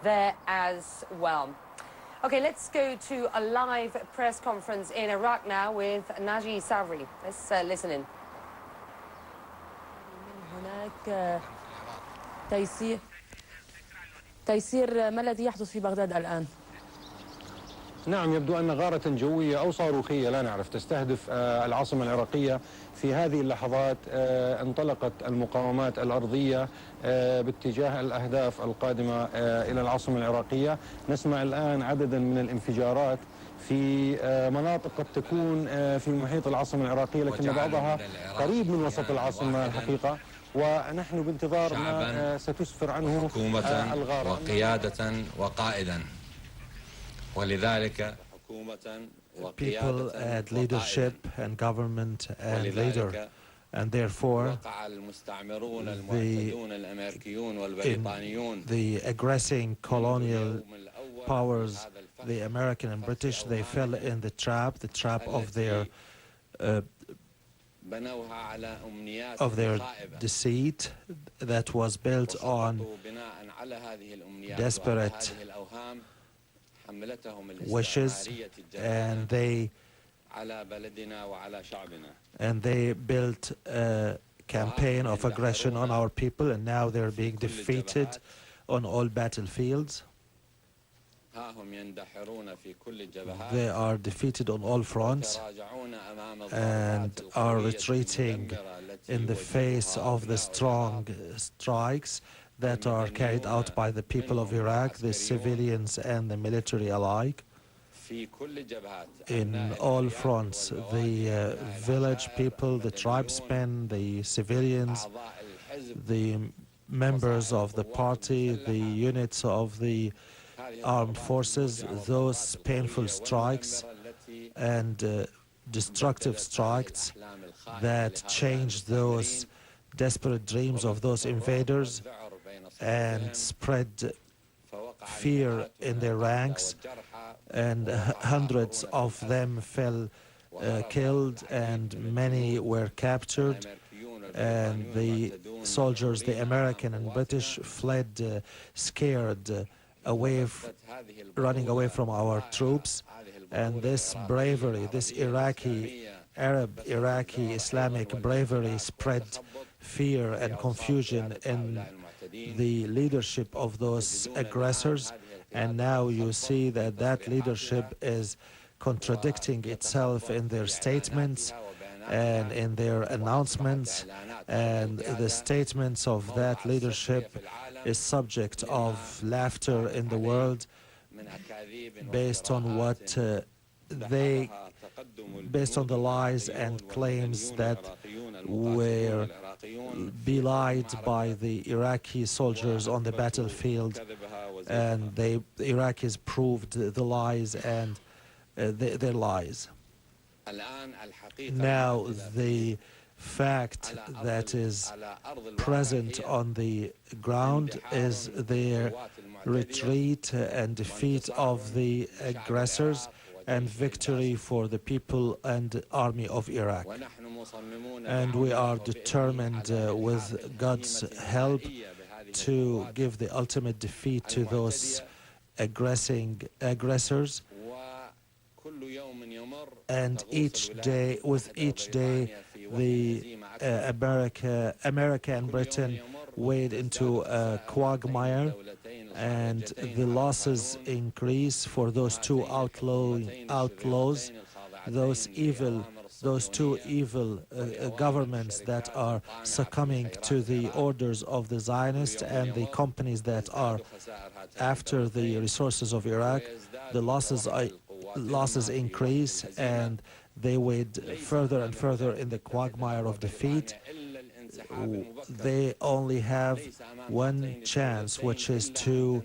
there as well. Okay, let's go to a live press conference in Iraq now with Naji Savri. Let's listen in. هناك تيسير ما الذي يحدث في بغداد الآن؟ نعم، يبدو أن غارة جوية أو صاروخية لا نعرف تستهدف العاصمة العراقية. في هذه اللحظات انطلقت المقاومات الأرضية باتجاه الأهداف القادمة إلى العاصمة العراقية. نسمع الآن عددا من الانفجارات في مناطق قد تكون في محيط العاصمة العراقية، لكن بعضها قريب من وسط العاصمة الحقيقة، ونحن بانتظار ما ستسفر عنه الغارة. وقيادة وقائدا، ولذلك people and leadership and government and leader, and therefore the aggressing colonial powers, the American and British, they fell in the trap of their deceit that was built on desperate wishes, and they built a campaign of aggression on our people, and now they're being defeated on all battlefields. They are defeated on all fronts and are retreating in the face of the strong strikes that are carried out by the people of Iraq, the civilians and the military alike. In all fronts, the village people, the tribesmen, the civilians, the members of the party, the units of the armed forces, those painful strikes and destructive strikes that changed those desperate dreams of those invaders and spread fear in their ranks, and hundreds of them fell killed and many were captured, and the soldiers, the American and British, fled scared running away from our troops. And this bravery, this Arab Iraqi Islamic bravery spread fear and confusion in the leadership of those aggressors, and now you see that leadership is contradicting itself in their statements and in their announcements, and the statements of that leadership is subject of laughter in the world based on based on the lies and claims that were belied by the Iraqi soldiers on the battlefield, and the Iraqis proved the lies and their lies. Now the fact that is present on the ground is their retreat and defeat of the aggressors and victory for the people and army of Iraq. And we are determined with God's help to give the ultimate defeat to those aggressors. And each day, the America and Britain wade into a quagmire, and the losses increase for those two outlaws, those two evil governments that are succumbing to the orders of the Zionists and the companies that are after the resources of Iraq. The losses increase, and they wade further and further in the quagmire of defeat. They only have one chance, which is to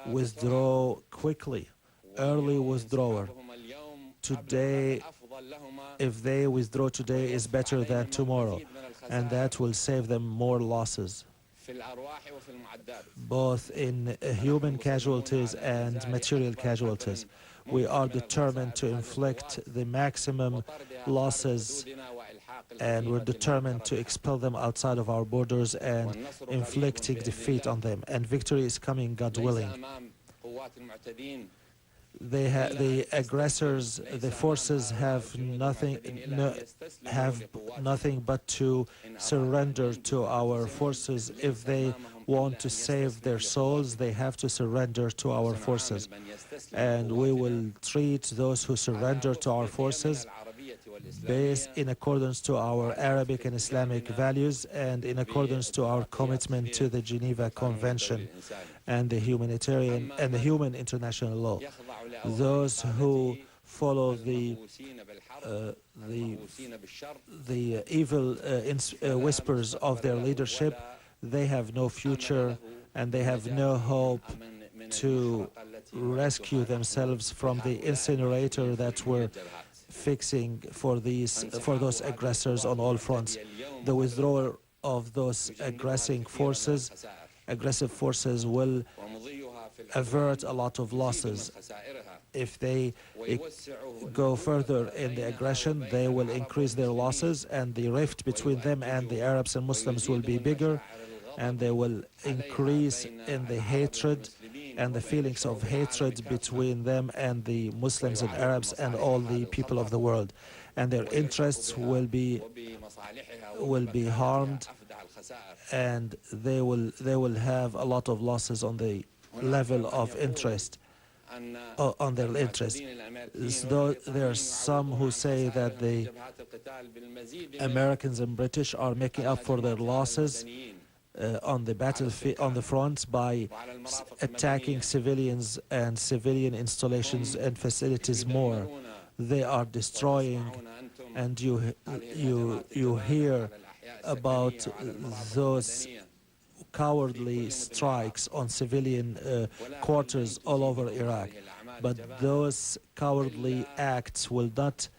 withdraw quickly, early withdrawal. Today, if they withdraw today, is better than tomorrow, and that will save them more losses, both in human casualties and material casualties. We are determined to inflict the maximum losses, and we're determined to expel them outside of our borders and inflicting defeat on them. And victory is coming, God willing. the aggressors, the forces have nothing but to surrender to our forces. If they want to save their souls, they have to surrender to our forces. And we will treat those who surrender to our forces based in accordance to our Arabic and Islamic values and in accordance to our commitment to the Geneva Convention and the humanitarian and the human international law. Those who follow the evil whispers of their leadership, they have no future and they have no hope to rescue themselves from the incinerator that we're fixing for those aggressors on all fronts. The withdrawal of those aggressive forces will avert a lot of losses. If they go further in the aggression, they will increase their losses, and the rift between them and the Arabs and Muslims will be bigger, and they will increase in the hatred and the feelings of hatred between them and the Muslims and Arabs and all the people of the world, and their interests will be harmed, and they will have a lot of losses on the level of interest, on their interest. So there are some who say that the Americans and British are making up for their losses on the battlefield, on the front, by attacking civilians and civilian installations and facilities more. They are destroying, and you hear about those cowardly strikes on civilian quarters all over Iraq. But those cowardly acts will not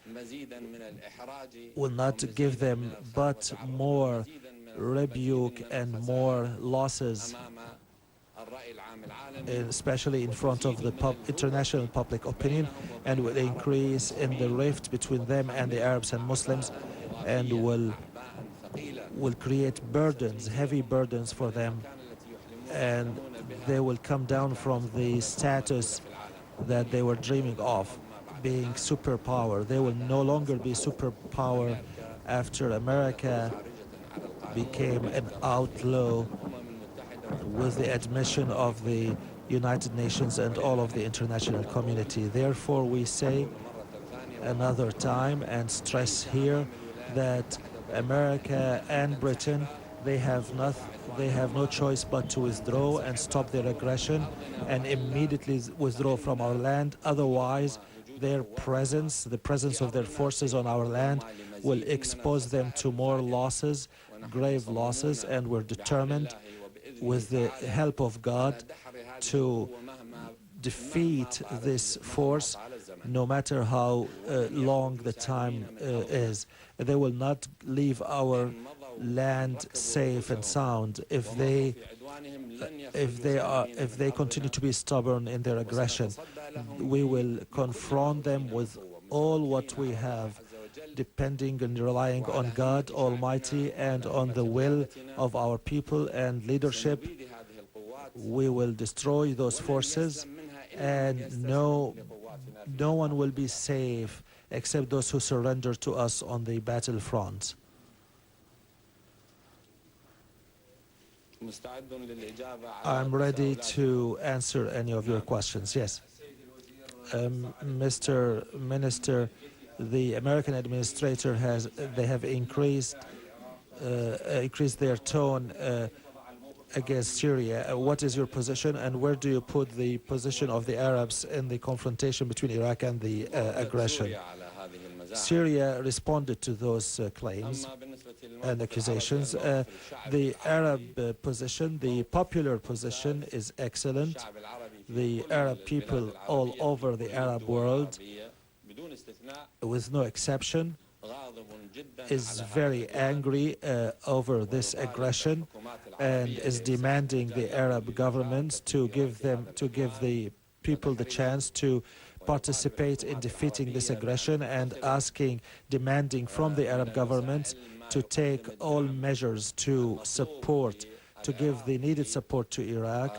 give them but more rebuke and more losses, especially in front of the international public opinion, and will increase in the rift between them and the Arabs and Muslims, and will create burdens, heavy burdens for them, and they will come down from the status that they were dreaming of, being superpower. They will no longer be superpower after America became an outlaw with the admission of the United Nations and all of the international community. Therefore, we say another time and stress here that America and Britain, they have no choice but to withdraw and stop their aggression and immediately withdraw from our land. Otherwise, their presence, the presence of their forces on our land, will expose them to more losses, grave losses, and we're determined, with the help of God, to defeat this force, no matter how long the time is. They will not leave our land safe and sound if they continue to be stubborn in their aggression. We will confront them with all what we have, depending and relying on God Almighty and on the will of our people and leadership. We will destroy those forces, and no one will be safe except those who surrender to us on the battlefront. I'm ready to answer any of your questions. Yes. Mr. Minister, the American administrator have increased their tone against Syria. What is your position, and where do you put the position of the Arabs in the confrontation between Iraq and the aggression? Syria responded to those claims and accusations. The Arab position, the popular position, is excellent. The Arab people all over the Arab world, with no exception, is very angry over this aggression and is demanding the Arab government to give the people the chance to participate in defeating this aggression, and demanding from the Arab government to take all measures to give the needed support to Iraq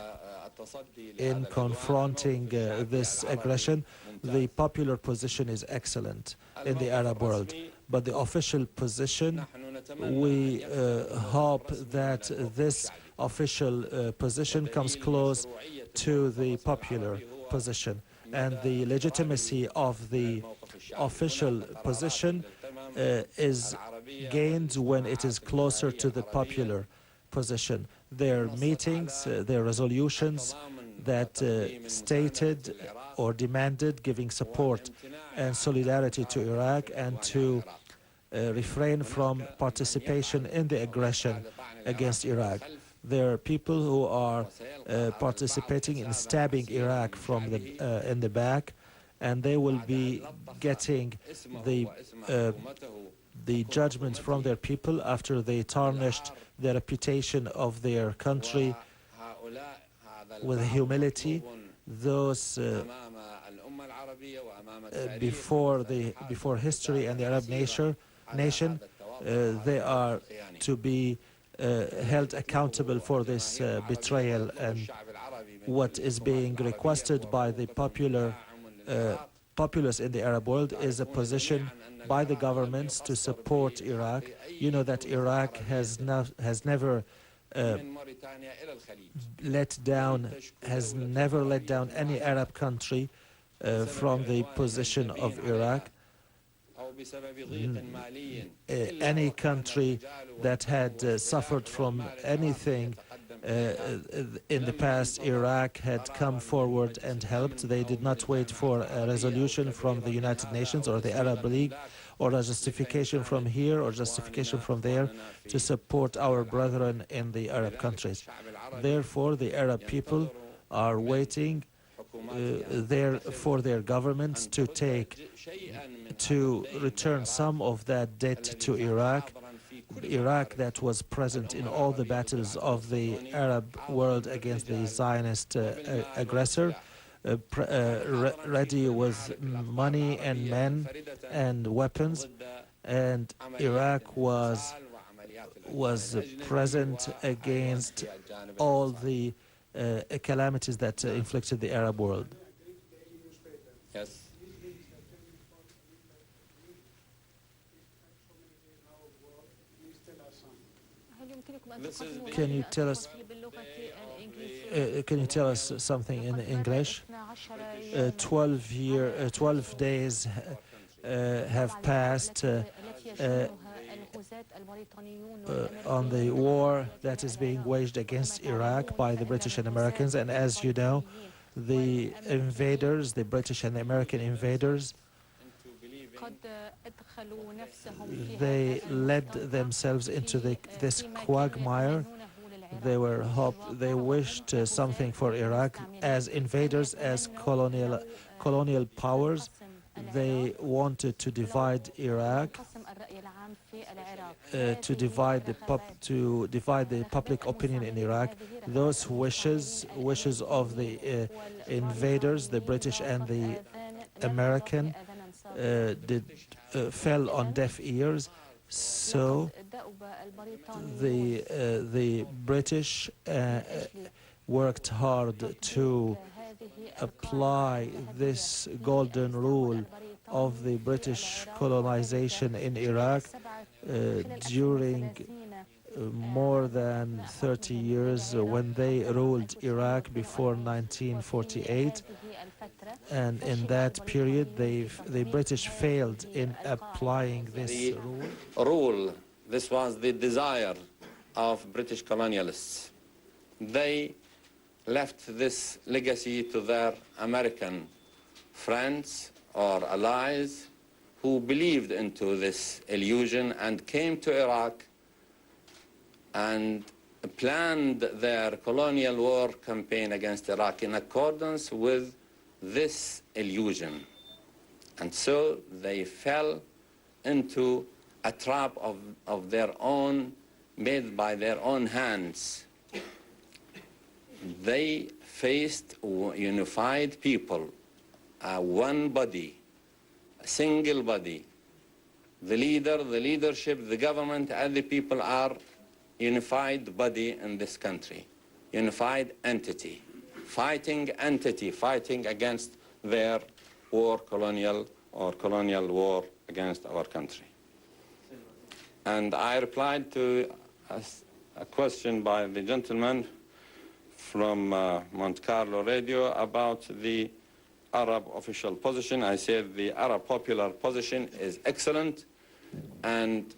in confronting this aggression. The popular position is excellent in the Arab world, but the official position, we hope that this official position comes close to the popular position, and the legitimacy of the official position is gained when it is closer to the popular position. Their meetings, their resolutions that stated or demanded giving support and solidarity to Iraq and to refrain from participation in the aggression against Iraq. There are people who are participating in stabbing Iraq from in the back, and they will be getting the judgment from their people after they tarnished the reputation of their country with humility. Those before history and the Arab nation, they are to be held accountable for this betrayal, and what is being requested by the populace in the Arab world is a position by the governments to support Iraq. You know that Iraq has never let down any Arab country from the position of Iraq. Any country that had suffered from anything in the past, Iraq had come forward and helped. They did not wait for a resolution from the United Nations or the Arab League or a justification from here or justification from there to support our brethren in the Arab countries. Therefore, the Arab people are waiting for their governments to return some of that debt to Iraq. Iraq that was present in all the battles of the Arab world against the Zionist aggressor, ready with money and men and weapons, and Iraq was present against all the calamities that inflicted the Arab world. Yes. Can you tell us something in English? 12 days have passed on the war that is being waged against Iraq by the British and Americans, and as you know, the invaders, the British and the American invaders, they led themselves into this quagmire. They wished something for Iraq as invaders, as colonial powers. They wanted to divide Iraq, to divide the public opinion in Iraq. Those wishes of the invaders, the British and the American, fell on deaf ears. So the British worked hard to apply this golden rule of the British colonization in Iraq during more than 30 years when they ruled Iraq before 1948. And in that period, the British failed in applying this rule. This was the desire of British colonialists. They left this legacy to their American friends or allies who believed into this illusion and came to Iraq and planned their colonial war campaign against Iraq in accordance with this illusion. And so they fell into a trap of their own, made by their own hands. They faced unified people, one body, a single body. The leader, the leadership, the government, and the people are unified body in this country, unified entity. fighting entity, fighting against their war, colonial war against our country. And I replied to a question by the gentleman from Monte Carlo Radio about the Arab official position. I said the Arab popular position is excellent, and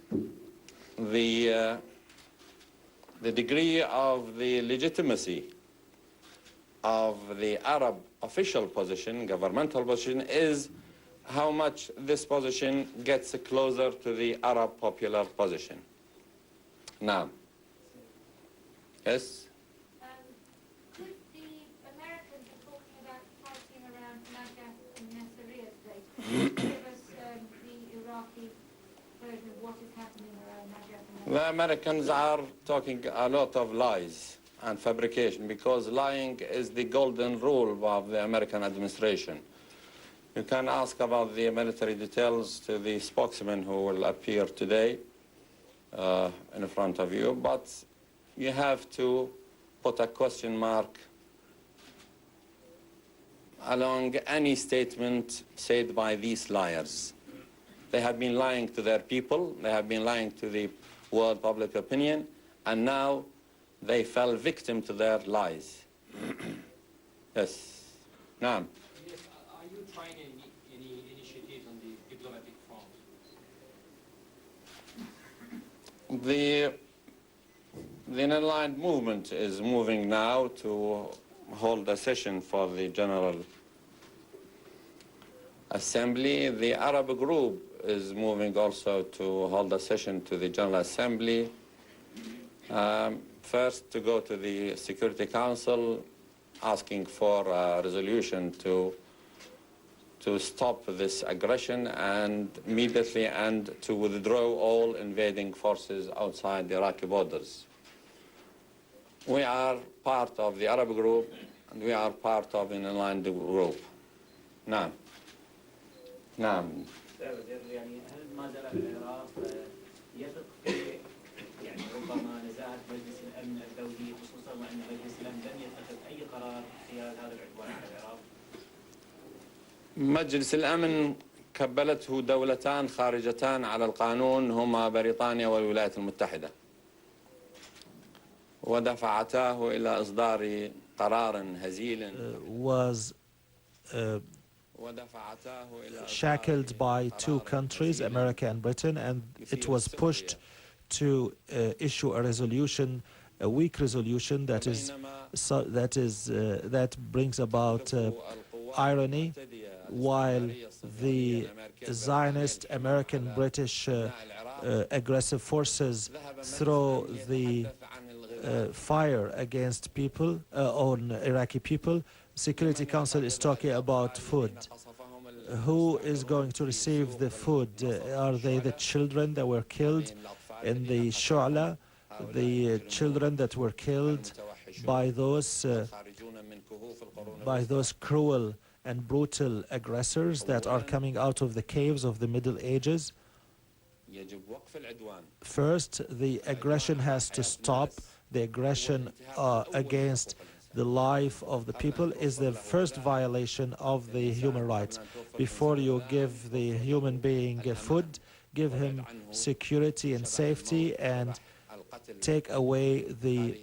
the degree of the legitimacy of the Arab official position, governmental position, is how much this position gets closer to the Arab popular position. Now, yes? Could the Americans are talking about fighting around Najaf and Nasiriyah today? Give us the Iraqi version of what is happening around Najaf and Nasiriyah. The Americans are talking a lot of lies and fabrication, because lying is the golden rule of the American administration. You can ask about the military details to the spokesman who will appear today in front of you, but you have to put a question mark along any statement said by these liars. They have been lying to their people, they have been lying to the world public opinion, and now they fell victim to their lies. Yes. Naam. Yes, are you trying any initiatives on the diplomatic front? The non-aligned movement is moving now to hold a session for the General Assembly. The Arab group is moving also to hold a session to the General Assembly. First, to go to the Security Council, asking for a resolution to stop this aggression and immediately, and to withdraw all invading forces outside the Iraqi borders. We are part of the Arab group, and we are part of an aligned group. نعم. نعم. يعني هل ما زال العراق يثق في يعني ربما نزاعة مجلس الأمن الدولي، خصوصا وأن مجلس الأمن لم يتخذ أي قرار خلال هذا العدوان على العراق؟ مجلس الأمن كبلته دولتان خارجتان على القانون، هما بريطانيا والولايات المتحدة، ودفعتاه إلى إصدار قرار هزيل was shackled by two countries, America and Britain, and it was pushed to issue a resolution, a weak resolution that brings about irony, while the Zionist American British aggressive forces throw the fire against people, on Iraqi people. Security Council is talking about food. Who is going to receive the food? Are they the children that were killed in the Shu'la, the children that were killed by those cruel and brutal aggressors that are coming out of the caves of the Middle Ages? First, the aggression has to stop. The aggression against the life of the people is the first violation of the human rights. Before you give the human being food, give him security and safety, and take away the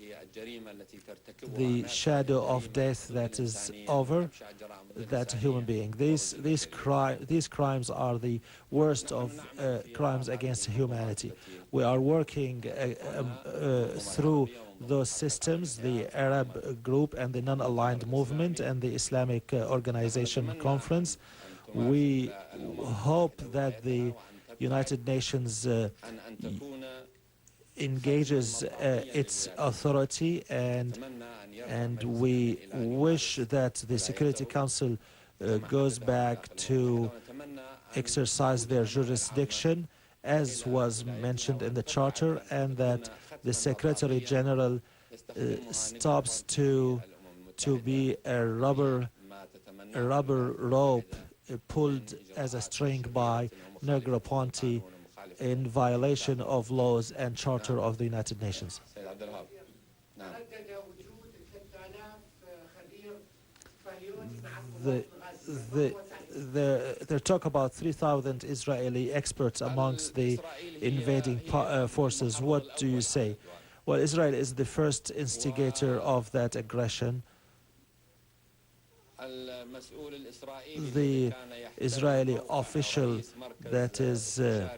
shadow of death that is over that human being. These crimes are the worst of crimes against humanity. We are working through those systems, the Arab group and the non-aligned movement and the Islamic Organization Conference. We hope that the United Nations engages its authority, and we wish that the Security Council goes back to exercise their jurisdiction as was mentioned in the Charter, and that the Secretary General stops to be a rubber rope pulled as a string by Negroponte in violation of laws and Charter of the United Nations. They talk about 3,000 Israeli experts amongst the invading forces. What do you say? Well, Israel is the first instigator of that aggression. The Israeli official that is the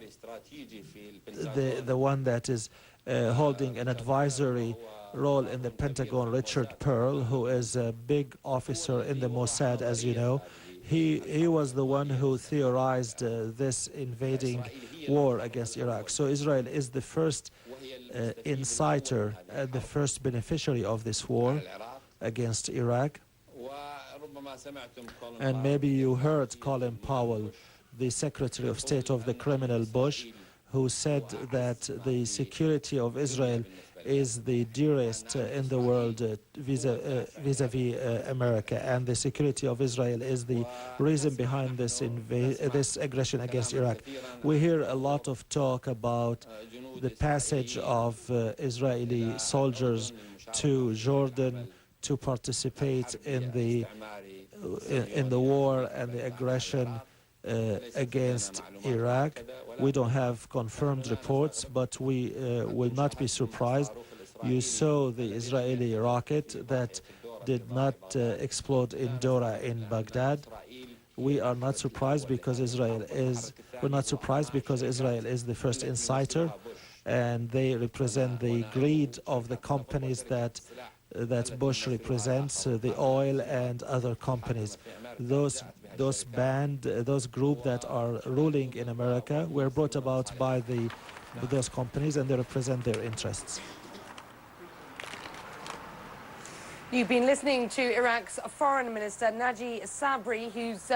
one that is holding an advisory role in the Pentagon, Richard Pearl, who is a big officer in the Mossad, as you know. He was the one who theorized this invading war against Iraq. So Israel is the first inciter, the first beneficiary of this war against Iraq. And maybe you heard Colin Powell, the Secretary of State of the criminal Bush, who said that the security of Israel is the dearest in the world vis-a-vis America, and the security of Israel is the reason behind this aggression against Iraq. We hear a lot of talk about the passage of Israeli soldiers to Jordan to participate in the war and the aggression against Iraq. We don't have confirmed reports, but we will not be surprised. You saw the Israeli rocket that did not explode in Dora in Baghdad. We are not surprised because Israel is the first inciter, and they represent the greed of the companies that Bush represents, the oil and other companies. Those groups that are ruling in America were brought about by those companies, and they represent their interests. You've been listening to Iraq's Foreign Minister Naji Sabri, who's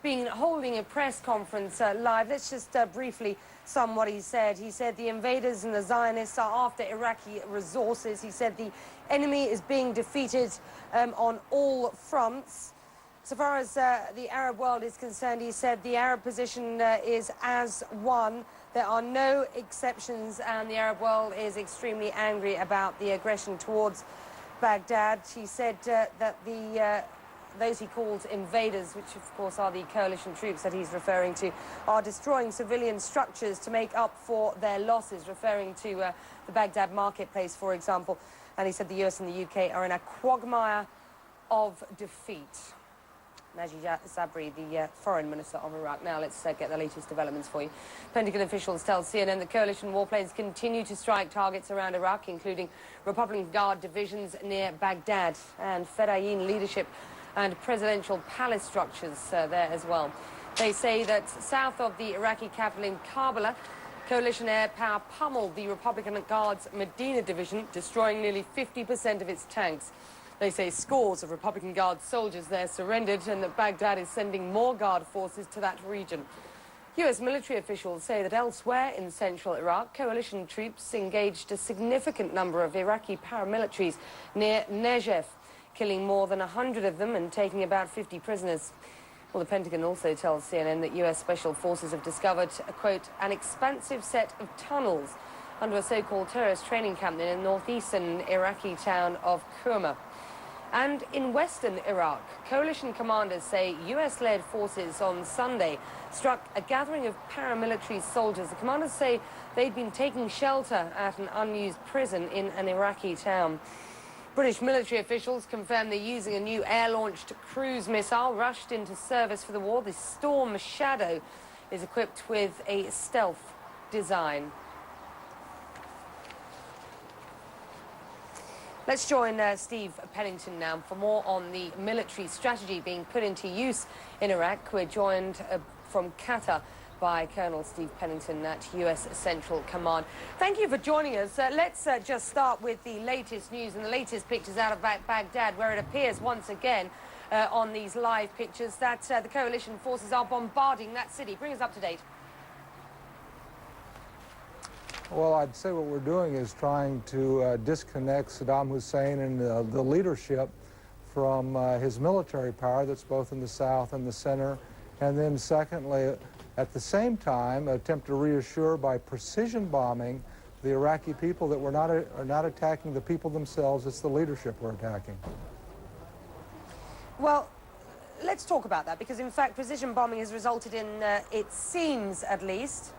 been holding a press conference live. Let's just briefly sum what he said. He said the invaders and the Zionists are after Iraqi resources. He said the enemy is being defeated on all fronts. So far as the Arab world is concerned, he said the Arab position is as one. There are no exceptions, and the Arab world is extremely angry about the aggression towards Baghdad. He said that those he called invaders, which of course are the coalition troops that he's referring to, are destroying civilian structures to make up for their losses, referring to the Baghdad marketplace, for example. And he said the US and the UK are in a quagmire of defeat. Naji Sabri, the foreign minister of Iraq. Now let's get the latest developments for you. Pentagon officials tell CNN the coalition warplanes continue to strike targets around Iraq, including Republican Guard divisions near Baghdad and Fedayeen leadership and presidential palace structures there as well. They say that south of the Iraqi capital in Kabul, coalition air power pummeled the Republican Guard's Medina division, destroying nearly 50% of its tanks. They say scores of Republican Guard soldiers there surrendered, and that Baghdad is sending more Guard forces to that region. US military officials say that elsewhere in central Iraq, coalition troops engaged a significant number of Iraqi paramilitaries near Negev, killing more than 100 of them and taking about 50 prisoners. Well, the Pentagon also tells CNN that US special forces have discovered, quote, an expansive set of tunnels under a so-called terrorist training camp in the northeastern Iraqi town of Kurma. And in western Iraq, coalition commanders say US-led forces on Sunday struck a gathering of paramilitary soldiers. The commanders say they'd been taking shelter at an unused prison in an Iraqi town. British military officials confirmed they're using a new air-launched cruise missile rushed into service for the war. The Storm Shadow is equipped with a stealth design. Let's join Steve Pennington now for more on the military strategy being put into use in Iraq. We're joined from Qatar by Colonel Steve Pennington at US Central Command. Thank you for joining us. Let's just start with the latest news and the latest pictures out of Baghdad, where it appears once again on these live pictures that the coalition forces are bombarding that city. Bring us up to date. Well, I'd say what we're doing is trying to disconnect Saddam Hussein and the leadership from his military power that's both in the south and the center. And then secondly, at the same time, attempt to reassure by precision bombing the Iraqi people that we're not attacking the people themselves, it's the leadership we're attacking. Well, let's talk about that, because in fact precision bombing has resulted in, it seems at least,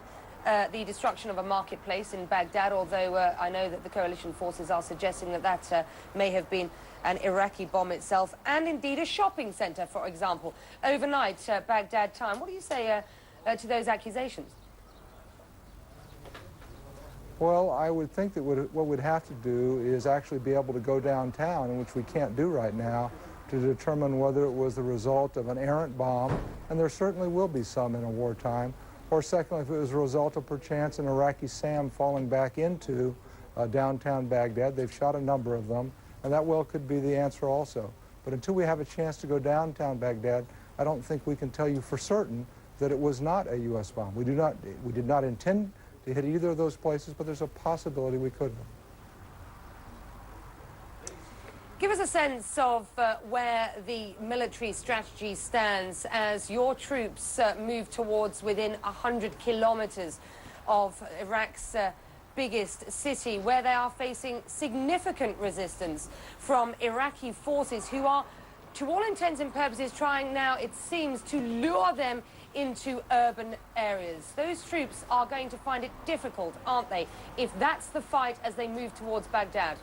the destruction of a marketplace in Baghdad, although I know that the coalition forces are suggesting that that may have been an Iraqi bomb itself, and indeed a shopping centre, for example, overnight Baghdad time. What do you say to those accusations? Well, I would think that what we'd have to do is actually be able to go downtown, which we can't do right now, to determine whether it was the result of an errant bomb, and there certainly will be some in a wartime, or secondly, if it was a result of perchance an Iraqi SAM falling back into downtown Baghdad. They've shot a number of them, and that well could be the answer also. But until we have a chance to go downtown Baghdad, I don't think we can tell you for certain that it was not a U.S. bomb. We did not intend to hit either of those places, but there's a possibility we could have. Give us a sense of where the military strategy stands as your troops move towards within 100 kilometers of Iraq's biggest city, where they are facing significant resistance from Iraqi forces who are, to all intents and purposes, trying now, it seems, to lure them into urban areas. Those troops are going to find it difficult, aren't they, if that's the fight as they move towards Baghdad?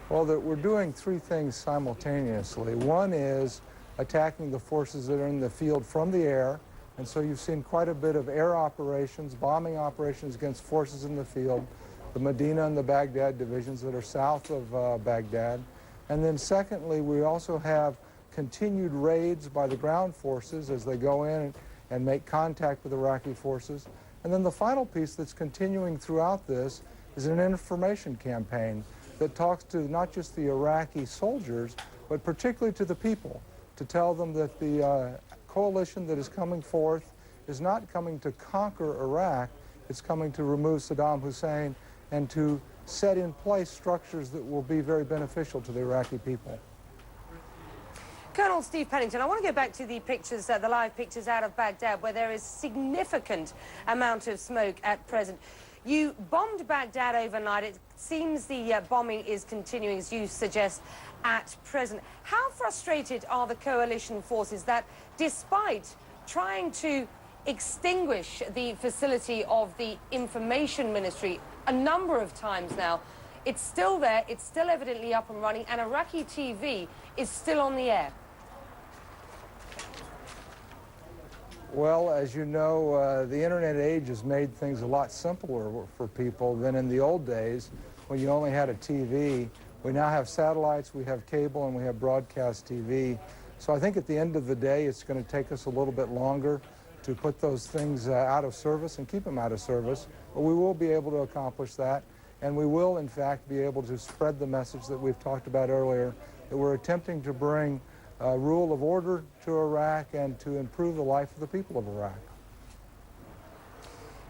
Well, we're doing three things simultaneously. One is attacking the forces that are in the field from the air, and so you've seen quite a bit of air operations, bombing operations against forces in the field, the Medina and the Baghdad divisions that are south of Baghdad. And then secondly, we also have continued raids by the ground forces as they go in and make contact with Iraqi forces. And then the final piece that's continuing throughout this is an information campaign that talks to not just the Iraqi soldiers, but particularly to the people, to tell them that the coalition that is coming forth is not coming to conquer Iraq, it's coming to remove Saddam Hussein and to set in place structures that will be very beneficial to the Iraqi people. Colonel Steve Pennington, I want to go back to the pictures, the live pictures out of Baghdad, where there is significant amount of smoke at present. You bombed Baghdad overnight. It seems the bombing is continuing, as you suggest, at present. How frustrated are the coalition forces that, despite trying to extinguish the facility of the information ministry a number of times now, it's still there, it's still evidently up and running, and Iraqi TV is still on the air? Well, as you know, the internet age has made things a lot simpler for people than in the old days when you only had a TV. We now have satellites, we have cable, and we have broadcast TV. So I think at the end of the day, it's going to take us a little bit longer to put those things out of service and keep them out of service. But we will be able to accomplish that, and we will, in fact, be able to spread the message that we've talked about earlier, that we're attempting to bring rule of order to Iraq and to improve the life of the people of Iraq.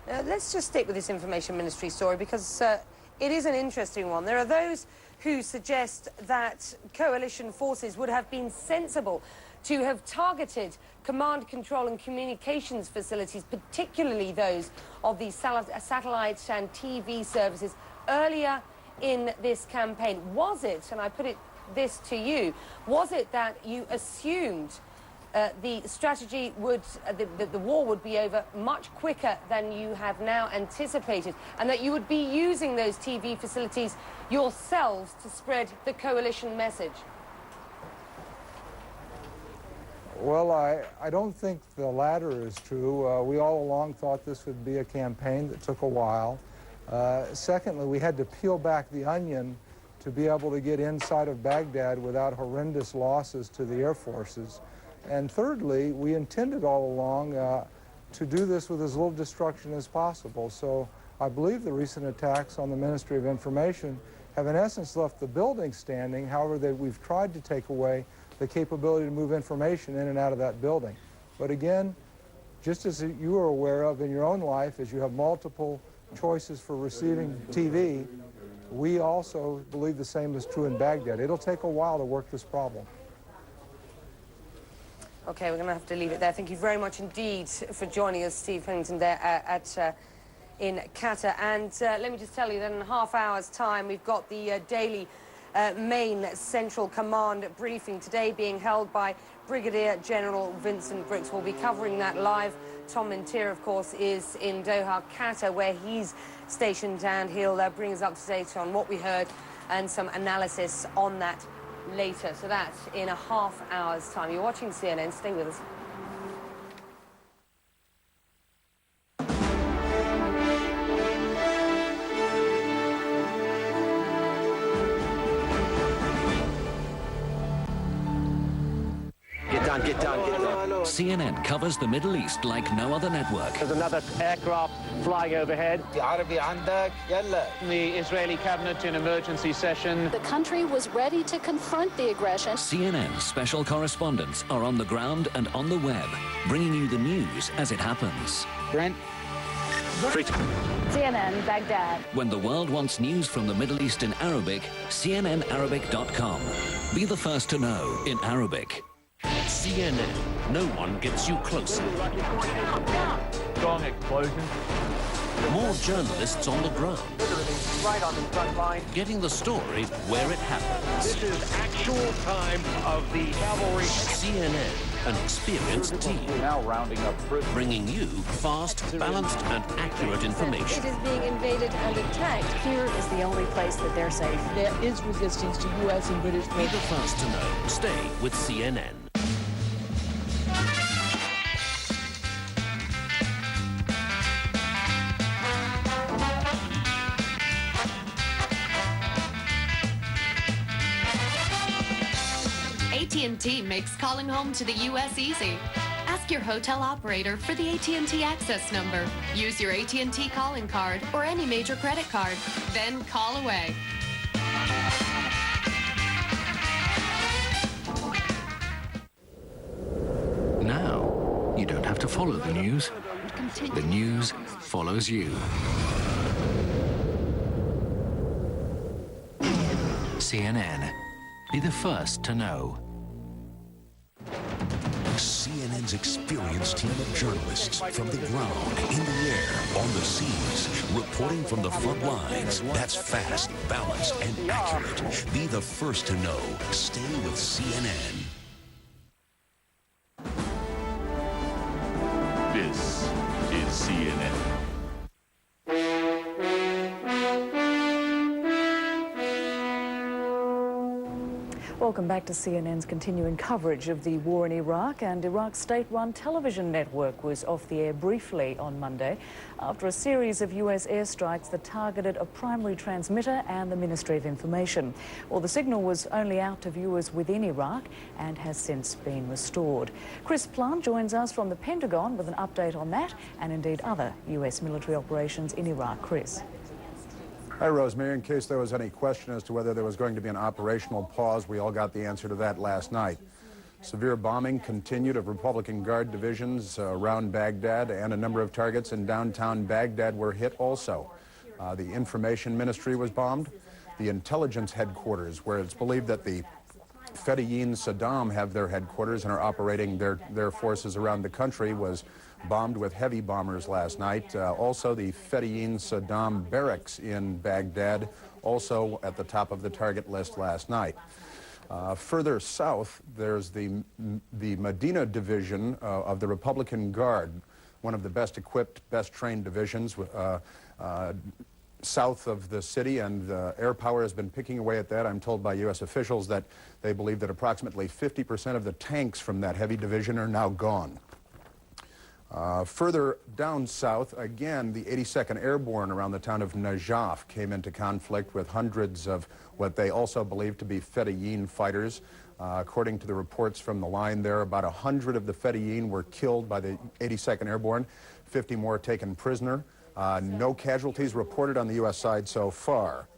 Let's just stick with this information ministry story, because it is an interesting one. There are those who suggest that coalition forces would have been sensible to have targeted command, control and communications facilities, particularly those of the satellite and TV services, earlier in this campaign. Was it, and I put this to you, was it that you assumed the strategy would, the war would be over much quicker than you have now anticipated, and that you would be using those TV facilities yourselves to spread the coalition message? Well, I don't think the latter is true. We all along thought this would be a campaign that took a while. Secondly, we had to peel back the onion to be able to get inside of Baghdad without horrendous losses to the air forces. And thirdly, we intended all along to do this with as little destruction as possible. So I believe the recent attacks on the Ministry of Information have in essence left the building standing. However, we've tried to take away the capability to move information in and out of that building. But again, just as you are aware of in your own life, as you have multiple choices for receiving TV, we also believe the same is true in Baghdad. It'll take a while to work this problem. Okay, we're going to have to leave it there. Thank you very much indeed for joining us, Steve Pennington, there in Qatar. And let me just tell you that in a half hour's time, we've got the daily main Central Command briefing today being held by Brigadier General Vincent Brooks. We'll be covering that live. Tom Mintier, of course, is in Doha, Qatar, where he's stationed, and he'll bring us up to date on what we heard and some analysis on that later. So that's in a half hour's time. You're watching CNN. Stay with us. Get down. CNN covers the Middle East like no other network. There's another aircraft flying overhead. The Israeli cabinet in emergency session. The country was ready to confront the aggression. CNN special correspondents are on the ground and on the web, bringing you the news as it happens. Brent? CNN, Baghdad. When the world wants news from the Middle East in Arabic, CNNArabic.com. Be the first to know in Arabic. CNN. No one gets you closer. Strong explosion. More journalists on the ground. Literally right on the front line. Getting the story where it happens. This is actual time of the cavalry. CNN, an experienced team. Now rounding up prisoners. Bringing you fast, balanced, and accurate information. It is being invaded and attacked. Here is the only place that they're safe. There is resistance to U.S. and British Be the first to know. Stay with CNN. AT&T makes calling home to the U.S. easy. Ask your hotel operator for the AT&T access number. Use your AT&T calling card or any major credit card. Then call away. Now, you don't have to follow the news. The news follows you. CNN. Be the first to know. CNN's experienced team of journalists from the ground, in the air, on the seas, reporting from the front lines. That's fast, balanced, and accurate. Be the first to know. Stay with CNN. This is CNN. Welcome back to CNN's continuing coverage of the war in Iraq, and Iraq's state-run television network was off the air briefly on Monday after a series of US airstrikes that targeted a primary transmitter and the Ministry of Information. Well, the signal was only out to viewers within Iraq and has since been restored. Chris Plant joins us from the Pentagon with an update on that and indeed other US military operations in Iraq. Chris. Hi, Rosemary. In case there was any question as to whether there was going to be an operational pause, we all got the answer to that last night. Severe bombing continued of Republican Guard divisions around Baghdad, and a number of targets in downtown Baghdad were hit also. The Information Ministry was bombed. The intelligence headquarters, where it's believed that the Fedayeen Saddam have their headquarters and are operating their forces around the country, was bombed with heavy bombers last night. Also, the Fedayeen Saddam barracks in Baghdad, also at the top of the target list last night. Further south, there's the Medina division of the Republican Guard, one of the best equipped, best trained divisions south of the city, and air power has been picking away at that. I'm told by U.S. officials that they believe that approximately 50% of the tanks from that heavy division are now gone. Further down south, again, the 82nd Airborne around the town of Najaf came into conflict with hundreds of what they also believe to be Fedayeen fighters. According to the reports from the line there, about 100 of the Fedayeen were killed by the 82nd Airborne, 50 more taken prisoner. No casualties reported on the U.S. side so far.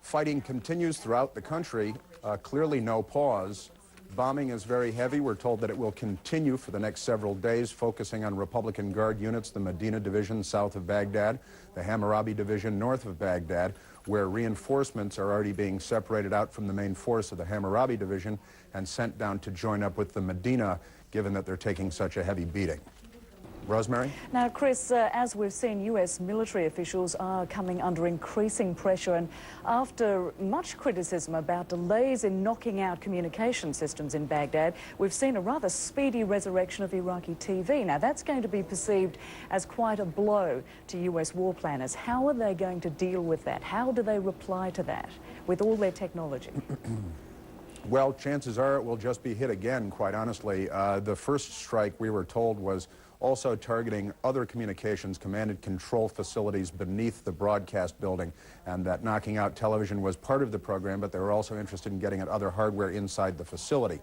Fighting continues throughout the country, clearly no pause. Bombing is very heavy. We're told that it will continue for the next several days, focusing on Republican Guard units, the Medina Division south of Baghdad, the Hammurabi Division north of Baghdad, where reinforcements are already being separated out from the main force of the Hammurabi Division and sent down to join up with the Medina, given that they're taking such a heavy beating. Rosemary? Now, Chris, as we've seen, U.S. military officials are coming under increasing pressure, and after much criticism about delays in knocking out communication systems in Baghdad, we've seen a rather speedy resurrection of Iraqi TV. Now, that's going to be perceived as quite a blow to U.S. war planners. How are they going to deal with that? How do they reply to that with all their technology? Well, chances are it will just be hit again, quite honestly. The first strike, we were told, was also targeting other communications command and control facilities beneath the broadcast building, and that knocking out television was part of the program, but they were also interested in getting at other hardware inside the facility.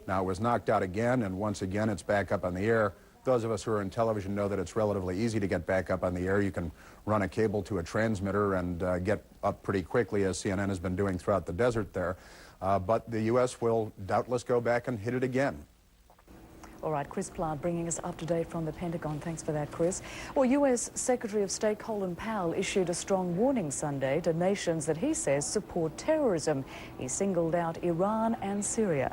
Now, it was knocked out again, and once again it's back up on the air. Those of us who are in television know that it's relatively easy to get back up on the air. You can run a cable to a transmitter and get up pretty quickly, as CNN has been doing throughout the desert there. But the U.S. will doubtless go back and hit it again. All right, Chris Plant bringing us up to date from the Pentagon. Thanks for that, Chris. Well, U.S. Secretary of State Colin Powell issued a strong warning Sunday to nations that he says support terrorism. He singled out Iran and Syria.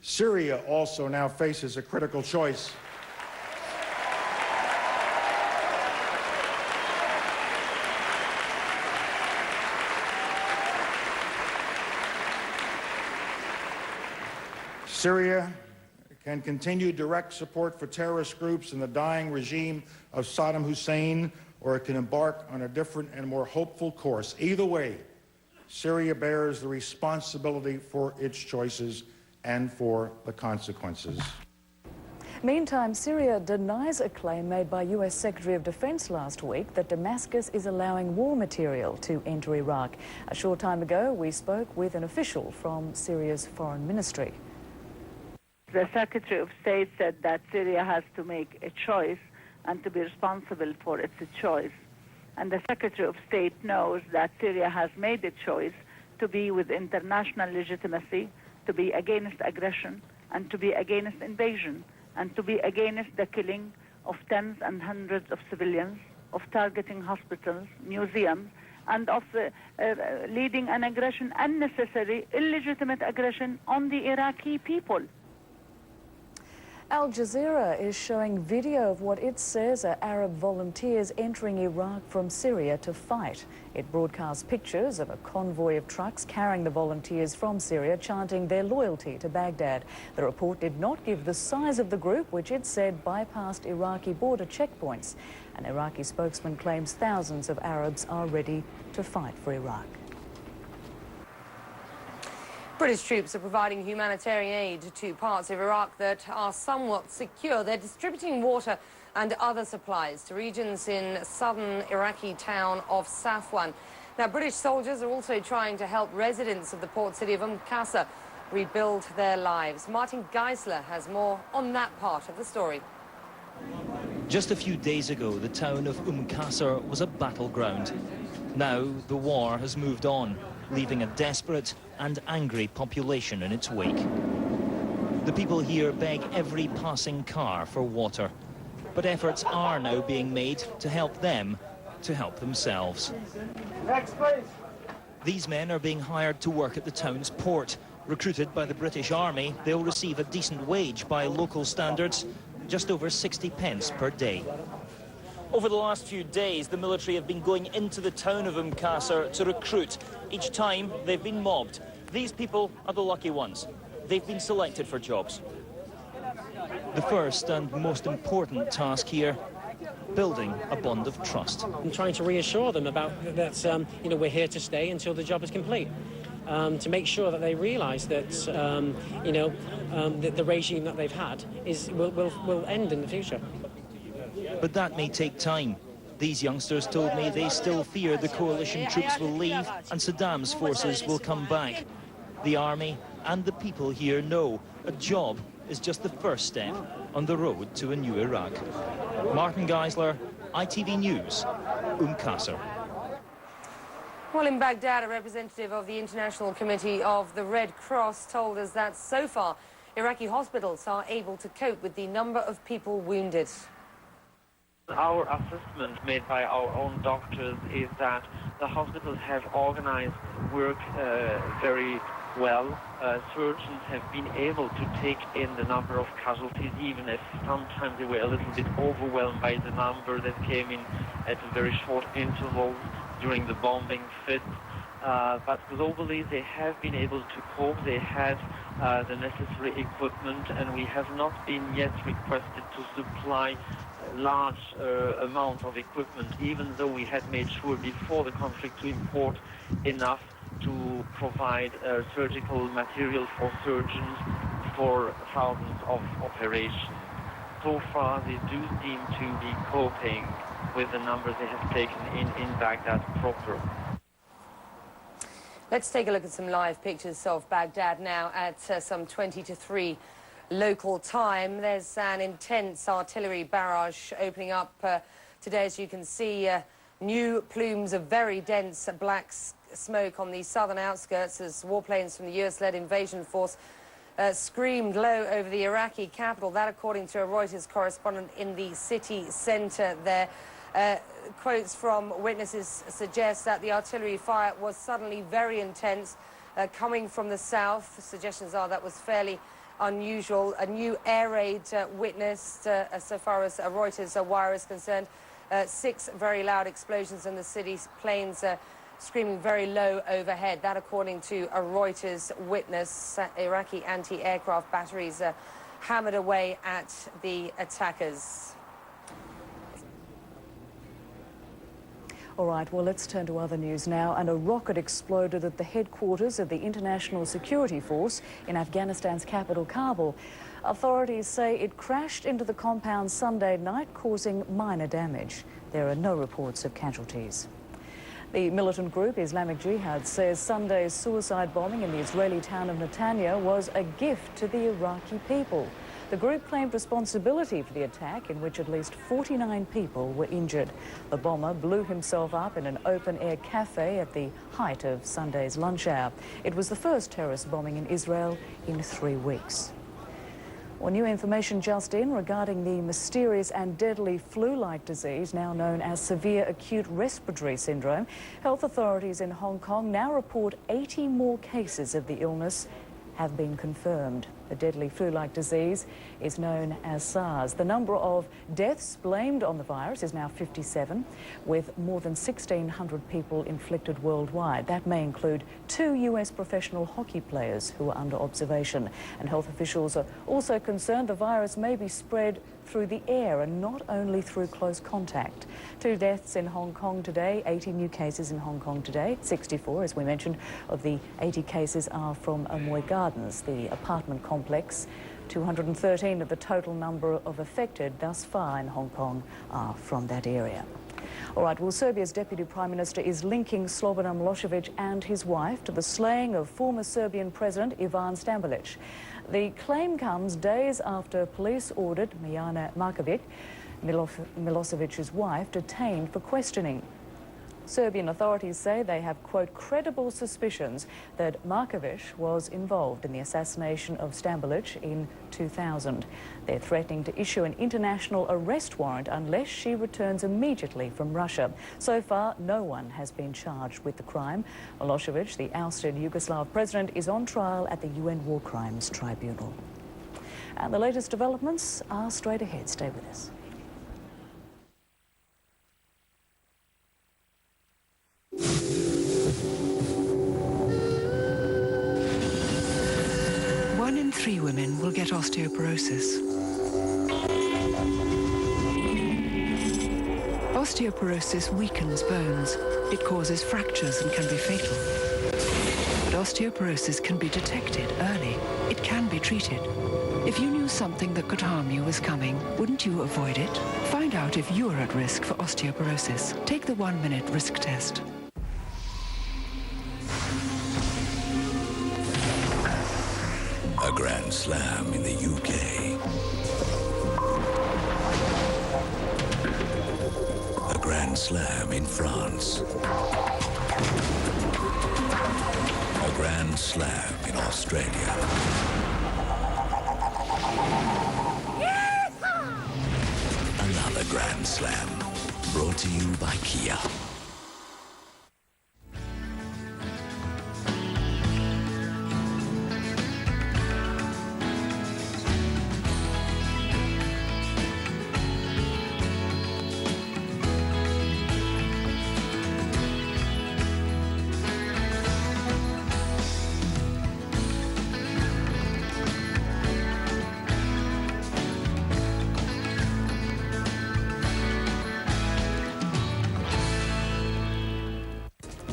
Syria also now faces a critical choice. Syria can continue direct support for terrorist groups and the dying regime of Saddam Hussein, or it can embark on a different and more hopeful course. Either way, Syria bears the responsibility for its choices and for the consequences. Meantime, Syria denies a claim made by U.S. Secretary of Defense last week that Damascus is allowing war material to enter Iraq. A short time ago, we spoke with an official from Syria's foreign ministry. The Secretary of State said that Syria has to make a choice and to be responsible for its choice. And the Secretary of State knows that Syria has made a choice to be with international legitimacy, to be against aggression, and to be against invasion, and to be against the killing of tens and hundreds of civilians, of targeting hospitals, museums, and of leading an aggression, unnecessary, illegitimate aggression on the Iraqi people. Al Jazeera is showing video of what it says are Arab volunteers entering Iraq from Syria to fight. It broadcasts pictures of a convoy of trucks carrying the volunteers from Syria, chanting their loyalty to Baghdad. The report did not give the size of the group, which it said bypassed Iraqi border checkpoints. An Iraqi spokesman claims thousands of Arabs are ready to fight for Iraq. British troops are providing humanitarian aid to parts of Iraq that are somewhat secure. They're distributing water and other supplies to regions in southern Iraqi town of Safwan. Now, British soldiers are also trying to help residents of the port city of Qasr rebuild their lives. Martin Geisler has more on that part of the story. Just a few days ago, the town of Qasr was a battleground. Now, the war has moved on, leaving a desperate and angry population in its wake. The people here beg every passing car for water, but efforts are now being made to help them to help themselves. Next, please. These men are being hired to work at the town's port. Recruited by the British Army, they'll receive a decent wage by local standards, just over 60 pence per day. Over the last few days, the military have been going into the town of Qasr to recruit. Each time, they've been mobbed. These people are the lucky ones. They've been selected for jobs. The first and most important task here, building a bond of trust. I'm trying to reassure them about that, we're here to stay until the job is complete. To make sure that they realise that, the regime that they've had will end in the future. But that may take time. These youngsters told me they still fear the coalition troops will leave and Saddam's forces will come back. The army and the people here know a job is just the first step on the road to a new Iraq. Martin Geisler, ITV News, Qasr. Well, in Baghdad, a representative of the International Committee of the Red Cross told us that so far Iraqi hospitals are able to cope with the number of people wounded. Our assessment made by our own doctors is that the hospitals have organized work very well. Surgeons have been able to take in the number of casualties, even if sometimes they were a little bit overwhelmed by the number that came in at very short intervals during the bombing fit. But globally, they have been able to cope. They had the necessary equipment, and we have not been yet requested to supply large amount of equipment, even though we had made sure before the conflict to import enough to provide surgical material for surgeons for thousands of operations. So far, they do seem to be coping with the numbers they have taken in Baghdad proper. Let's take a look at some live pictures of Baghdad now at some 20 to 3 local time. There's an intense artillery barrage opening up today, as you can see. New plumes of very dense black smoke on the southern outskirts as warplanes from the US-led invasion force screamed low over the Iraqi capital. That, according to a Reuters correspondent in the city centre there. Quotes from witnesses suggest that the artillery fire was suddenly very intense, coming from the south. Suggestions are that was fairly unusual. A new air raid witnessed, so far as a Reuters wire is concerned. 6 very loud explosions in the city's planes screaming very low overhead. That, according to a Reuters witness. Iraqi anti-aircraft batteries hammered away at the attackers. All right, well, let's turn to other news now. And a rocket exploded at the headquarters of the International Security Force in Afghanistan's capital, Kabul. Authorities say it crashed into the compound Sunday night, causing minor damage. There are no reports of casualties. The militant group Islamic Jihad says Sunday's suicide bombing in the Israeli town of Netanya was a gift to the Iraqi people. The group claimed responsibility for the attack, in which at least 49 people were injured. The bomber blew himself up in an open-air cafe at the height of Sunday's lunch hour. It was the first terrorist bombing in Israel in 3 weeks. Well, new information just in regarding the mysterious and deadly flu-like disease now known as severe acute respiratory syndrome. Health authorities in Hong Kong now report 80 more cases of the illness have been confirmed. The deadly flu-like disease is known as SARS. The number of deaths blamed on the virus is now 57, with more than 1,600 people inflicted worldwide. That may include 2 US professional hockey players who are under observation. And health officials are also concerned the virus may be spread through the air and not only through close contact. 2 deaths in Hong Kong today, 80 new cases in Hong Kong today. 64, as we mentioned, of the 80 cases are from Amoy Gardens, the apartment complex. 213 of the total number of affected thus far in Hong Kong are from that area. All right, well, Serbia's Deputy Prime Minister is linking Slobodan Milosevic and his wife to the slaying of former Serbian President Ivan Stambolic. The claim comes days after police ordered Mijana Markovic, Milosevic's wife, detained for questioning. Serbian authorities say they have, quote, credible suspicions that Markovic was involved in the assassination of Stambolic in 2000. They're threatening to issue an international arrest warrant unless she returns immediately from Russia. So far, no one has been charged with the crime. Milosevic, the ousted Yugoslav president, is on trial at the UN War Crimes Tribunal. And the latest developments are straight ahead. Stay with us. One in 3 women will get osteoporosis. Osteoporosis weakens bones. It causes fractures and can be fatal. But osteoporosis can be detected early. It can be treated. If you knew something that could harm you was coming, wouldn't you avoid it? Find out if you're at risk for osteoporosis. Take the 1-minute risk test. A Grand Slam in the UK. A Grand Slam in France. A Grand Slam in Australia. Another Grand Slam brought to you by Kia.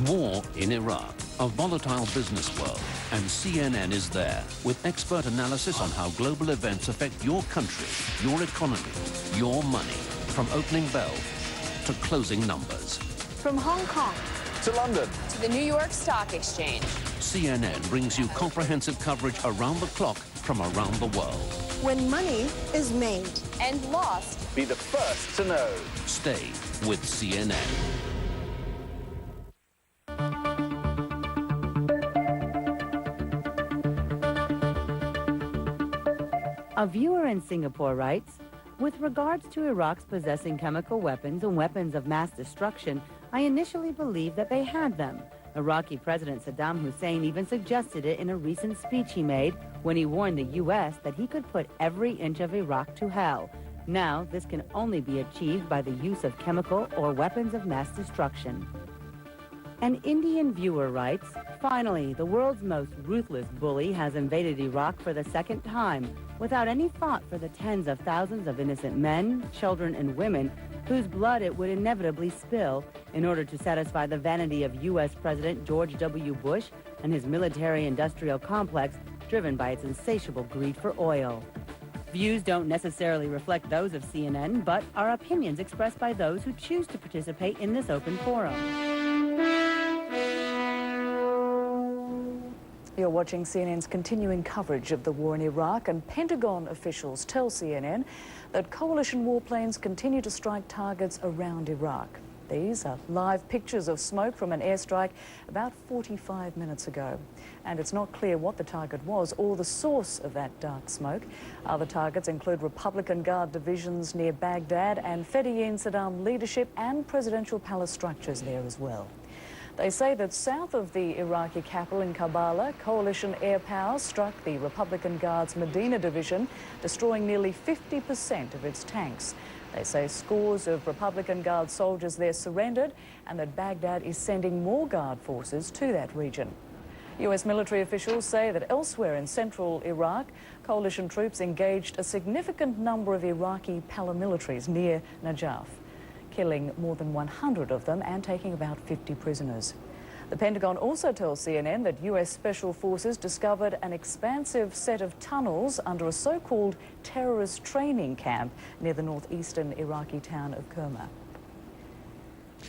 War in Iraq, a volatile business world, and CNN is there with expert analysis on how global events affect your country, your economy, your money, from opening bell to closing numbers. From Hong Kong to London to the New York Stock Exchange, CNN brings you comprehensive coverage around the clock from around the world. when money is made and lost, be the first to know. Stay with CNN. A viewer in Singapore writes, with regards to Iraq's possessing chemical weapons and weapons of mass destruction, I initially believed that they had them. Iraqi President Saddam Hussein even suggested it in a recent speech he made when he warned the U.S. that he could put every inch of Iraq to hell. Now, this can only be achieved by the use of chemical or weapons of mass destruction. An Indian viewer writes, finally, the world's most ruthless bully has invaded Iraq for the second time without any thought for the tens of thousands of innocent men, children, and women whose blood it would inevitably spill in order to satisfy the vanity of U.S. President George W. Bush and his military-industrial complex driven by its insatiable greed for oil. Views don't necessarily reflect those of CNN, but are opinions expressed by those who choose to participate in this open forum. You're watching CNN's continuing coverage of the war in Iraq, and Pentagon officials tell CNN that coalition warplanes continue to strike targets around Iraq. These are live pictures of smoke from an airstrike about 45 minutes ago. And it's not clear what the target was or the source of that dark smoke. Other targets include Republican Guard divisions near Baghdad and Fedayeen Saddam leadership and presidential palace structures there as well. They say that south of the Iraqi capital in Kabbalah, coalition air power struck the Republican Guard's Medina division, destroying nearly 50% of its tanks. They say scores of Republican Guard soldiers there surrendered and that Baghdad is sending more Guard forces to that region. US military officials say that elsewhere in central Iraq, coalition troops engaged a significant number of Iraqi paramilitaries near Najaf, killing more than 100 of them and taking about 50 prisoners. The Pentagon also tells CNN that US Special Forces discovered an expansive set of tunnels under a so-called terrorist training camp near the northeastern Iraqi town of Kerma.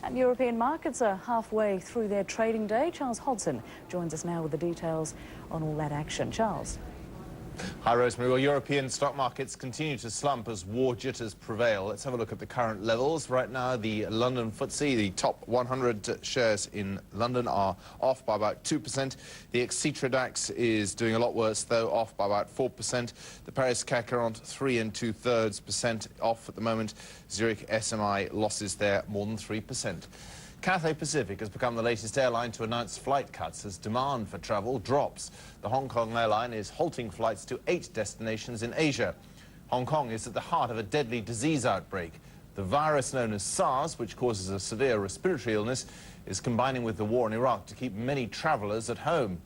And European markets are halfway through their trading day. Charles Hodson joins us now with the details on all that action. Charles. Hi, Rosemary. Well, European stock markets continue to slump as war jitters prevail. Let's have a look at the current levels. Right now, the London FTSE, the top 100 shares in London, are off by about 2%. The Acute DAX is doing a lot worse, though, off by about 4%. The Paris CAC around 3 2/3% off at the moment. Zurich SMI losses there more than 3%. Cathay Pacific has become the latest airline to announce flight cuts as demand for travel drops. The Hong Kong airline is halting flights to 8 destinations in Asia. Hong Kong is at the heart of a deadly disease outbreak. The virus known as SARS, which causes a severe respiratory illness, is combining with the war in Iraq to keep many travellers at home.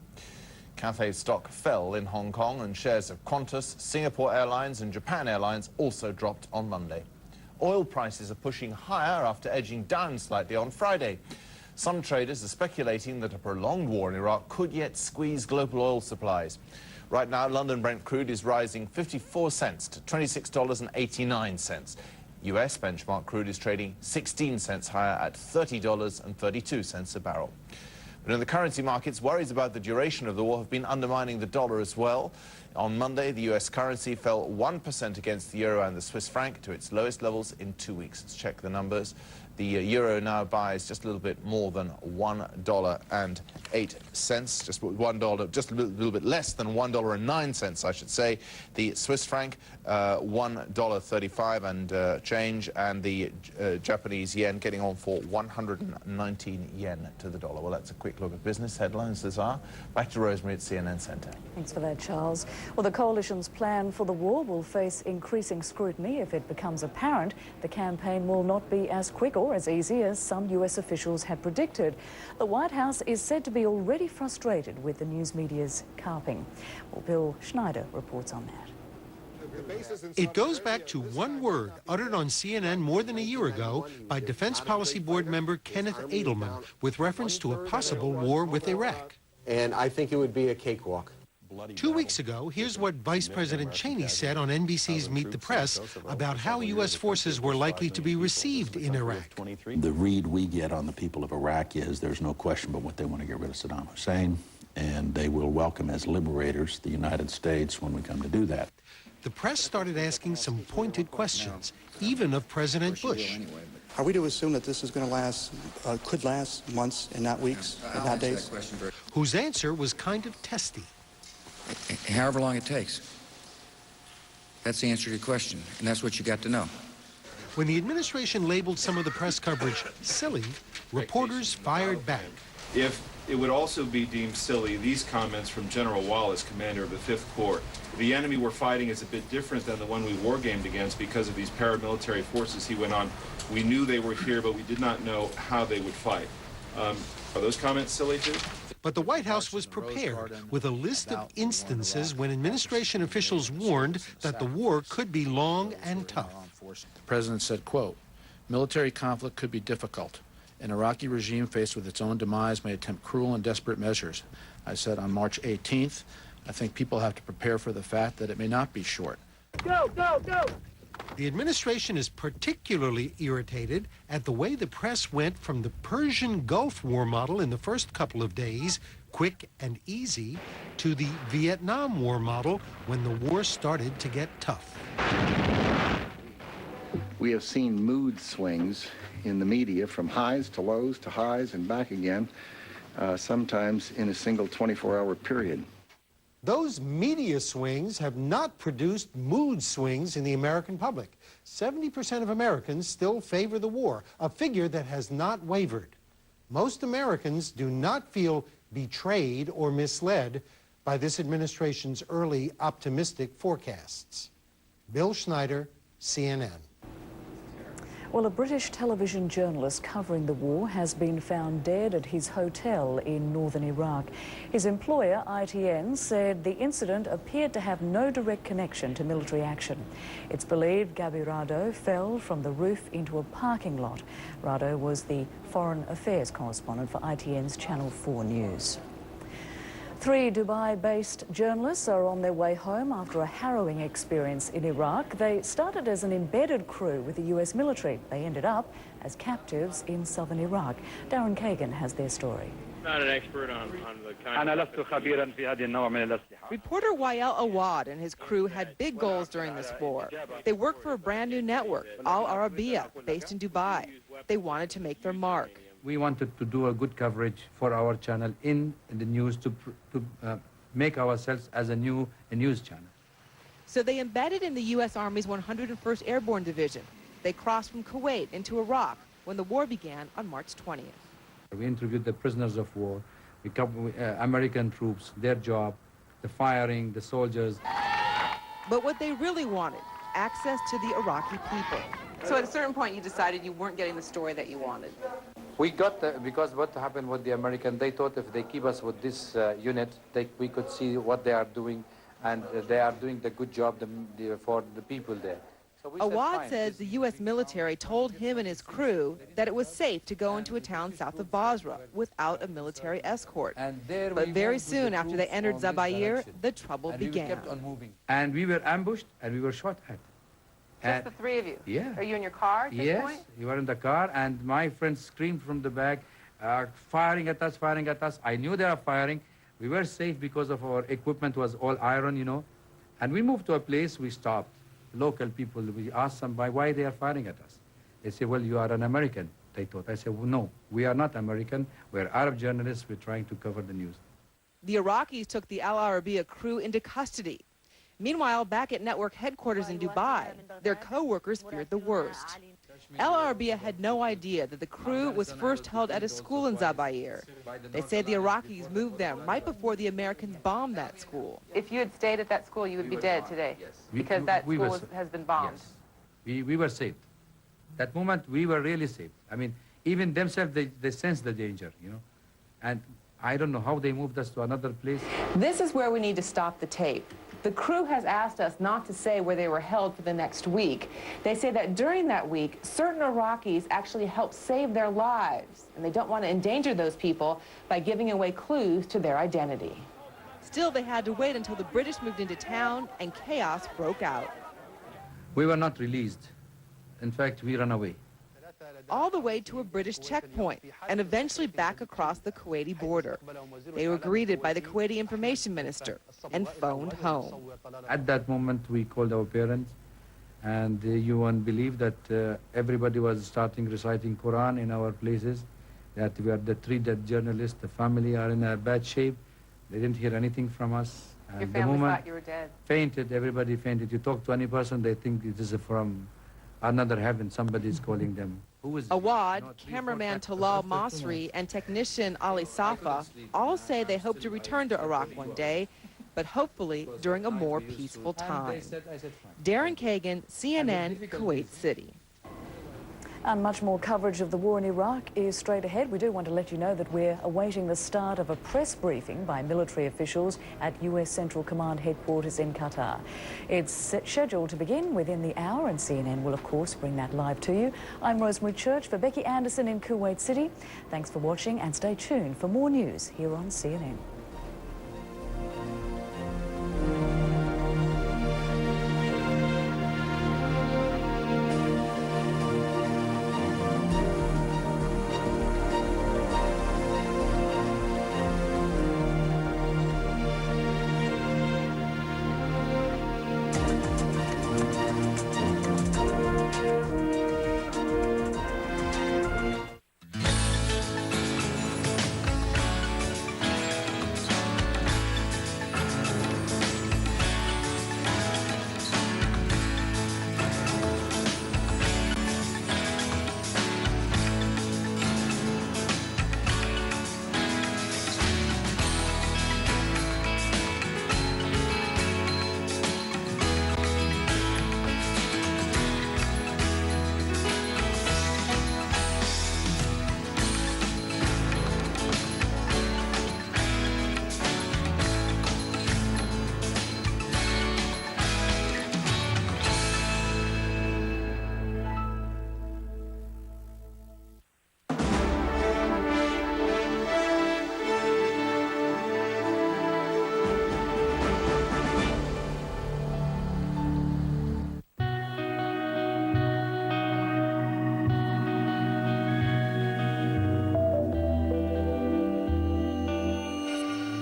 Cathay stock fell in Hong Kong, and shares of Qantas, Singapore Airlines and Japan Airlines also dropped on Monday. Oil prices are pushing higher after edging down slightly on Friday. Some traders are speculating that a prolonged war in Iraq could yet squeeze global oil supplies. Right now, London Brent crude is rising 54 cents to $26.89. US benchmark crude is trading 16 cents higher at $30.32 a barrel. But in the currency markets, worries about the duration of the war have been undermining the dollar as well. On Monday, the US currency fell 1% against the euro and the Swiss franc to its lowest levels in 2 weeks. Let's check the numbers. The euro now buys just a little bit more than $1.08, just $1, just a little bit less than $1.09, I should say. The Swiss franc, $1.35 and change, and the Japanese yen getting on for 119 yen to the dollar. Well, that's a quick look at business headlines this hour. Back to Rosemary at CNN Centre. Thanks for that, Charles. Well, the coalition's plan for the war will face increasing scrutiny if it becomes apparent the campaign will not be as quick or as easy as some US officials had predicted. The White House is said to be already frustrated with the news media's carping. Well, Bill Schneider reports on that. It goes back to one word uttered on CNN more than a year ago by Defense Policy Board member Kenneth Edelman with reference to a possible war with Iraq. And I think it would be a cakewalk. 2 weeks ago, here's what Vice President Cheney said on NBC's Meet the Press about how U.S. forces were likely to be received in Iraq. The read we get on the people of Iraq is there's no question but what they want to get rid of Saddam Hussein, and they will welcome as liberators the United States when we come to do that. The press started asking some pointed questions, even of President Bush. Are we to assume that this is going to last, could last months and not weeks and not days? Whose answer was kind of testy. However long it takes. That's the answer to your question, and that's what you got to know. When the administration labeled some of the press coverage silly, reporters fired back. If it would also be deemed silly, these comments from General Wallace, commander of the 5th Corps. The enemy we're fighting is a bit different than the one we wargamed against because of these paramilitary forces, he went on. We knew they were here, but we did not know how they would fight. Are those comments silly too? But the White House was prepared with a list of instances when administration officials warned that the war could be long and tough. The president said, quote, military conflict could be difficult. An Iraqi regime faced with its own demise may attempt cruel and desperate measures. I said on March 18th, I think people have to prepare for the fact that it may not be short. Go, go, go! The administration is particularly irritated at the way the press went from the Persian Gulf War model in the first couple of days, quick and easy, to the Vietnam War model when the war started to get tough. We have seen mood swings in the media from highs to lows to highs and back again, sometimes in a single 24-hour period. Those media swings have not produced mood swings in the American public. 70% of Americans still favor the war, a figure that has not wavered. Most Americans do not feel betrayed or misled by this administration's early optimistic forecasts. Bill Schneider, CNN. Well, a British television journalist covering the war has been found dead at his hotel in northern Iraq. His employer, ITN, said the incident appeared to have no direct connection to military action. It's believed Gabi Rado fell from the roof into a parking lot. Rado was the foreign affairs correspondent for ITN's Channel 4 News. 3 Dubai-based journalists are on their way home after a harrowing experience in Iraq. They started as an embedded crew with the US military. They ended up as captives in southern Iraq. Darren Kagan has their story. Not an expert on the kind of... Reporter Wael Awad and his crew had big goals during this war. They worked for a brand new network, Al Arabiya, based in Dubai. They wanted to make their mark. We wanted to do a good coverage for our channel in the news to make ourselves as a news channel. So they embedded in the U.S. Army's 101st Airborne Division. They crossed from Kuwait into Iraq when the war began on March 20th. We interviewed the prisoners of war, American troops, their job, the firing, the soldiers. But what they really wanted, access to the Iraqi people. So at a certain point you decided you weren't getting the story that you wanted. We got, because what happened with the American, they thought if they keep us with this unit, we could see what they are doing, and they are doing the good job for the people there. So Awad says the U.S. military told him and his crew that it was safe to go into a town south of Basra without a military escort. But very soon after they entered Zabair, the trouble began. And we were ambushed and we were shot at. Just the 3 of you? Yeah. Are you in your car at this point? Yes, you were in the car, and my friends screamed from the back, firing at us, firing at us. I knew they were firing. We were safe because of our equipment was all iron, you know. And we moved to a place, we stopped. Local people, we asked them why they are firing at us. They say, well, you are an American, they thought. I said, well, no, we are not American. We're Arab journalists. We're trying to cover the news. The Iraqis took the Al Arabiya crew into custody. Meanwhile, back at network headquarters in Dubai, their co-workers feared the worst. Al Arabiya had no idea that the crew was first held at a school in Zabair. They say the Iraqis moved them right before the Americans bombed that school. If you had stayed at that school, you would be dead today, because that school has been bombed. Yes. We were saved. That moment, we were really saved. I mean, even themselves, they sensed the danger, you know. And I don't know how they moved us to another place. This is where we need to stop the tape. The crew has asked us not to say where they were held for the next week. They say that during that week, certain Iraqis actually helped save their lives, and they don't want to endanger those people by giving away clues to their identity. Still, they had to wait until the British moved into town and chaos broke out. We were not released. In fact, we ran away. All the way to a British checkpoint and eventually back across the Kuwaiti border. They were greeted by the Kuwaiti information minister and phoned home. At that moment, we called our parents, and you won't believe that everybody was starting reciting Quran in our places, that we are the 3 dead journalists, the family are in a bad shape. They didn't hear anything from us. And Your the family moment thought you were dead. Fainted, everybody fainted. You talk to any person, they think it is from another heaven, somebody is calling them. Awad, cameraman Talal Masri, and technician Ali Safa all say they hope to return to Iraq one day, but hopefully during a more peaceful time. Darren Kagan, CNN, Kuwait City. And much more coverage of the war in Iraq is straight ahead. We do want to let you know that we're awaiting the start of a press briefing by military officials at US Central Command headquarters in Qatar. It's scheduled to begin within the hour, and CNN will, of course, bring that live to you. I'm Rosemary Church for Becky Anderson in Kuwait City. Thanks for watching, and stay tuned for more news here on CNN.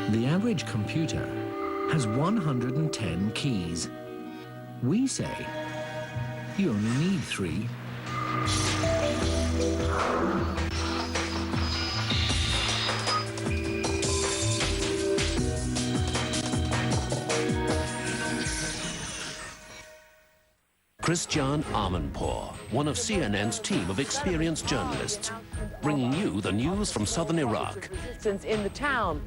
The average computer has 110 keys. We say you only need 3. Christian Amanpour, one of CNN's team of experienced journalists, bringing you the news from southern Iraq. Since in the town,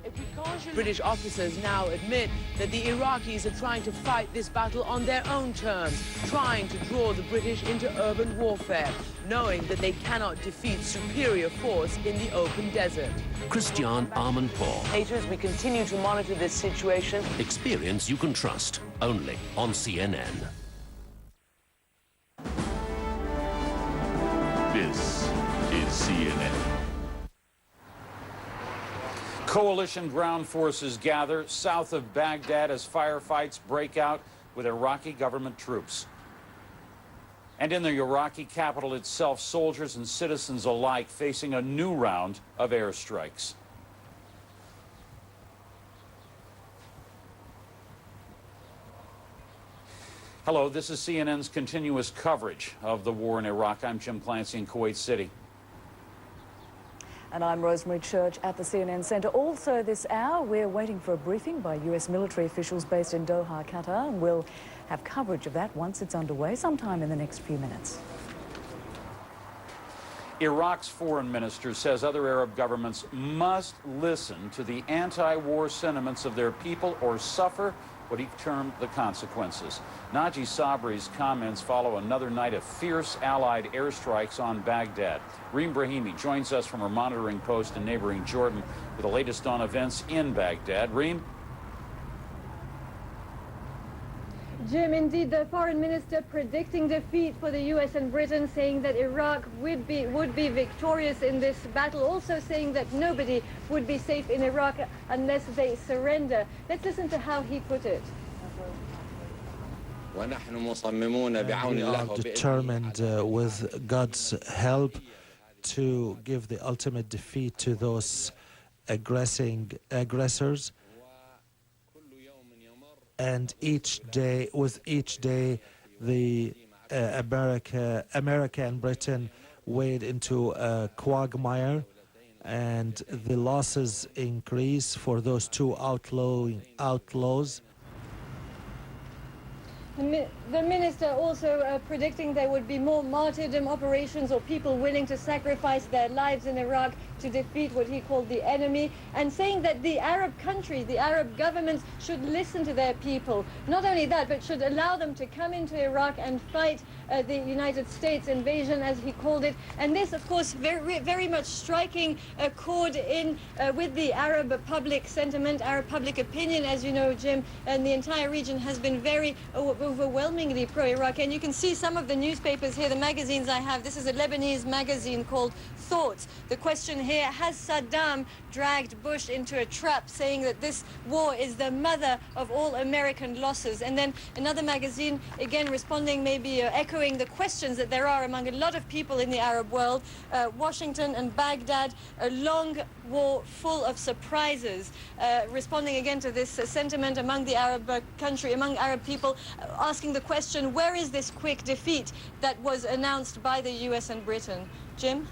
British officers now admit that the Iraqis are trying to fight this battle on their own terms, trying to draw the British into urban warfare, knowing that they cannot defeat superior force in the open desert. Christian Amanpour. We continue to monitor this situation. Experience you can trust, only on CNN. This is CNN. Coalition ground forces gather south of Baghdad as firefights break out with Iraqi government troops. And in the Iraqi capital itself, soldiers and citizens alike facing a new round of airstrikes. Hello, this is CNN's continuous coverage of the war in Iraq. I'm Jim Clancy in Kuwait City. And I'm Rosemary Church at the CNN Centre. Also this hour, we're waiting for a briefing by US military officials based in Doha, Qatar, and we'll have coverage of that once it's underway sometime in the next few minutes. Iraq's foreign minister says other Arab governments must listen to the anti-war sentiments of their people or suffer what he termed the consequences. Naji Sabri's comments follow another night of fierce Allied airstrikes on Baghdad. Reem Brahimi joins us from her monitoring post in neighboring Jordan with the latest on events in Baghdad. Reem? Jim, indeed, the foreign minister predicting defeat for the U.S. and Britain, saying that Iraq would be victorious in this battle, also saying that nobody would be safe in Iraq unless they surrender. Let's listen to how he put it. We are determined, with God's help, to give the ultimate defeat to those aggressors. And with each day, the America and Britain wade into a quagmire, and the losses increase for those two outlaws. The minister also predicting there would be more martyrdom operations, or people willing to sacrifice their lives in Iraq to defeat what he called the enemy, and saying that the Arab countries, the Arab governments, should listen to their people. Not only that, but should allow them to come into Iraq and fight the United States invasion, as he called it. And this, of course, very much striking a chord in with the Arab public sentiment, Arab public opinion, as you know, Jim, and the entire region has been very overwhelmingly pro-Iraq. And you can see some of the newspapers here, the magazines I have. This is a Lebanese magazine called Thoughts. The question here, has Saddam dragged Bush into a trap, saying that this war is the mother of all American losses? And then another magazine, again responding, maybe echoing the questions that there are among a lot of people in the Arab world. Washington and Baghdad, a long war full of surprises. Responding again to this sentiment among the Arab among Arab people, asking the question, where is this quick defeat that was announced by the US and Britain? Jim?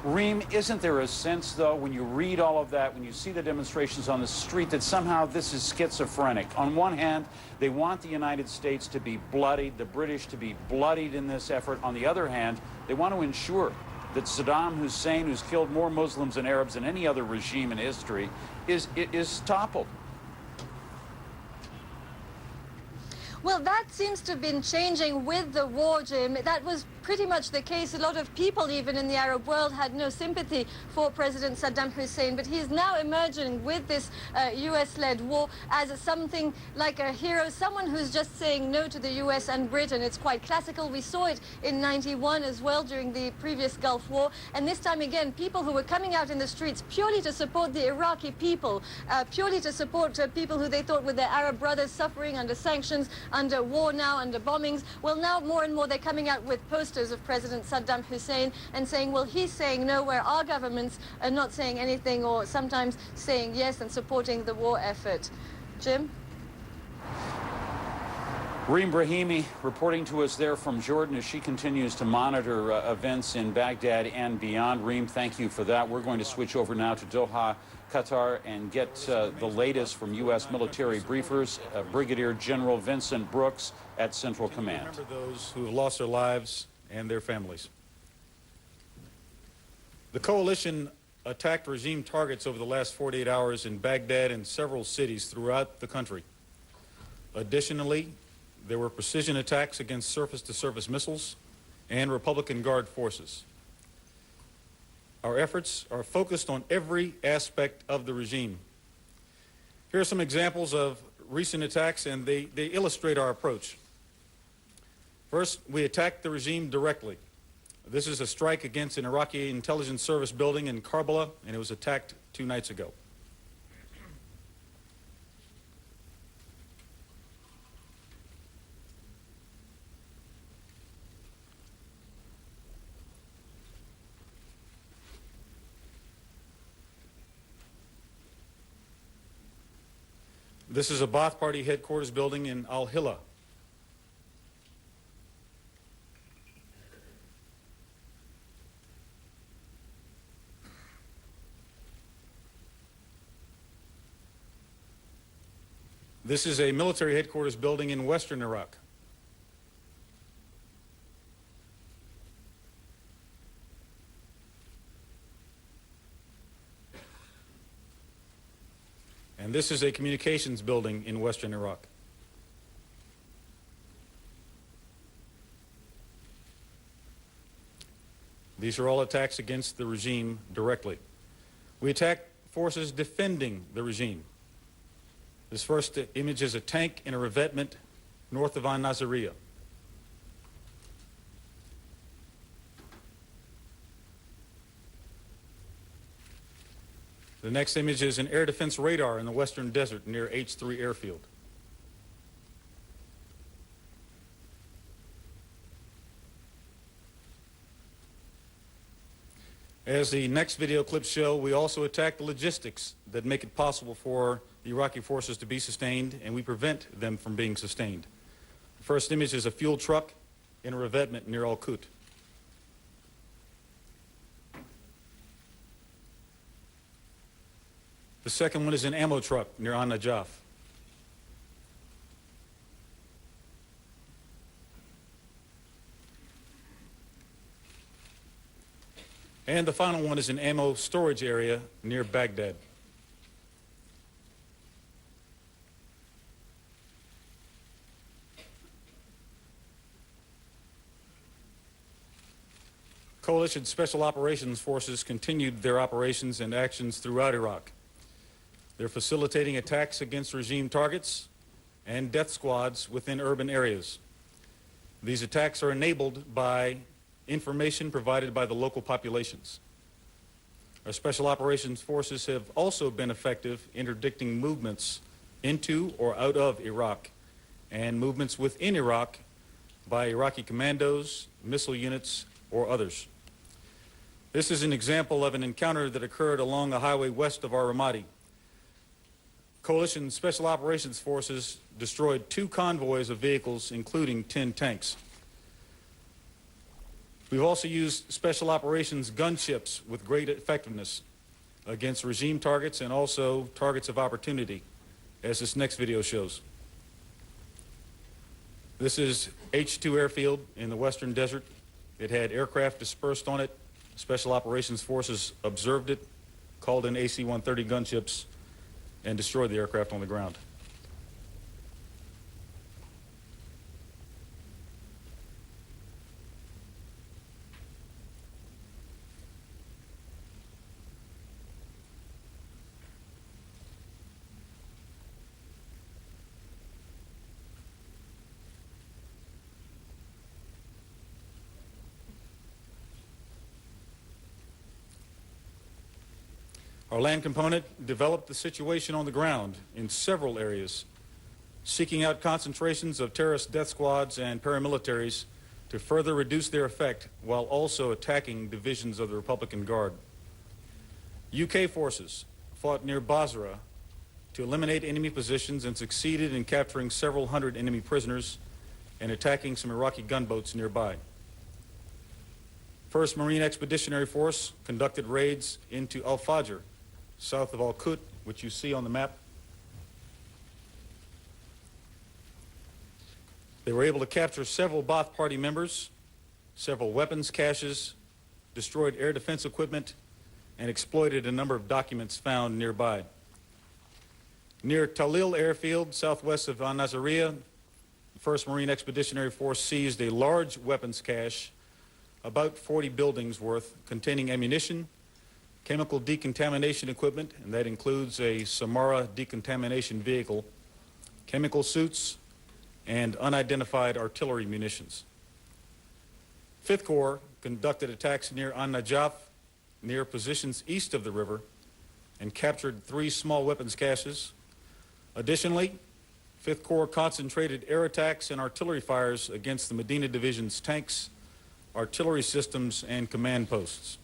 Reem, isn't there a sense, though, when you read all of that, when you see the demonstrations on the street, that somehow this is schizophrenic? On one hand, they want the United States to be bloodied, the British to be bloodied in this effort. On the other hand, they want to ensure that Saddam Hussein, who's killed more Muslims and Arabs than any other regime in history, is toppled. Well, that seems to have been changing with the war, Jim. That was pretty much the case. A lot of people, even in the Arab world, had no sympathy for President Saddam Hussein. But he's now emerging with this US-led war as something like a hero, someone who's just saying no to the US and Britain. It's quite classical. We saw it in '91 as well during the previous Gulf War. And this time again, people who were coming out in the streets purely to support the Iraqi people, purely to support people who they thought were their Arab brothers suffering under sanctions, under war now, under bombings. Well, now more and more they're coming out with posters of President Saddam Hussein and saying, well, he's saying no, where our governments are not saying anything, or sometimes saying yes and supporting the war effort. Jim? Reem Brahimi reporting to us there from Jordan as she continues to monitor events in Baghdad and beyond. Reem, thank you for that. We're going to switch over now to Doha, Qatar, and get the latest from U.S. military briefers. Brigadier General Vincent Brooks at Central Command. Remember those who have lost their lives and their families. The coalition attacked regime targets over the last 48 hours in Baghdad and several cities throughout the country. Additionally, there were precision attacks against surface-to-surface missiles and Republican Guard forces. Our efforts are focused on every aspect of the regime. Here are some examples of recent attacks, and they illustrate our approach. First, we attacked the regime directly. This is a strike against an Iraqi intelligence service building in Karbala, and it was attacked 2 nights ago. This is a Ba'ath Party headquarters building in Al-Hilla. This is a military headquarters building in western Iraq. And this is a communications building in western Iraq. These are all attacks against the regime directly. We attack forces defending the regime. This first image is a tank in a revetment north of Al-Naziriyah. The next image is an air defense radar in the western desert near H3 airfield. As the next video clips show, we also attack the logistics that make it possible for the Iraqi forces to be sustained, and we prevent them from being sustained. The first image is a fuel truck in a revetment near Acute. The second one is an ammo truck near An-Najaf. And the final one is an ammo storage area near Baghdad. Coalition Special Operations Forces continued their operations and actions throughout Iraq. They're facilitating attacks against regime targets and death squads within urban areas. These attacks are enabled by information provided by the local populations. Our Special Operations Forces have also been effective in interdicting movements into or out of Iraq and movements within Iraq by Iraqi commandos, missile units, or others. This is an example of an encounter that occurred along a highway west of our Ramadi. Coalition Special Operations Forces destroyed 2 convoys of vehicles, including 10 tanks. We've also used special operations gunships with great effectiveness against regime targets and also targets of opportunity, as this next video shows. This is H2 airfield in the western desert. It had aircraft dispersed on it. Special Operations Forces observed it, called in AC-130 gunships, and destroyed the aircraft on the ground. Our land component developed the situation on the ground in several areas, seeking out concentrations of terrorist death squads and paramilitaries to further reduce their effect while also attacking divisions of the Republican Guard. UK forces fought near Basra to eliminate enemy positions and succeeded in capturing several hundred enemy prisoners and attacking some Iraqi gunboats nearby. 1st Marine Expeditionary Force conducted raids into Al-Fajr, south of Acute, which you see on the map. They were able to capture several Ba'ath Party members, several weapons caches, destroyed air defense equipment, and exploited a number of documents found nearby. Near Talil Airfield, southwest of Al-Naziriyah, the 1st Marine Expeditionary Force seized a large weapons cache, about 40 buildings worth, containing ammunition, chemical decontamination equipment, and that includes a Samara decontamination vehicle, chemical suits, and unidentified artillery munitions. 5th Corps conducted attacks near An-Najaf, near positions east of the river, and captured 3 small weapons caches. Additionally, 5th Corps concentrated air attacks and artillery fires against the Medina Division's tanks, artillery systems, and command posts.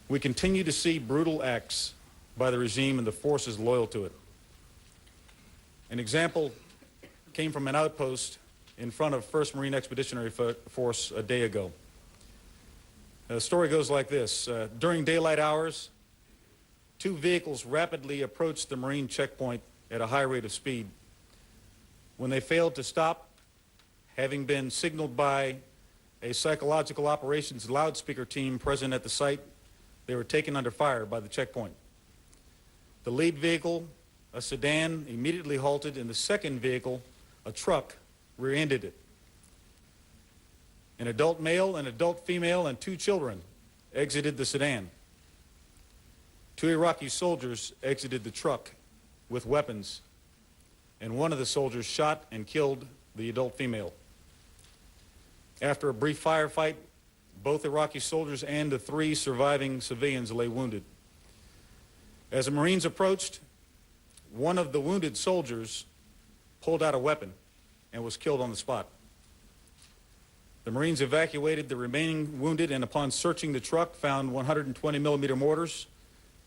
We continue to see brutal acts by the regime and the forces loyal to it. An example came from an outpost in front of 1st Marine Expeditionary Force a day ago. The story goes like this. During daylight hours, 2 vehicles rapidly approached the Marine checkpoint at a high rate of speed. When they failed to stop, having been signaled by a psychological operations loudspeaker team present at the site, they were taken under fire by the checkpoint. The lead vehicle, a sedan, immediately halted, and the second vehicle, a truck, rear-ended it. An adult male, an adult female, and 2 children exited the sedan. 2 Iraqi soldiers exited the truck with weapons, and one of the soldiers shot and killed the adult female. After a brief firefight, both Iraqi soldiers and the 3 surviving civilians lay wounded. As the Marines approached, one of the wounded soldiers pulled out a weapon and was killed on the spot. The Marines evacuated the remaining wounded and upon searching the truck found 120 millimeter mortars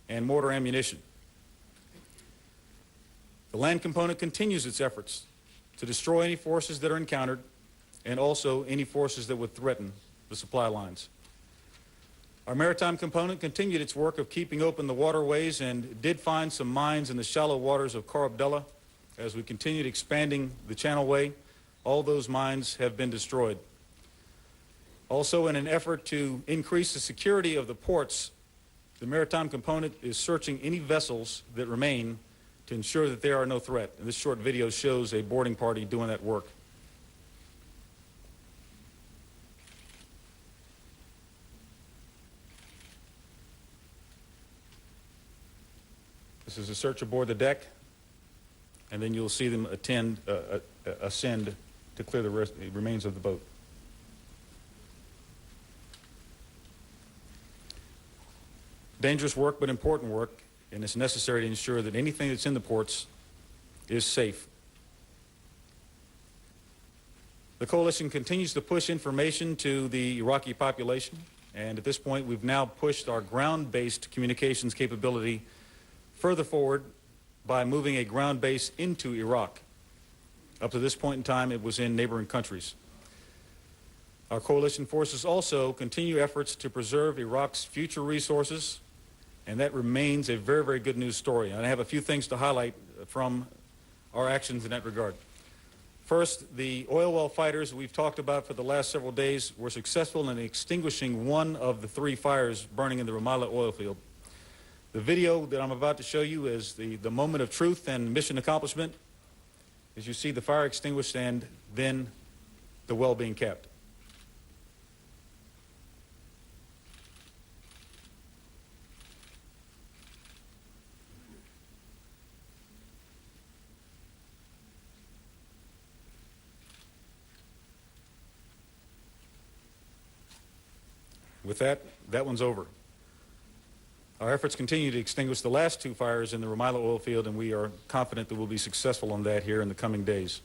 and mortar ammunition. The land component continues its efforts to destroy any forces that are encountered and also any forces that would threaten the supply lines. Our maritime component continued its work of keeping open the waterways and did find some mines in the shallow waters of Khor Abdullah. As we continued expanding the channelway, all those mines have been destroyed. Also, in an effort to increase the security of the ports, the maritime component is searching any vessels that remain to ensure that there are no threat. And this short video shows a boarding party doing that work. This is a search aboard the deck, and then you'll see them ascend to clear the remains of the boat. Dangerous work, but important work, and it's necessary to ensure that anything that's in the ports is safe. The coalition continues to push information to the Iraqi population, and at this point we've now pushed our ground-based communications capability further forward by moving a ground base into Iraq. Up to this point in time, it was in neighboring countries. Our coalition forces also continue efforts to preserve Iraq's future resources, and that remains a very, very good news story. And I have a few things to highlight from our actions in that regard. First, the oil well fighters we've talked about for the last several days were successful in extinguishing one of the 3 fires burning in the Ramallah oil field. The video that I'm about to show you is the moment of truth and mission accomplishment, as you see the fire extinguished and then the well being capped. With that one's over. Our efforts continue to extinguish the last 2 fires in the Ramallah oil field, and we are confident that we'll be successful on that here in the coming days.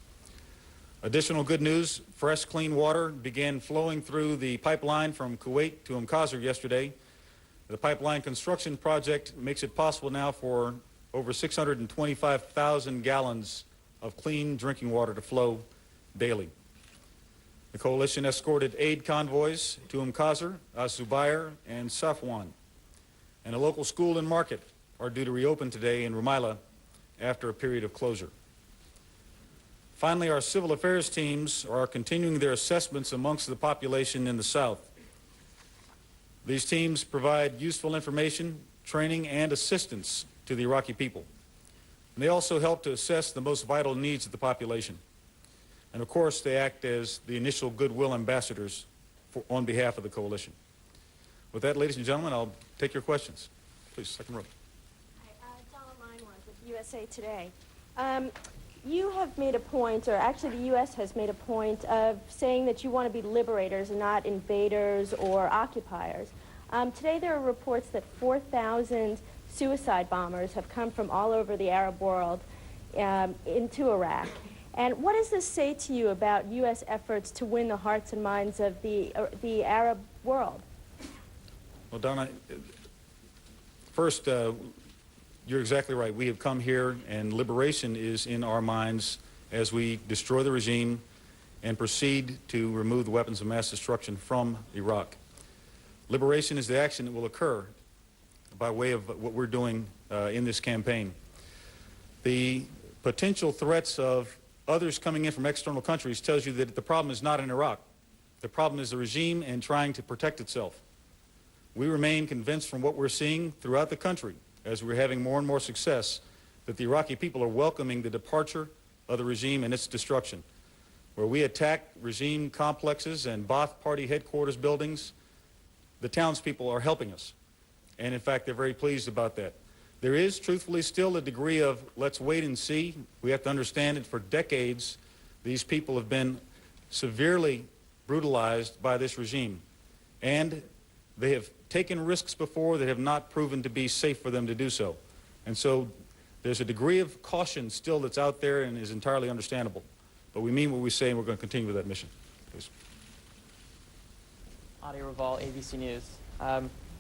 Additional good news, fresh, clean water began flowing through the pipeline from Kuwait to Qasr yesterday. The pipeline construction project makes it possible now for over 625,000 gallons of clean drinking water to flow daily. The coalition escorted aid convoys to Qasr, Zubair, and Safwan. And a local school and market are due to reopen today in Ramallah after a period of closure. Finally, our civil affairs teams are continuing their assessments amongst the population in the south. These teams provide useful information, training, and assistance to the Iraqi people. And they also help to assess the most vital needs of the population. And of course, they act as the initial goodwill ambassadors on behalf of the coalition. With that, ladies and gentlemen, I'll take your questions. Please, second row. Hi, Donna Meinwand with USA Today. You have made a point, or actually the U.S. has made a point of saying that you want to be liberators and not invaders or occupiers. Today there are reports that 4,000 suicide bombers have come from all over the Arab world into Iraq. And what does this say to you about U.S. efforts to win the hearts and minds of the Arab world? Well, Donna, first, you're exactly right. We have come here, and liberation is in our minds as we destroy the regime and proceed to remove the weapons of mass destruction from Iraq. Liberation is the action that will occur by way of what we're doing in this campaign. The potential threats of others coming in from external countries tells you that the problem is not in Iraq. The problem is the regime and trying to protect itself. We remain convinced from what we're seeing throughout the country as we're having more and more success that the Iraqi people are welcoming the departure of the regime and its destruction. Where we attack regime complexes and Ba'ath Party headquarters buildings, the townspeople are helping us. And in fact, they're very pleased about that. There is, truthfully, still a degree of let's wait and see. We have to understand that for decades, these people have been severely brutalized by this regime. And they have taken risks before that have not proven to be safe for them to do so. And so there's a degree of caution still that's out there and is entirely understandable. But we mean what we say, and we're going to continue with that mission. Please. Adi Raval, ABC News.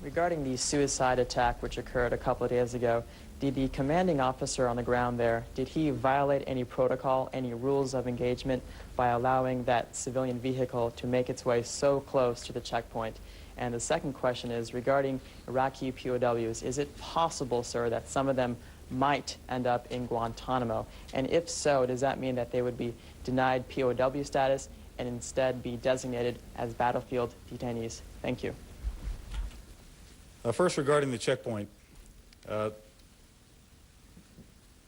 Regarding the suicide attack which occurred a couple of days ago, did the commanding officer on the ground there, did he violate any protocol, any rules of engagement by allowing that civilian vehicle to make its way so close to the checkpoint? And the second question is regarding Iraqi POWs. Is it possible, sir, that some of them might end up in Guantanamo? And if so, does that mean that they would be denied POW status and instead be designated as battlefield detainees? Thank you. First, regarding the checkpoint,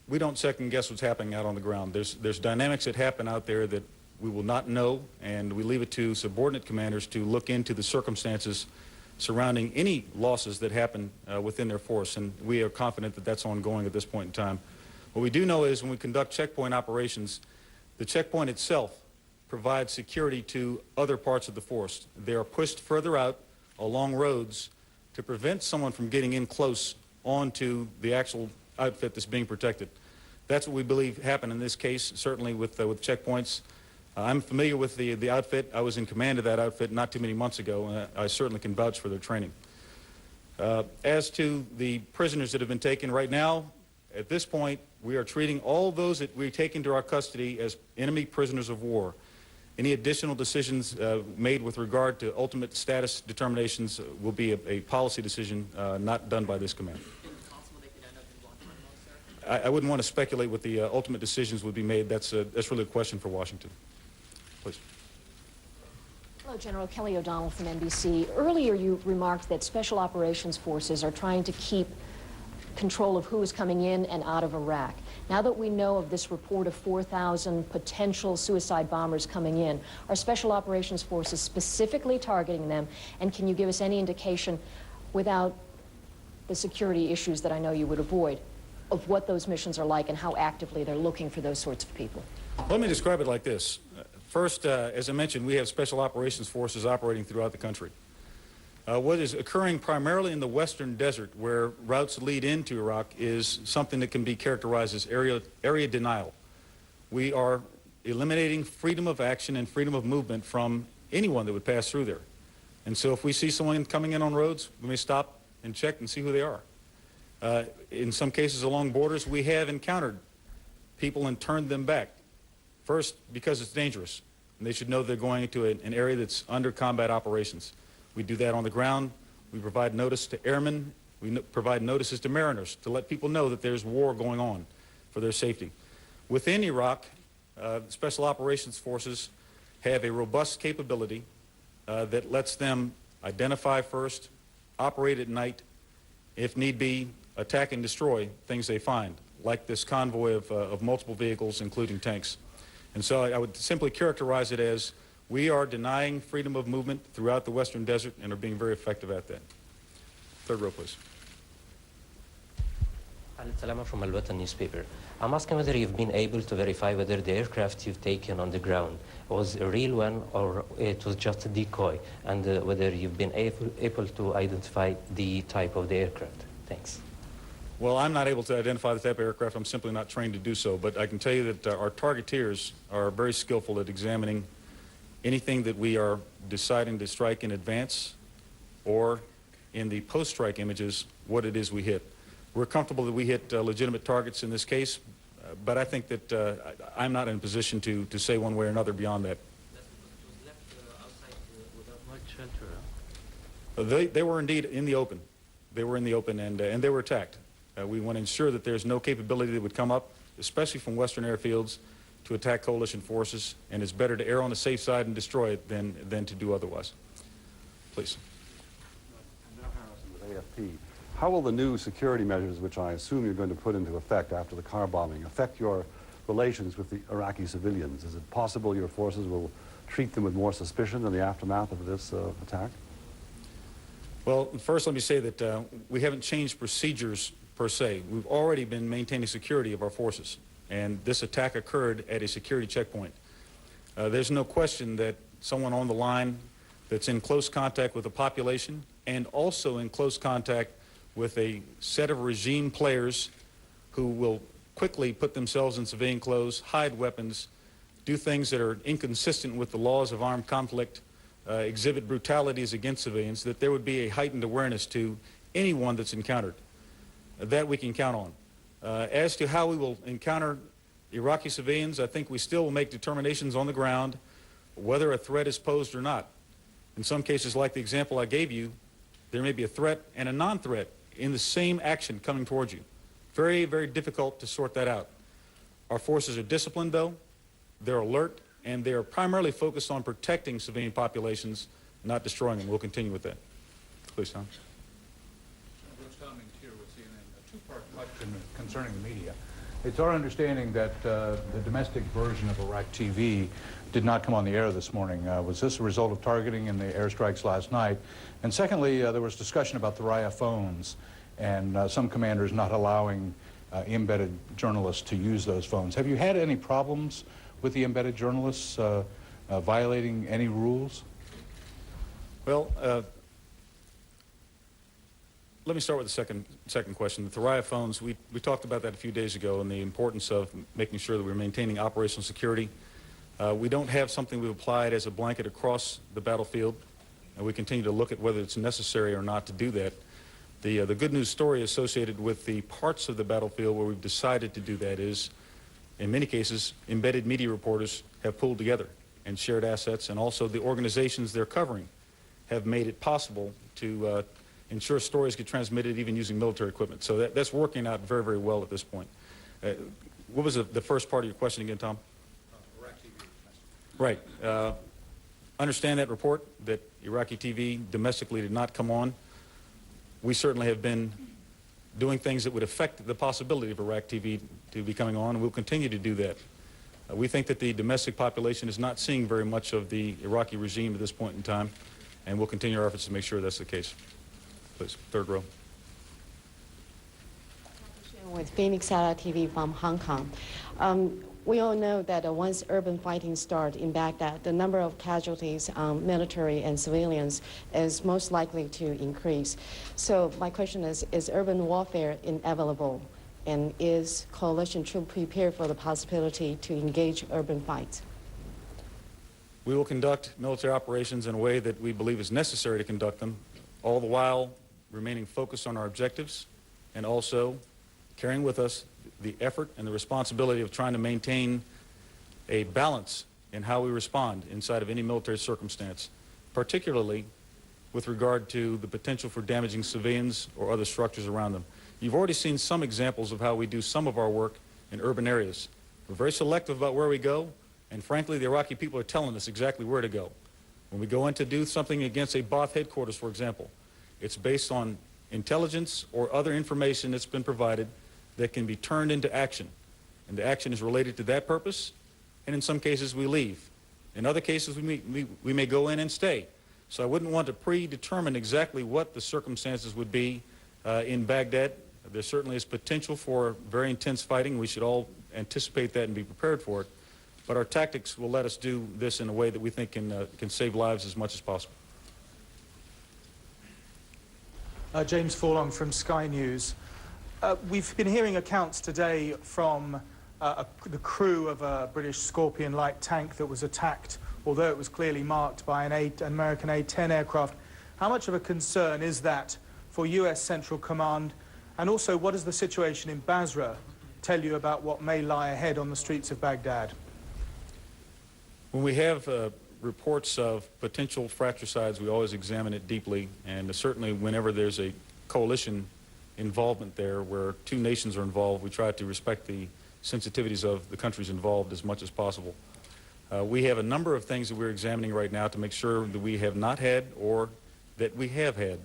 we don't second guess what's happening out on the ground. There's dynamics that happen out there that we will not know, and we leave it to subordinate commanders to look into the circumstances surrounding any losses that happen within their force, and we are confident that that's ongoing at this point in time. What we do know is when we conduct checkpoint operations, the checkpoint itself provides security to other parts of the force. They are pushed further out along roads to prevent someone from getting in close onto the actual outfit that's being protected. That's what we believe happened in this case, certainly with checkpoints. I'm familiar with the outfit. I was in command of that outfit not too many months ago, and I certainly can vouch for their training. As to the prisoners that have been taken right now, at this point, we are treating all those that we take into our custody as enemy prisoners of war. Any additional decisions made with regard to ultimate status determinations will be a policy decision not done by this command. I wouldn't want to speculate what the ultimate decisions would be made. That's really a question for Washington. Please. Hello, General Kelly O'Donnell from NBC. Earlier you remarked that Special Operations Forces are trying to keep control of who is coming in and out of Iraq. Now that we know of this report of 4,000 potential suicide bombers coming in, are Special Operations Forces specifically targeting them? And can you give us any indication, without the security issues that I know you would avoid, of what those missions are like and how actively they're looking for those sorts of people? Let me describe it like this. First, as I mentioned, we have Special Operations Forces operating throughout the country. What is occurring primarily in the western desert, where routes lead into Iraq, is something that can be characterized as area denial. We are eliminating freedom of action and freedom of movement from anyone that would pass through there. And so if we see someone coming in on roads, we may stop and check and see who they are. In some cases along borders, we have encountered people and turned them back. First, because it's dangerous, and they should know they're going into an area that's under combat operations. We do that on the ground. We provide notice to airmen. We provide notices to mariners to let people know that there's war going on for their safety. Within Iraq, Special Operations Forces have a robust capability that lets them identify first, operate at night, if need be, attack and destroy things they find, like this convoy of multiple vehicles, including tanks. And so I would simply characterize it as we are denying freedom of movement throughout the western desert and are being very effective at that. Third row, please. Khalid Salama from Al-Watan newspaper. I'm asking whether you've been able to verify whether the aircraft you've taken on the ground was a real one or it was just a decoy, and whether you've been able to identify the type of the aircraft. Thanks. Well, I'm not able to identify the type of aircraft. I'm simply not trained to do so. But I can tell you that our targeteers are very skillful at examining anything that we are deciding to strike in advance or in the post-strike images, what it is we hit. We're comfortable that we hit legitimate targets in this case, but I think that I'm not in a position to say one way or another beyond that. They were indeed in the open. They were in the open, and they were attacked. We want to ensure that there's no capability that would come up, especially from western airfields, to attack coalition forces, and it's better to err on the safe side and destroy it than to do otherwise. Please. With AFP, how will the new security measures, which I assume you're going to put into effect after the car bombing, affect your relations with the Iraqi civilians? Is it possible your forces will treat them with more suspicion in the aftermath of this attack? Well, first let me say that we haven't changed procedures per se. We've already been maintaining security of our forces, and this attack occurred at a security checkpoint. There's no question that someone on the line that's in close contact with the population and also in close contact with a set of regime players who will quickly put themselves in civilian clothes, hide weapons, do things that are inconsistent with the laws of armed conflict, exhibit brutalities against civilians, that there would be a heightened awareness to anyone that's encountered. That we can count on. As to how we will encounter Iraqi civilians, I think we still will make determinations on the ground whether a threat is posed or not. In some cases, like the example I gave you, there may be a threat and a non-threat in the same action coming towards you. Very, very difficult to sort that out. Our forces are disciplined, though. They're alert, and they are primarily focused on protecting civilian populations, not destroying them. We'll continue with that. Please, Tom. A two-part question concerning the media. It's our understanding that the domestic version of Iraq TV did not come on the air this morning. Was this a result of targeting in the airstrikes last night? And secondly, there was discussion about the Raya phones and some commanders not allowing embedded journalists to use those phones. Have you had any problems with the embedded journalists violating any rules? Well, let me start with the second question. The Raya phones, we talked about that a few days ago and the importance of making sure that we're maintaining operational security. We don't have something we've applied as a blanket across the battlefield, and we continue to look at whether it's necessary or not to do that. The good news story associated with the parts of the battlefield where we've decided to do that is, in many cases, embedded media reporters have pulled together and shared assets, and also the organizations they're covering have made it possible to ensure stories get transmitted even using military equipment. So that's working out very, very well at this point. What was the first part of your question again, Tom? Iraq TV. Right. Understand that report that Iraqi TV domestically did not come on. We certainly have been doing things that would affect the possibility of Iraq TV to be coming on, and we'll continue to do that. We think that the domestic population is not seeing very much of the Iraqi regime at this point in time, and we'll continue our efforts to make sure that's the case. Please, third row. With Phoenix Satellite TV from Hong Kong. We all know that once urban fighting starts in Baghdad, the number of casualties, military and civilians, is most likely to increase. So my question is urban warfare inevitable? And is coalition troops prepared for the possibility to engage urban fights? We will conduct military operations in a way that we believe is necessary to conduct them, all the while remaining focused on our objectives and also carrying with us the effort and the responsibility of trying to maintain a balance in how we respond inside of any military circumstance, particularly with regard to the potential for damaging civilians or other structures around them. You've already seen some examples of how we do some of our work in urban areas. We're very selective about where we go, and frankly, the Iraqi people are telling us exactly where to go. When we go in to do something against a Ba'ath headquarters, for example, it's based on intelligence or other information that's been provided that can be turned into action. And the action is related to that purpose, and in some cases we leave. In other cases we may go in and stay. So I wouldn't want to predetermine exactly what the circumstances would be in Baghdad. There certainly is potential for very intense fighting. We should all anticipate that and be prepared for it. But our tactics will let us do this in a way that we think can save lives as much as possible. James Forlong from Sky News. We've been hearing accounts today from the crew of a British Scorpion light tank that was attacked, although it was clearly marked by an American A-10 aircraft. How much of a concern is that for U.S. Central Command? And also, what does the situation in Basra tell you about what may lie ahead on the streets of Baghdad? When we have reports of potential fratricides, we always examine it deeply, and certainly whenever there's a coalition involvement there where two nations are involved, we try to respect the sensitivities of the countries involved as much as possible. We have a number of things that we're examining right now to make sure that we have not had or that we have had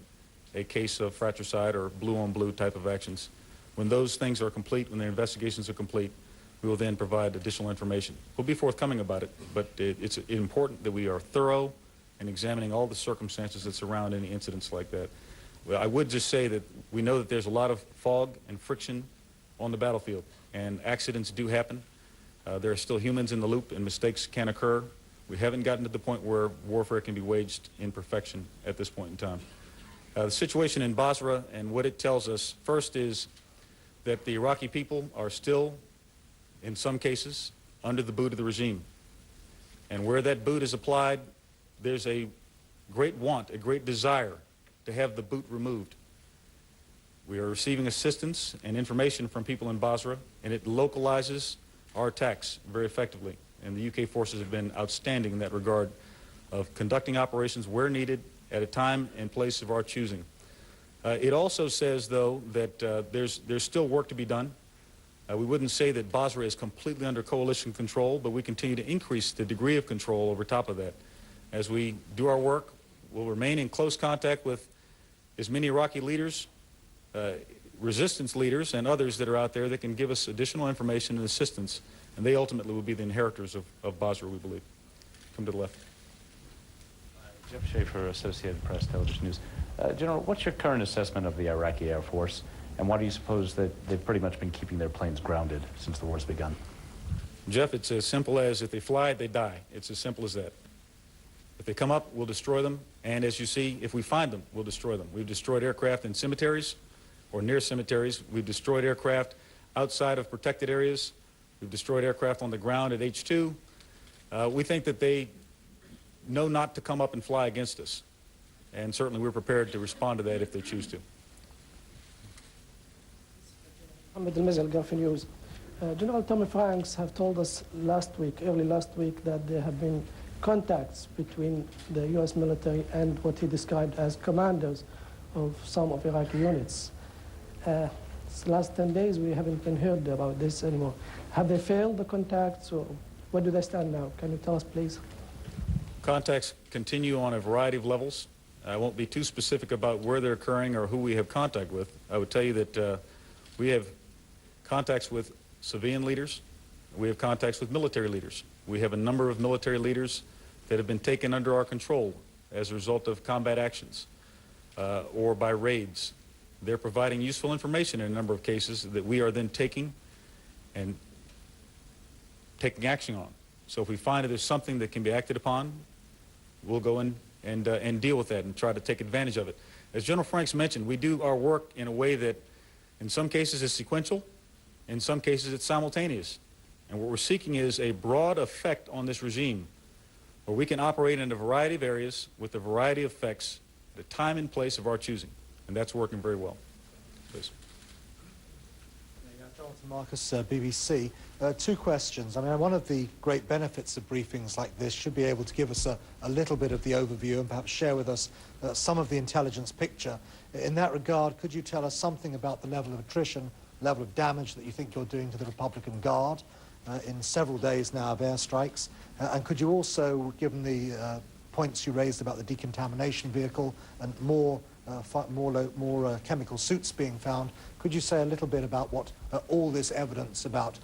a case of fratricide or blue-on-blue type of actions. When those things are complete, when the investigations are complete, we will then provide additional information. We'll be forthcoming about it, but it's important that we are thorough in examining all the circumstances that surround any incidents like that. Well, I would just say that we know that there's a lot of fog and friction on the battlefield, and accidents do happen. There are still humans in the loop, and mistakes can occur. We haven't gotten to the point where warfare can be waged in perfection at this point in time. The situation in Basra and what it tells us, first, is that the Iraqi people are still, in some cases, under the boot of the regime. And where that boot is applied, there's a great want, a great desire to have the boot removed. We are receiving assistance and information from people in Basra, and it localizes our attacks very effectively. And the UK forces have been outstanding in that regard of conducting operations where needed at a time and place of our choosing. It also says, though, that there's still work to be done. We wouldn't say that Basra is completely under coalition control, but we continue to increase the degree of control over top of that. As we do our work, we'll remain in close contact with as many Iraqi leaders, resistance leaders, and others that are out there that can give us additional information and assistance, and they ultimately will be the inheritors of Basra, we believe. Come to the left. Jeff Schaefer, Associated Press Television News. General, what's your current assessment of the Iraqi Air Force, and why do you suppose that they've pretty much been keeping their planes grounded since the war's begun? Jeff, it's as simple as if they fly, they die. It's as simple as that. If they come up, we'll destroy them, and as you see, if we find them, we'll destroy them. We've destroyed aircraft in cemeteries or near cemeteries. We've destroyed aircraft outside of protected areas. We've destroyed aircraft on the ground at H2. We think that they know not to come up and fly against us, and certainly we're prepared to respond to that if they choose to. Mohammed Al-Mizal, Gulf News. General Tommy Franks have told us early last week, that there have been contacts between the U.S. military and what he described as commanders of some of Iraqi units. The last 10 days, we haven't been heard about this anymore. Have they failed the contacts, or where do they stand now? Can you tell us, please? Contacts continue on a variety of levels. I won't be too specific about where they're occurring or who we have contact with. I would tell you that we have contacts with civilian leaders. We have contacts with military leaders. We have a number of military leaders that have been taken under our control as a result of combat actions or by raids. They're providing useful information in a number of cases that we are then taking action on. So if we find that there's something that can be acted upon, we'll go in and deal with that and try to take advantage of it. As General Franks mentioned, we do our work in a way that in some cases is sequential, in some cases it's simultaneous. And what we're seeking is a broad effect on this regime where we can operate in a variety of areas with a variety of effects at a time and place of our choosing. And that's working very well. Please. Jonathan Marcus, BBC. Two questions. I mean, one of the great benefits of briefings like this should be able to give us a little bit of the overview and perhaps share with us some of the intelligence picture. In that regard, could you tell us something about the level of attrition, level of damage that you think you're doing to the Republican Guard in several days now of airstrikes? And could you also, given the points you raised about the decontamination vehicle and more chemical suits being found, could you say a little bit about what all this evidence about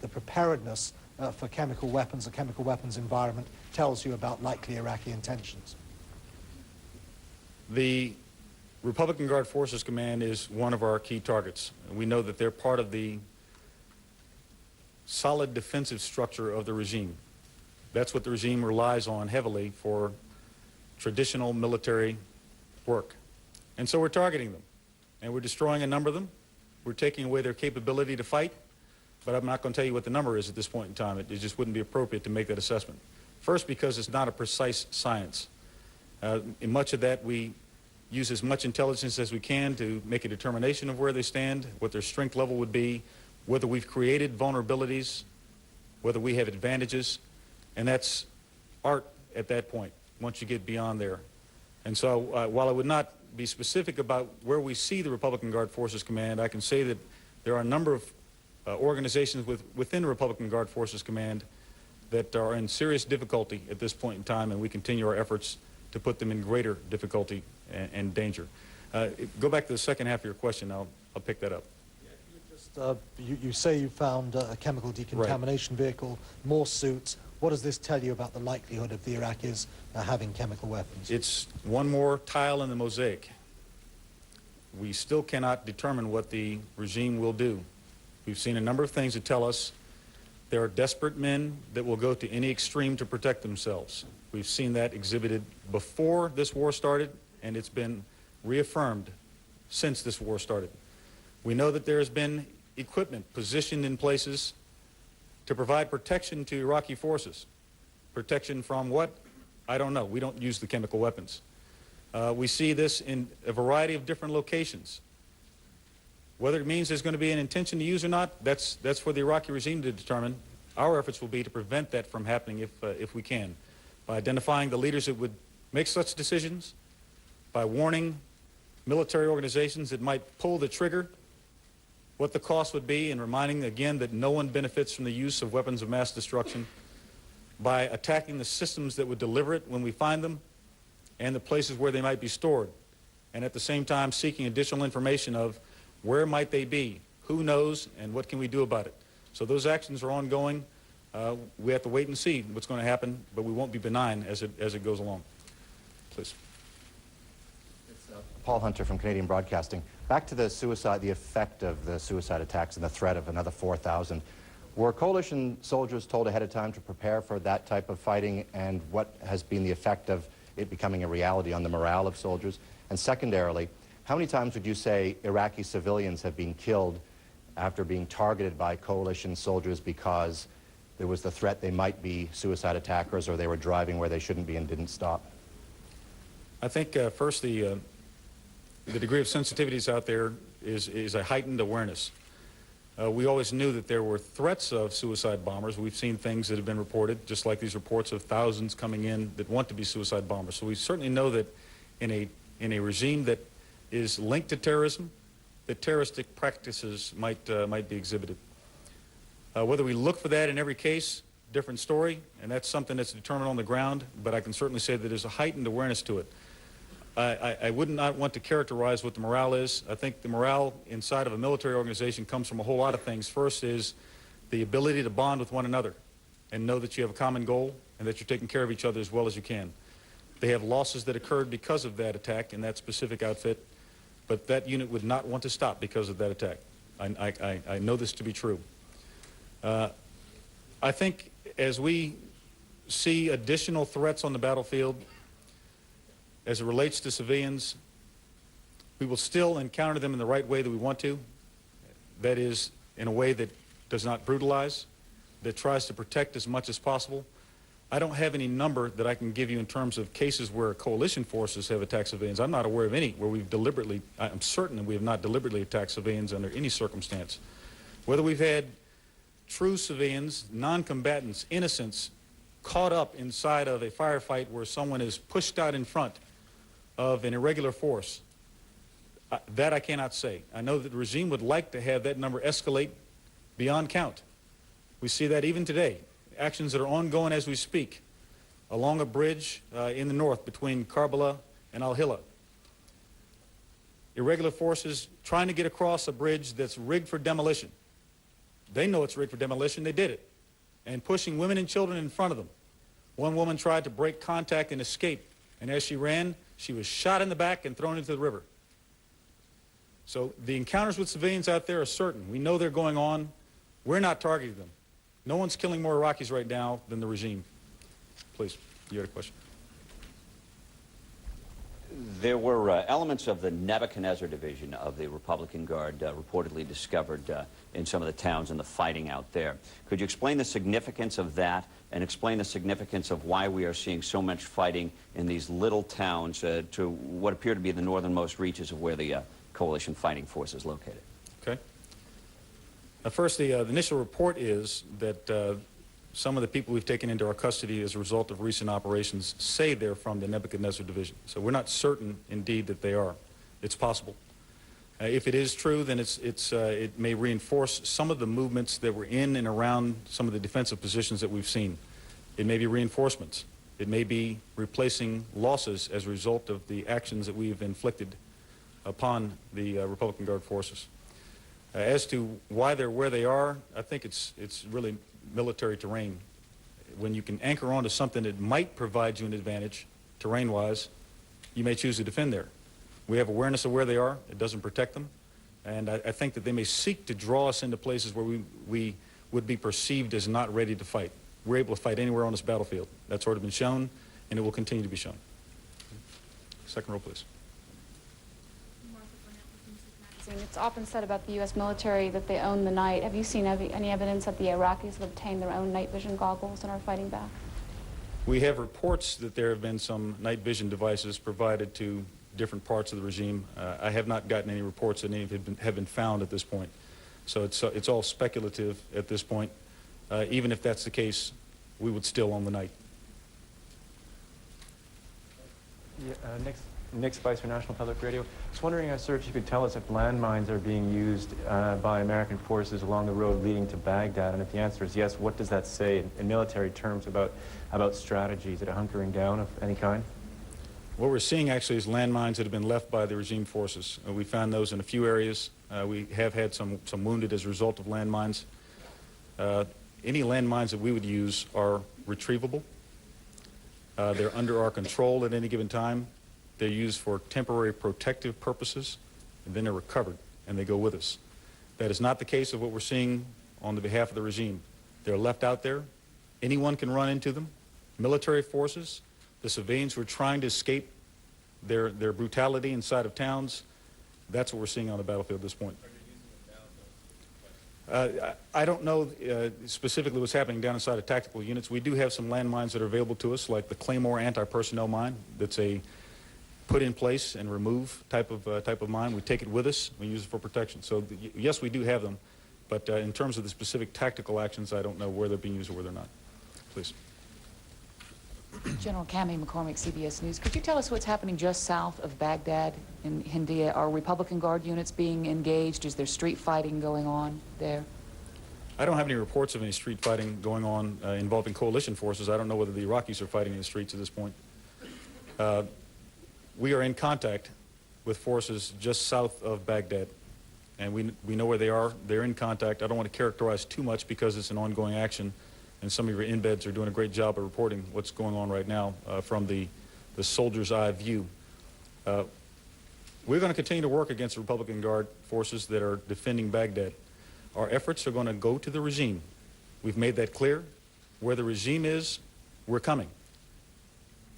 the preparedness for chemical weapons, a chemical weapons environment, tells you about likely Iraqi intentions? The Republican Guard Forces Command is one of our key targets. We know that they're part of the solid defensive structure of the regime. That's what the regime relies on heavily for traditional military work. And so we're targeting them, and we're destroying a number of them. We're taking away their capability to fight, but I'm not going to tell you what the number is at this point in time. It just wouldn't be appropriate to make that assessment. First, because it's not a precise science. In much of that, we use as much intelligence as we can to make a determination of where they stand, what their strength level would be, whether we've created vulnerabilities, whether we have advantages, and that's art at that point, once you get beyond there. And so while I would not be specific about where we see the Republican Guard Forces Command, I can say that there are a number of organizations within the Republican Guard Forces Command that are in serious difficulty at this point in time, and we continue our efforts to put them in greater difficulty and danger. Go back to the second half of your question. I'll pick that up. You say you found a chemical decontamination vehicle, more suits. What does this tell you about the likelihood of the Iraqis having chemical weapons? It's one more tile in the mosaic. we still cannot determine what the regime will do. We've seen a number of things that tell us there are desperate men that will go to any extreme to protect themselves. We've seen that exhibited before this war started, and it's been reaffirmed since this war started. We know that there has been equipment positioned in places to provide protection to Iraqi forces. Protection from what? I don't know. We don't use the chemical weapons. We see this in a variety of different locations. Whether it means there's going to be an intention to use or not, that's for the Iraqi regime to determine. Our efforts will be to prevent that from happening if we can, by identifying the leaders that would make such decisions, by warning military organizations that might pull the trigger, what the cost would be, and reminding again that no one benefits from the use of weapons of mass destruction, by attacking the systems that would deliver it when we find them, and the places where they might be stored, and at the same time seeking additional information of where might they be, who knows, and what can we do about it. So those actions are ongoing. We have to wait and see what's going to happen, but we won't be benign as it goes along. Please. Paul Hunter from Canadian Broadcasting. Back to the effect of the suicide attacks and the threat of another 4,000. Were coalition soldiers told ahead of time to prepare for that type of fighting, and what has been the effect of it becoming a reality on the morale of soldiers? And secondarily, how many times would you say Iraqi civilians have been killed after being targeted by coalition soldiers because there was the threat they might be suicide attackers, or they were driving where they shouldn't be and didn't stop? I think first the degree of sensitivities out there is a heightened awareness. We always knew that there were threats of suicide bombers. We've seen things that have been reported, just like these reports of thousands coming in that want to be suicide bombers. So we certainly know that in a regime that is linked to terrorism, that terroristic practices might be exhibited. Whether we look for that in every case, different story, and that's something that's determined on the ground, but I can certainly say that there's a heightened awareness to it. I would not want to characterize what the morale is. I think the morale inside of a military organization comes from a whole lot of things. First is the ability to bond with one another and know that you have a common goal and that you're taking care of each other as well as you can. They have losses that occurred because of that attack in that specific outfit, but that unit would not want to stop because of that attack. I know this to be true. I think as we see additional threats on the battlefield, as it relates to civilians, we will still encounter them in the right way that we want to. That is, in a way that does not brutalize, that tries to protect as much as possible. I don't have any number that I can give you in terms of cases where coalition forces have attacked civilians. I'm not aware of any where we've deliberately, I'm certain that we have not deliberately attacked civilians under any circumstance. Whether we've had true civilians, non-combatants, innocents, caught up inside of a firefight where someone is pushed out in front of an irregular force, that I cannot say. I know that the regime would like to have that number escalate beyond count. We see that even today. Actions that are ongoing as we speak along a bridge in the north between Karbala and Al-Hila. Irregular forces trying to get across a bridge that's rigged for demolition. They know it's rigged for demolition. They did it. And pushing women and children in front of them. One woman tried to break contact and escape. And as she ran, she was shot in the back and thrown into the river. So the encounters with civilians out there are certain. We know they're going on. We're not targeting them. No one's killing more Iraqis right now than the regime. Please, you had a question. There were elements of the Nebuchadnezzar division of the Republican Guard reportedly discovered in some of the towns and the fighting out there. Could you explain the significance of that and explain the significance of why we are seeing so much fighting in these little towns to what appear to be the northernmost reaches of where the coalition fighting force is located? Okay. First, the initial report is that some of the people we've taken into our custody as a result of recent operations say they're from the Nebuchadnezzar division. So we're not certain, indeed, that they are. It's possible. If it is true, then it may reinforce some of the movements that were in and around some of the defensive positions that we've seen. It may be reinforcements. It may be replacing losses as a result of the actions that we've inflicted upon the Republican Guard forces. As to why they're where they are, I think it's really military terrain. When you can anchor onto something that might provide you an advantage, terrain-wise, you may choose to defend there. We have awareness of where they are. It doesn't protect them. And I think that they may seek to draw us into places where we would be perceived as not ready to fight. We're able to fight anywhere on this battlefield. That's already been shown, and it will continue to be shown. Second row, please. It's often said about the U.S. military that they own the night. Have you seen any evidence that the Iraqis have obtained their own night vision goggles and are fighting back? We have reports that there have been some night vision devices provided to different parts of the regime. I have not gotten any reports that any have been found at this point. So it's all speculative at this point. Even if that's the case, we would still own the night. Yeah, Nick's Vice for National Public Radio. I was wondering, sir, if you could tell us if landmines are being used by American forces along the road leading to Baghdad, and if the answer is yes, what does that say in military terms about strategies? Is it a hunkering down of any kind? What we're seeing actually is landmines that have been left by the regime forces. We found those in a few areas. We have had some wounded as a result of landmines. Any landmines that we would use are retrievable. They're under our control at any given time. They're used for temporary protective purposes, and then they're recovered, and they go with us. That is not the case of what we're seeing on the behalf of the regime. They're left out there. Anyone can run into them. Military forces, the civilians who are trying to escape their brutality inside of towns, that's what we're seeing on the battlefield at this point. I don't know specifically what's happening down inside of tactical units. We do have some landmines that are available to us, like the Claymore anti-personnel mine. That's a put in place and remove type of mine. We take it with us. We use it for protection. So yes, we do have them, but in terms of the specific tactical actions, I don't know where they're being used or where they're not. Please. General Cammie McCormick, CBS News. Could you tell us what's happening just south of Baghdad in Hindia? Are Republican Guard units being engaged? Is there street fighting going on there? I don't have any reports of any street fighting going on involving coalition forces. I don't know whether the Iraqis are fighting in the streets at this point. We are in contact with forces just south of Baghdad, and we know where they are. They're in contact. I don't want to characterize too much because it's an ongoing action, and some of your embeds are doing a great job of reporting what's going on right now from the soldier's eye view. We're going to continue to work against the Republican Guard forces that are defending Baghdad. Our efforts are going to go to the regime. We've made that clear. Where the regime is, we're coming.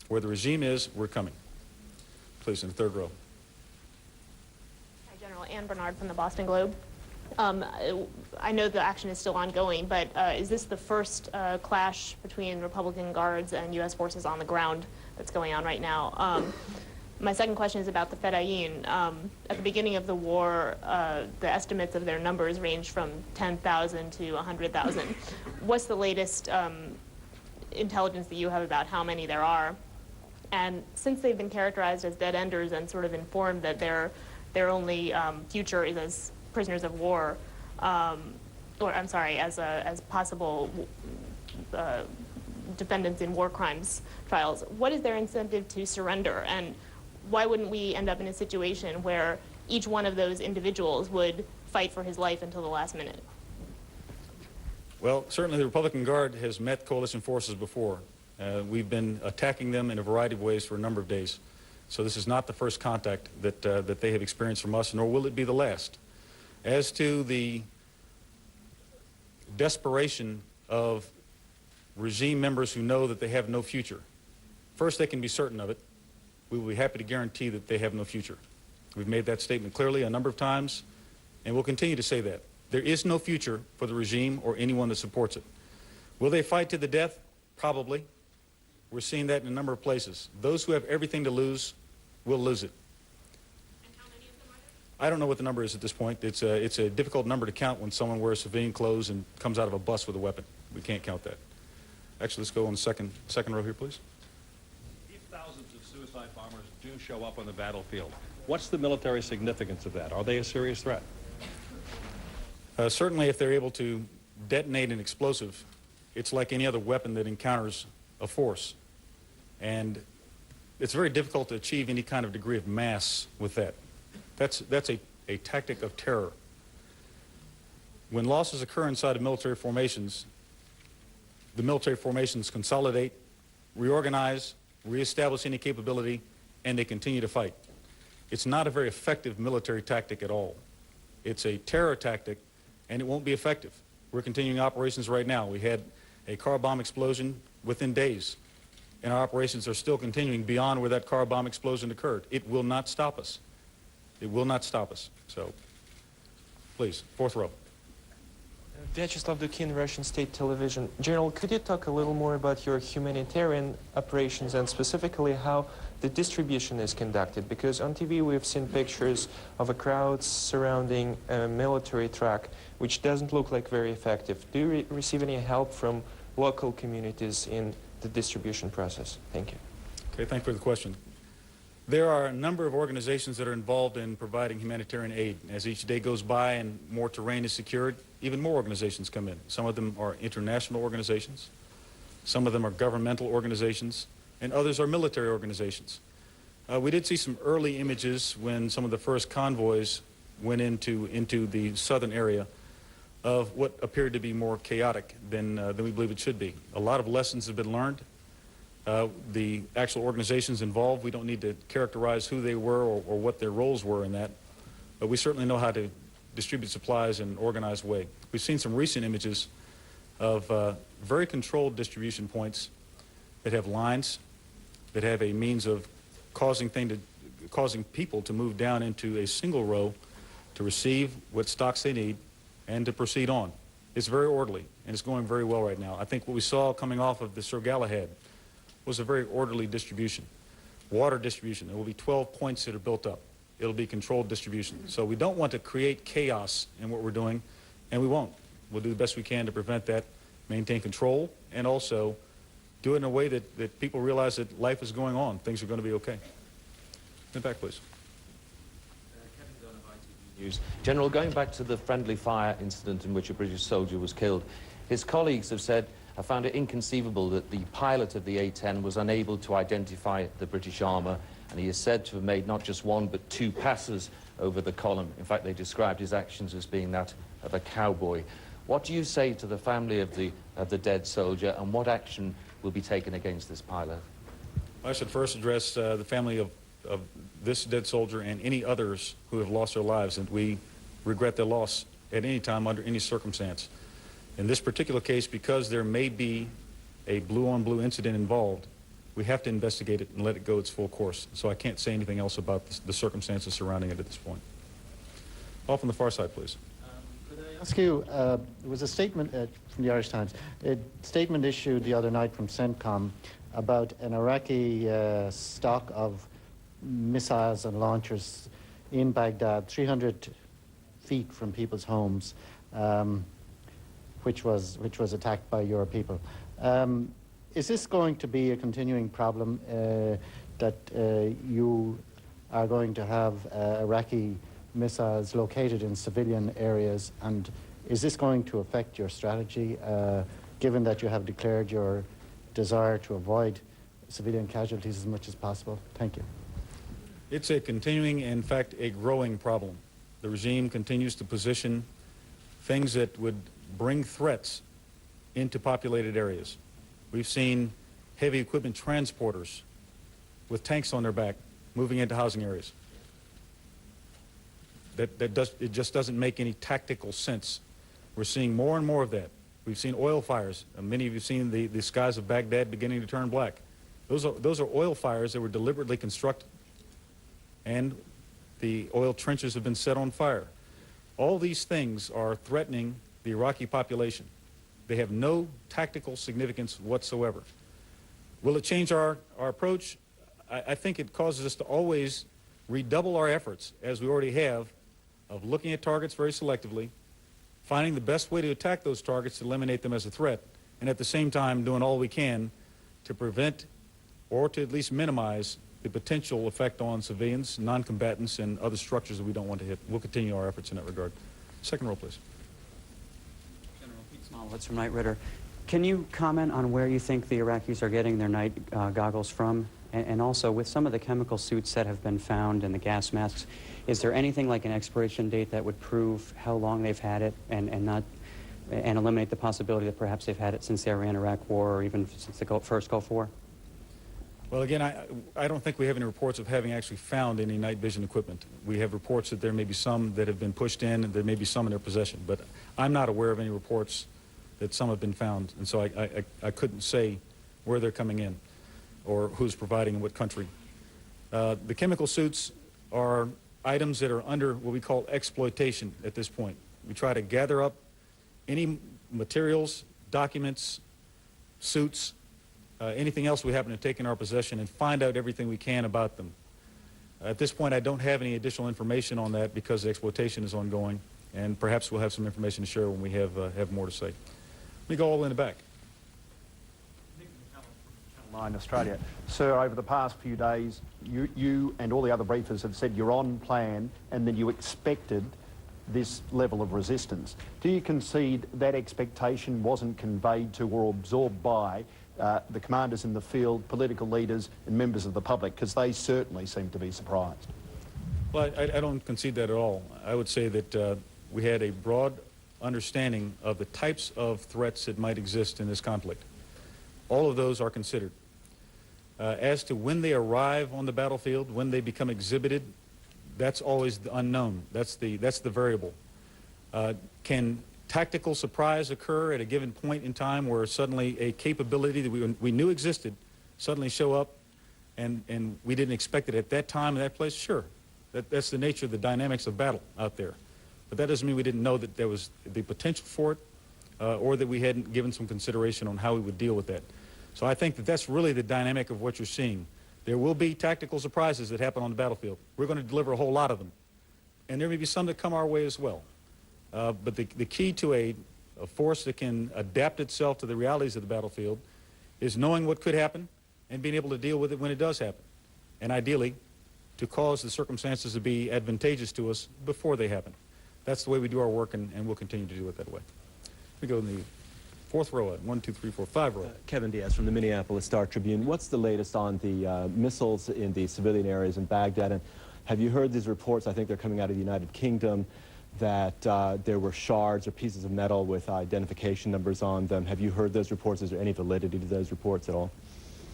Where the regime is, we're coming. Please, in the third row. Hi, General Ann Bernard from the Boston Globe. I know the action is still ongoing, but is this the first clash between Republican Guards and U.S. forces on the ground that's going on right now? My second question is about the Fedayeen. At the beginning of the war, the estimates of their numbers ranged from 10,000 to 100,000. What's the latest intelligence that you have about how many there are? And since they've been characterized as dead-enders and sort of informed that their only future is as prisoners of war, or I'm sorry, as possible defendants in war crimes trials, what is their incentive to surrender? And why wouldn't we end up in a situation where each one of those individuals would fight for his life until the last minute? Well, certainly the Republican Guard has met coalition forces before. We've been attacking them in a variety of ways for a number of days. So this is not the first contact that they have experienced from us, nor will it be the last. As to the desperation of regime members who know that they have no future, first they can be certain of it. We will be happy to guarantee that they have no future. We've made that statement clearly a number of times, and we'll continue to say that. There is no future for the regime or anyone that supports it. Will they fight to the death? Probably. We're seeing that in a number of places. Those who have everything to lose will lose it. And how many of them are there? I don't know what the number is at this point. It's a difficult number to count when someone wears civilian clothes and comes out of a bus with a weapon. We can't count that. Actually, let's go on the second row here, please. If thousands of suicide bombers do show up on the battlefield, what's the military significance of that? Are they a serious threat? Certainly, if they're able to detonate an explosive, it's like any other weapon that encounters a force. And it's very difficult to achieve any kind of degree of mass with that. That's a tactic of terror. When losses occur inside of military formations, the military formations consolidate, reorganize, reestablish any capability, and they continue to fight. It's not a very effective military tactic at all. It's a terror tactic, and it won't be effective. We're continuing operations right now. We had a car bomb explosion within days, and our operations are still continuing beyond where that car bomb explosion occurred. It will not stop us. It will not stop us. So, please, fourth row. Vyacheslav Dukin, Russian State Television. General, could you talk a little more about your humanitarian operations and specifically how the distribution is conducted? Because on TV we've seen pictures of a crowd surrounding a military truck, which doesn't look like very effective. Do you receive any help from local communities in the distribution process? Thank you. Okay, thank you for the question. There are a number of organizations that are involved in providing humanitarian aid. As each day goes by and more terrain is secured, even more organizations come in. Some of them are international organizations, some of them are governmental organizations, and others are military organizations. We did see some early images when some of the first convoys went into the southern area of what appeared to be more chaotic than we believe it should be. A lot of lessons have been learned. The actual organizations involved, we don't need to characterize who they were or what their roles were in that, but we certainly know how to distribute supplies in an organized way. We've seen some recent images of very controlled distribution points that have lines, that have a means of causing people to move down into a single row to receive what stocks they need and to proceed on. It's very orderly, and it's going very well right now. I think what we saw coming off of the Sir Galahad was a very orderly distribution. Water distribution, there will be 12 points that are built up. It'll be controlled distribution. So we don't want to create chaos in what we're doing, and we won't. We'll do the best we can to prevent that, maintain control, and also do it in a way that people realize that life is going on. Things are going to be okay. In the back, please. News. General, going back to the friendly fire incident in which a British soldier was killed, his colleagues have said, I found it inconceivable that the pilot of the A-10 was unable to identify the British armour, and he is said to have made not just one but two passes over the column. In fact, they described his actions as being that of a cowboy. What do you say to the family of the dead soldier, and what action will be taken against this pilot? I should first address the family of this dead soldier and any others who have lost their lives, and we regret their loss at any time under any circumstance. In this particular case, because there may be a blue-on-blue incident involved, we have to investigate it and let it go its full course. So I can't say anything else about the circumstances surrounding it at this point. Off on the far side, please. Could I ask you, there was a statement from the Irish Times, a statement issued the other night from CENTCOM about an Iraqi stock of missiles and launchers in Baghdad, 300 feet from people's homes, which was attacked by your people. Is this going to be a continuing problem that you are going to have Iraqi missiles located in civilian areas, and is this going to affect your strategy, given that you have declared your desire to avoid civilian casualties as much as possible? Thank you. It's a continuing, in fact, a growing problem. The regime continues to position things that would bring threats into populated areas. We've seen heavy equipment transporters with tanks on their back moving into housing areas. It just doesn't make any tactical sense. We're seeing more and more of that. We've seen oil fires. Many of you have seen the skies of Baghdad beginning to turn black. Those are oil fires that were deliberately constructed, and the oil trenches have been set on fire. All these things are threatening the Iraqi population. They have no tactical significance whatsoever. Will it change our approach? I think it causes us to always redouble our efforts, as we already have, of looking at targets very selectively, finding the best way to attack those targets to eliminate them as a threat, and at the same time doing all we can to prevent or to at least minimize the potential effect on civilians, non-combatants, and other structures that we don't want to hit. We'll continue our efforts in that regard. Second row, please. General Pete Smolowitz from Knight Ridder. Can you comment on where you think the Iraqis are getting their night goggles from? And also, with some of the chemical suits that have been found and the gas masks, is there anything like an expiration date that would prove how long they've had it and eliminate the possibility that perhaps they've had it since the Iran-Iraq War or even since the first Gulf War? Well, again, I don't think we have any reports of having actually found any night vision equipment. We have reports that there may be some that have been pushed in, and there may be some in their possession. But I'm not aware of any reports that some have been found, and so I couldn't say where they're coming in or who's providing in what country. The chemical suits are items that are under what we call exploitation at this point. We try to gather up any materials, documents, suits, anything else we happen to take in our possession and find out everything we can about them. At this point, I don't have any additional information on that because the exploitation is ongoing, and perhaps we'll have some information to share when we have more to say. Let me go all in the back. Channel 9 Australia. Sir, over the past few days, you and all the other briefers have said you're on plan and that you expected this level of resistance. Do you concede that expectation wasn't conveyed to or absorbed by the commanders in the field, political leaders and members of the public, because they certainly seem to be surprised? Well, I don't concede that at all. I would say that we had a broad understanding of the types of threats that might exist in this conflict. All of those are considered. As to when they arrive on the battlefield, when they become exhibited, that's always the unknown. That's the variable. Can tactical surprise occur at a given point in time where suddenly a capability that we knew existed suddenly show up and we didn't expect it at that time and that place? Sure. That's the nature of the dynamics of battle out there. But that doesn't mean we didn't know that there was the potential for it or that we hadn't given some consideration on how we would deal with that. So I think that that's really the dynamic of what you're seeing. There will be tactical surprises that happen on the battlefield. We're going to deliver a whole lot of them. And there may be some that come our way as well. But the key to a force that can adapt itself to the realities of the battlefield is knowing what could happen and being able to deal with it when it does happen. And ideally, to cause the circumstances to be advantageous to us before they happen. That's the way we do our work, and we'll continue to do it that way. We go in the fourth row, 1, 2, 3, 4, 5 row. Kevin Diaz from the Minneapolis Star-Tribune. What's the latest on the missiles in the civilian areas in Baghdad? And have you heard these reports, I think they're coming out of the United Kingdom, that there were shards or pieces of metal with identification numbers on them? Have you heard those reports? Is there any validity to those reports at all?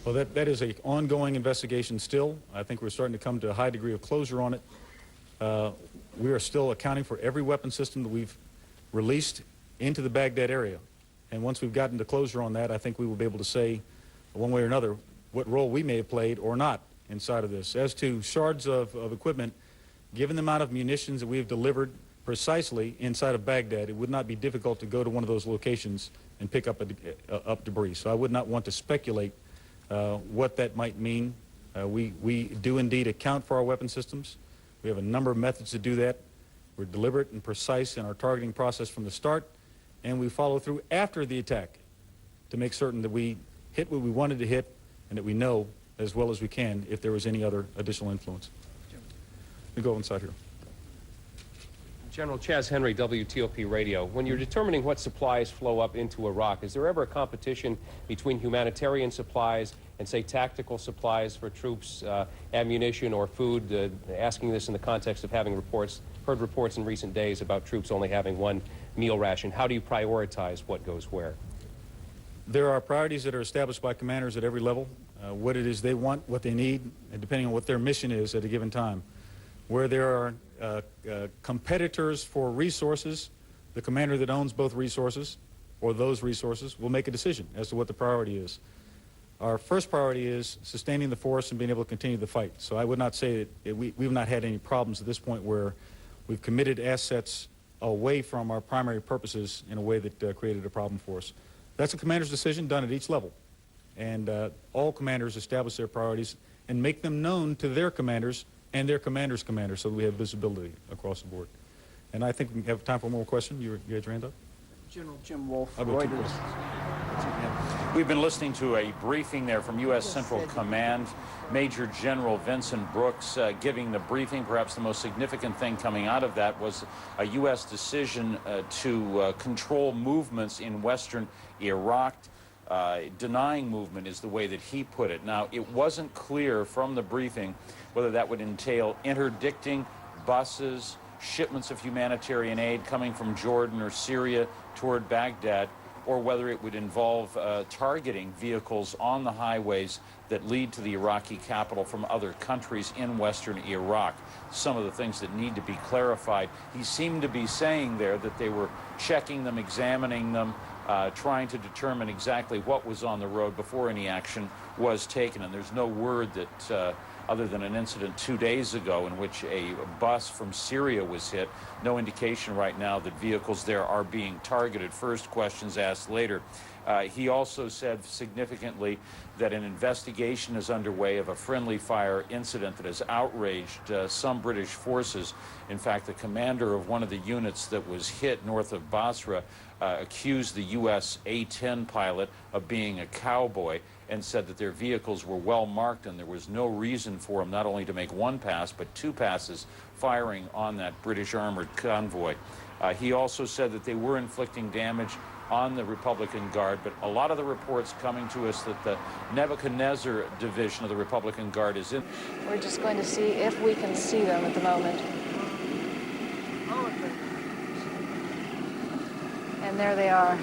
Well, that is an ongoing investigation still. I think we're starting to come to a high degree of closure on it. We are still accounting for every weapon system that we've released into the Baghdad area. And once we've gotten to closure on that, I think we will be able to say, one way or another, what role we may have played or not inside of this. As to shards of equipment, given the amount of munitions that we have delivered precisely inside of Baghdad, it would not be difficult to go to one of those locations and pick up debris. So I would not want to speculate what that might mean. We do indeed account for our weapon systems. We have a number of methods to do that. We're deliberate and precise in our targeting process from the start, and we follow through after the attack to make certain that we hit what we wanted to hit and that we know as well as we can if there was any other additional influence. We go inside here. General Chaz Henry, WTOP Radio. When you're determining what supplies flow up into Iraq, is there ever a competition between humanitarian supplies and, say, tactical supplies for troops, ammunition or food? Asking this in the context of having heard reports in recent days about troops only having one meal ration. How do you prioritize what goes where? There are priorities that are established by commanders at every level, what it is they want, what they need, and depending on what their mission is at a given time. Where there are competitors for resources, the commander that owns both resources or those resources will make a decision as to what the priority is. Our first priority is sustaining the force and being able to continue the fight. So I would not say that we've not had any problems at this point where we've committed assets away from our primary purposes in a way that created a problem for us. That's a commander's decision done at each level. And all commanders establish their priorities and make them known to their commanders and their commander's commander, so that we have visibility across the board. And I think we have time for one more question. You had your hand up? General Jim Wolf, I'll go Reuters. We've been listening to a briefing there from U.S. Central Command. Major General Vincent Brooks giving the briefing. Perhaps the most significant thing coming out of that was a U.S. decision to control movements in western Iraq. Denying movement is the way that he put it. Now, it wasn't clear from the briefing whether that would entail interdicting buses, shipments of humanitarian aid coming from Jordan or Syria toward Baghdad. or whether it would involve targeting vehicles on the highways that lead to the Iraqi capital from other countries in western Iraq. Some of the things that need to be clarified. He seemed to be saying there that they were checking them, examining them, trying to determine exactly what was on the road before any action was taken. And there's no word that, other than an incident 2 days ago in which a bus from Syria was hit, no indication right now that vehicles there are being targeted. First, questions asked later. He also said significantly that an investigation is underway of a friendly fire incident that has outraged some British forces. In fact, the commander of one of the units that was hit north of Basra accused the U.S. A-10 pilot of being a cowboy and said that their vehicles were well marked and there was no reason for them not only to make one pass but two passes firing on that British armored convoy. He also said that they were inflicting damage on the Republican Guard, but a lot of the reports coming to us that the Nebuchadnezzar division of the Republican Guard is in. We're just going to see if we can see them at the moment. And there they are.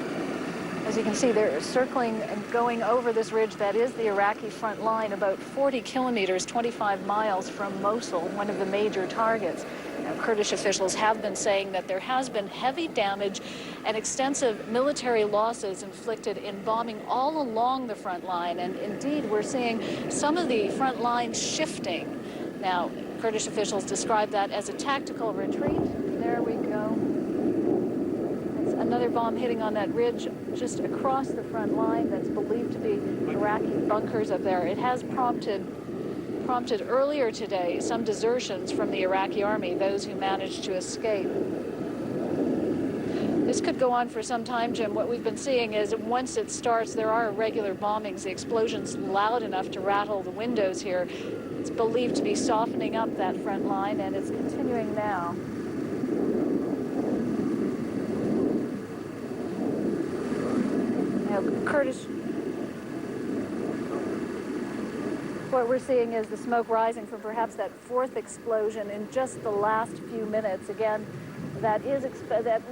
As you can see, they're circling and going over this ridge that is the Iraqi front line, about 40 kilometers, 25 miles from Mosul, one of the major targets. Now, Kurdish officials have been saying that there has been heavy damage and extensive military losses inflicted in bombing all along the front line. And indeed, we're seeing some of the front lines shifting. Now, Kurdish officials describe that as a tactical retreat. There we go. It's another bomb hitting on that ridge just across the front line that's believed to be Iraqi bunkers up there. It has prompted earlier today some desertions from the Iraqi army, those who managed to escape. This could go on for some time, Jim. What we've been seeing is once it starts, there are irregular bombings. The explosion's loud enough to rattle the windows here. It's believed to be softening up that front line, and it's continuing now. Now, Kurdish... What we're seeing is the smoke rising from perhaps that fourth explosion in just the last few minutes. Again, that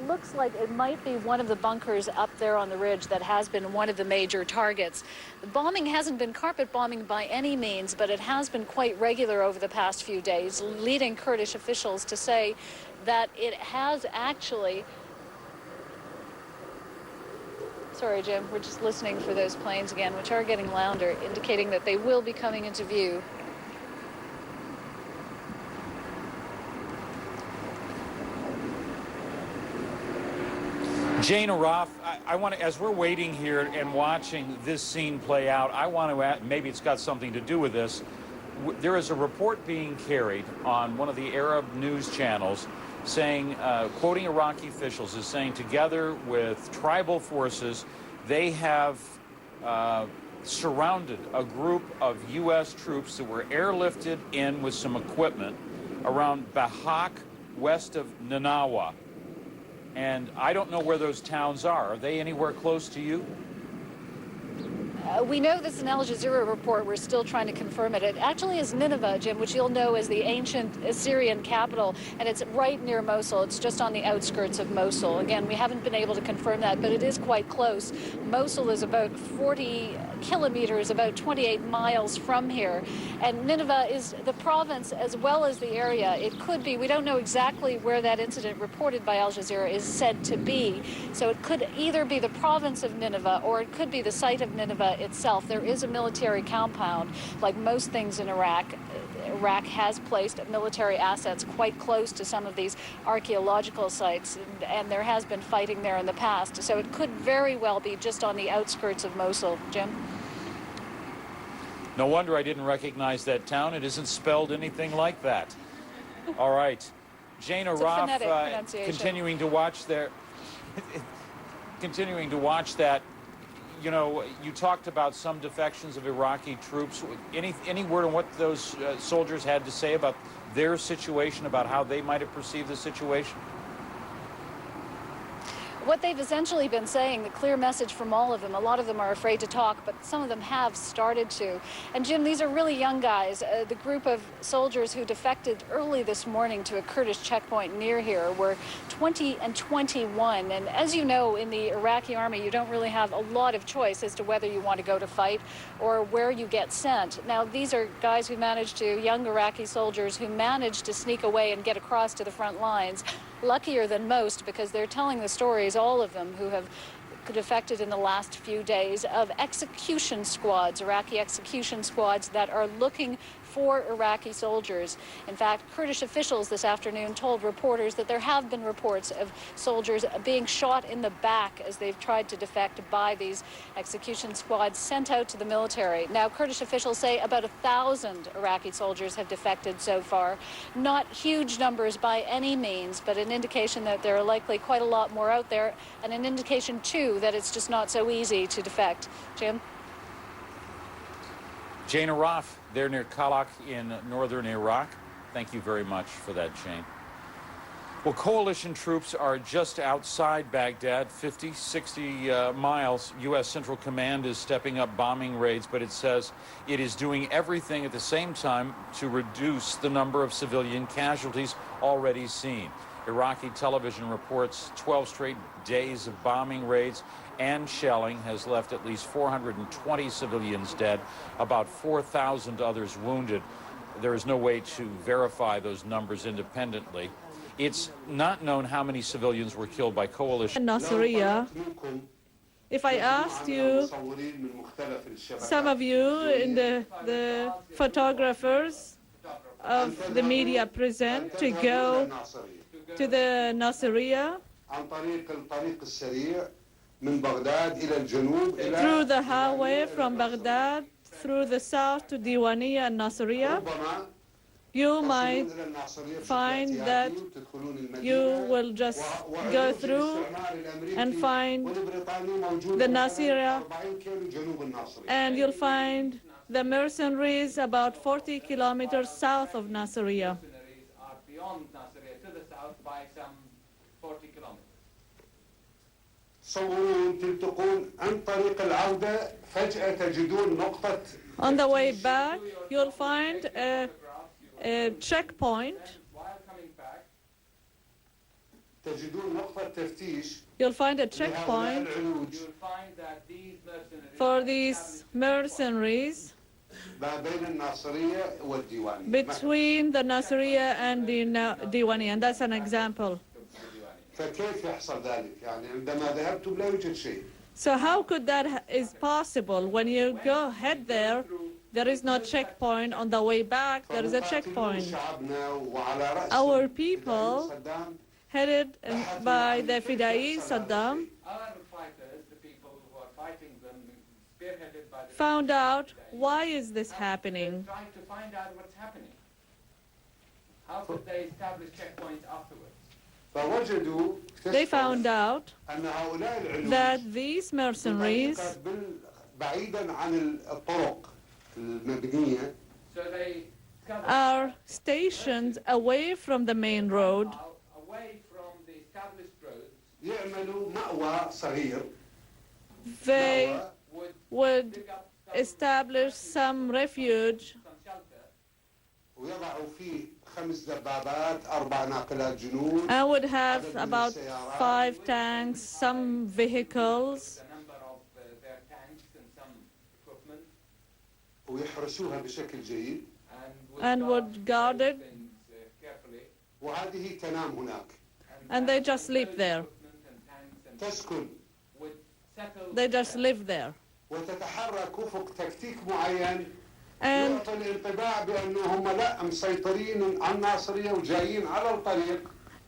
looks like it might be one of the bunkers up there on the ridge that has been one of the major targets. The bombing hasn't been carpet bombing by any means, but it has been quite regular over the past few days, leading Kurdish officials to say that it has actually... Sorry, Jim, we're just listening for those planes again, which are getting louder, indicating that they will be coming into view. Jane Araf, I want to, as we're waiting here and watching this scene play out, I want to add, maybe it's got something to do with this. There is a report being carried on one of the Arab news channels saying, quoting Iraqi officials, is saying together with tribal forces, they have surrounded a group of U.S. troops that were airlifted in with some equipment around Bahak, west of Nanawa. And I don't know where those towns are. Are they anywhere close to you? We know this is an Al Jazeera report. We're still trying to confirm it. It actually is Nineveh, Jim, which you'll know as the ancient Assyrian capital, and it's right near Mosul. It's just on the outskirts of Mosul. Again, we haven't been able to confirm that, but it is quite close. Mosul is about 40 kilometers, about 28 miles from here, and Nineveh is the province as well as the area. It could be, we don't know exactly where that incident reported by Al Jazeera is said to be, so it could either be the province of Nineveh or it could be the site of Nineveh itself. There is a military compound. Like most things in Iraq, Iraq has placed military assets quite close to some of these archaeological sites, and there has been fighting there in the past. So it could very well be just on the outskirts of Mosul. Jim? No wonder I didn't recognize that town. It isn't spelled anything like that. All right. Jane Araf, continuing to watch there. Continuing to watch that. You know, you talked about some defections of Iraqi troops. Any word on what those soldiers had to say about their situation, about how they might have perceived the situation? what they've essentially been saying, the clear message from all of them, a lot of them are afraid to talk, but some of them have started to. And Jim, these are really young guys. The group of soldiers who defected early this morning to a Kurdish checkpoint near here were 20 and 21. And as you know, in the Iraqi army, you don't really have a lot of choice as to whether you want to go to fight or where you get sent. Now, these are guys who managed to, young Iraqi soldiers who managed to sneak away and get across to the front lines. Luckier than most, because they're telling the stories, all of them, who have defected in the last few days, of execution squads, Iraqi execution squads that are looking for Iraqi soldiers. In fact, Kurdish officials this afternoon told reporters that there have been reports of soldiers being shot in the back as they've tried to defect by these execution squads sent out to the military. Now, Kurdish officials say about 1,000 Iraqi soldiers have defected so far. Not huge numbers by any means, but an indication that there are likely quite a lot more out there, and an indication, too, that it's just not so easy to defect. Jim? Jane Araf, there near Kalak in northern Iraq. Thank you very much for that, Jane. Well, coalition troops are just outside Baghdad, 50, 60 miles. U.S. Central Command is stepping up bombing raids, but it says it is doing everything at the same time to reduce the number of civilian casualties already seen. Iraqi television reports 12 straight days of bombing raids and shelling has left at least 420 civilians dead, about 4,000 others wounded. There is no way to verify those numbers independently. It's not known how many civilians were killed by coalition. Nasiriyah, if I asked you, some of you in the photographers of the media present, to go to the Nasiriyah, through the highway from Baghdad, through the south to Diwaniyah and Nasiriyah, you might find that you will just go through and find the Nasiriyah, and you'll find the mercenaries about 40 kilometers south of Nasiriyah. On the way back, you'll find a checkpoint. You'll find a checkpoint for these mercenaries between the Nasiriyah and the Diwaniyah, and that's an example. So how could that is possible? When you go head there, there is no checkpoint. On the way back, there is a checkpoint. Our people, headed by the Fidai Saddam, found out why is this happening. Trying to find out what's happening. How could they establish checkpoints afterwards? They found out that these mercenaries are stationed away from the main road. Away from the established roads. They would establish some refuge and would have about 5 tanks, some vehicles, and would guard it, and they just sleep there. They just live there.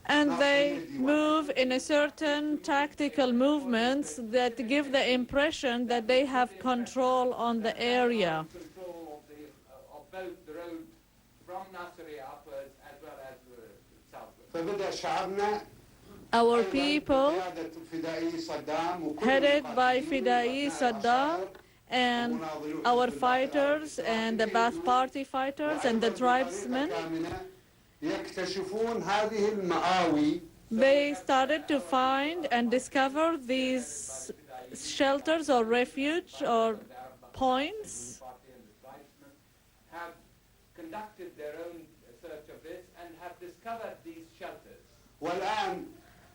And they move in a certain tactical movements that give the impression that they have control on the area. Control of both the road from Nasiriyah upwards as well as southwards. Our people, headed by Fidai Saddam, and our fighters and the Ba'ath Party fighters and the tribesmen, They started to find and discover these shelters or refuge or points. Have conducted their own search of this and have discovered these shelters. والآن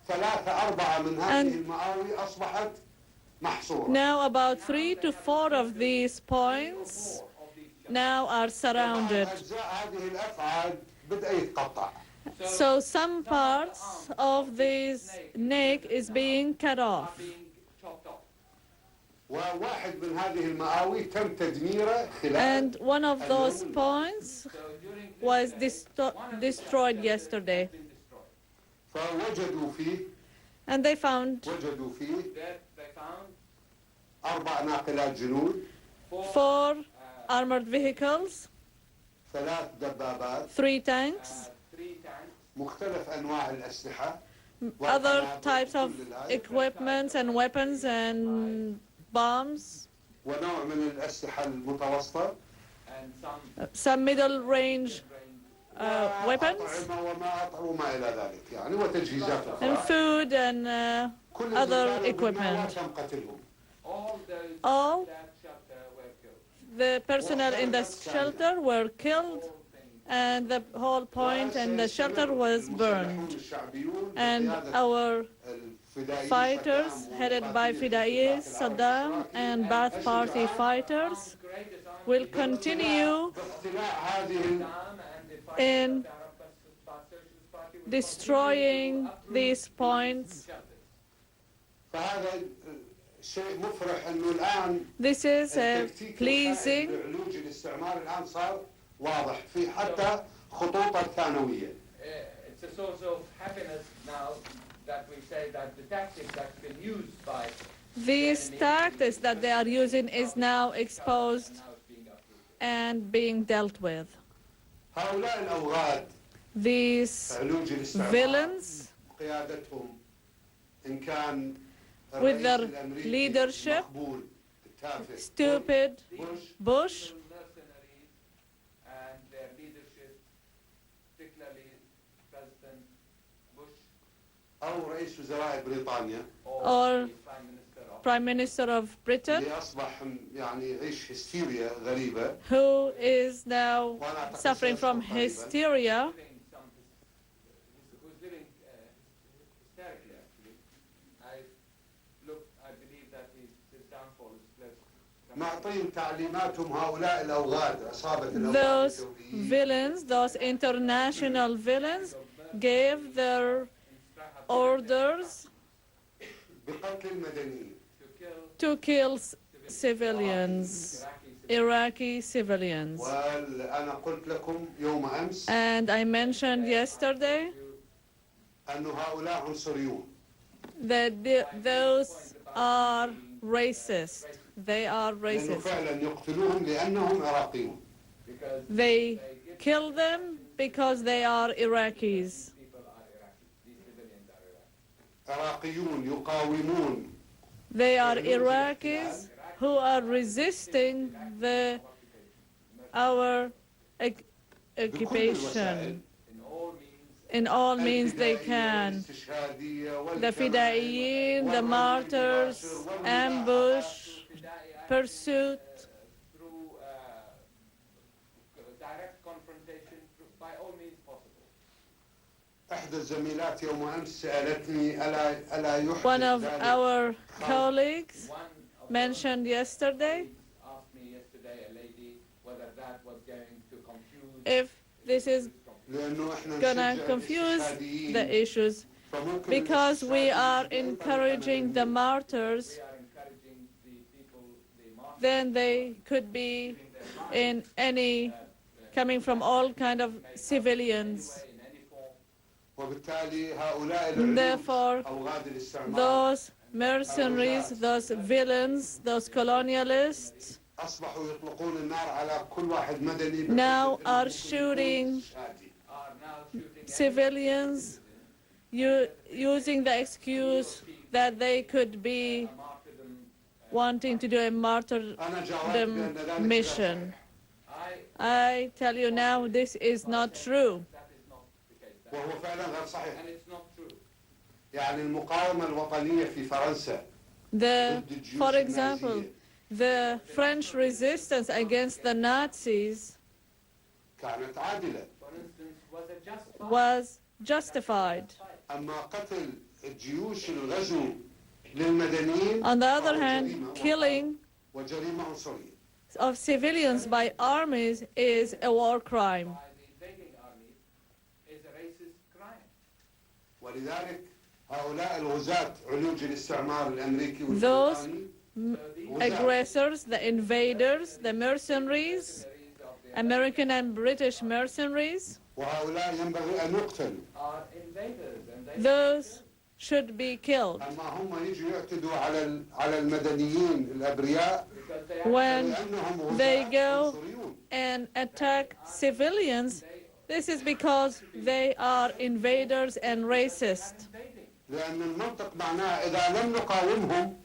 3-4 من هذه المآوي أصبحت محصورة. Now about 3 to 4 of these points now are surrounded. أجزاء هذه الأفعال بدأ يتقطع. So some parts of this neck is being cut off. وواحد من هذه المآوي تم تدميره خلال And one of those points was destroyed yesterday. فوجدوا فيه And they found وجدوا فيه 4 ناقلات جنود 4 armored vehicles, 3 دبابات 3 tanks, مختلف أنواع الأسلحة other types of equipments and weapons and bombs, ونوع من الأسلحة المتوسطة some middle range weapons, وأطعمة وما إلى ذلك يعني وتجهيزات and أخرى food and other equipment. وتم قتلهم. All the personnel in the shelter were killed, and the whole point and the shelter was burned. And our fighters, headed by Fidai's, Saddam, and Ba'ath Party fighters, will continue in destroying these points. شيء مفرح انه الان This is pleasing. العلوج الاستعمار الان صار واضح في حتى خطوطه الثانويه. It's a source of happiness now that we say that the tactics that's been used by These tactics that they are using is now exposed and being dealt with. هؤلاء الأوغاد These villains, قيادتهم إن كان with their leadership, stupid Bush, and their leadership, particularly President Bush, أو رئيس وزراء بريطانيا or Prime Minister of Britain, اللي أصبح يعني يعيش هستيريا غريبة who is now suffering from hysteria. who's living hysterically, actually. I believe that his downfall is close. معطين تعليماتهم هؤلاء الأوغاد عصابة الأوغاد Those الدوليين villains, those international villains, gave their orders بقتل المدنيين to kill civilians, Iraqi civilians. وأنا قلت لكم يوم أمس And I mentioned yesterday أن هؤلاء عنصريون that those are racist. They are لأنه racist. فعلا يقتلوهم لأنهم عراقيون. They kill them because they are Iraqis. عراقيون يقاومون. They are Iraqis who are resisting our occupation in all means they can. The Fidaiyin, the martyrs, ambush, pursuit, Through direct confrontation, by all means possible. إحدى الزميلات يوم أمس سألتني ألا يحدث One of ذلك our colleagues mentioned yesterday Asked me yesterday, a lady, whether that was going to confuse. if this is لأنه إحنا gonna نشجع confuse الاستشهاديين the issues فممكن because we are الاستشهاد encouraging the martyrs, then they could be in any, coming from all kind of civilians. وبالتالي هؤلاء العلوم Therefore, أوغاد الاستعمار those mercenaries, those villains, those colonialists أصبحوا يطلقون النار على كل واحد مدني now are shooting civilians using the excuse that they could be wanting to do a martyrdom mission. I tell you now, this is not true. وهو فعلا غير صحيح. And it's not true. يعني المقاومة الوطنية في فرنسا For example, the French resistance against the Nazis كانت عادلة. was justified. أما قتل الجيوش الغزو للمدنيين On the other hand, killing وجريمة عنصرية. of civilians by armies is a war crime. ولذلك هؤلاء الغزاة علوج الاستعمار الأمريكي Those والبريطاني aggressors, the invaders, the mercenaries, American and British mercenaries, وهؤلاء ينبغي أن يقتلوا. those should be killed. أما هم يجوا يعتدوا على المدنيين الأبرياء When they go and attack civilians, this is because they are invaders and racist. لأن المنطق معناه إذا لم نقاومهم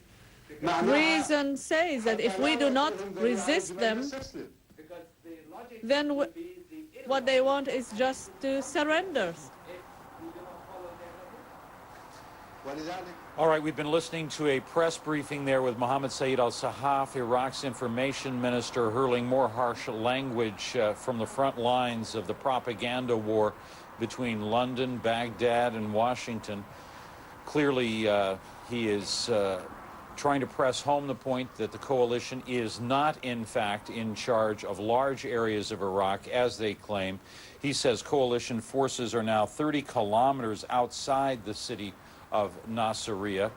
Reason says that if we do not resist them, then what they want is just to surrender. All right, we've been listening to a press briefing there with Mohammed Saeed al-Sahaf, Iraq's information minister, hurling more harsh language from the front lines of the propaganda war between London, Baghdad, and Washington. Clearly, he is trying to press home the point that the coalition is not, in fact, in charge of large areas of Iraq, as they claim. He says coalition forces are now 30 kilometers outside the city of Nasiriyah,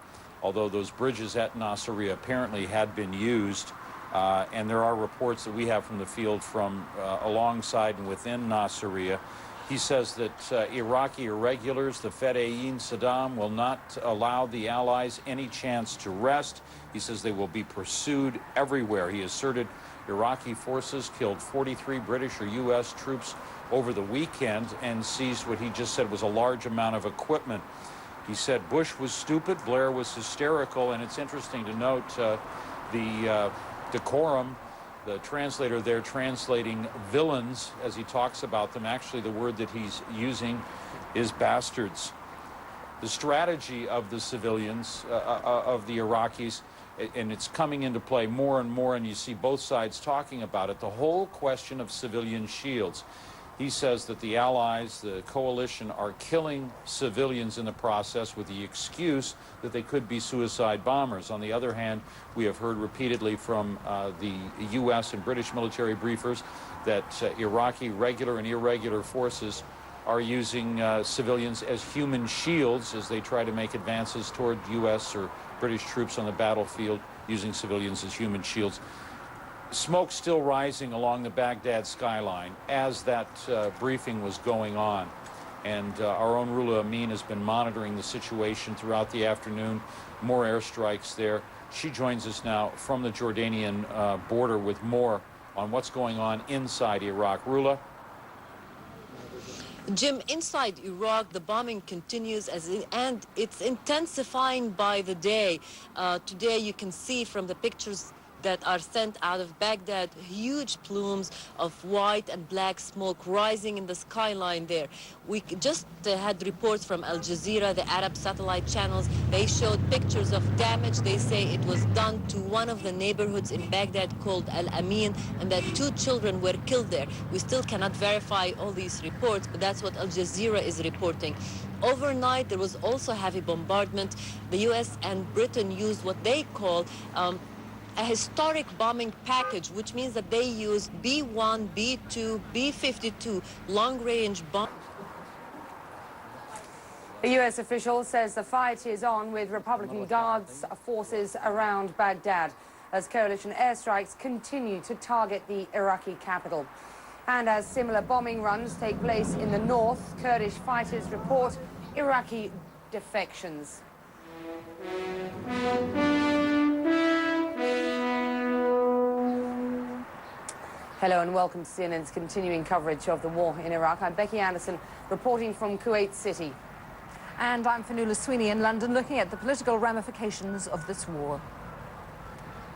although those bridges at Nasiriyah apparently had been used. And there are reports that we have from the field from alongside and within Nasiriyah. He says that Iraqi irregulars, the Fedayeen Saddam, will not allow the Allies any chance to rest. He says they will be pursued everywhere. He asserted Iraqi forces killed 43 British or U.S. troops over the weekend and seized what he just said was a large amount of equipment. He said Bush was stupid, Blair was hysterical, and it's interesting to note the decorum, the translator there translating villains as he talks about them. Actually, the word that he's using is bastards. The strategy of the civilians, of the Iraqis, and it's coming into play more and more, and you see both sides talking about it, the whole question of civilian shields. He says that the Allies, the coalition, are killing civilians in the process with the excuse that they could be suicide bombers. On the other hand, we have heard repeatedly from the U.S. and British military briefers that Iraqi regular and irregular forces are using civilians as human shields as they try to make advances toward U.S. or British troops on the battlefield, using civilians as human shields. Smoke still rising along the Baghdad skyline as that briefing was going on. And our own Rula Amin has been monitoring the situation throughout the afternoon. More airstrikes there. She joins us now from the Jordanian border with more on what's going on inside Iraq. Rula? Jim, inside Iraq, the bombing continues and it's intensifying by the day. Today you can see from the pictures that are sent out of Baghdad, huge plumes of white and black smoke rising in the skyline there. We just had reports from Al Jazeera, the Arab satellite channels. They showed pictures of damage. They say it was done to one of the neighborhoods in Baghdad called Al Amin, and that 2 children were killed there. We still cannot verify all these reports, but that's what Al Jazeera is reporting. Overnight, there was also heavy bombardment. The U.S. and Britain used what they call a historic bombing package, which means that they used B-1, B-2, B-52 long-range bombs. A U.S. official says the fight is on with Republican Guards forces around Baghdad as coalition airstrikes continue to target the Iraqi capital. And as similar bombing runs take place in the north, Kurdish fighters report Iraqi defections. Hello and welcome to CNN's continuing coverage of the war in Iraq. I'm Becky Anderson, reporting from Kuwait City. And I'm Fanula Sweeney in London, looking at the political ramifications of this war.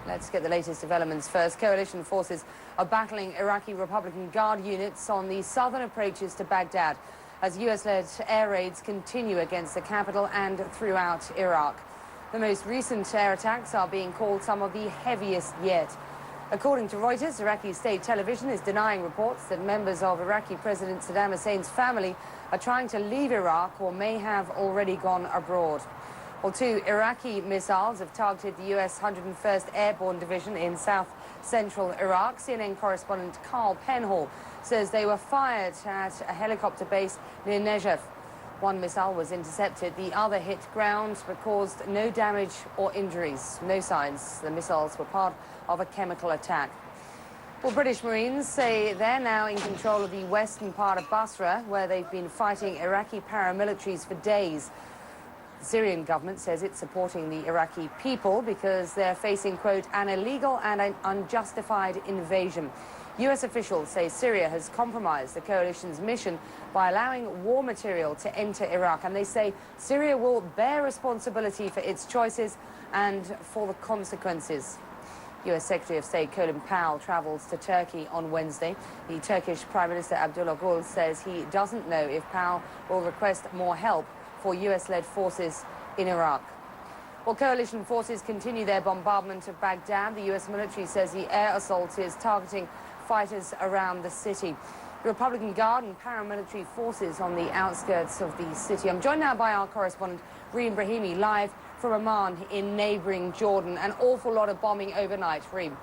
Let's get the latest developments first. Coalition forces are battling Iraqi Republican Guard units on the southern approaches to Baghdad. as US-led air raids continue against the capital and throughout Iraq. The most recent air attacks are being called some of the heaviest yet. According to Reuters, Iraqi state television is denying reports that members of Iraqi President Saddam Hussein's family are trying to leave Iraq or may have already gone abroad. Well, 2 Iraqi missiles have targeted the US 101st Airborne Division in south-central Iraq. CNN correspondent Carl Penhall says they were fired at a helicopter base near Najaf. One missile was intercepted, the other hit ground but caused no damage or injuries. No signs the missiles were part of a chemical attack. Well, British Marines say they're now in control of the western part of Basra, where they've been fighting Iraqi paramilitaries for days. The Syrian government says it's supporting the Iraqi people because they're facing, quote, an illegal and an unjustified invasion. US officials say Syria has compromised the coalition's mission by allowing war material to enter Iraq, and they say Syria will bear responsibility for its choices and for the consequences. US Secretary of State Colin Powell travels to Turkey on Wednesday. The Turkish Prime Minister Abdullah Gül says he doesn't know if Powell will request more help for US-led forces in Iraq. Well, coalition forces continue their bombardment of Baghdad. The US military says the air assault is targeting fighters around the city. The Republican Guard and paramilitary forces on the outskirts of the city. I'm joined now by our correspondent, Reem Brahimi, live from Amman in neighboring Jordan. An awful lot of bombing overnight. Reem.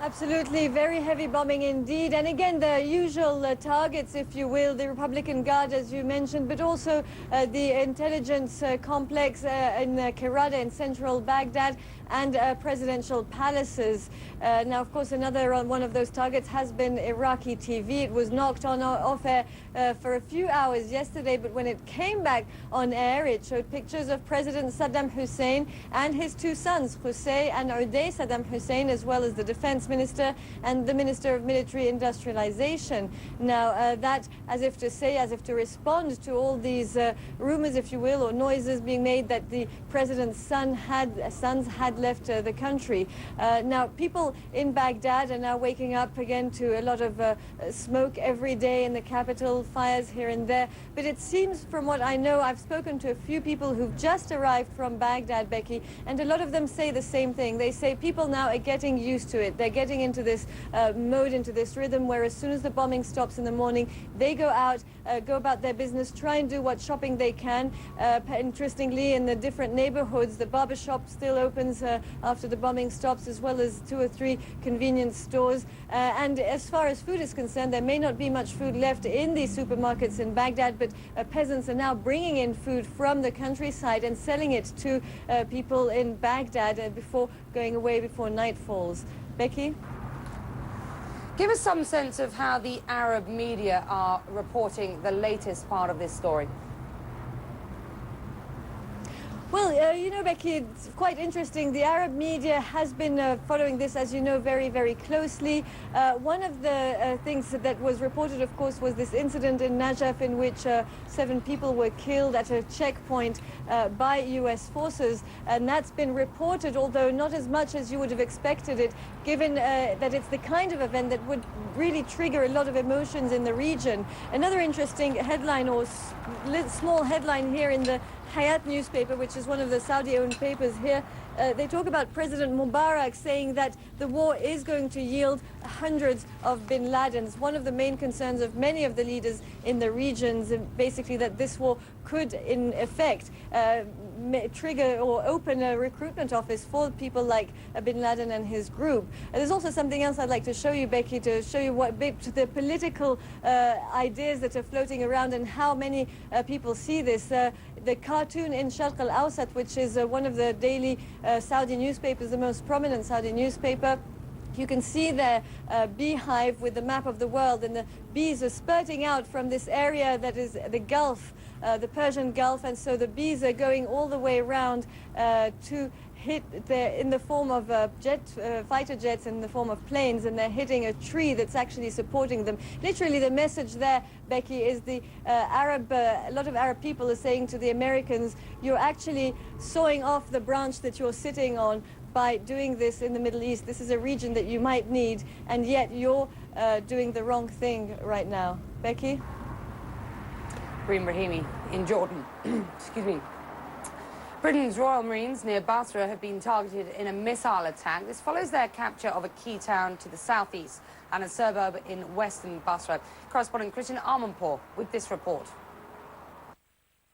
Absolutely, very heavy bombing indeed. And again, the usual targets, if you will, the Republican Guard, as you mentioned, but also the intelligence complex in Kerada in central Baghdad and presidential palaces. Now, of course, another one of those targets has been Iraqi TV. It was knocked on off air for a few hours yesterday, but when it came back on air, it showed pictures of President Saddam Hussein and his 2 sons, Hussein and Uday Saddam Hussein, as well as the defense minister and the minister of military industrialization. Now, that as if to say, as if to respond to all these rumors, if you will, or noises being made that the president's sons had left the country. Now, people in Baghdad are now waking up again to a lot of smoke every day in the capital, fires here and there. But it seems, from what I know, I've spoken to a few people who've just arrived from Baghdad, Becky, and a lot of them say the same thing. They say people now are getting used to it. They're getting into this mode, into this rhythm, where as soon as the bombing stops in the morning, they go out, go about their business, try and do what shopping they can. Interestingly, in the different neighborhoods, the barber shop still opens after the bombing stops, as well as 2 or 3 convenience stores. And as far as food is concerned, there may not be much food left in these supermarkets in Baghdad, but peasants are now bringing in food from the countryside and selling it to people in Baghdad before going away before night falls. Becky? Give us some sense of how the Arab media are reporting the latest part of this story. Well, you know, Becky, it's quite interesting. The Arab media has been following this, as you know, very, very closely. One of the things that was reported, of course, was this incident in Najaf in which 7 people were killed at a checkpoint by US forces. And that's been reported, although not as much as you would have expected it, given that it's the kind of event that would really trigger a lot of emotions in the region. Another interesting headline, or small headline here in the Hayat newspaper, which is one of the Saudi-owned papers here, they talk about President Mubarak saying that the war is going to yield hundreds of bin Ladens. One of the main concerns of many of the leaders in the regions, basically that this war could, in effect, trigger or open a recruitment office for people like bin Laden and his group. There's also something else I'd like to show you, Becky, to show you what the political ideas that are floating around and how many people see this. The cartoon in Sharq al-Awsat, which is one of the daily Saudi newspapers, the most prominent Saudi newspaper. You can see their beehive with the map of the world, and the bees are spurting out from this area that is the Gulf, the Persian Gulf, and so the bees are going all the way around to hit in the form of fighter jets, in the form of planes, and they're hitting a tree that's actually supporting them. Literally, the message there, Becky, is the a lot of Arab people are saying to the Americans, you're actually sawing off the branch that you're sitting on by doing this in the Middle East. This is a region that you might need, and yet you're doing the wrong thing right now. Becky? Reem Rahimi in Jordan. Excuse me. Britain's Royal Marines near Basra have been targeted in a missile attack. This follows their capture of a key town to the southeast and a suburb in western Basra. Correspondent Christian Armanpour with this report.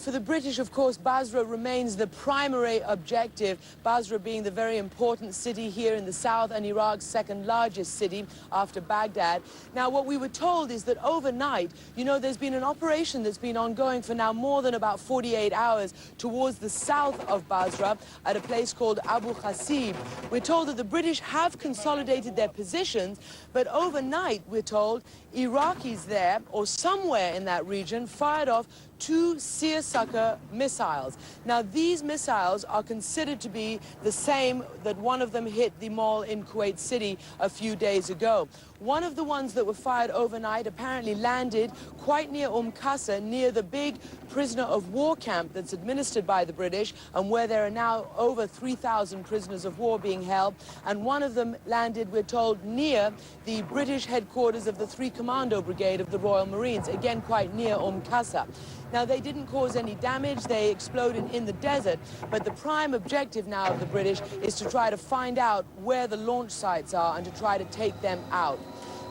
For the British, of course, Basra remains the primary objective, Basra being the very important city here in the south and Iraq's second largest city after Baghdad. Now, what we were told is that overnight, you know, there's been an operation that's been ongoing for now more than about 48 hours towards the south of Basra at a place called Abu Khasib. We're told that the British have consolidated their positions, but overnight, we're told, Iraqis there, or somewhere in that region, fired off 2 seersucker missiles. Now, these missiles are considered to be the same that one of them hit the mall in Kuwait City a few days ago. One of the ones that were fired overnight apparently landed quite near Qasr, near the big prisoner of war camp that's administered by the British, and where there are now over 3,000 prisoners of war being held. And one of them landed, we're told, near the British headquarters of the 3 Commando Brigade of the Royal Marines, again quite near Qasr. Now, they didn't cause any damage, they exploded in the desert, but the prime objective now of the British is to try to find out where the launch sites are and to try to take them out.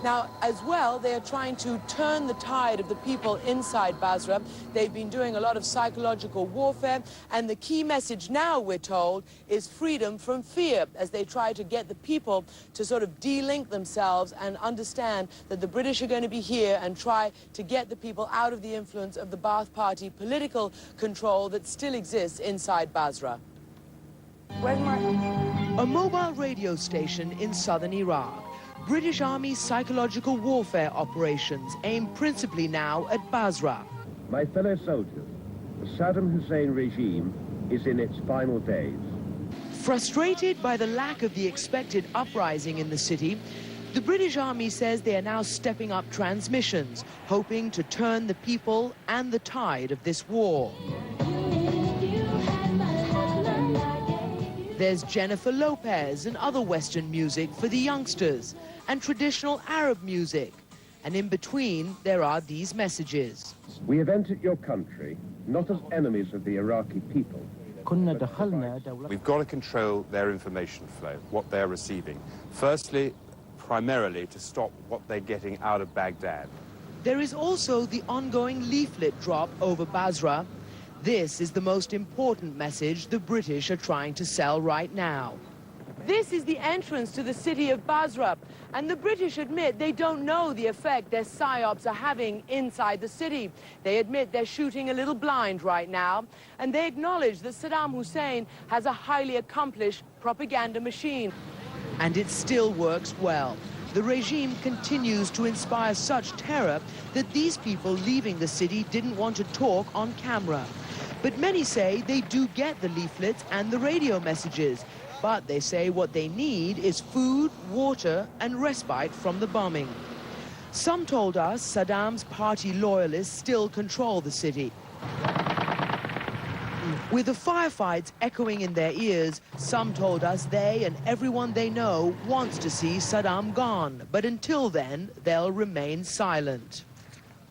Now, as well, they are trying to turn the tide of the people inside Basra. They've been doing a lot of psychological warfare, and the key message now, we're told, is freedom from fear, as they try to get the people to sort of de-link themselves and understand that the British are going to be here and try to get the people out of the influence of the Ba'ath Party political control that still exists inside Basra. A mobile radio station in southern Iraq. British Army psychological warfare operations aimed principally now at Basra. My fellow soldiers, the Saddam Hussein regime is in its final days. Frustrated by the lack of the expected uprising in the city, the British Army says they are now stepping up transmissions, hoping to turn the people and the tide of this war. There's Jennifer Lopez and other Western music for the youngsters, and traditional Arab music. And in between, there are these messages. We have entered your country not as enemies of the Iraqi people. We've got to control their information flow, what they're receiving. Firstly, primarily to stop what they're getting out of Baghdad. There is also the ongoing leaflet drop over Basra. This is the most important message the British are trying to sell right now. This is the entrance to the city of Basra, and the British admit they don't know the effect their psyops are having inside the city. They admit they're shooting a little blind right now, and they acknowledge that Saddam Hussein has a highly accomplished propaganda machine. And it still works well. The regime continues to inspire such terror that these people leaving the city didn't want to talk on camera. But many say they do get the leaflets and the radio messages. But they say what they need is food, water, and respite from the bombing. Some told us Saddam's party loyalists still control the city. With the firefights echoing in their ears, some told us they and everyone they know wants to see Saddam gone. But until then, they'll remain silent.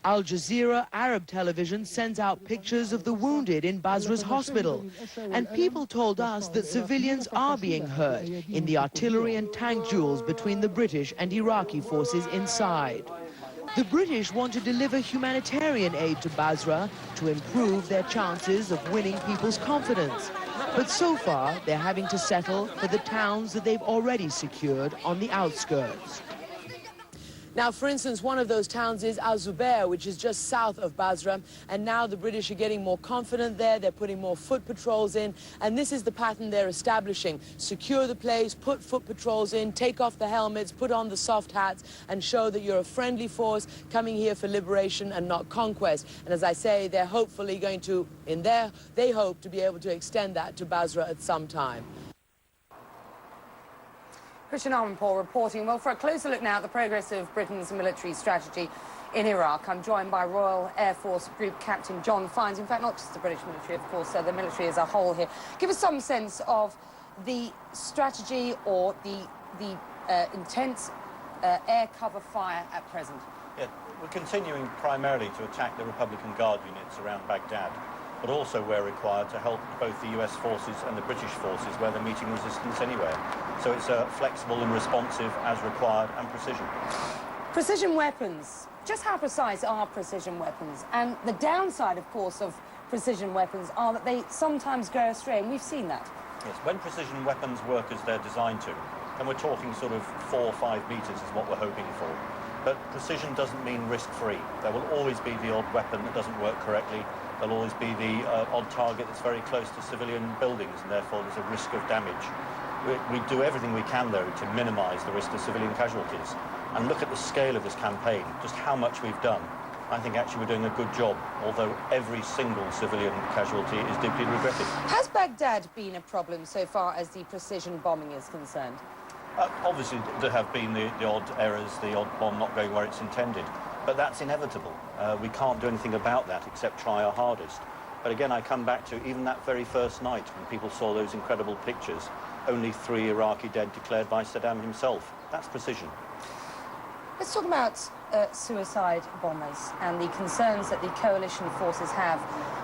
Al Jazeera Arab television sends out pictures of the wounded in Basra's hospital. And people told us that civilians are being hurt in the artillery and tank duels between the British and Iraqi forces inside. The British want to deliver humanitarian aid to Basra to improve their chances of winning people's confidence. But so far, they're having to settle for the towns that they've already secured on the outskirts. Now, for instance, one of those towns is Al-Zubair, which is just south of Basra, and now the British are getting more confident there. They're putting more foot patrols in, and this is the pattern they're establishing. Secure the place, put foot patrols in, take off the helmets, put on the soft hats, and show that you're a friendly force coming here for liberation and not conquest. And as I say, they're hopefully going to, they hope to be able to extend that to Basra at some time. Christian Armanpour reporting. Well, for a closer look now at the progress of Britain's military strategy in Iraq, I'm joined by Royal Air Force Group Captain John Fiennes. In fact, not just the British military, of course, the military as a whole here. Give us some sense of the strategy or the intense air cover fire at present? Yeah, we're continuing primarily to attack the Republican Guard units around Baghdad, but also where required to help both the US forces and the British forces where they're meeting resistance anywhere. So it's flexible and responsive as required and precision. Precision weapons. Just how precise are precision weapons? And the downside, of course, of precision weapons are that they sometimes go astray, and we've seen that. Yes, when precision weapons work as they're designed to, then we're talking sort of 4 or 5 meters is what we're hoping for. But precision doesn't mean risk-free. There will always be the odd weapon that doesn't work correctly. There'll always be the odd target that's very close to civilian buildings, and therefore there's a risk of damage. We do everything we can, though, to minimise the risk to civilian casualties. And look at the scale of this campaign, just how much we've done. I think actually we're doing a good job, although every single civilian casualty is deeply regretted. Has Baghdad been a problem so far as the precision bombing is concerned? Obviously, there have been the odd errors, the odd bomb not going where it's intended, but that's inevitable. We can't do anything about that except try our hardest. But again, I come back to even that very first night when people saw those incredible pictures, only 3 Iraqi dead declared by Saddam himself. That's precision. Let's talk about suicide bombers and the concerns that the coalition forces have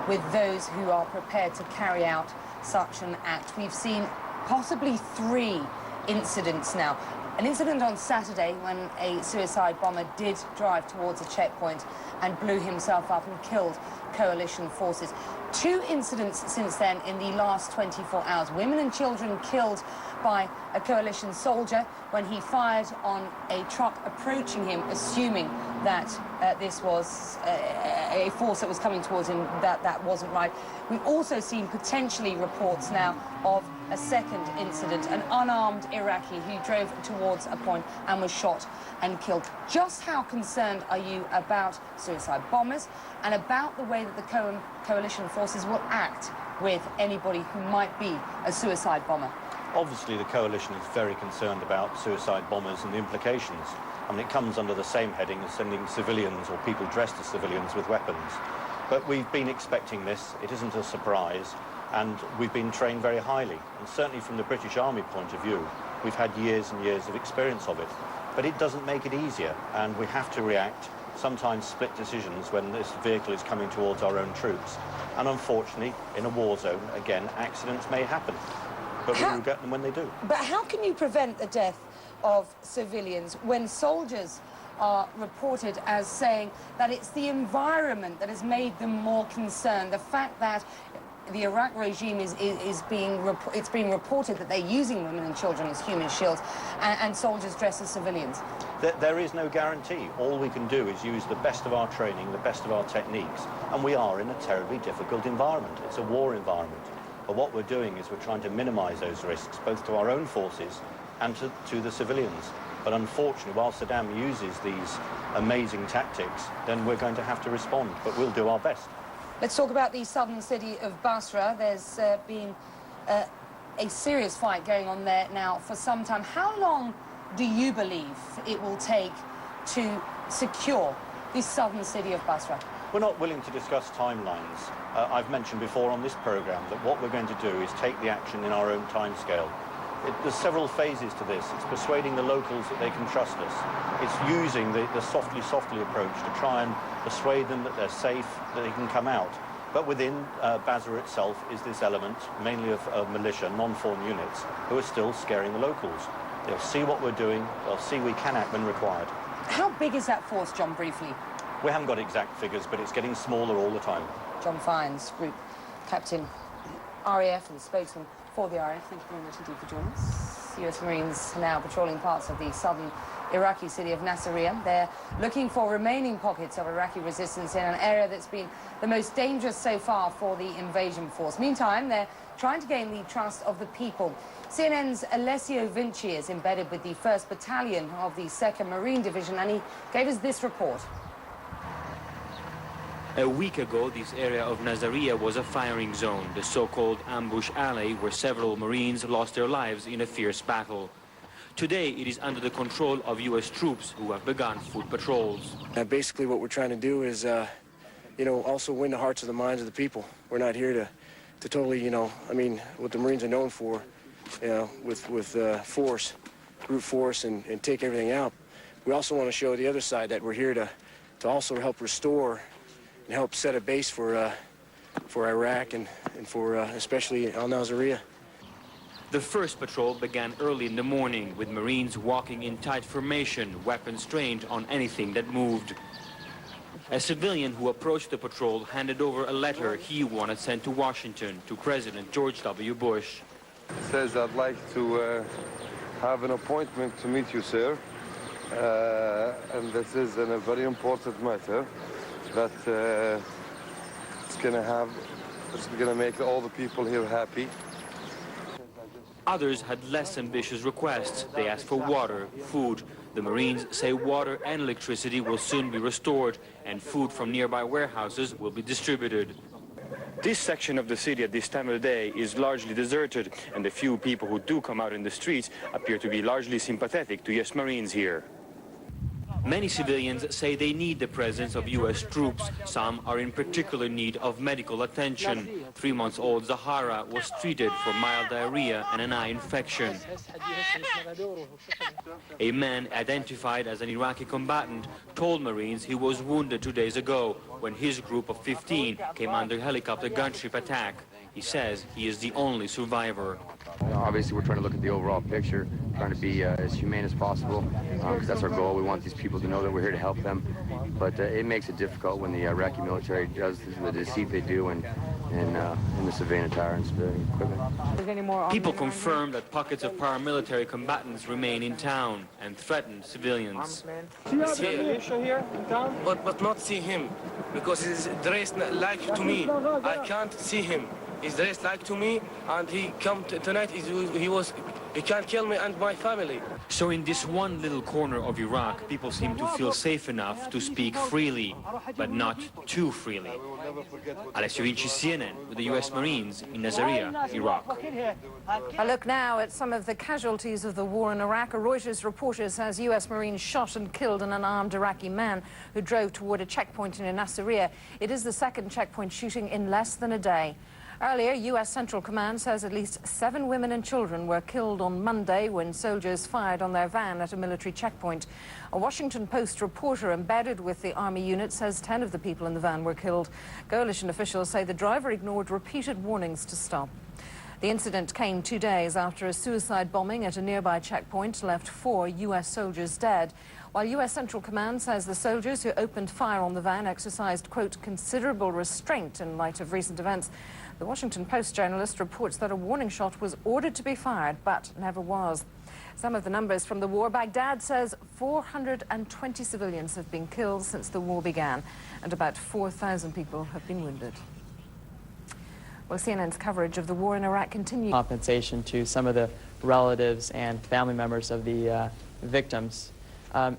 with those who are prepared to carry out such an act. We've seen possibly 3 incidents now. An incident on Saturday when a suicide bomber did drive towards a checkpoint and blew himself up and killed coalition forces. 2 incidents since then in the last 24 hours. Women and children killed by a coalition soldier when he fired on a truck approaching him, assuming that this was a force that was coming towards him. That wasn't right. We've also seen potentially reports now of a second incident, an unarmed Iraqi who drove towards a point and was shot and killed. Just how concerned are you about suicide bombers and about the way that the coalition forces will act with anybody who might be a suicide bomber? Obviously, the coalition is very concerned about suicide bombers and the implications. I mean, it comes under the same heading as sending civilians or people dressed as civilians with weapons. But we've been expecting this. It isn't a surprise. And we've been trained very highly. And certainly from the British Army point of view, we've had years and years of experience of it. But it doesn't make it easier. And we have to react, sometimes split decisions when this vehicle is coming towards our own troops. And unfortunately, in a war zone, again, accidents may happen. But we regret them when they do. But how can you prevent the death of civilians when soldiers are reported as saying that it's the environment that has made them more concerned? The fact that the Iraq regime is being reported that they're using women and children as human shields and soldiers dressed as civilians. There is no guarantee. All we can do is use the best of our training, the best of our techniques, and we are in a terribly difficult environment. It's a war environment. But what we're doing is we're trying to minimize those risks, both to our own forces and to the civilians. But unfortunately, while Saddam uses these amazing tactics, then we're going to have to respond, but we'll do our best. Let's talk about the southern city of Basra. There's been a serious fight going on there now for some time. How long do you believe it will take to secure the southern city of Basra? We're not willing to discuss timelines. I've mentioned before on this programme that what we're going to do is take the action in our own timescale. There's several phases to this. It's persuading the locals that they can trust us. It's using the softly approach to try and persuade them that they're safe, that they can come out. But within Basra itself is this element, mainly of militia, non-formed units, who are still scaring the locals. They'll see what we're doing. They'll see we can act when required. How big is that force, John, briefly? We haven't got exact figures, but it's getting smaller all the time. John Fiennes, Group Captain, RAF and spokesman for the RAF. Thank you very much indeed for joining us. US Marines are now patrolling parts of the southern Iraqi city of Nasiriyah. They're looking for remaining pockets of Iraqi resistance in an area that's been the most dangerous so far for the invasion force. Meantime, they're trying to gain the trust of the people. CNN's Alessio Vinci is embedded with the 1st Battalion of the 2nd Marine Division, and he gave us this report. A week ago, this area of Nasiriyah was a firing zone, the so-called ambush alley where several Marines lost their lives in a fierce battle. Today, it is under the control of U.S. troops who have begun foot patrols. Basically, what we're trying to do is, also win the hearts and the minds of the people. We're not here to totally, what the Marines are known for with force, brute force, and take everything out. We also want to show the other side that we're here to also help restore and help set a base for Iraq and for especially Al-Nasiriyah. The first patrol began early in the morning with Marines walking in tight formation, weapons trained on anything that moved. A civilian who approached the patrol handed over a letter he wanted sent to Washington to President George W. Bush. It says, I'd like to have an appointment to meet you, sir. And this is a very important matter that it's going to make all the people here happy. Others had less ambitious requests. They asked for water, food. The Marines say water and electricity will soon be restored, and food from nearby warehouses will be distributed. This section of the city at this time of the day is largely deserted, and the few people who do come out in the streets appear to be largely sympathetic to U.S. Marines here. Many civilians say they need the presence of U.S. troops. Some are in particular need of medical attention. 3-month-old Zahara was treated for mild diarrhea and an eye infection. A man identified as an Iraqi combatant told Marines he was wounded 2 days ago when his group of 15 came under helicopter gunship attack. He says he is the only survivor. Obviously, we're trying to look at the overall picture, trying to be as humane as possible, because that's our goal. We want these people to know that we're here to help them. But it makes it difficult when the Iraqi military does the deceit they do in the civilian attire and civilian equipment. People confirm that pockets of paramilitary combatants remain in town and threaten civilians. He's here in town? But not see him, because he's dressed like to me. I can't see him. He's dressed like to me, and he come tonight. He can't kill me and my family. So in this one little corner of Iraq, people seem to feel safe enough to speak freely, but not too freely. Alessio Vinci, CNN, with the U.S. Marines in Nasiriyah, Iraq. A look now at some of the casualties of the war in Iraq. A Reuters reporter says U.S. Marines shot and killed an unarmed Iraqi man who drove toward a checkpoint in Nasiriyah. It is the second checkpoint shooting in less than a day. Earlier, U.S. Central Command says at least 7 women and children were killed on Monday when soldiers fired on their van at a military checkpoint. A Washington Post reporter embedded with the Army unit says 10 of the people in the van were killed. Coalition officials say the driver ignored repeated warnings to stop. The incident came 2 days after a suicide bombing at a nearby checkpoint left 4 U.S. soldiers dead. While U.S. Central Command says the soldiers who opened fire on the van exercised, quote, considerable restraint in light of recent events, the Washington Post journalist reports that a warning shot was ordered to be fired, but never was. Some of the numbers from the war. Baghdad says 420 civilians have been killed since the war began, and about 4,000 people have been wounded. Well, CNN's coverage of the war in Iraq continues. Compensation to some of the relatives and family members of the victims.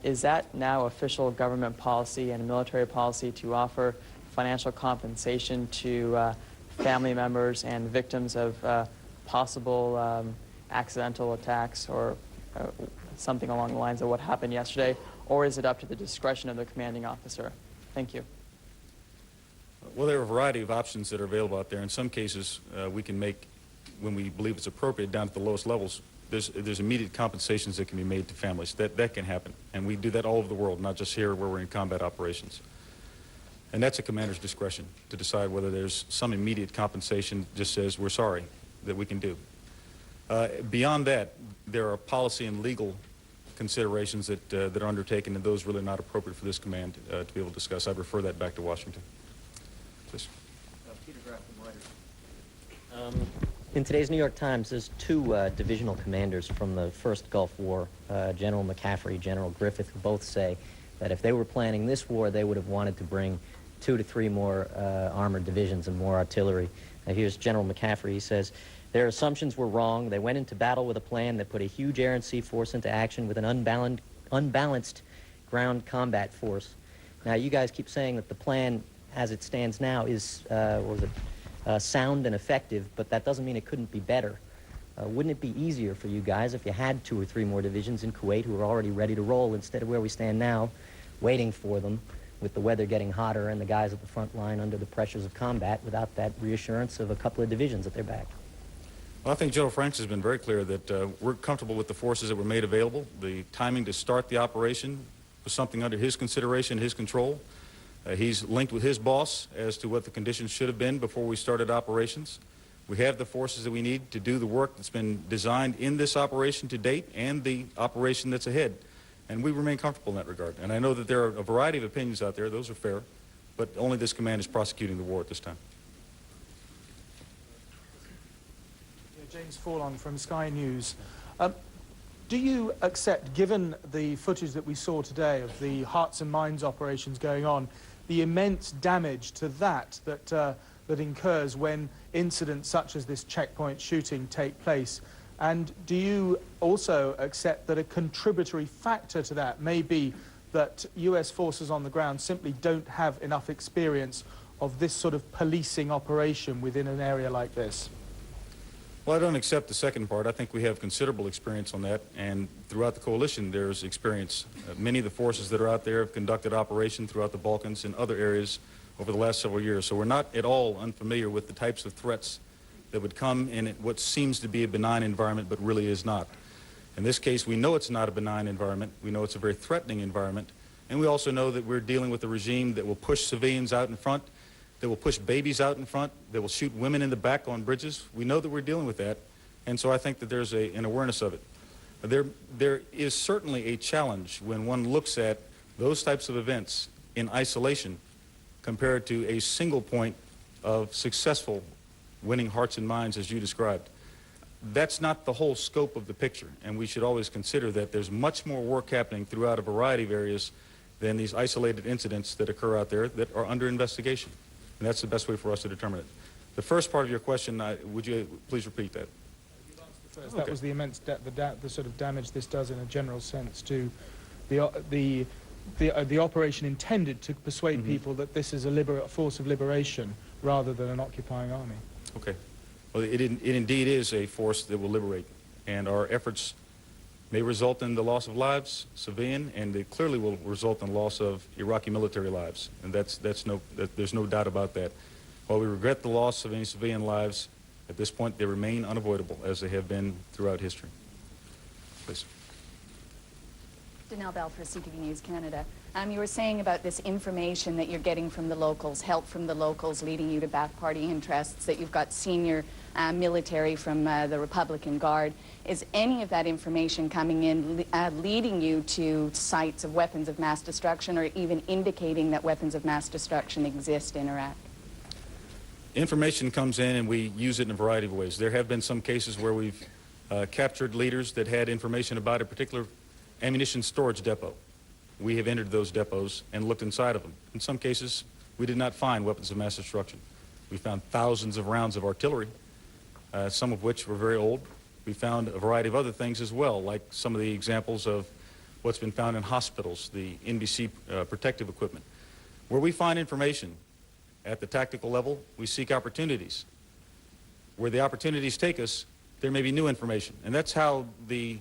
Is that now official government policy and military policy to offer financial compensation to family members and victims of possible accidental attacks or something along the lines of what happened yesterday, or is it up to the discretion of the commanding officer? Thank you. Well, there are a variety of options that are available out there. In some cases, we can make, when we believe it's appropriate, down at the lowest levels, there's immediate compensations that can be made to families. That can happen. And we do that all over the world, not just here where we're in combat operations. And that's a commander's discretion to decide whether there's some immediate compensation, just says we're sorry, that we can do. Beyond that, there are policy and legal considerations that are undertaken, and those really not appropriate for this command to be able to discuss. I'd refer that back to Washington. Please. In today's New York Times, there's 2 divisional commanders from the first Gulf War, General McCaffrey, General Griffith, who both say that if they were planning this war, they would have wanted to bring 2 to 3 more armored divisions and more artillery. Here's General McCaffrey. He says, their assumptions were wrong. They went into battle with a plan that put a huge air and sea force into action with an unbalanced ground combat force. Now, you guys keep saying that the plan, as it stands now, is sound and effective, but that doesn't mean it couldn't be better. Wouldn't it be easier for you guys if you had 2 or 3 more divisions in Kuwait who are already ready to roll instead of where we stand now, waiting for them, with the weather getting hotter and the guys at the front line under the pressures of combat without that reassurance of a couple of divisions at their back? Well, I think General Franks has been very clear that we're comfortable with the forces that were made available. The timing to start the operation was something under his consideration, his control. He's linked with his boss as to what the conditions should have been before we started operations. We have the forces that we need to do the work that's been designed in this operation to date and the operation that's ahead. And we remain comfortable in that regard. And I know that there are a variety of opinions out there. Those are fair. But only this command is prosecuting the war at this time. James Fallon from Sky News. Do you accept, given the footage that we saw today of the Hearts and Minds operations going on, the immense damage to that incurs when incidents such as this checkpoint shooting take place? And do you also accept that a contributory factor to that may be that US forces on the ground simply don't have enough experience of this sort of policing operation within an area like this? Well, I don't accept the second part. I think we have considerable experience on that, and throughout the coalition there's experience. Many of the forces that are out there have conducted operation throughout the Balkans and other areas over the last several years, so we're not at all unfamiliar with the types of threats that would come in what seems to be a benign environment but really is not. In this case, we know it's not a benign environment. We know it's a very threatening environment, and we also know that we're dealing with a regime that will push civilians out in front, that will push babies out in front, that will shoot women in the back on bridges. We know that we're dealing with that, and so I think that there's an awareness of it. There is certainly a challenge when one looks at those types of events in isolation compared to a single point of successful winning hearts and minds as you described. That's not the whole scope of the picture, and we should always consider that there's much more work happening throughout a variety of areas than these isolated incidents that occur out there that are under investigation. And that's the best way for us to determine it. The first part of your question, would you please repeat that? That was the immense, the sort of damage this does in a general sense to the operation intended to persuade people that this is a force of liberation rather than an occupying army. Okay. Well, it indeed is a force that will liberate, and our efforts may result in the loss of lives, civilian, and it clearly will result in the loss of Iraqi military lives, and there's no doubt about that. While we regret the loss of any civilian lives, at this point they remain unavoidable, as they have been throughout history. Please. Danelle Bell for CTV News Canada. You were saying about this information that you're getting from the locals, help from the locals leading you to back party interests, that you've got senior military from the Republican Guard. Is any of that information coming in leading you to sites of weapons of mass destruction or even indicating that weapons of mass destruction exist in Iraq? Information comes in and we use it in a variety of ways. There have been some cases where we've captured leaders that had information about a particular ammunition storage depot. We have entered those depots and looked inside of them. In some cases, we did not find weapons of mass destruction. We found thousands of rounds of artillery, some of which were very old. We found a variety of other things as well, like some of the examples of what's been found in hospitals, the NBC protective equipment. Where we find information at the tactical level, we seek opportunities. Where the opportunities take us, there may be new information. And that's how the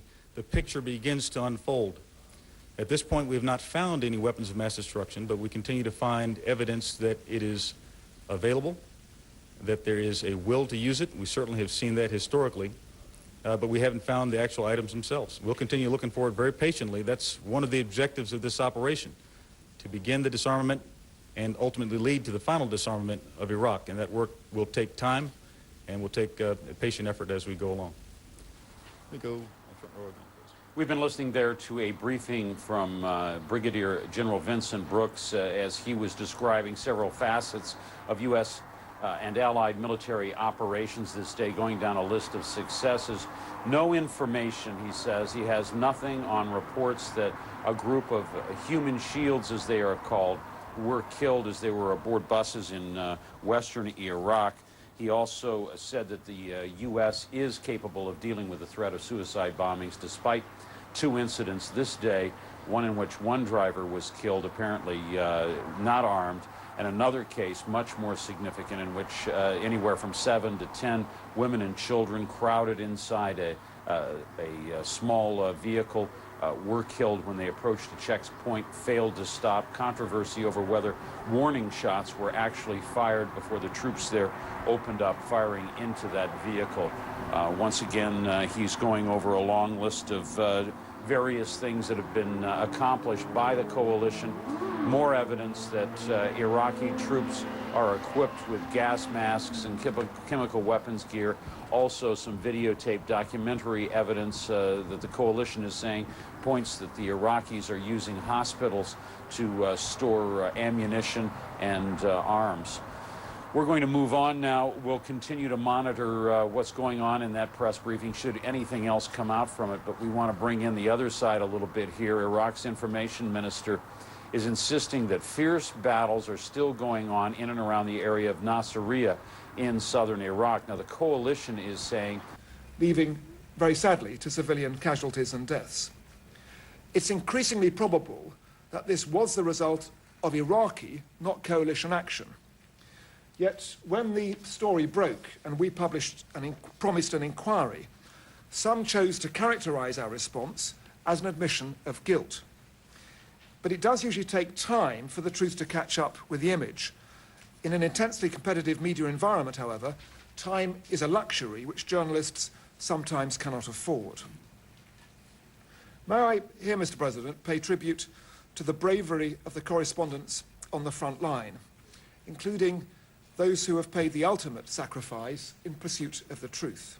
picture begins to unfold. At this point, we have not found any weapons of mass destruction, but we continue to find evidence that it is available, that there is a will to use it. We certainly have seen that historically, but we haven't found the actual items themselves. We'll continue looking for it very patiently. That's one of the objectives of this operation, to begin the disarmament and ultimately lead to the final disarmament of Iraq. And that work will take time and will take a patient effort as we go along. Let me go. We've been listening there to a briefing from Brigadier General Vincent Brooks as he was describing several facets of U.S. And allied military operations this day, going down a list of successes. No information, he says. He has nothing on reports that a group of human shields, as they are called, were killed as they were aboard buses in western Iraq. He also said that the U.S. is capable of dealing with the threat of suicide bombings, despite two incidents this day, one in which one driver was killed, apparently not armed, and another case, much more significant, in which anywhere from 7 to 10 women and children crowded inside a small vehicle were killed when they approached a checkpoint, failed to stop. Controversy over whether warning shots were actually fired before the troops there opened up firing into that vehicle. Once again, he's going over a long list of various things that have been accomplished by the coalition. More evidence that Iraqi troops are equipped with gas masks and chemical weapons gear. Also some videotape documentary evidence that the coalition is saying points that the Iraqis are using hospitals to store ammunition and arms. We're going to move on now. We'll continue to monitor what's going on in that press briefing should anything else come out from it, but we want to bring in the other side a little bit here. Iraq's information minister is insisting that fierce battles are still going on in and around the area of Nasiriyah in southern Iraq. Now, the coalition is saying, leaving, very sadly, to civilian casualties and deaths. It's increasingly probable that this was the result of Iraqi, not coalition action. Yet, when the story broke and we published promised an inquiry, some chose to characterize our response as an admission of guilt. But it does usually take time for the truth to catch up with the image. In an intensely competitive media environment, however, time is a luxury which journalists sometimes cannot afford. May I here, Mr. President, pay tribute to the bravery of the correspondents on the front line, including those who have paid the ultimate sacrifice in pursuit of the truth.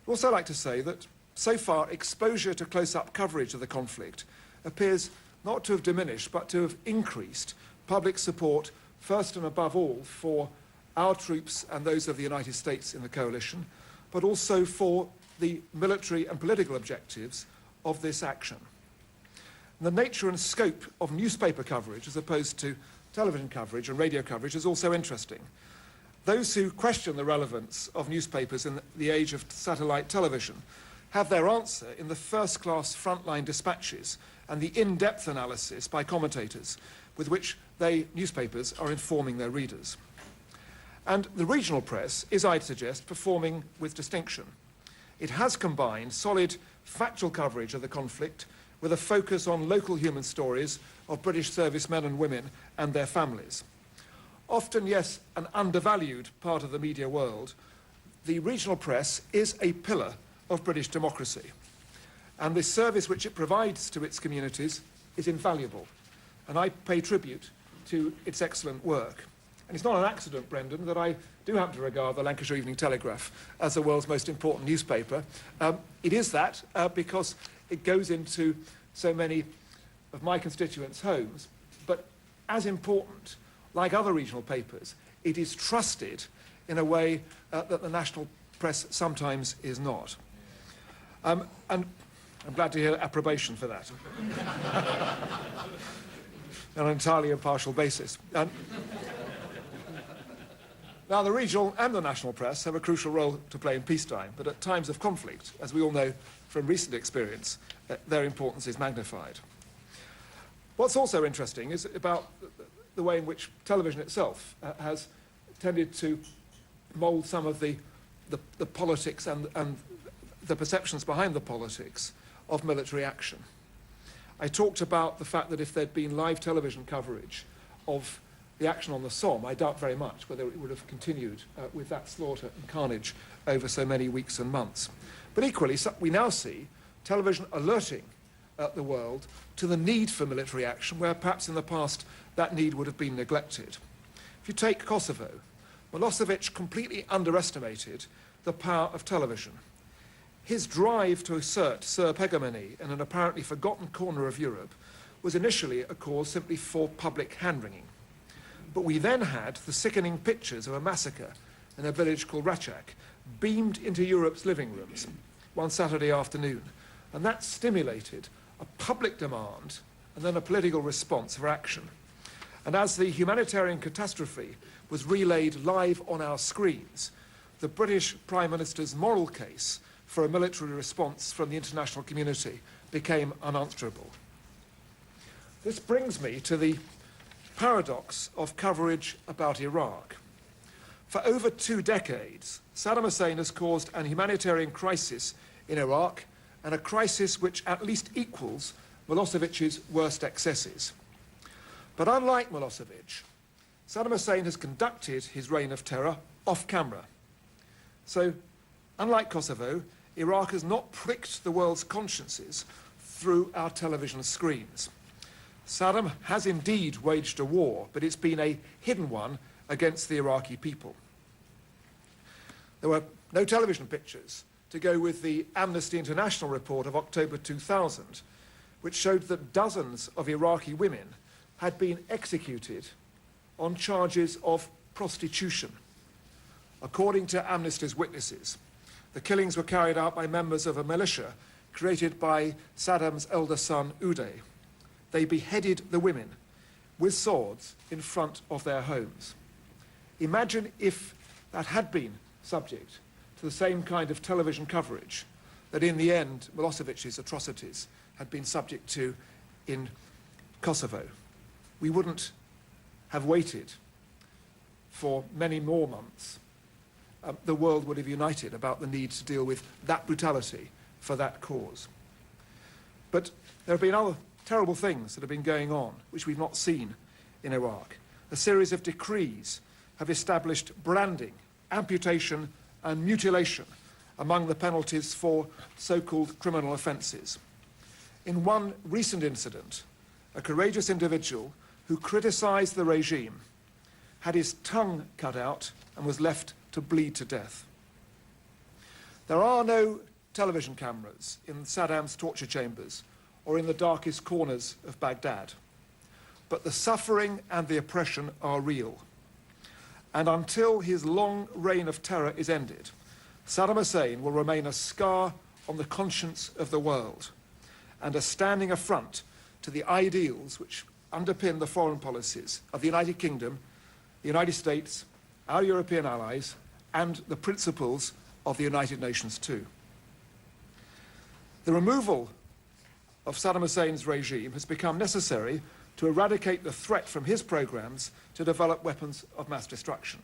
I'd also like to say that, so far, exposure to close-up coverage of the conflict appears not to have diminished, but to have increased public support, first and above all, for our troops and those of the United States in the coalition, but also for the military and political objectives of this action. And the nature and scope of newspaper coverage, as opposed to television coverage and radio coverage, is also interesting. Those who question the relevance of newspapers in the age of satellite television have their answer in the first-class frontline dispatches and the in-depth analysis by commentators with which newspapers are informing their readers. And the regional press is, I'd suggest, performing with distinction. It has combined solid factual coverage of the conflict with a focus on local human stories of British servicemen and women and their families. Often, yes, an undervalued part of the media world, the regional press is a pillar of British democracy. And the service which it provides to its communities is invaluable. And I pay tribute to its excellent work. And it's not an accident, Brendan, that I do happen to regard the Lancashire Evening Telegraph as the world's most important newspaper. It is that because it goes into so many of my constituents' homes. But as important, like other regional papers, it is trusted in a way that the national press sometimes is not. And I'm glad to hear approbation for that. On an entirely impartial basis. Now, the regional and the national press have a crucial role to play in peacetime, but at times of conflict, as we all know from recent experience, their importance is magnified. What's also interesting is about the way in which television itself has tended to mould some of the politics and the perceptions behind the politics of military action. I talked about the fact that if there'd been live television coverage of the action on the Somme, I doubt very much whether it would have continued with that slaughter and carnage over so many weeks and months. But equally, we now see television alerting the world to the need for military action, where perhaps in the past that need would have been neglected. If you take Kosovo, Milosevic completely underestimated the power of television. His drive to assert Serb hegemony in an apparently forgotten corner of Europe was initially a cause simply for public hand-wringing. But we then had the sickening pictures of a massacre in a village called Rachak beamed into Europe's living rooms one Saturday afternoon. And that stimulated a public demand and then a political response for action. And as the humanitarian catastrophe was relayed live on our screens, the British Prime Minister's moral case for a military response from the international community became unanswerable. This brings me to the paradox of coverage about Iraq. For over 2 decades, Saddam Hussein has caused an humanitarian crisis in Iraq and a crisis which at least equals Milosevic's worst excesses. But unlike Milosevic, Saddam Hussein has conducted his reign of terror off camera. So, unlike Kosovo, Iraq has not pricked the world's consciences through our television screens. Saddam has indeed waged a war, but it's been a hidden one against the Iraqi people. There were no television pictures to go with the Amnesty International report of October 2000, which showed that dozens of Iraqi women had been executed on charges of prostitution. According to Amnesty's witnesses, the killings were carried out by members of a militia created by Saddam's elder son, Uday. They beheaded the women with swords in front of their homes. Imagine if that had been subject to the same kind of television coverage that in the end Milosevic's atrocities had been subject to in Kosovo. We wouldn't have waited for many more months. The world would have united about the need to deal with that brutality for that cause. But there have been other terrible things that have been going on which we've not seen in Iraq. A series of decrees have established branding, amputation and mutilation among the penalties for so-called criminal offences. In one recent incident, a courageous individual who criticised the regime had his tongue cut out and was left to bleed to death. There are no television cameras in Saddam's torture chambers or in the darkest corners of Baghdad, but the suffering and the oppression are real. And until his long reign of terror is ended, Saddam Hussein will remain a scar on the conscience of the world and a standing affront to the ideals which underpin the foreign policies of the United Kingdom, the United States, our European allies, and the principles of the United Nations too. The removal of Saddam Hussein's regime has become necessary to eradicate the threat from his programs to develop weapons of mass destruction.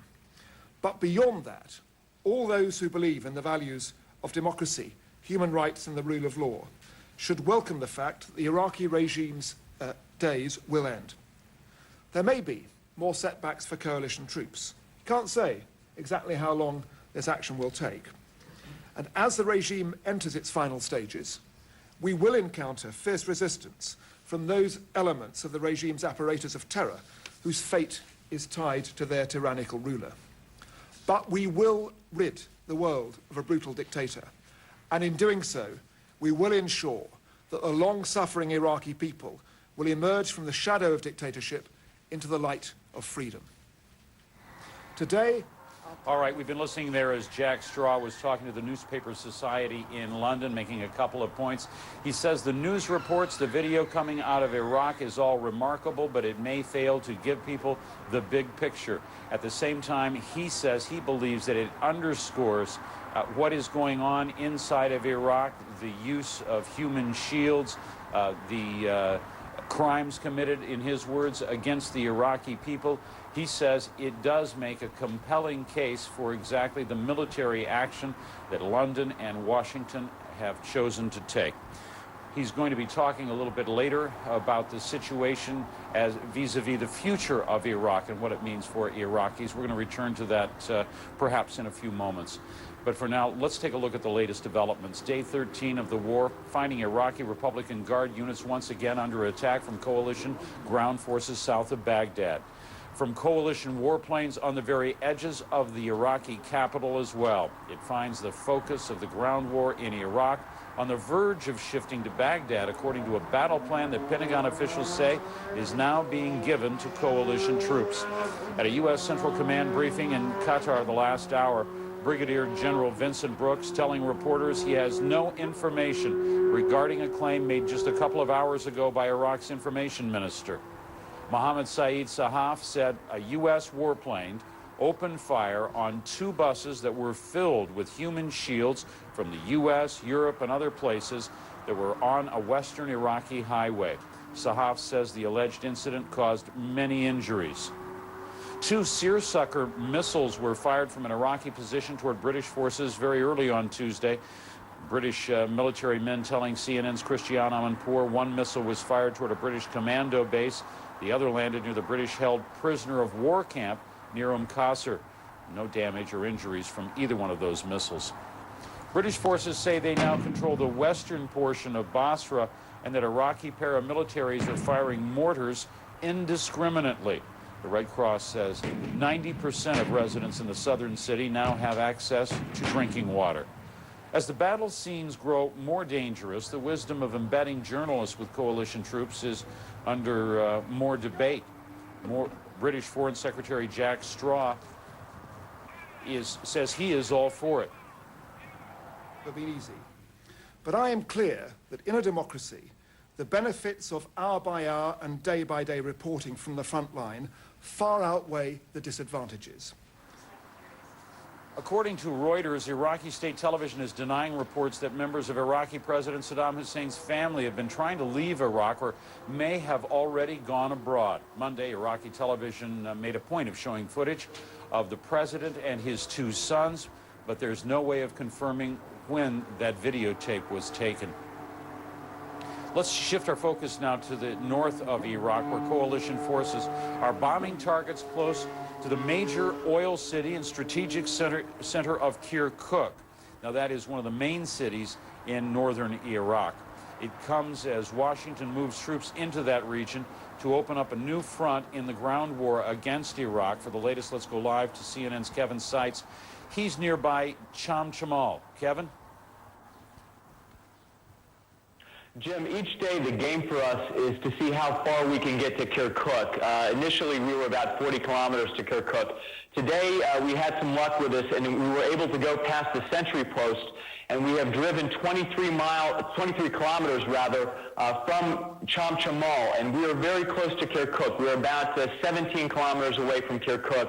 But beyond that, all those who believe in the values of democracy, human rights and the rule of law should welcome the fact that the Iraqi regime's days will end. There may be more setbacks for coalition troops. You can't say exactly how long this action will take. And as the regime enters its final stages, we will encounter fierce resistance from those elements of the regime's apparatus of terror whose fate is tied to their tyrannical ruler. But we will rid the world of a brutal dictator, and in doing so, we will ensure that the long-suffering Iraqi people will emerge from the shadow of dictatorship into the light of freedom. Today, all right, we've been listening there as Jack Straw was talking to the Newspaper Society in London, making a couple of points. He says the news reports, the video coming out of Iraq is all remarkable, but it may fail to give people the big picture. At the same time, he says he believes that it underscores what is going on inside of Iraq, the use of human shields, the crimes committed, in his words, against the Iraqi people. He says it does make a compelling case for exactly the military action that London and Washington have chosen to take. He's going to be talking a little bit later about the situation as vis-a-vis the future of Iraq and what it means for Iraqis. We're going to return to that perhaps in a few moments. But for now, let's take a look at the latest developments. Day 13 of the war, finding Iraqi Republican Guard units once again under attack from coalition ground forces south of Baghdad. From coalition warplanes on the very edges of the Iraqi capital as well. It finds the focus of the ground war in Iraq on the verge of shifting to Baghdad, according to a battle plan that Pentagon officials say is now being given to coalition troops. At a U.S. Central Command briefing in Qatar the last hour, Brigadier General Vincent Brooks telling reporters he has no information regarding a claim made just a couple of hours ago by Iraq's information minister. Mohammed Saeed Sahaf said a U.S. warplane opened fire on two buses that were filled with human shields from the U.S., Europe, and other places that were on a western Iraqi highway. Sahaf says the alleged incident caused many injuries. Two seersucker missiles were fired from an Iraqi position toward British forces very early on Tuesday. British military men telling CNN's Christiane Amanpour one missile was fired toward a British commando base. The other landed near the British-held prisoner of war camp near Qasr. No damage or injuries from either one of those missiles. British forces say they now control the western portion of Basra and that Iraqi paramilitaries are firing mortars indiscriminately. The Red Cross says 90% of residents in the southern city now have access to drinking water. As the battle scenes grow more dangerous, the wisdom of embedding journalists with coalition troops is under more debate. British Foreign Secretary Jack Straw says he is all for it. Have been easy. But I am clear that in a democracy, the benefits of hour-by-hour and day-by-day reporting from the front line far outweigh the disadvantages. According to Reuters, Iraqi state television is denying reports that members of Iraqi President Saddam Hussein's family have been trying to leave Iraq or may have already gone abroad. Monday, Iraqi television made a point of showing footage of the president and his two sons, but there's no way of confirming when that videotape was taken. Let's shift our focus now to the north of Iraq, where coalition forces are bombing targets close to the major oil city and strategic center of Kirkuk. Now, that is one of the main cities in northern Iraq. It comes as Washington moves troops into that region to open up a new front in the ground war against Iraq. For the latest, let's go live to CNN's Kevin Seitz. He's nearby Chamchamal. Kevin? Jim, each day the game for us is to see how far we can get to Kirkuk. Initially, we were about 40 kilometers to Kirkuk. Today, we had some luck with this, and we were able to go past the sentry post, and we have driven 23 kilometers from Chamchamal, and we are very close to Kirkuk. We're about 17 kilometers away from Kirkuk.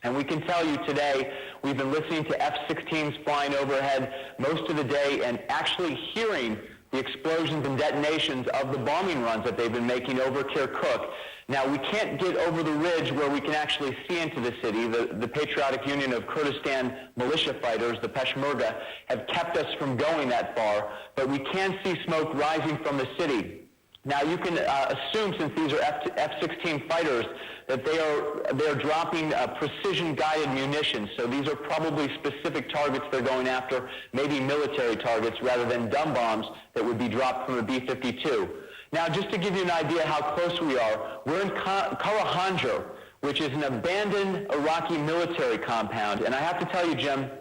And we can tell you today, we've been listening to F-16s flying overhead most of the day and actually hearing the explosions and detonations of the bombing runs that they've been making over Kirkuk. Now, we can't get over the ridge where we can actually see into the city. The Patriotic Union of Kurdistan militia fighters, the Peshmerga, have kept us from going that far, but we can see smoke rising from the city. Now, you can assume, since these are F-16 fighters, that they are dropping precision-guided munitions. So these are probably specific targets they're going after, maybe military targets, rather than dumb bombs that would be dropped from a B-52. Now, just to give you an idea how close we are, we're in Karahanjar, which is an abandoned Iraqi military compound. And I have to tell you, Jim,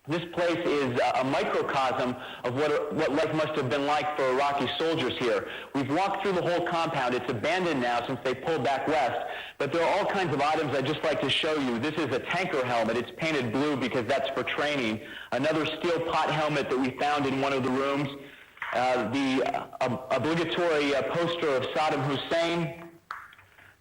this place is a microcosm of what life must have been like for Iraqi soldiers here. We've walked through the whole compound. It's abandoned now since they pulled back west. But there are all kinds of items I'd just like to show you. This is a tanker helmet. It's painted blue because that's for training. Another steel pot helmet that we found in one of the rooms. The obligatory poster of Saddam Hussein.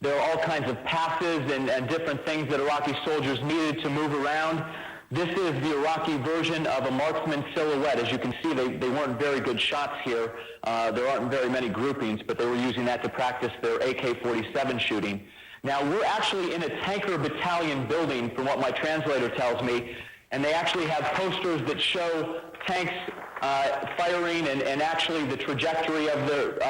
There are all kinds of passes and different things that Iraqi soldiers needed to move around. This is the Iraqi version of a marksman silhouette. As you can see, they weren't very good shots here. There aren't very many groupings, but they were using that to practice their AK-47 shooting. Now, we're actually in a tanker battalion building, from what my translator tells me, and they actually have posters that show tanks firing and actually the trajectory of their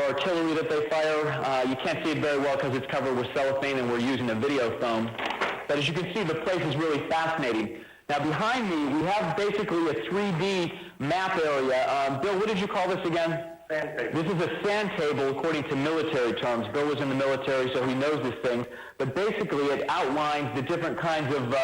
artillery that they fire. You can't see it very well because it's covered with cellophane and we're using a video foam. But as you can see, the place is really fascinating. Now, behind me, we have basically a 3D map area. Bill, what did you call this again? Sand table. This is a sand table according to military terms. Bill was in the military, so he knows this thing. But basically, it outlines the different kinds of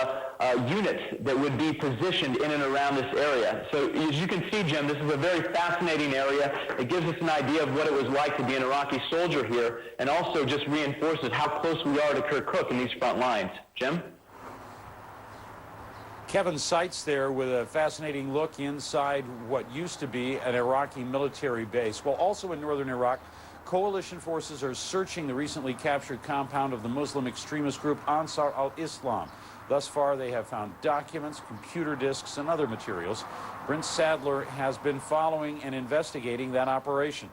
units that would be positioned in and around this area. So as you can see, Jim, this is a very fascinating area. It gives us an idea of what it was like to be an Iraqi soldier here, and also just reinforces how close we are to Kirkuk in these front lines. Jim? Kevin Seitz there with a fascinating look inside what used to be an Iraqi military base. Well, also in northern Iraq, coalition forces are searching the recently captured compound of the Muslim extremist group Ansar al-Islam. Thus far, they have found documents, computer disks, and other materials. Brent Sadler has been following and investigating that operation.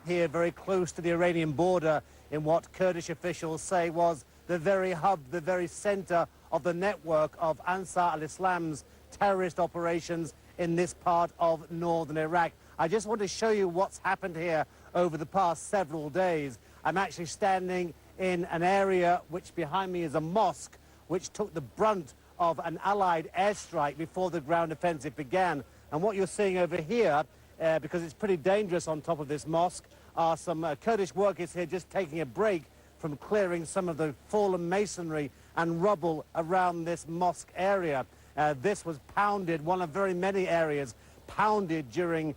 Here, very close to the Iranian border, in what Kurdish officials say was the very hub, the very center of the network of Ansar al-Islam's terrorist operations in this part of northern Iraq. I just want to show you what's happened here over the past several days. I'm actually standing in an area which behind me is a mosque which took the brunt of an Allied airstrike before the ground offensive began. And what you're seeing over here, because it's pretty dangerous on top of this mosque, are some Kurdish workers here just taking a break from clearing some of the fallen masonry and rubble around this mosque area. This was pounded, one of very many areas pounded during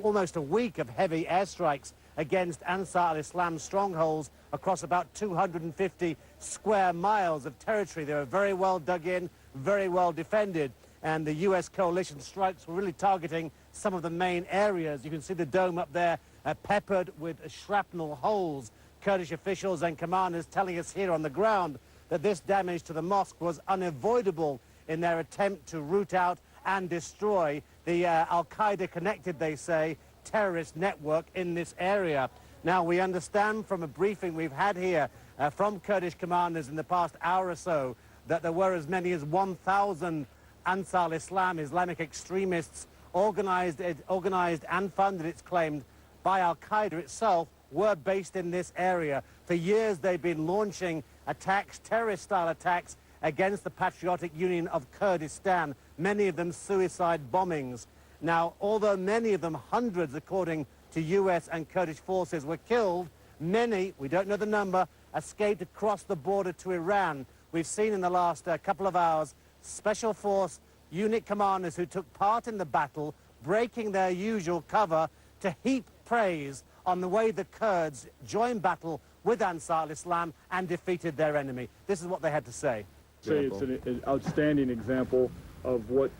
almost a week of heavy airstrikes against Ansar al-Islam strongholds across about 250 square miles of territory. They were very well dug in, very well defended, and the U.S. coalition strikes were really targeting some of the main areas. You can see the dome up there peppered with shrapnel holes. Kurdish officials and commanders telling us here on the ground that this damage to the mosque was unavoidable in their attempt to root out and destroy the Al-Qaeda connected, they say, terrorist network in this area. Now, we understand from a briefing we've had here from Kurdish commanders in the past hour or so that there were as many as 1,000 Ansar al-Islam, Islamic extremists, organized and funded, it's claimed, by Al-Qaeda itself, were based in this area. For years, they've been launching attacks, terrorist-style attacks, against the Patriotic Union of Kurdistan, many of them suicide bombings. Now, although many of them, hundreds according to US and Kurdish forces, were killed, many, we don't know the number, escaped across the border to Iran. We've seen in the last couple of hours special force unit commanders who took part in the battle, breaking their usual cover to heap praise on the way the Kurds joined battle with Ansar al-Islam and defeated their enemy. This is what they had to say. It's an outstanding example of what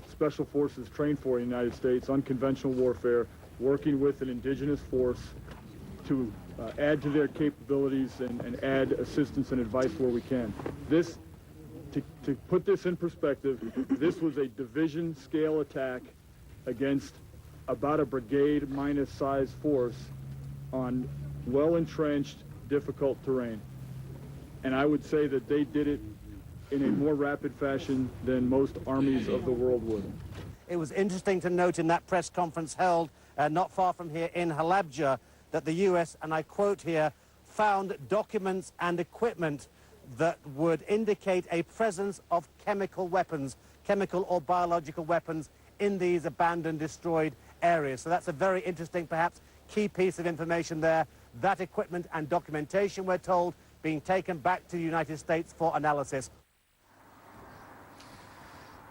special forces train for in the United States, unconventional warfare, working with an indigenous force to add to their capabilities and add assistance and advice where we can. This, to put this in perspective, this was a division scale attack against about a brigade minus size force on well-entrenched, difficult terrain. And I would say that they did it in a more rapid fashion than most armies of the world would. It was interesting to note in that press conference held not far from here in Halabja that the US, and I quote here, found documents and equipment that would indicate a presence of chemical weapons, chemical or biological weapons in these abandoned, destroyed areas. So that's a very interesting, perhaps, key piece of information there. That equipment and documentation, we're told, being taken back to the United States for analysis.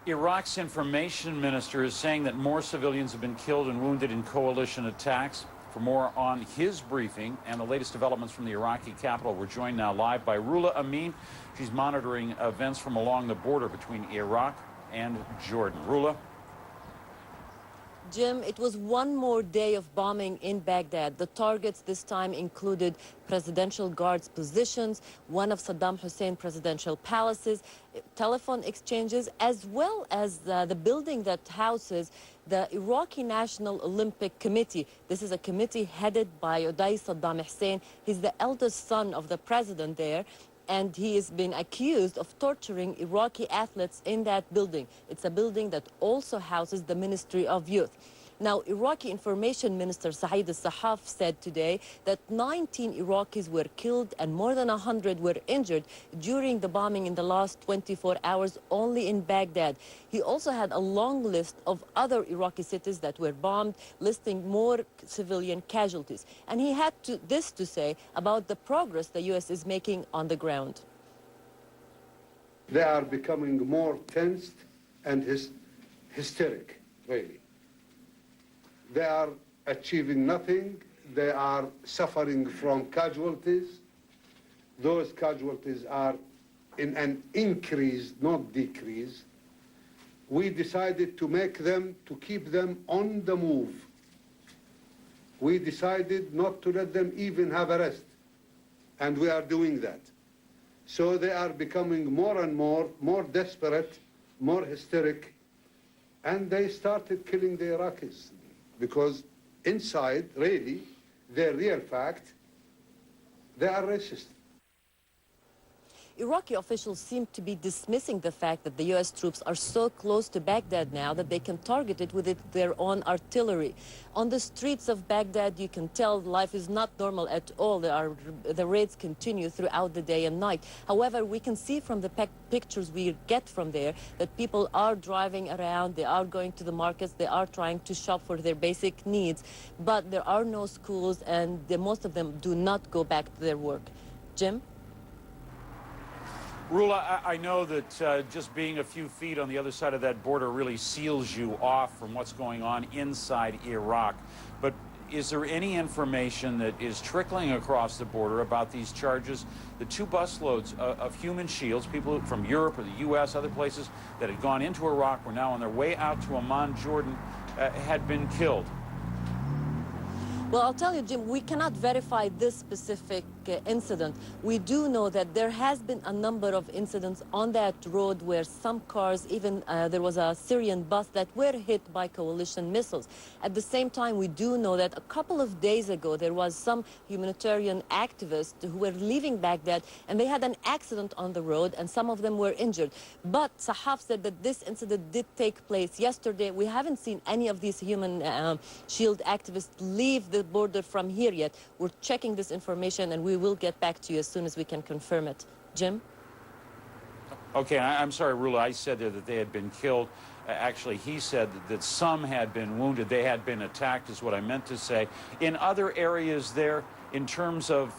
Iraq's information minister is saying that more civilians have been killed and wounded in coalition attacks. For more on his briefing and the latest developments from the Iraqi capital, we're joined now live by Rula Amin. She's monitoring events from along the border between Iraq and Jordan. Rula? Jim, it was one more day of bombing in Baghdad. The targets this time included presidential guards' positions, one of Saddam Hussein presidential palaces, telephone exchanges, as well as the building that houses the Iraqi National Olympic Committee. This is a committee headed by Uday Saddam Hussein. He's the eldest son of the president there, and he has been accused of torturing Iraqi athletes in that building. It's a building that also houses the Ministry of Youth. Now, Iraqi Information Minister Saeed al-Sahaf said today that 19 Iraqis were killed and more than 100 were injured during the bombing in the last 24 hours only in Baghdad. He also had a long list of other Iraqi cities that were bombed, listing more civilian casualties. And he had this to say about the progress the U.S. is making on the ground. They are becoming more tensed and hysteric, really. They are achieving nothing. They are suffering from casualties. Those casualties are in an increase, not decrease. We decided to keep them on the move. We decided not to let them even have a rest. And we are doing that. So they are becoming more and more desperate, more hysteric. And they started killing the Iraqis. Because inside, really, their real fact, they are racist. Iraqi officials seem to be dismissing the fact that the U.S. troops are so close to Baghdad now that they can target it with their own artillery. On the streets of Baghdad, you can tell life is not normal at all. The raids continue throughout the day and night. However, we can see from the pictures we get from there that people are driving around, they are going to the markets, they are trying to shop for their basic needs, but there are no schools, and most of them do not go back to their work. Jim? Rula, I know that just being a few feet on the other side of that border really seals you off from what's going on inside Iraq. But is there any information that is trickling across the border about these charges? The 2 busloads of human shields, people from Europe or the U.S., other places that had gone into Iraq, were now on their way out to Amman, Jordan, had been killed. Well, I'll tell you, Jim, we cannot verify this specific incident. We do know that there has been a number of incidents on that road where some cars, even there was a Syrian bus that were hit by coalition missiles. At the same time, we do know that a couple of days ago, there was some humanitarian activists who were leaving Baghdad, and they had an accident on the road, and some of them were injured. But Sahaf said that this incident did take place yesterday. We haven't seen any of these human shield activists leave the border from here yet. We're checking this information, and we will get back to you as soon as we can confirm it. Jim? Okay, I'm sorry, Rula, I said there that they had been killed. Actually, he said that some had been wounded. They had been attacked, is what I meant to say. In other areas there, in terms of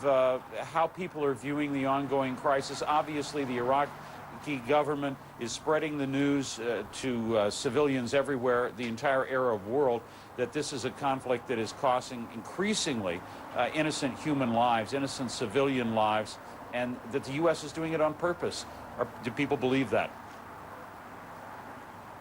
how people are viewing the ongoing crisis, obviously the Iraqi government is spreading the news to civilians everywhere, the entire Arab world, that this is a conflict that is costing increasingly innocent human lives, innocent civilian lives, and that the U.S. is doing it on purpose. Do people believe that?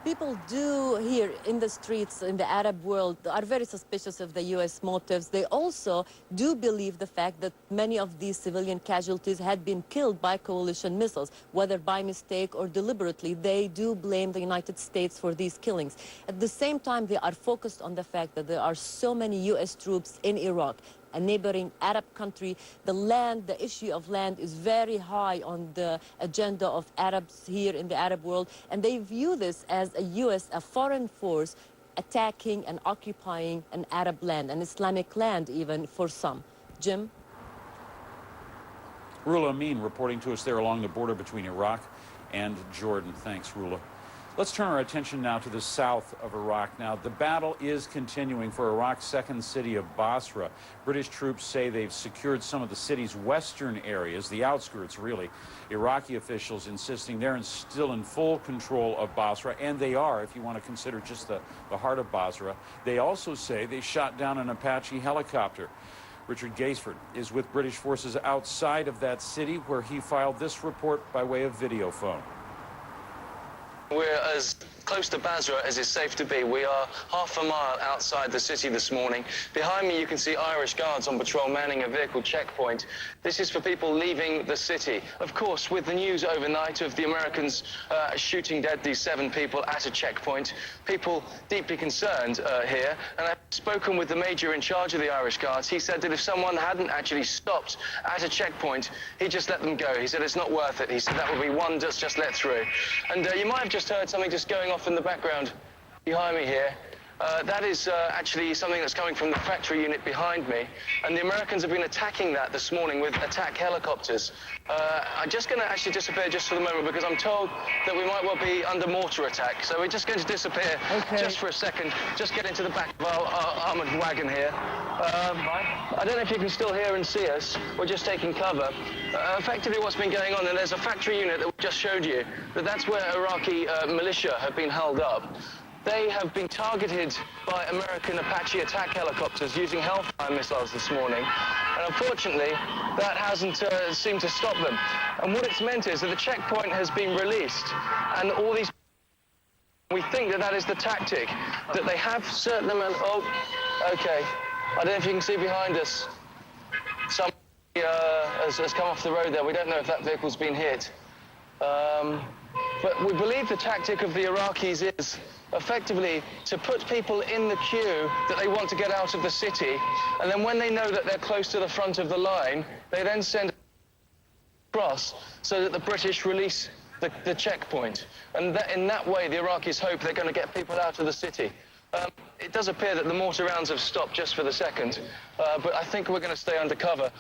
People do here in the streets in the Arab world are very suspicious of the U.S. motives. They also do believe the fact that many of these civilian casualties had been killed by coalition missiles, whether by mistake or deliberately. They do blame the United States for these killings. At the same time, they are focused on the fact that there are so many U.S. troops in Iraq, a neighboring Arab country. The issue of land is very high on the agenda of Arabs here in the Arab world, and they view this as a foreign force attacking and occupying an Arab land, an Islamic land even for some. Jim? Rula Amin reporting to us there along the border between Iraq and Jordan. Thanks, Rula. Let's turn our attention now to the south of Iraq. Now, the battle is continuing for Iraq's second city of Basra. British troops say they've secured some of the city's western areas, the outskirts, really. Iraqi officials insisting they're still in full control of Basra, and they are, if you want to consider just the heart of Basra. They also say they shot down an Apache helicopter. Richard Gaisford is with British forces outside of that city, where he filed this report by way of video phone. We're as close to Basra as it's safe to be. We are half a mile outside the city this morning. Behind me you can see Irish guards on patrol manning a vehicle checkpoint. This is for people leaving the city. Of course, with the news overnight of the Americans shooting dead these 7 people at a checkpoint, people deeply concerned here. And I've spoken with the major in charge of the Irish guards. He said that if someone hadn't actually stopped at a checkpoint, he'd just let them go. He said it's not worth it. He said that would be one just let through. And you might have just heard something just going off in the background behind me here. That is actually something that's coming from the factory unit behind me. And the Americans have been attacking that this morning with attack helicopters. I'm just going to actually disappear just for the moment because I'm told that we might well be under mortar attack. So we're just going to disappear just for a second. Just get into the back of our armoured wagon here. I don't know if you can still hear and see us. We're just taking cover. Effectively what's been going on, and there's a factory unit that we just showed you, that's where Iraqi militia have been held up. They have been targeted by American Apache attack helicopters using Hellfire missiles this morning. And unfortunately, that hasn't seemed to stop them. And what it's meant is that the checkpoint has been released. And all these... We think that that is the tactic, that they have certain amount... Oh, okay. I don't know if you can see behind us. Somebody has come off the road there. We don't know if that vehicle's been hit. But we believe the tactic of the Iraqis is effectively to put people in the queue that they want to get out of the city, and then when they know that they're close to the front of the line, they then send cross so that the British release the checkpoint. And in that way, the Iraqis hope they're going to get people out of the city. It does appear that the mortar rounds have stopped just for the second, but I think we're going to stay under cover.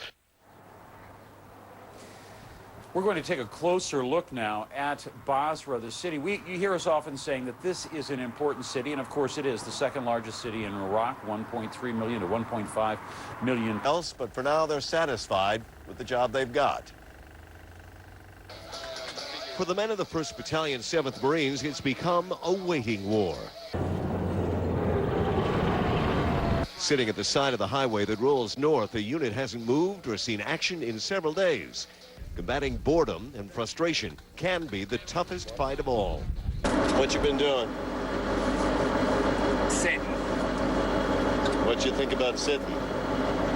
We're going to take a closer look now at Basra, the city. You hear us often saying that this is an important city, and of course it is, the second largest city in Iraq, 1.3 million to 1.5 million. Else, but for now they're satisfied with the job they've got. For the men of the 1st Battalion, 7th Marines, it's become a waiting war. Sitting at the side of the highway that rolls north, the unit hasn't moved or seen action in several days. Combating boredom and frustration can be the toughest fight of all. What you been doing? Sitting. What you think about sitting?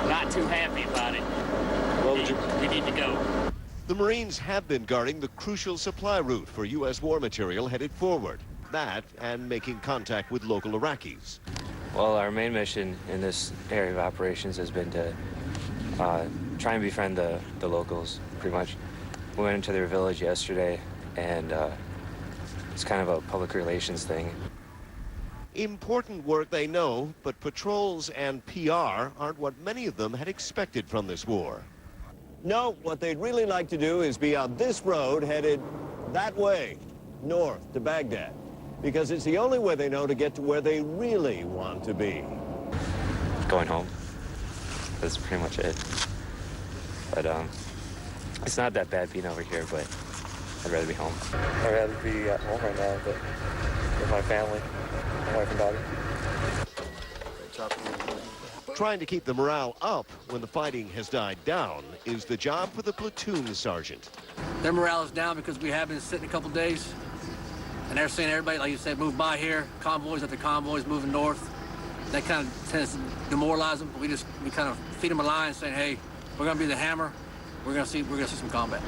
Not too happy about it. What would you... We need to go. The Marines have been guarding the crucial supply route for U.S. war material headed forward. That and making contact with local Iraqis. Well, our main mission in this area of operations has been to try and befriend the locals, pretty much. We went into their village yesterday, and it's kind of a public relations thing. Important work, they know, but patrols and PR aren't what many of them had expected from this war. No, what they'd really like to do is be on this road headed that way, north to Baghdad, because it's the only way they know to get to where they really want to be. Going home. That's pretty much it. But it's not that bad being over here, but I'd rather be home. I'd rather be at home right now, but with my family, my wife and daughter. Trying to keep the morale up when the fighting has died down is the job for the platoon sergeant. Their morale is down because we have been sitting a couple days, and they're saying everybody, like you said, move by here, convoys after convoys moving north. That kind of tends to demoralize them. We kind of feed them a line saying, hey, we're going to be the hammer. We're going to see some combat.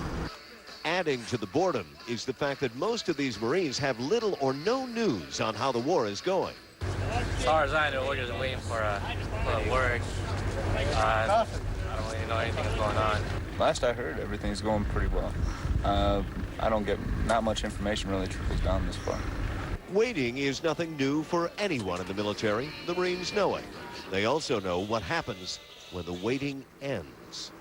Adding to the boredom is the fact that most of these Marines have little or no news on how the war is going. As far as I know, we're just waiting for a word. I don't really know anything that's going on. Last I heard, everything's going pretty well. I don't get not much information really trickles down this far. Waiting is nothing new for anyone in the military. The Marines know it. They also know what happens when the waiting ends.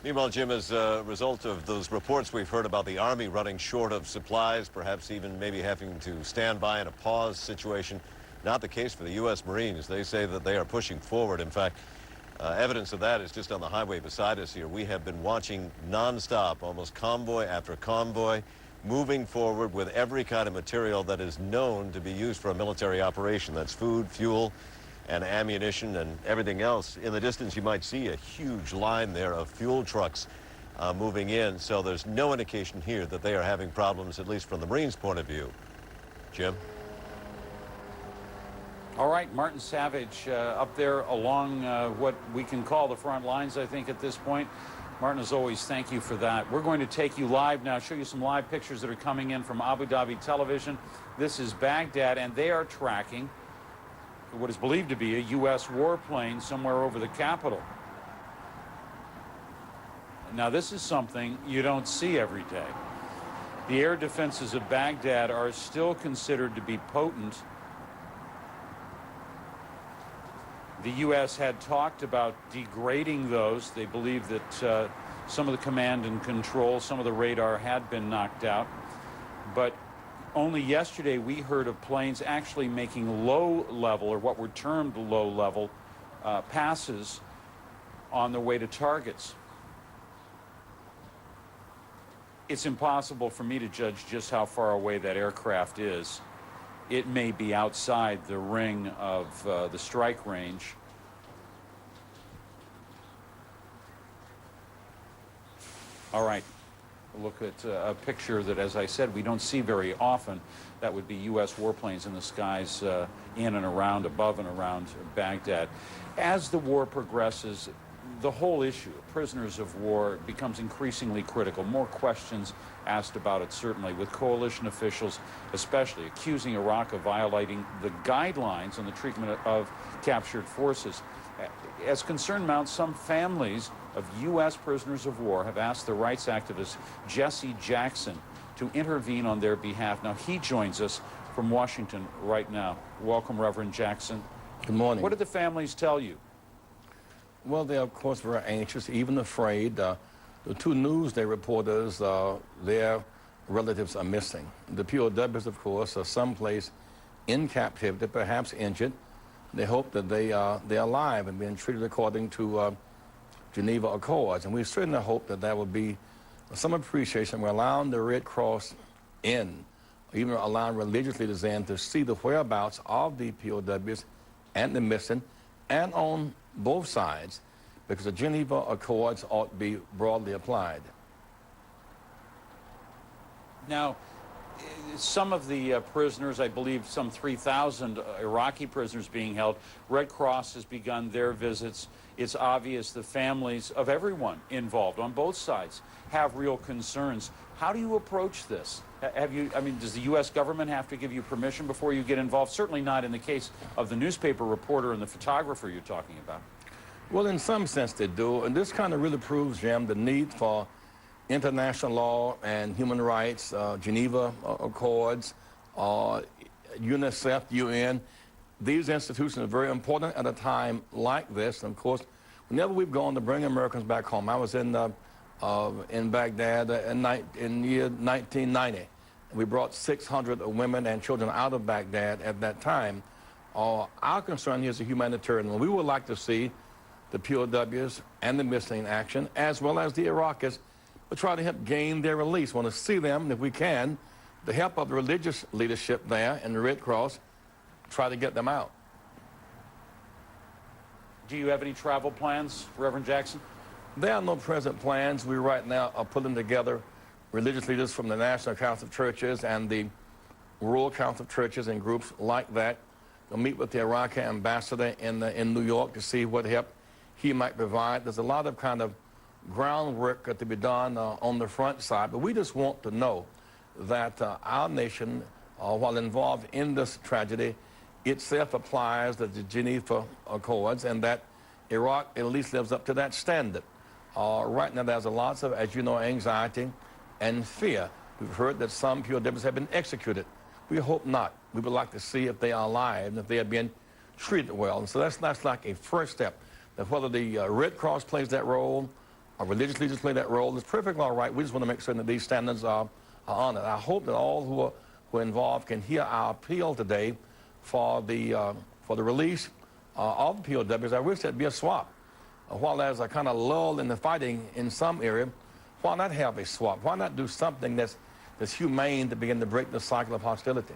Meanwhile, Jim, as a result of those reports we've heard about the Army running short of supplies, perhaps even maybe having to stand by in a pause situation, not the case for the U.S. Marines. They say that they are pushing forward. In fact, evidence of that is just on the highway beside us here. We have been watching nonstop, almost convoy after convoy, moving forward with every kind of material that is known to be used for a military operation. That's food, fuel, and ammunition and everything else. In the distance, you might see a huge line there of fuel trucks moving in, so there's no indication here that they are having problems, at least from the Marines' point of view. Jim? All right, Martin Savage up there along what we can call the front lines, I think, at this point. Martin, as always, thank you for that. We're going to take you live now, show you some live pictures that are coming in from Abu Dhabi television. This is Baghdad, and they are tracking what is believed to be a U.S. warplane somewhere over the capital. Now, this is something you don't see every day. The air defenses of Baghdad are still considered to be potent. The U.S. had talked about degrading those. They believe that some of the command and control, some of the radar had been knocked out. But only yesterday we heard of planes actually making low-level, or what were termed low-level, passes on their way to targets. It's impossible for me to judge just how far away that aircraft is. It may be outside the ring of the strike range. All right. Look at a picture that, as I said, we don't see very often. That would be U.S. warplanes in the skies in and around, above and around Baghdad. As the war progresses, the whole issue of prisoners of war becomes increasingly critical. More questions asked about it, certainly, with coalition officials especially accusing Iraq of violating the guidelines on the treatment of captured forces. As concern mounts, some families of U.S. prisoners of war have asked the rights activist Jesse Jackson to intervene on their behalf. Now, he joins us from Washington right now. Welcome, Reverend Jackson. Good morning. What did the families tell you? Well, they're, of course, very anxious, even afraid. The two Newsday reporters, their relatives are missing. The POWs, of course, are someplace in captivity, perhaps injured. They hope that they're alive and being treated according to Geneva Accords. And we certainly hope that there will be some appreciation. We're allowing the Red Cross in, even allowing religious leaders in to see the whereabouts of the POWs and the missing, and on both sides, because the Geneva Accords ought to be broadly applied. Now, some of the prisoners, I believe some 3,000 Iraqi prisoners being held, Red Cross has begun their visits. It's obvious the families of everyone involved on both sides have real concerns. How do you approach this? Does the U.S. government have to give you permission before you get involved? Certainly not in the case of the newspaper reporter and the photographer you're talking about. Well, in some sense they do, and this kind of really proves, Jim, the need for international law and human rights, Geneva Accords, UNICEF, UN. These institutions are very important at a time like this. And of course, whenever we've gone to bring Americans back home, I was in Baghdad in the year 1990. We brought 600 women and children out of Baghdad at that time. Our concern here is a humanitarian one. We would like to see the POWs and the missing in action, as well as the Iraqis, but try to help gain their release. We want to see them, if we can, the help of the religious leadership there and the Red Cross, try to get them out. Do you have any travel plans, Reverend Jackson? There are no present plans. We right now are pulling together religious leaders from the National Council of Churches and the Rural Council of Churches and groups like that. We'll meet with the Iraqi ambassador in New York to see what help he might provide. There's a lot of kind of groundwork to be done on the front side, but we just want to know that our nation, while involved in this tragedy, itself applies the Geneva Accords, and that Iraq at least lives up to that standard. Right now there's lots of, as you know, anxiety and fear. We've heard that some POWs have been executed. We hope not. We would like to see if they are alive and if they are being treated well. And so that's like a first step. That whether the Red Cross plays that role or religious leaders play that role, it's perfectly all right. We just want to make certain that these standards are honored. I hope that all who are involved can hear our appeal today for the release of the POWs. I wish there'd be a swap. While there's a kind of lull in the fighting in some area, why not have a swap? Why not do something that's humane to begin to break the cycle of hostility?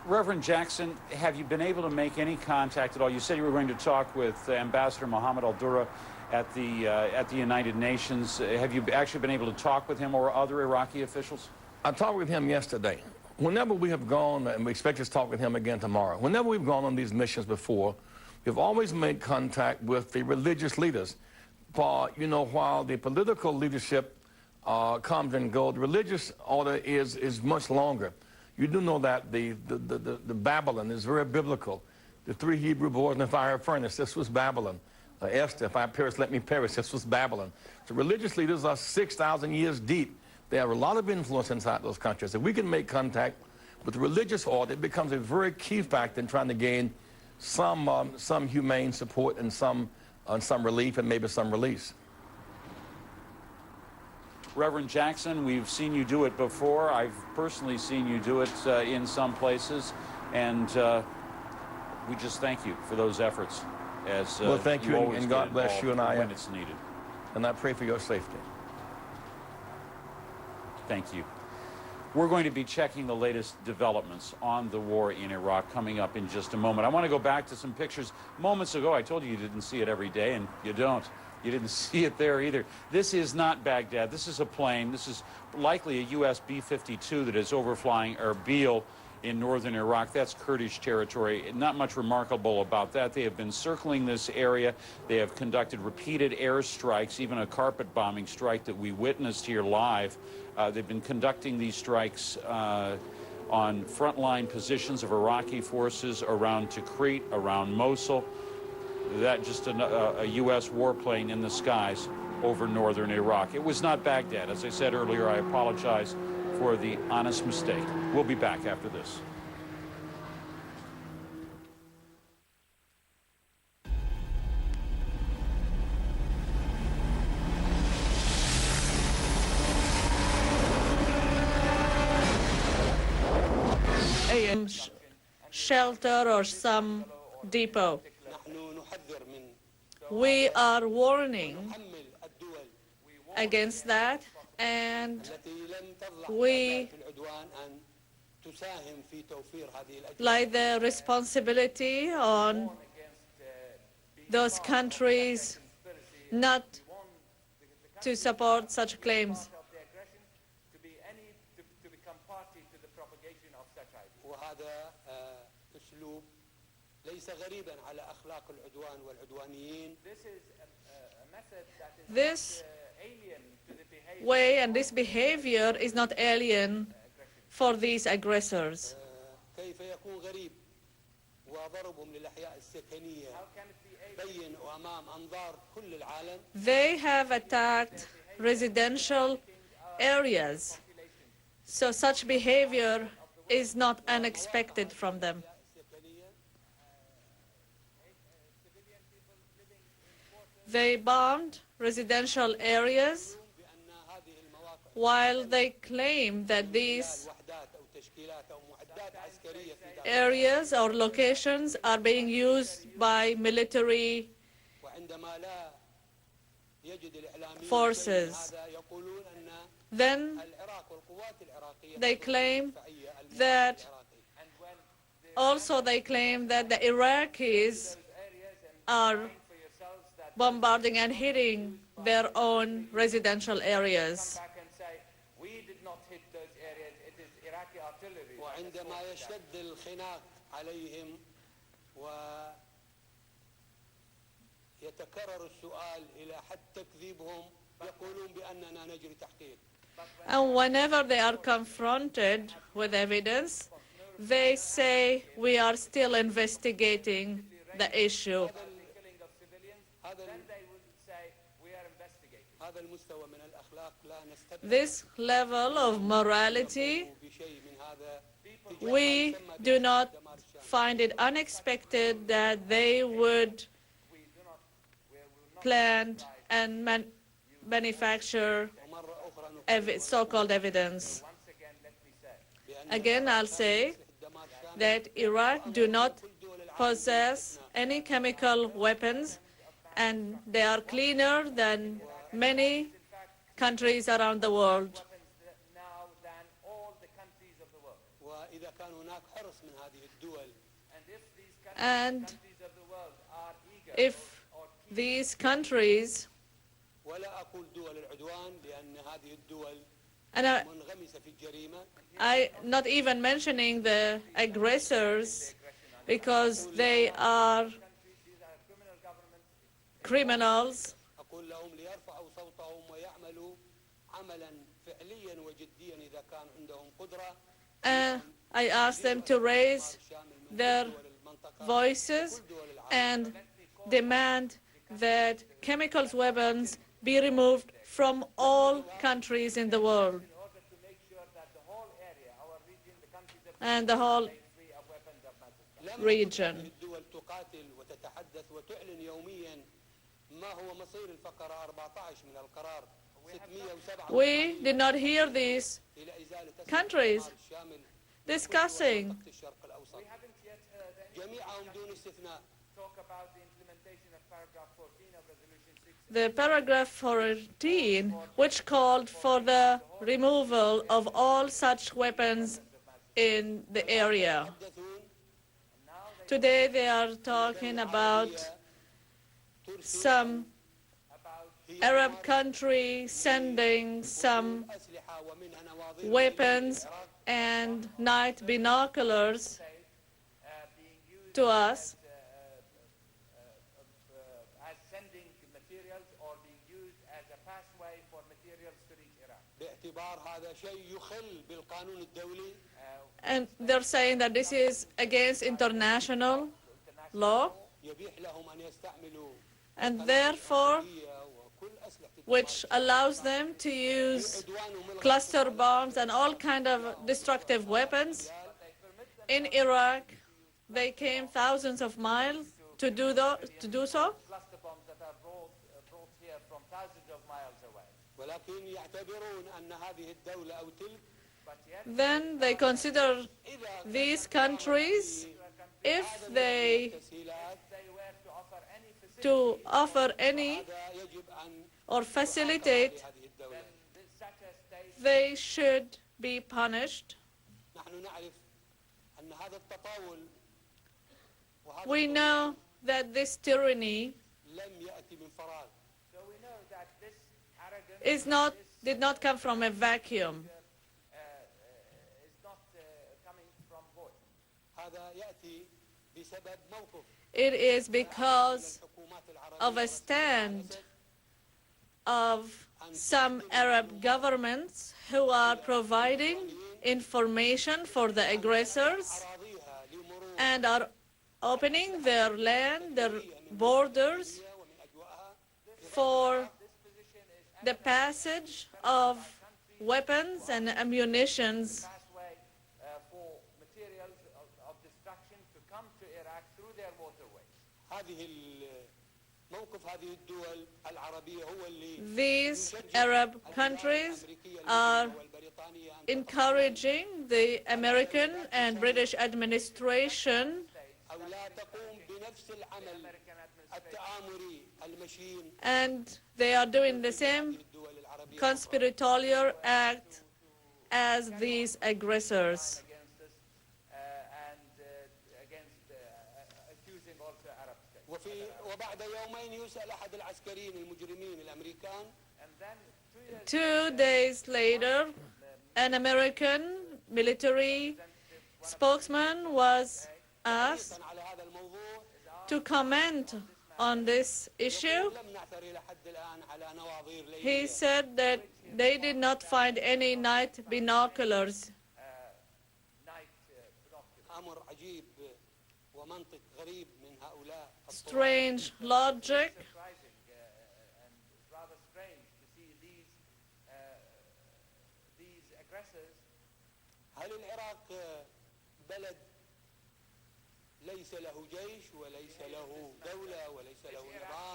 Reverend Jackson, have you been able to make any contact at all? You said you were going to talk with Ambassador Mohammed al-Dura at the United Nations. Have you actually been able to talk with him or other Iraqi officials? I talked with him yesterday. Whenever we have gone, and we expect to talk with him again tomorrow, whenever we've gone on these missions before, we've always made contact with the religious leaders. For, you know, while the political leadership comes and goes, the religious order is much longer. You do know that the Babylon is very biblical. The three Hebrew boys in the fire furnace, this was Babylon. Esther, if I perish, let me perish, this was Babylon. So religious leaders are 6,000 years deep. They have a lot of influence inside those countries. If we can make contact with the religious order, it becomes a very key factor in trying to gain some humane support and some relief and maybe some release. Reverend Jackson, we've seen you do it before. I've personally seen you do it in some places, and we just thank you for those efforts. Well, thank you, and God bless you and I. When it's needed. And I pray for your safety. Thank you. We're going to be checking the latest developments on the war in Iraq coming up in just a moment. I want to go back to some pictures. Moments ago, I told you didn't see it every day, and you don't. You didn't see it there either. This is not Baghdad. This is a plane. This is likely a U.S. B-52 that is overflying Erbil in northern Iraq. That's Kurdish territory. Not much remarkable about that. They have been circling this area. They have conducted repeated airstrikes, even a carpet bombing strike that we witnessed here live. They've been conducting these strikes on frontline positions of Iraqi forces around Acute, around Mosul. that just a U.S. warplane in the skies over northern Iraq. It was not Baghdad. As I said earlier, I apologize for the honest mistake. We'll be back after this. Shelter or some depot. We are warning against that, and we lay the responsibility on those countries not to support such claims. This way and this behavior is not alien for these aggressors. They have attacked residential areas, so such behavior is not unexpected from them. They bombed residential areas while they claim that these areas or locations are being used by military forces. Then they claim that the Iraqis are bombarding and hitting their own residential areas. We did not hit those areas, it is Iraqi artillery. وعندما يشتد الخناق عليهم ويتكرر السؤال إلى حد تكذيبهم يقولون بأننا نجري تحقيق. And whenever they are confronted with evidence, they say we are still investigating the issue. This level of morality, we do not find it unexpected that they would plant and manufacture so-called evidence. Again, I'll say that Iraq do not possess any chemical weapons, and they are cleaner than many countries around the world. And if these countries, and I not even mentioning the aggressors, because they are criminals, I ask them to raise their voices and demand that chemical weapons be removed from all countries in the world and the whole region. We did not hear these countries discussing the paragraph 14, which called for the removal of all such weapons in the area. Today they are talking about some Arab country sending some weapons and night binoculars to us. As sending materials or being used as a pathway for materials to reach Iraq. And they're saying that this is against international law. and therefore which allows them to use cluster bombs and all kind of destructive weapons. In Iraq, they came thousands of miles to do so. Then they consider these countries, if they to offer any or facilitate, they should be punished. We know that this tyranny did not come from a vacuum. It is because of a stand of some Arab governments who are providing information for the aggressors and are opening their land, their borders, for the passage of weapons and ammunitions. These Arab countries are encouraging the American and British administration and they are doing the same conspiratorial act as these aggressors. Two days later, an American military spokesman was asked to comment on this issue. He said that they did not find any night binoculars. Strange logic.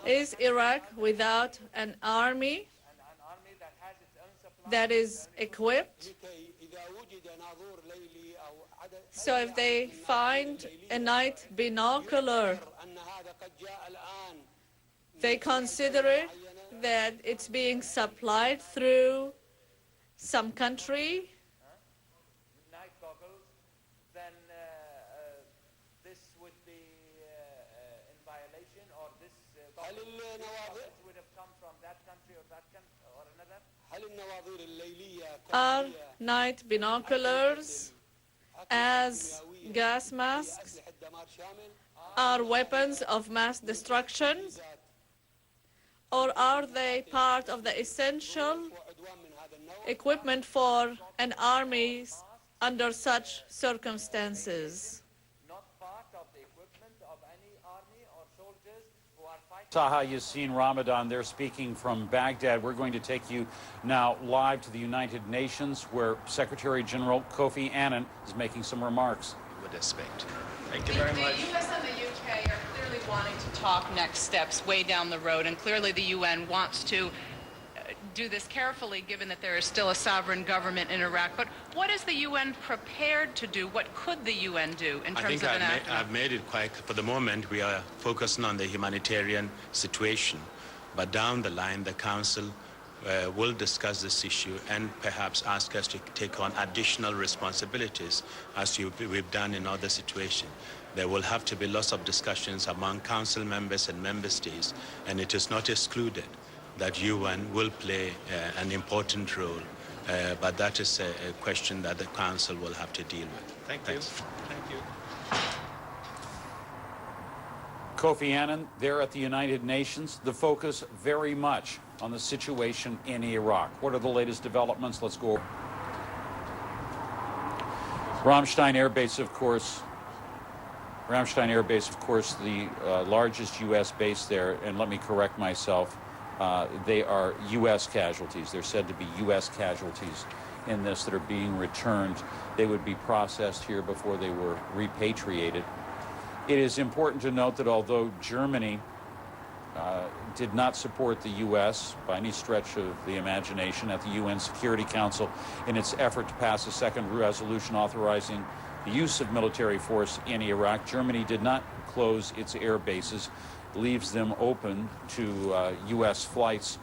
Is Iraq without an army that is equipped? So if they find a night binocular, they consider it that it's being supplied through some country, then this would be in violation, or this would have come from that country or that country or another? Are night binoculars as gas masks, are weapons of mass destruction, or are they part of the essential equipment for an army under such circumstances? Taha Yassin Ramadan, they're speaking from Baghdad. We're going to take you now live to the United Nations, where Secretary General Kofi Annan is making some remarks. Would expect. Thank you very much. The US and the UK are clearly wanting to talk next steps way down the road, and clearly the UN wants to do this carefully, given that there is still a sovereign government in Iraq. But what is the UN prepared to do? What could the UN do in terms of an act? I've made it quite, for the moment, we are focusing on the humanitarian situation. But down the line, the Council will discuss this issue and perhaps ask us to take on additional responsibilities, as we've done in other situations. There will have to be lots of discussions among Council members and member states, and it is not excluded that UN will play an important role, but that is a question that the Council will have to deal with. Thank you. Thank you. Kofi Annan, there at the United Nations, the focus very much on the situation in Iraq. What are the latest developments? Let's go. Ramstein Air Base, of course, Ramstein Air Base, of course, the largest U.S. base there, and let me correct myself, they are U.S. casualties. They're said to be U.S. casualties in this that are being returned. They would be processed here before they were repatriated. It is important to note that although Germany did not support the U.S. by any stretch of the imagination at the UN Security Council in its effort to pass a second resolution authorizing the use of military force in Iraq, Germany did not close its air bases, leaves them open to U.S. flights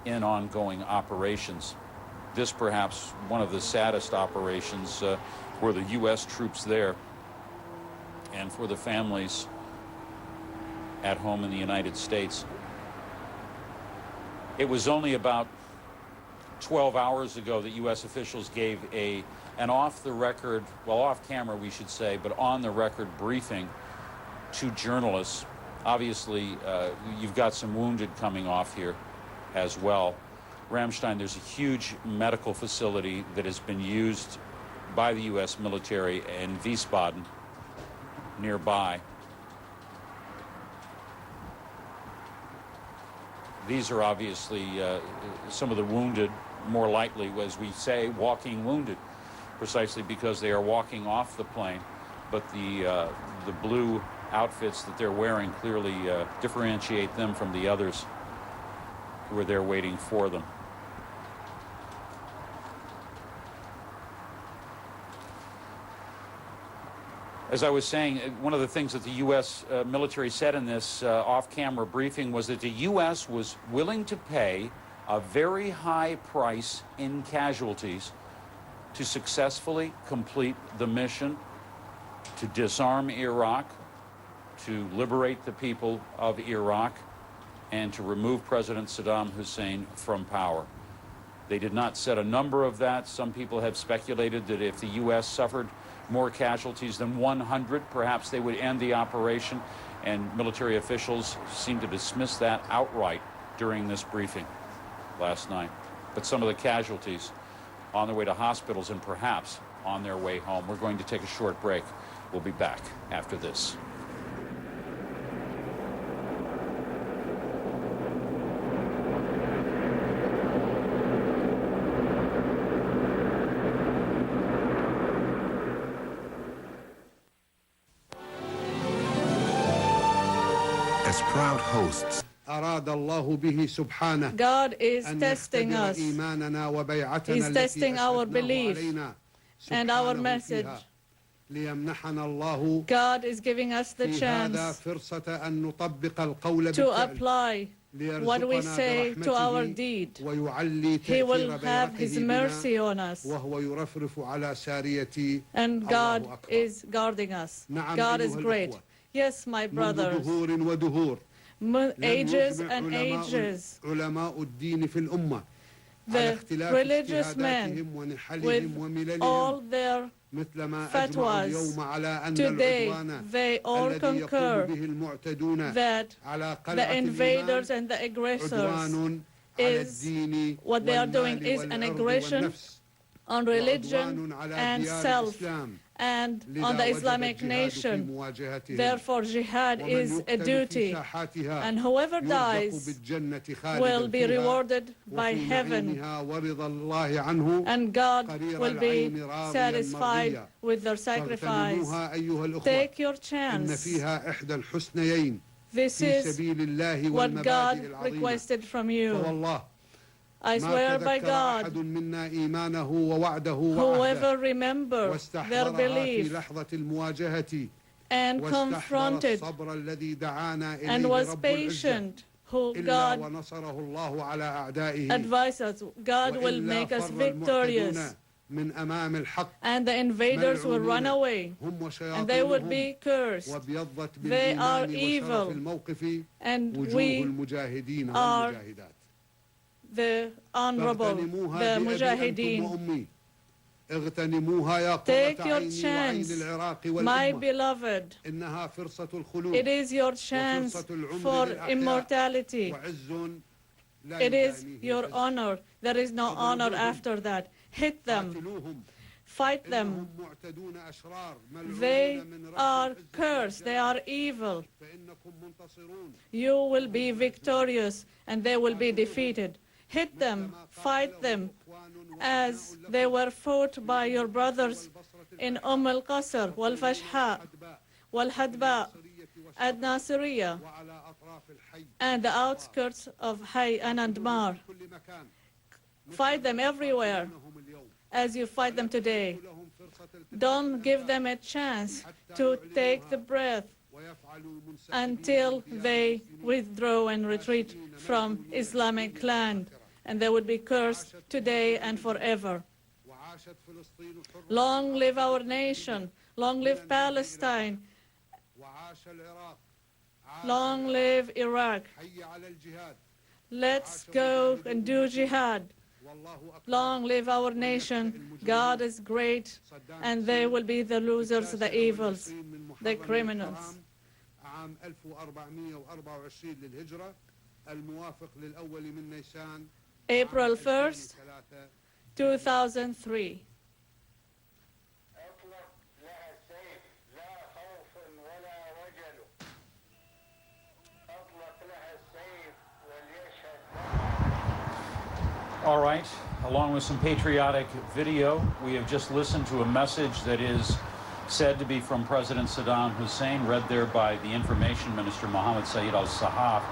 in ongoing operations. This perhaps one of the saddest operations for the U.S. troops there and for the families at home in the United States. It was only about 12 hours ago that U.S. officials gave an off-the-record, well, off-camera we should say, but on-the-record briefing to journalists. Obviously, you've got some wounded coming off here as well. Ramstein, there's a huge medical facility that has been used by the U.S. military in Wiesbaden, nearby. These are obviously some of the wounded, more likely, as we say, walking wounded, precisely because they are walking off the plane. But the blue outfits that they're wearing clearly differentiate them from the others who are there waiting for them. As I was saying, one of the things that the U.S. military said in this off-camera briefing was that the U.S. was willing to pay a very high price in casualties to successfully complete the mission to disarm Iraq, to liberate the people of Iraq, and to remove President Saddam Hussein from power. They did not set a number of that. Some people have speculated that if the U.S. suffered more casualties than 100, perhaps they would end the operation, and military officials seemed to dismiss that outright during this briefing last night. But some of the casualties on their way to hospitals and perhaps on their way home. We're going to take a short break. We'll be back after this. As proud hosts, God is testing us. He's testing our belief and our message. God is giving us the chance to apply what we say to our deed. He will have His mercy on us. And God is guarding us. God is great. Yes, my brothers. Ages and ages. The religious men, with all their fatwas, today they all concur that the invaders and the aggressors what they are doing is an aggression on religion and self and on the Islamic nation. Therefore, jihad is a duty, and whoever dies will be rewarded by heaven, and God will be satisfied with their sacrifice. Take your chance. This is what God requested from you. I swear by God, whoever remembers their belief and confronted and was patient, who God advised us, God will make us victorious. And the invaders will run away, and they would be cursed. They are evil, and we are the honorable, the mujahideen. Take your chance, my beloved. It is your chance for immortality. It is your honor. There is no honor after that. Hit them. Fight them. They are cursed. They are evil. You will be victorious and they will be defeated. Hit them. Fight them as they were fought by your brothers in al-Qasr, wal-Fashha, wal-Hadba, al-Nasiriyah, and the outskirts of Hay and Andmar. Fight them everywhere as you fight them today. Don't give them a chance to take the breath until they withdraw and retreat from Islamic land, and they would be cursed today and forever. Long live our nation. Long live Palestine. Long live Iraq. Let's go and do jihad. Long live our nation. God is great, and they will be the losers, the evils, the criminals. April 1st, 2003. All right, along with some patriotic video, we have just listened to a message that is said to be from President Saddam Hussein, read there by the Information Minister Mohammed Saeed al-Sahaf.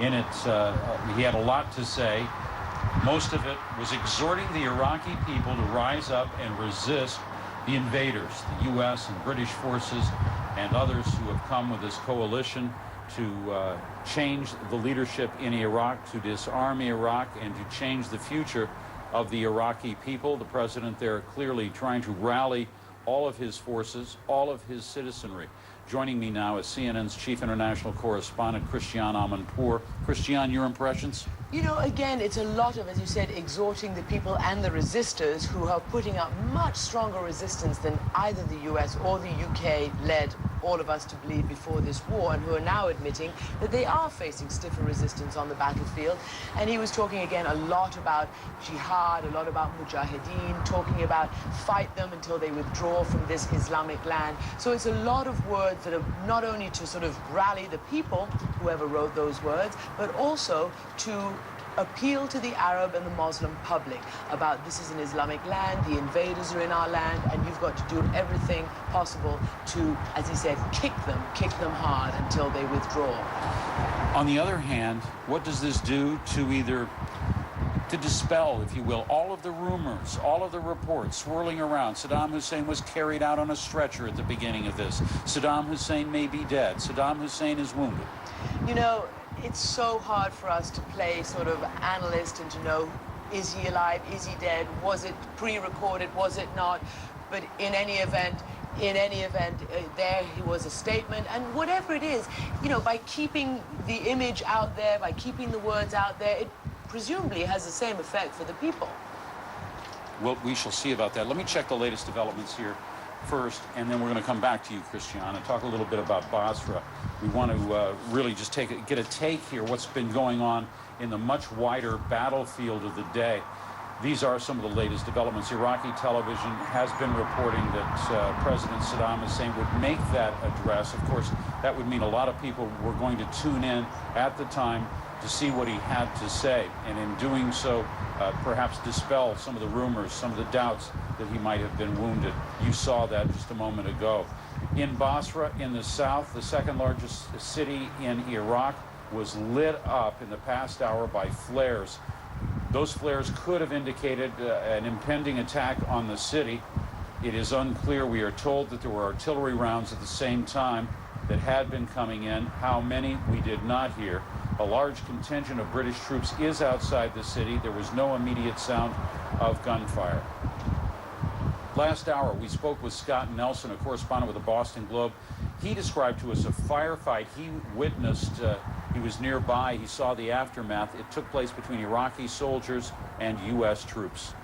In it, he had a lot to say. Most of it was exhorting the Iraqi people to rise up and resist the invaders, the U.S. and British forces and others who have come with this coalition to change the leadership in Iraq, to disarm Iraq, and to change the future of the Iraqi people. The president there clearly trying to rally all of his forces, all of his citizenry. Joining me now is CNN's chief international correspondent, Christiane Amanpour. Christiane, your impressions? You know, again, it's a lot of, as you said, exhorting the people and the resistors who are putting up much stronger resistance than either the US or the UK led all of us to believe before this war, and who are now admitting that they are facing stiffer resistance on the battlefield. And he was talking again a lot about jihad, a lot about mujahideen, talking about fight them until they withdraw from this Islamic land. So it's a lot of words that are not only to sort of rally the people, whoever wrote those words, but also to appeal to the Arab and the Muslim public about this is an Islamic land, the invaders are in our land, and you've got to do everything possible to, as he said, kick them hard until they withdraw. On the other hand, what does this do to dispel, if you will, all of the rumors, all of the reports swirling around? Saddam Hussein was carried out on a stretcher at the beginning of this. Saddam Hussein may be dead. Saddam Hussein is wounded. You know, it's so hard for us to play sort of analyst and to know, is he alive, is he dead, was it pre-recorded, was it not? But in any event, there he was a statement, and whatever it is, you know, by keeping the image out there, by keeping the words out there, it presumably has the same effect for the people. Well, we shall see about that. Let me check the latest developments here first, and then we're going to come back to you, Christiane, and talk a little bit about Basra. We want to really just get a take here, what's been going on in the much wider battlefield of the day. These are some of the latest developments. Iraqi television has been reporting that President Saddam Hussein would make that address. Of course, that would mean a lot of people were going to tune in at the time to see what he had to say, and in doing so, perhaps dispel some of the rumors, some of the doubts that he might have been wounded. You saw that just a moment ago. In Basra, in the south, the second largest city in Iraq, was lit up in the past hour by flares. Those flares could have indicated an impending attack on the city. It is unclear. We are told that there were artillery rounds at the same time that had been coming in. How many, we did not hear. A large contingent of British troops is outside the city. There was no immediate sound of gunfire. Last hour, we spoke with Scott Nelson, a correspondent with the Boston Globe. He described to us a firefight he witnessed. He was nearby. He saw the aftermath. It took place between Iraqi soldiers and U.S. troops.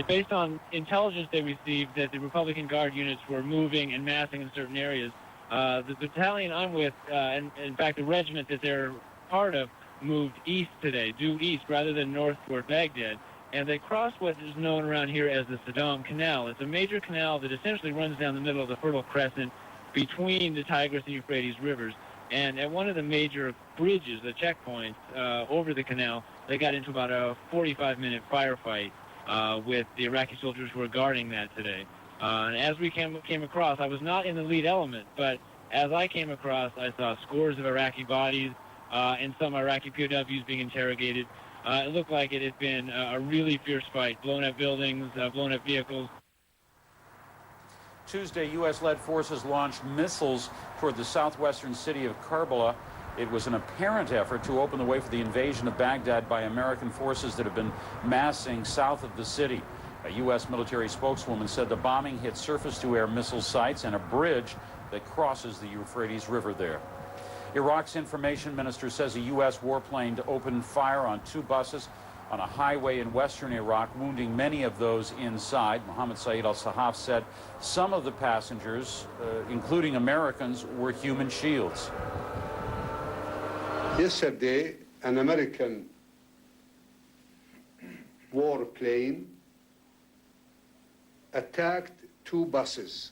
Based on intelligence they received that the Republican Guard units were moving and massing in certain areas, the battalion I'm with, and in fact the regiment that they're part of, moved east today, due east rather than north toward Baghdad. and they crossed what is known around here as the Saddam Canal. It's a major canal that essentially runs down the middle of the Fertile Crescent between the Tigris and Euphrates rivers. And at one of the major bridges, the checkpoints over the canal, they got into about a 45-minute firefight with the Iraqi soldiers who were guarding that today. And as we came across, I was not in the lead element, but as I came across, I saw scores of Iraqi bodies and some Iraqi POWs being interrogated. It looked like it had been a really fierce fight, blown up buildings, blown up vehicles. Tuesday, U.S.-led forces launched missiles toward the southwestern city of Karbala. It was an apparent effort to open the way for the invasion of Baghdad by American forces that have been massing south of the city. A U.S. military spokeswoman said the bombing hit surface-to-air missile sites and a bridge that crosses the Euphrates River there. Iraq's information minister says a U.S. warplane opened fire on 2 buses on a highway in western Iraq, wounding many of those inside. Mohammed Saeed al-Sahaf said some of the passengers, including Americans, were human shields. Yesterday, an American warplane attacked 2 buses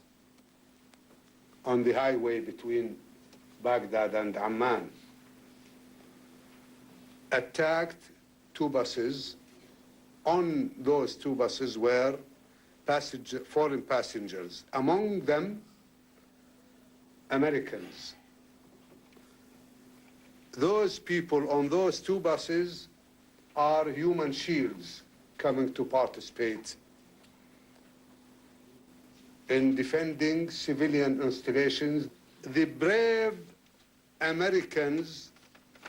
on the highway between Baghdad and Amman. Attacked 2 buses. On those 2 buses were foreign passengers, among them Americans. Those people on those 2 buses are human shields coming to participate in defending civilian installations. The brave Americans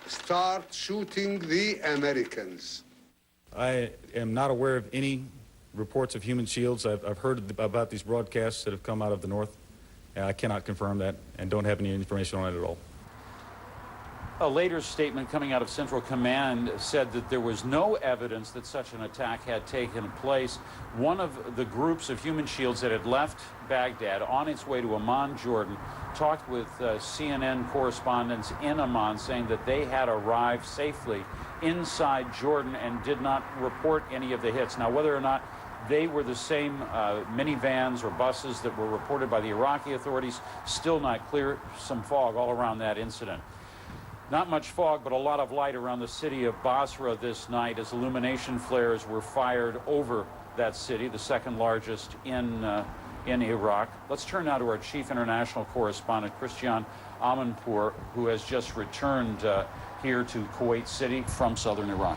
start shooting the Americans. I am not aware of any reports of human shields. I've heard about these broadcasts that have come out of the north. I cannot confirm that and don't have any information on it at all. A later statement coming out of Central Command said that there was no evidence that such an attack had taken place. One of the groups of human shields that had left Baghdad on its way to Amman, Jordan, talked with CNN correspondents in Amman, saying that they had arrived safely inside Jordan and did not report any of the hits. Now, whether or not they were the same minivans or buses that were reported by the Iraqi authorities, still not clear. Some fog all around that incident. Not much fog, but a lot of light around the city of Basra this night as illumination flares were fired over that city, the second largest in Iraq. Let's turn now to our chief international correspondent, Christian Amanpour, who has just returned here to Kuwait City from southern Iraq.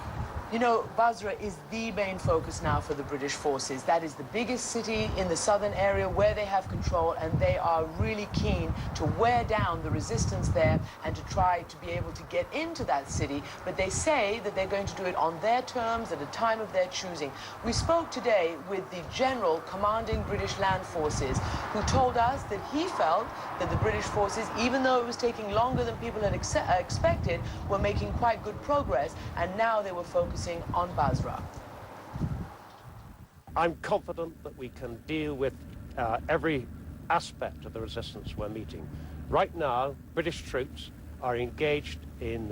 You know, Basra is the main focus now for the British forces. That is the biggest city in the southern area where they have control, and they are really keen to wear down the resistance there and to try to be able to get into that city. But they say that they're going to do it on their terms at a time of their choosing. We spoke today with the general commanding British land forces, who told us that he felt that the British forces, even though it was taking longer than people had expected, were making quite good progress, and now they were focusing on Basra. I'm confident that we can deal with every aspect of the resistance we're meeting. Right now, British troops are engaged in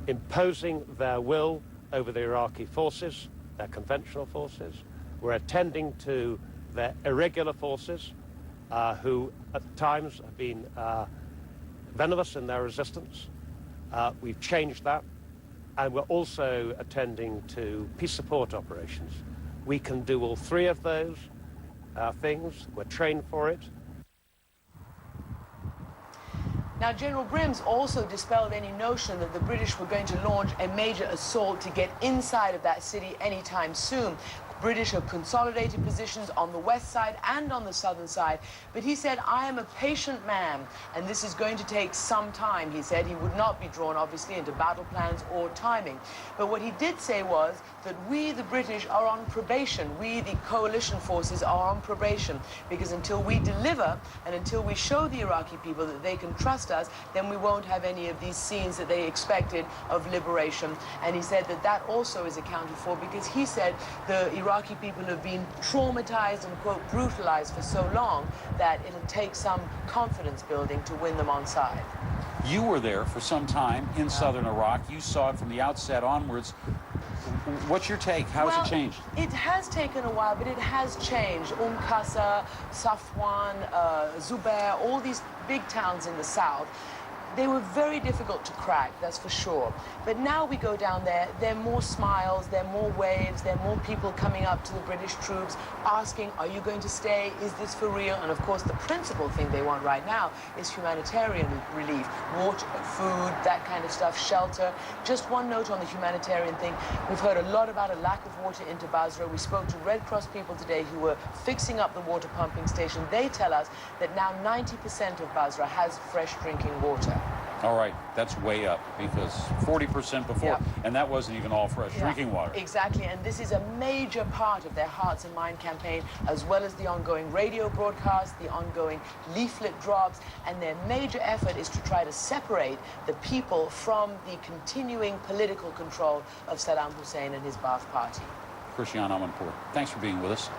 imposing their will over the Iraqi forces, their conventional forces. We're attending to their irregular forces, who at times have been venomous in their resistance. We've changed that. And we're also attending to peace support operations. We can do all 3 of those things. We're trained for it. Now, General Brims also dispelled any notion that the British were going to launch a major assault to get inside of that city anytime soon. British have consolidated positions on the west side and on the southern side. But he said, I am a patient man, and this is going to take some time, he said. He would not be drawn, obviously, into battle plans or timing. But what he did say was that we, the British, are on probation. We, the coalition forces, are on probation, because until we deliver and until we show the Iraqi people that they can trust us, then we won't have any of these scenes that they expected of liberation. And he said that that also is accounted for, because he said the Iraqi people have been traumatized and, quote, brutalized for so long that it'll take some confidence building to win them on side. You were there for some time in southern Iraq. You saw it from the outset onwards. What's your take? How has it changed? It has taken a while, but it has changed. Qasr, Safwan, Zubair, all these big towns in the south, they were very difficult to crack, that's for sure. But now we go down there are more smiles, there are more waves, there are more people coming up to the British troops asking, are you going to stay? Is this for real? And of course, the principal thing they want right now is humanitarian relief, water, food, that kind of stuff, shelter. Just one note on the humanitarian thing. We've heard a lot about a lack of water into Basra. We spoke to Red Cross people today who were fixing up the water pumping station. They tell us that now 90% of Basra has fresh drinking water. All right, that's way up, because 40% before, and that wasn't even all fresh drinking water. Exactly, and this is a major part of their Hearts and Mind campaign, as well as the ongoing radio broadcasts, the ongoing leaflet drops, and their major effort is to try to separate the people from the continuing political control of Saddam Hussein and his Ba'ath Party. Christiane Amanpour, thanks for being with us.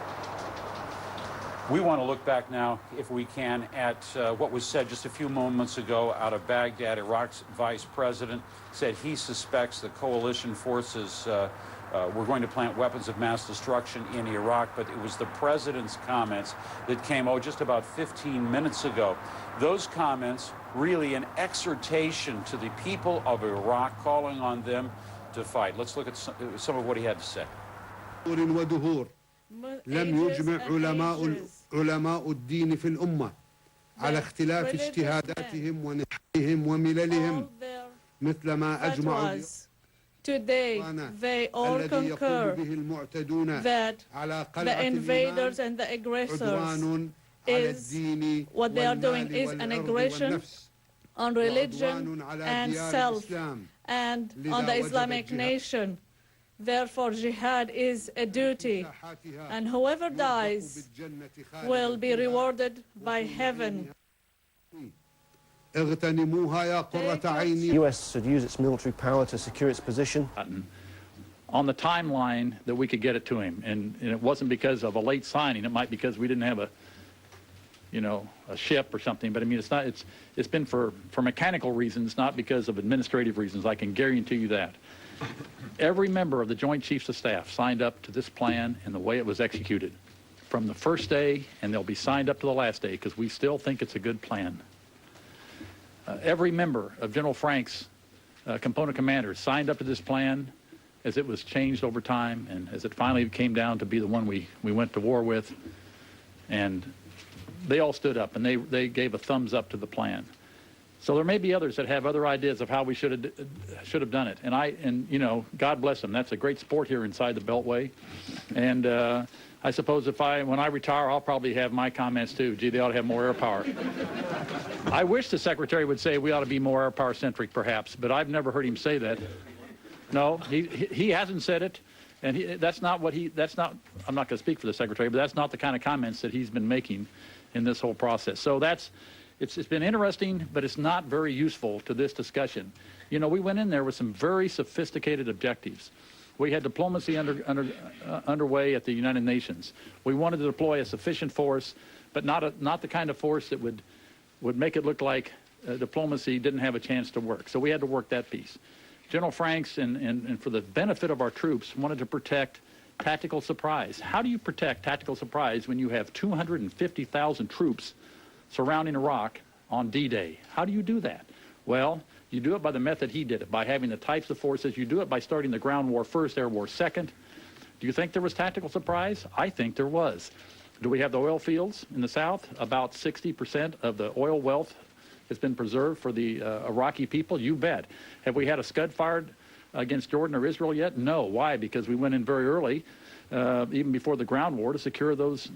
We want to look back now, if we can, at what was said just a few moments ago out of Baghdad. Iraq's vice president said he suspects the coalition forces were going to plant weapons of mass destruction in Iraq, but it was the president's comments that came, just about 15 minutes ago. Those comments really an exhortation to the people of Iraq, calling on them to fight. Let's look at some of what he had to say. لم يجمع علماء الدين في الأمة على اختلاف اجتهاداتهم ونحوهم ومللهم مثل ما أجمعوا Today, they all concur that the invaders and the aggressors what they are doing is an aggression on religion and self and on the Islamic nation. Therefore, jihad is a duty, and whoever dies will be rewarded by heaven. The U.S. should use its military power to secure its position. On the timeline that we could get it to him, and it wasn't because of a late signing. It might be because we didn't have a ship or something. But I mean, it's been for mechanical reasons, not because of administrative reasons. I can guarantee you that. Every member of the Joint Chiefs of Staff signed up to this plan and the way it was executed from the first day, and they'll be signed up to the last day because we still think it's a good plan. Every member of General Frank's component commanders signed up to this plan as it was changed over time and as it finally came down to be the one we went to war with. And they all stood up and they gave a thumbs up to the plan. So there may be others that have other ideas of how we should have done it. And you know, God bless them. That's a great sport here inside the Beltway. And I suppose when I retire, I'll probably have my comments too. Gee, they ought to have more air power. I wish the Secretary would say we ought to be more air power centric, perhaps, but I've never heard him say that. No, he hasn't said it, and I'm not going to speak for the Secretary, but that's not the kind of comments that he's been making in this whole process. So it's been interesting, but it's not very useful to this discussion. You know, we went in there with some very sophisticated objectives. We had diplomacy underway at the United Nations. We wanted to deploy a sufficient force, but not the kind of force that would make it look like diplomacy didn't have a chance to work. So we had to work that piece. General Franks, and for the benefit of our troops, wanted to protect tactical surprise. How do you protect tactical surprise when you have 250,000 troops surrounding Iraq on D-Day? How do you do that? Well, you do it by the method he did it, by having the types of forces. You do it by starting the ground war first, air war second. Do you think there was tactical surprise? I think there was. Do we have the oil fields in the south? About 60% of the oil wealth has been preserved for the Iraqi people? You bet. Have we had a Scud fired against Jordan or Israel yet? No. Why? Because we went in very early, even before the ground war, to secure those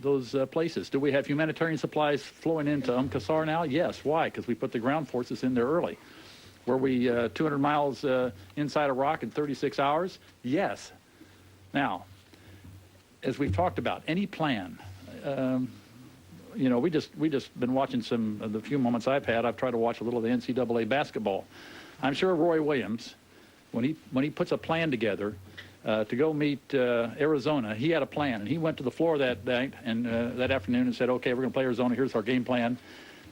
places. Do we have humanitarian supplies flowing into Qasr now? Yes. Why? Because we put the ground forces in there early. Were we 200 miles inside Iraq in 36 hours? Yes. Now, as we've talked about, any plan, you know, we just been watching some of the few moments I've had. I've tried to watch a little of the NCAA basketball. I'm sure Roy Williams, when he puts a plan together to go meet Arizona, he had a plan, and he went to the floor that night and that afternoon and said, "Okay, we're going to play Arizona. Here's our game plan."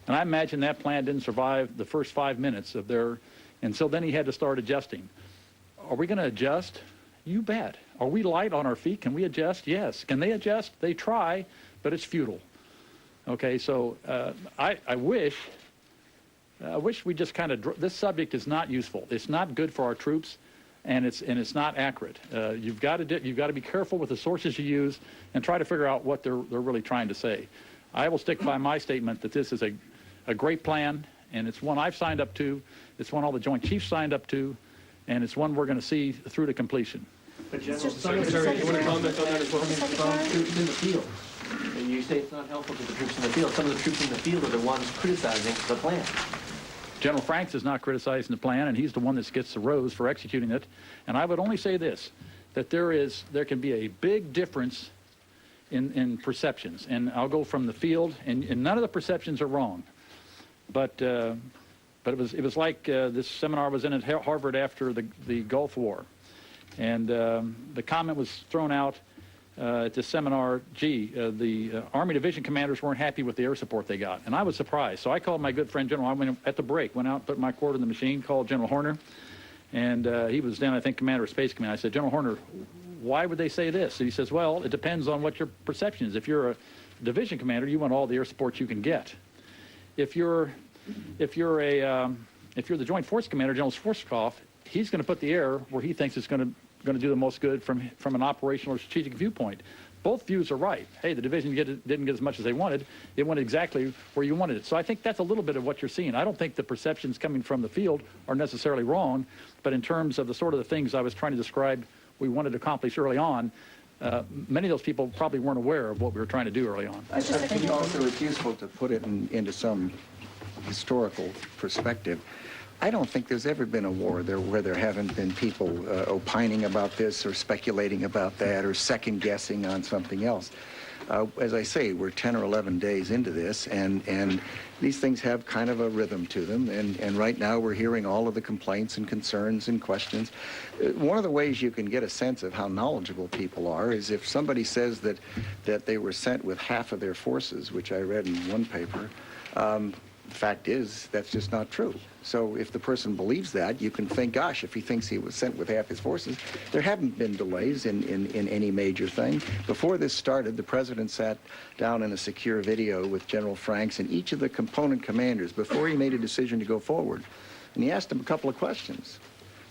And I imagine that plan didn't survive the first 5 minutes of and so then he had to start adjusting. Are we going to adjust? You bet. Are we light on our feet? Can we adjust? Yes. Can they adjust? They try, but it's futile. Okay, so I wish we just kind of, this subject is not useful. It's not good for our troops, and it's not accurate. You've got to be careful with the sources you use and try to figure out what they're really trying to say. I will stick by my statement that this is a great plan, and it's one I've signed up to. It's one all the Joint Chiefs signed up to, and it's one we're going to see through to completion. But General Secretary, you want to comment on that as well? Troops in the field. And you say it's not helpful to the troops in the field. Some of the troops in the field are the ones criticizing the plan. General Franks is not criticizing the plan, and he's the one that gets the rose for executing it. And I would only say this, that there can be a big difference in perceptions. And I'll go from the field, and none of the perceptions are wrong. But it was like this seminar was in at Harvard after the Gulf War. And the comment was thrown out at this seminar, the Army Division commanders weren't happy with the air support they got. And I was surprised. So I called my good friend General, I went at the break, went out, put my cord in the machine, called General Horner. And he was then, I think, commander of Space Command. I said, General Horner, why would they say this? And he says, well, it depends on what your perception is. If you're a division commander, you want all the air support you can get. If you're the Joint Force Commander, General Schwarzkopf, he's going to put the air where he thinks it's going to do the most good from an operational or strategic viewpoint. Both views are right. Hey, the division didn't get as much as they wanted. It went exactly where you wanted it. So I think that's a little bit of what you're seeing. I don't think the perceptions coming from the field are necessarily wrong, but in terms of the sort of the things I was trying to describe we wanted to accomplish early on, many of those people probably weren't aware of what we were trying to do early on. I think also it's useful to put it into some historical perspective. I don't think there's ever been a war where there haven't been people opining about this or speculating about that or second-guessing on something else. As I say, we're 10 or 11 days into this, and these things have kind of a rhythm to them, and right now we're hearing all of the complaints and concerns and questions. One of the ways you can get a sense of how knowledgeable people are is if somebody says that they were sent with half of their forces, which I read in one paper. The fact is, that's just not true. So if the person believes that, you can think, gosh, if he thinks he was sent with half his forces, there haven't been delays in any major thing. Before this started, the president sat down in a secure video with General Franks and each of the component commanders before he made a decision to go forward. And he asked them a couple of questions.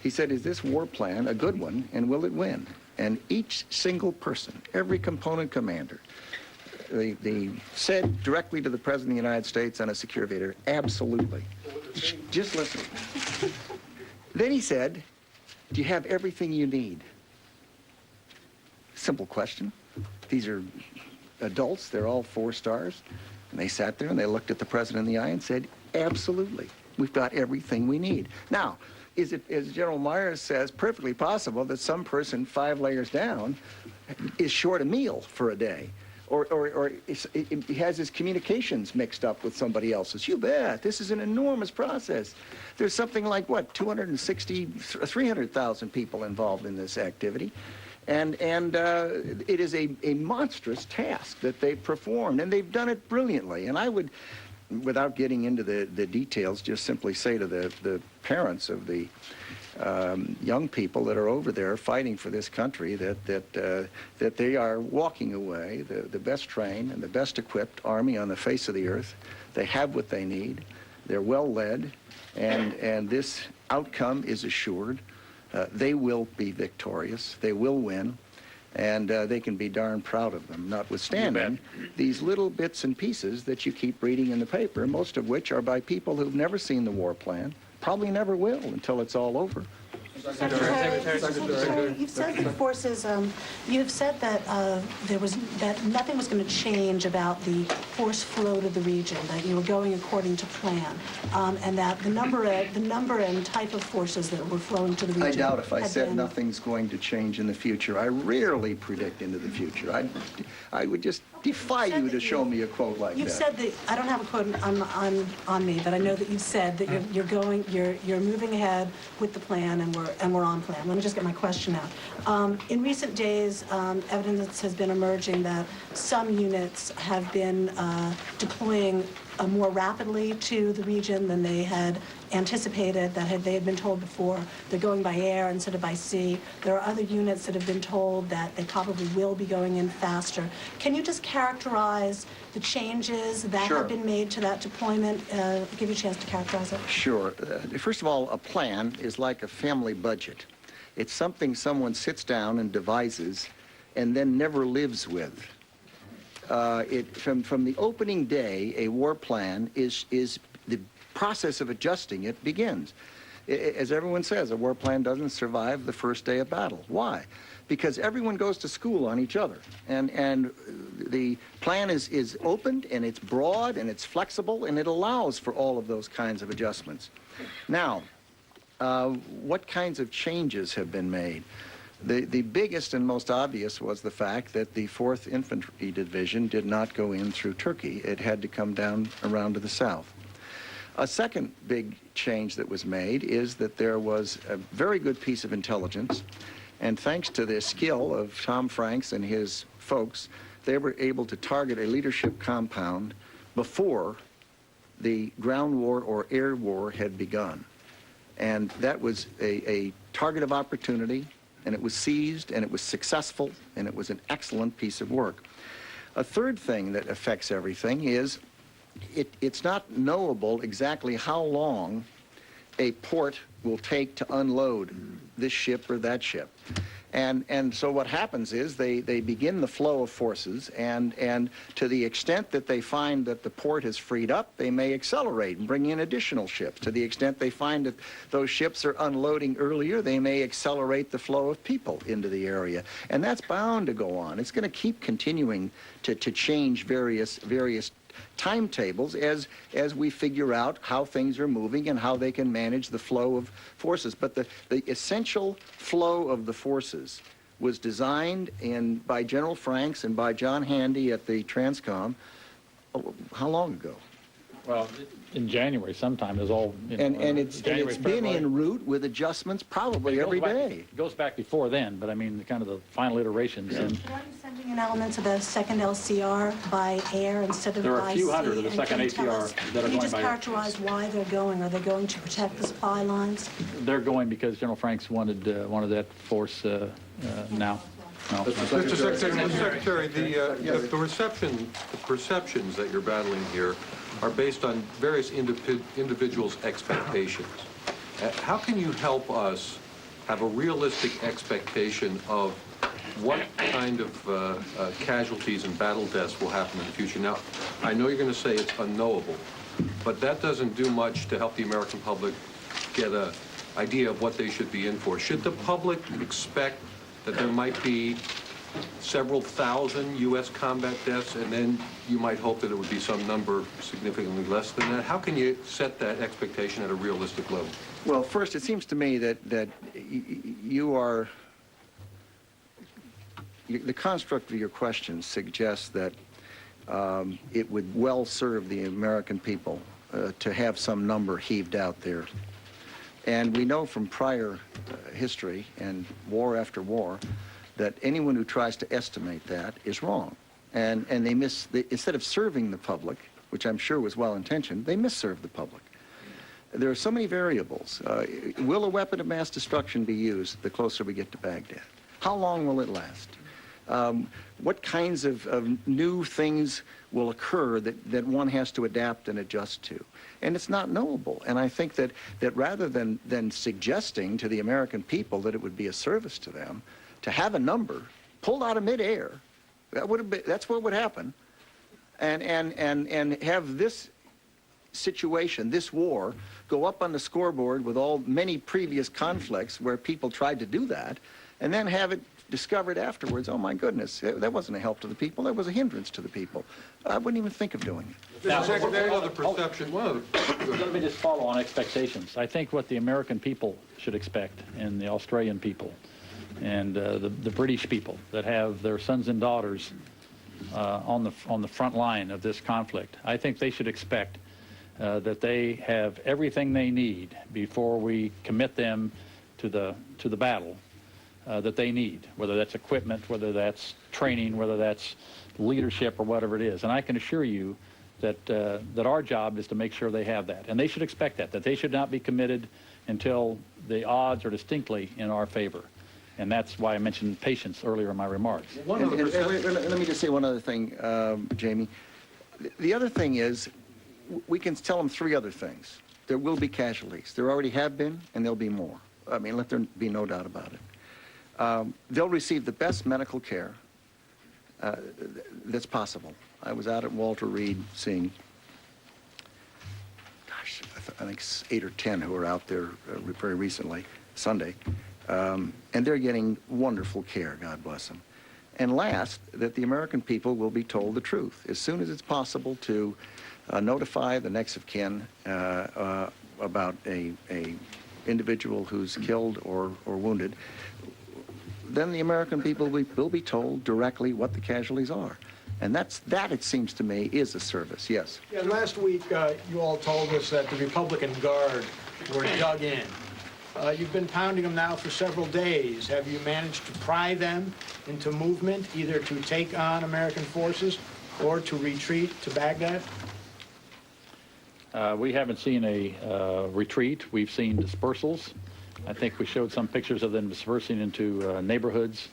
He said, is this war plan a good one, and will it win? And each single person, every component commander, they said directly to the President of the United States on a secure video, absolutely. Just listen. Then he said, do you have everything you need? Simple question. These are adults. They're all 4 stars. And they sat there and they looked at the President in the eye and said, absolutely. We've got everything we need. Now, is it, as General Myers says, perfectly possible that some person 5 layers down is short a meal for a day? Or he has his communications mixed up with somebody else's. You bet. This is an enormous process. There's something like, what, 300,000 people involved in this activity. And it is a monstrous task that they've performed, and they've done it brilliantly. And I would, without getting into the details, just simply say to the parents of the young people that are over there fighting for this country that they are walking away the best trained and the best equipped army on the face of the earth. They have what they need. They're well led, and this outcome is assured. They will be victorious. They will win, and they can be darn proud of them, notwithstanding these little bits and pieces that you keep reading in the paper, most of which are by people who've never seen the war plan, probably never will until it's all over. Secretary, you've said the forces. You've said that that nothing was going to change about the force flow to the region. That you were going according to plan, and that the number and type of forces that were flowing to the region. I doubt if I said nothing's going to change in the future. I rarely predict into the future. I would just defy you to show me a quote like that. You've said that. I don't have a quote on me, but I know that you've said that you're moving ahead with the plan, and we're on plan. Let me just get my question out. In recent days, evidence has been emerging that some units have been deploying more rapidly to the region than they had anticipated, they had been told before. They're going by air instead of by sea. There are other units that have been told that they probably will be going in faster. Can you just characterize the changes that have been made to that deployment? Give you a chance to characterize it. Sure. First of all, a plan is like a family budget. It's something someone sits down and devises and then never lives with. From the opening day, a war plan is the process of adjusting it begins. As everyone says, a war plan doesn't survive the first day of battle. Why? Because everyone goes to school on each other. And the plan is opened, and it's broad, and it's flexible, and it allows for all of those kinds of adjustments. Now, what kinds of changes have been made? The biggest and most obvious was the fact that the 4th Infantry Division did not go in through Turkey. It had to come down around to the south. A second big change that was made is that there was a very good piece of intelligence, and thanks to the skill of Tom Franks and his folks, they were able to target a leadership compound before the ground war or air war had begun. And that was a target of opportunity, and it was seized, and it was successful, and it was an excellent piece of work. A third thing that affects everything is it's not knowable exactly how long a port will take to unload this ship or that ship. And so what happens is they begin the flow of forces, and to the extent that they find that the port is freed up, they may accelerate and bring in additional ships. To the extent they find that those ships are unloading earlier, they may accelerate the flow of people into the area. And that's bound to go on. It's going to keep continuing to change various timetables as we figure out how things are moving and how they can manage the flow of forces. But the essential flow of the forces was designed by General Franks and by John Handy at the Transcom. How long ago? Well, in January sometime is all. And it's been en route with adjustments probably every day. It goes back before then, but I mean, kind of the final iterations. Are you sending an element to the second LCR by air instead of by sea? There are a few hundred of the second ATR that are going by air. Can you just characterize why they're going? Are they going to protect the supply lines? They're going because General Franks wanted that force now. No. Mr. Secretary, the perceptions that you're battling here are based on various individuals' expectations. How can you help us have a realistic expectation of what kind of casualties and battle deaths will happen in the future? Now, I know you're going to say it's unknowable, but that doesn't do much to help the American public get an idea of what they should be in for. Should the public expect that there might be several thousand U.S. combat deaths, and then you might hope that it would be some number significantly less than that? How can you set that expectation at a realistic level? Well, first, it seems to me that you are... The construct of your question suggests that it would well serve the American people to have some number heaved out there. And we know from prior history and war after war that anyone who tries to estimate that is wrong. And they instead of serving the public, which I'm sure was well-intentioned, they misserve the public. There are so many variables. Will a weapon of mass destruction be used the closer we get to Baghdad? How long will it last? What kinds of new things will occur that one has to adapt and adjust to? And it's not knowable. And I think that rather than suggesting to the American people that it would be a service to them, to have a number pulled out of midair, that's what would happen, and have this situation, this war, go up on the scoreboard with many previous conflicts where people tried to do that, and then have it discovered afterwards, oh my goodness, that wasn't a help to the people, that was a hindrance to the people. I wouldn't even think of doing it. Now, Let me just follow on expectations. I think what the American people should expect, and the Australian people, and the British people that have their sons and daughters on the front line of this conflict, I think they should expect that they have everything they need before we commit them to the battle that they need, whether that's equipment, whether that's training, whether that's leadership, or whatever it is. And I can assure you that our job is to make sure they have that. And they should expect that they should not be committed until the odds are distinctly in our favor. And that's why I mentioned patience earlier in my remarks. Let me just say one other thing, Jamie. The other thing is, we can tell them three other things. There will be casualties. There already have been, and there'll be more. I mean, let there be no doubt about it. They'll receive the best medical care that's possible. I was out at Walter Reed seeing, gosh, I think 8 or 10 who were out there very recently, Sunday, and they're getting wonderful care, God bless them. And last, that the American people will be told the truth as soon as it's possible to notify the next of kin about a individual who's killed or wounded. Then the American people will be told directly what the casualties are. And that, it seems to me, is a service, yes. Yeah, last week you all told us that the Republican Guard were dug in. You've been pounding them now for several days. Have you managed to pry them into movement, either to take on American forces or to retreat to Baghdad? We haven't seen a retreat. We've seen dispersals. I think we showed some pictures of them dispersing into neighborhoods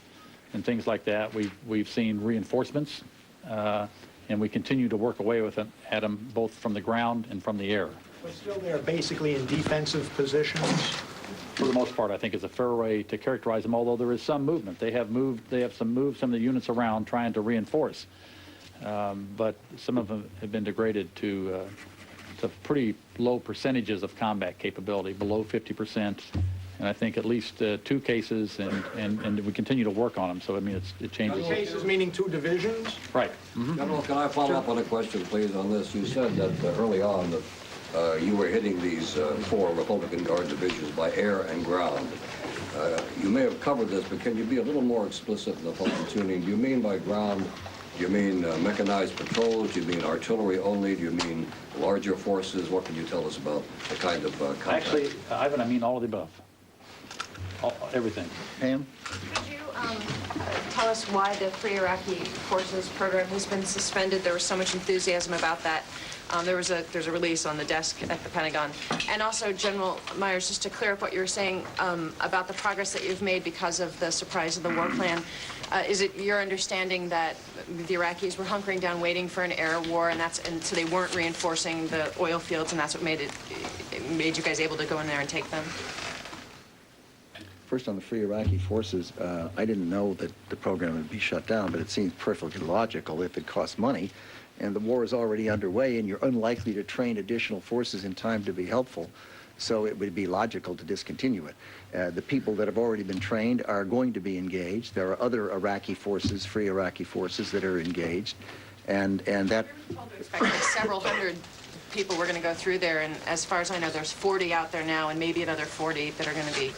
and things like that. We've seen reinforcements, and we continue to work away with them, at them both from the ground and from the air. But still they're basically in defensive positions? For the most part, I think is a fair way to characterize them, although there is some movement. They have moved some of the units around trying to reinforce. But some of them have been degraded to pretty low percentages of combat capability, below 50%. And I think at least 2 cases, and we continue to work on them. So, I mean, it changes. 2 cases meaning 2 divisions? Right. Mm-hmm. General, can I follow up on a question, please, on this? You said that early on that you were hitting these 4 Republican Guard divisions by air and ground. You may have covered this, but can you be a little more explicit in the fine tuning? Do you mean by ground, do you mean mechanized patrols? Do you mean artillery only? Do you mean larger forces? What can you tell us about the kind of contact? Actually, Ivan, I mean all of the above. Everything. Pam? Could you tell us why the Free Iraqi Forces program has been suspended? There was so much enthusiasm about that. There's a release on the desk at the Pentagon. And also, General Myers, just to clear up what you were saying about the progress that you've made because of the surprise of the war plan, is it your understanding that the Iraqis were hunkering down waiting for an air war, and so they weren't reinforcing the oil fields, and that's what made you guys able to go in there and take them? First, on the Free Iraqi Forces, I didn't know that the program would be shut down, but it seems perfectly logical if it costs money, and the war is already underway, and you're unlikely to train additional forces in time to be helpful, so it would be logical to discontinue it. The people that have already been trained are going to be engaged. There are other Iraqi forces, Free Iraqi Forces, that are engaged, and that... Like several hundred people were going to go through there, and as far as I know, there's 40 out there now, and maybe another 40 that are going to be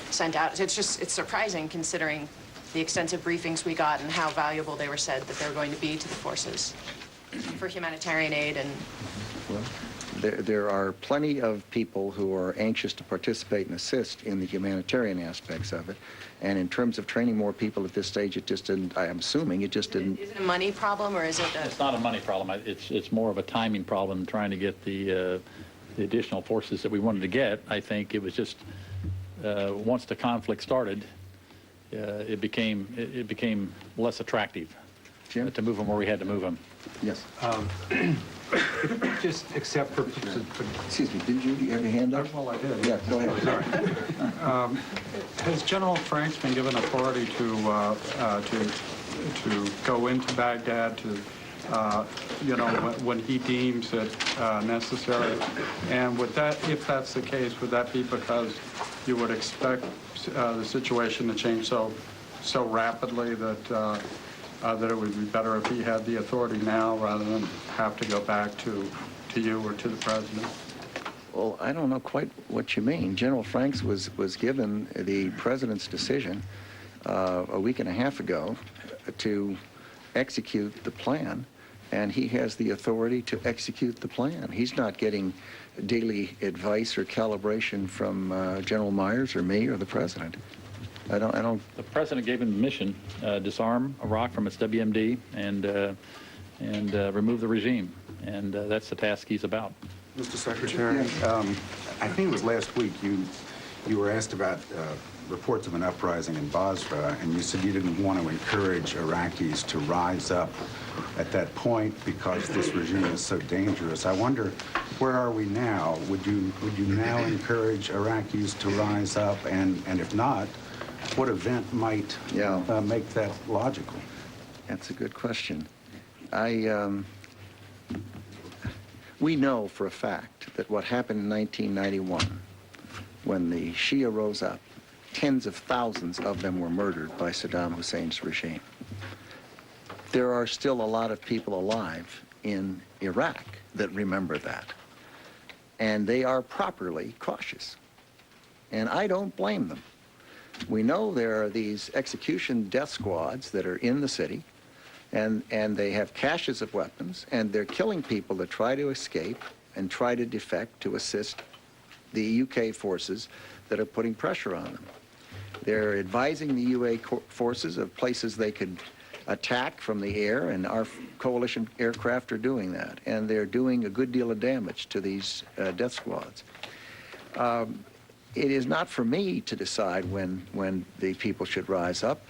sent out. It's surprising considering the extensive briefings we got and how valuable they were said that they were going to be to the forces for humanitarian aid. And well, there are plenty of people who are anxious to participate and assist in the humanitarian aspects of it. And in terms of training more people at this stage, it just didn't, I'm assuming it just didn't... Is it a money problem, or is it a... It's not a money problem. It's more of a timing problem trying to get the additional forces that we wanted to get. I think it was just... once the conflict started, it became less attractive to move them where we had to move them. Yes. Just except for... Excuse me, did you have your hand up? Well, I did. Yeah, go ahead. Sorry. Has General Franks been given authority to go into Baghdad to, when he deems it necessary? And would that, if that's the case, would that be because you would expect the situation to change so rapidly that that it would be better if he had the authority now rather than have to go back to you or to the president? Well, I don't know quite what you mean. General Franks was given the president's decision a week and a half ago to execute the plan, and he has the authority to execute the plan. He's not getting daily advice or calibration from General Myers or me or the president. I don't. The president gave him a mission: disarm Iraq from its WMD and remove the regime. and that's the task he's about. Mr. Secretary, I think it was last week you were asked about reports of an uprising in Basra, and you said you didn't want to encourage Iraqis to rise up at that point because this regime is so dangerous. I wonder, where are we now? Would you now encourage Iraqis to rise up, and if not, what event might make that logical? That's a good question. We know for a fact that what happened in 1991, when the Shia rose up, tens of thousands of them were murdered by Saddam Hussein's regime. There are still a lot of people alive in Iraq that remember that. And they are properly cautious. And I don't blame them. We know there are these execution death squads that are in the city, and they have caches of weapons, and they're killing people that try to escape and try to defect to assist the UK forces that are putting pressure on them. They're advising the UA forces of places they could attack from the air, and our coalition aircraft are doing that. And they're doing a good deal of damage to these death squads. It is not for me to decide when the people should rise up,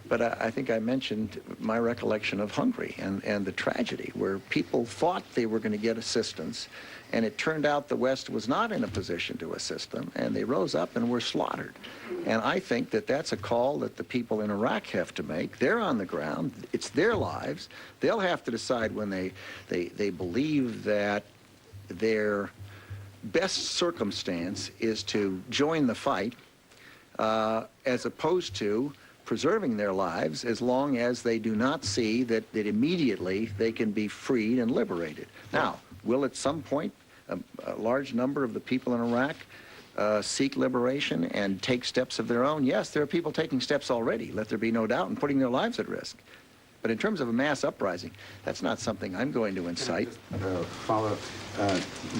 but I think I mentioned my recollection of Hungary and the tragedy where people thought they were going to get assistance, and it turned out the West was not in a position to assist them, and they rose up and were slaughtered. And I think that that's a call that the people in Iraq have to make. They're on the ground. It's their lives. They'll have to decide when they believe that their best circumstance is to join the fight as opposed to preserving their lives as long as they do not see that immediately they can be freed and liberated. Now, will at some point a large number of the people in Iraq seek liberation and take steps of their own? Yes, there are people taking steps already, let there be no doubt, and putting their lives at risk. But in terms of a mass uprising, that's not something I'm going to incite. Follow.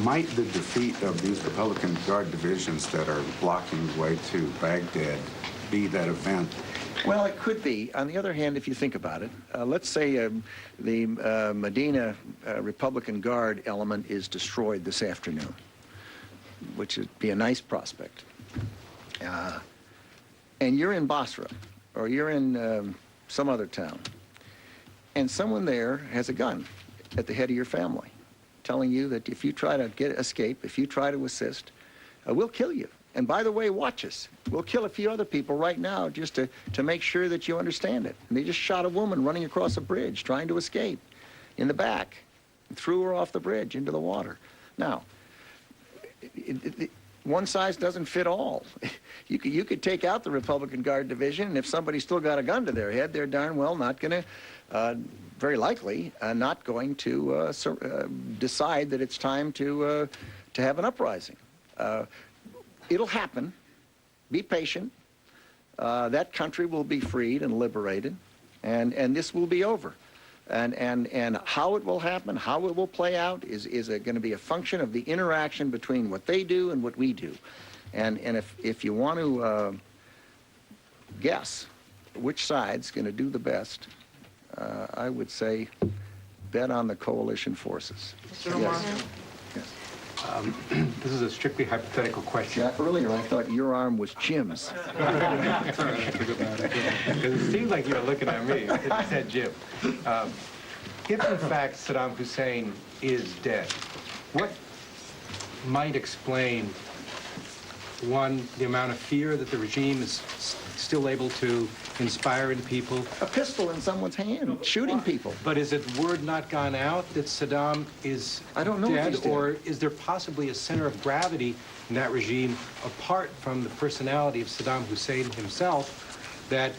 Might the defeat of these Republican Guard divisions that are blocking the way to Baghdad be that event? Well, it could be. On the other hand, if you think about it, let's say the Medina Republican Guard element is destroyed this afternoon, which would be a nice prospect. And you're in Basra, or you're in some other town, and someone there has a gun at the head of your family, telling you that if you try to escape, if you try to assist, we'll kill you. And by the way, watch us. We'll kill a few other people right now just to make sure that you understand it. And they just shot a woman running across a bridge trying to escape in the back and threw her off the bridge into the water. Now, one size doesn't fit all. You could take out the Republican Guard division, and if somebody's still got a gun to their head, they're darn well not going to, very likely, not going to decide that it's time to have an uprising. It'll happen. Be patient. That country will be freed and liberated, and this will be over. And how it will happen, how it will play out is going to be a function of the interaction between what they do and what we do. And if you want to guess which side's going to do the best, I would say bet on the coalition forces. Mr. Yes. This is a strictly hypothetical question. Yeah, earlier I thought your arm was Jim's. Because it seemed like you were looking at me. It said Jim. If in fact Saddam Hussein is dead, what might explain, one, the amount of fear that the regime is still able to inspire in people? A pistol in someone's hand, shooting people. But is it word not gone out that Saddam is dead, or is there possibly a center of gravity in that regime apart from the personality of Saddam Hussein himself that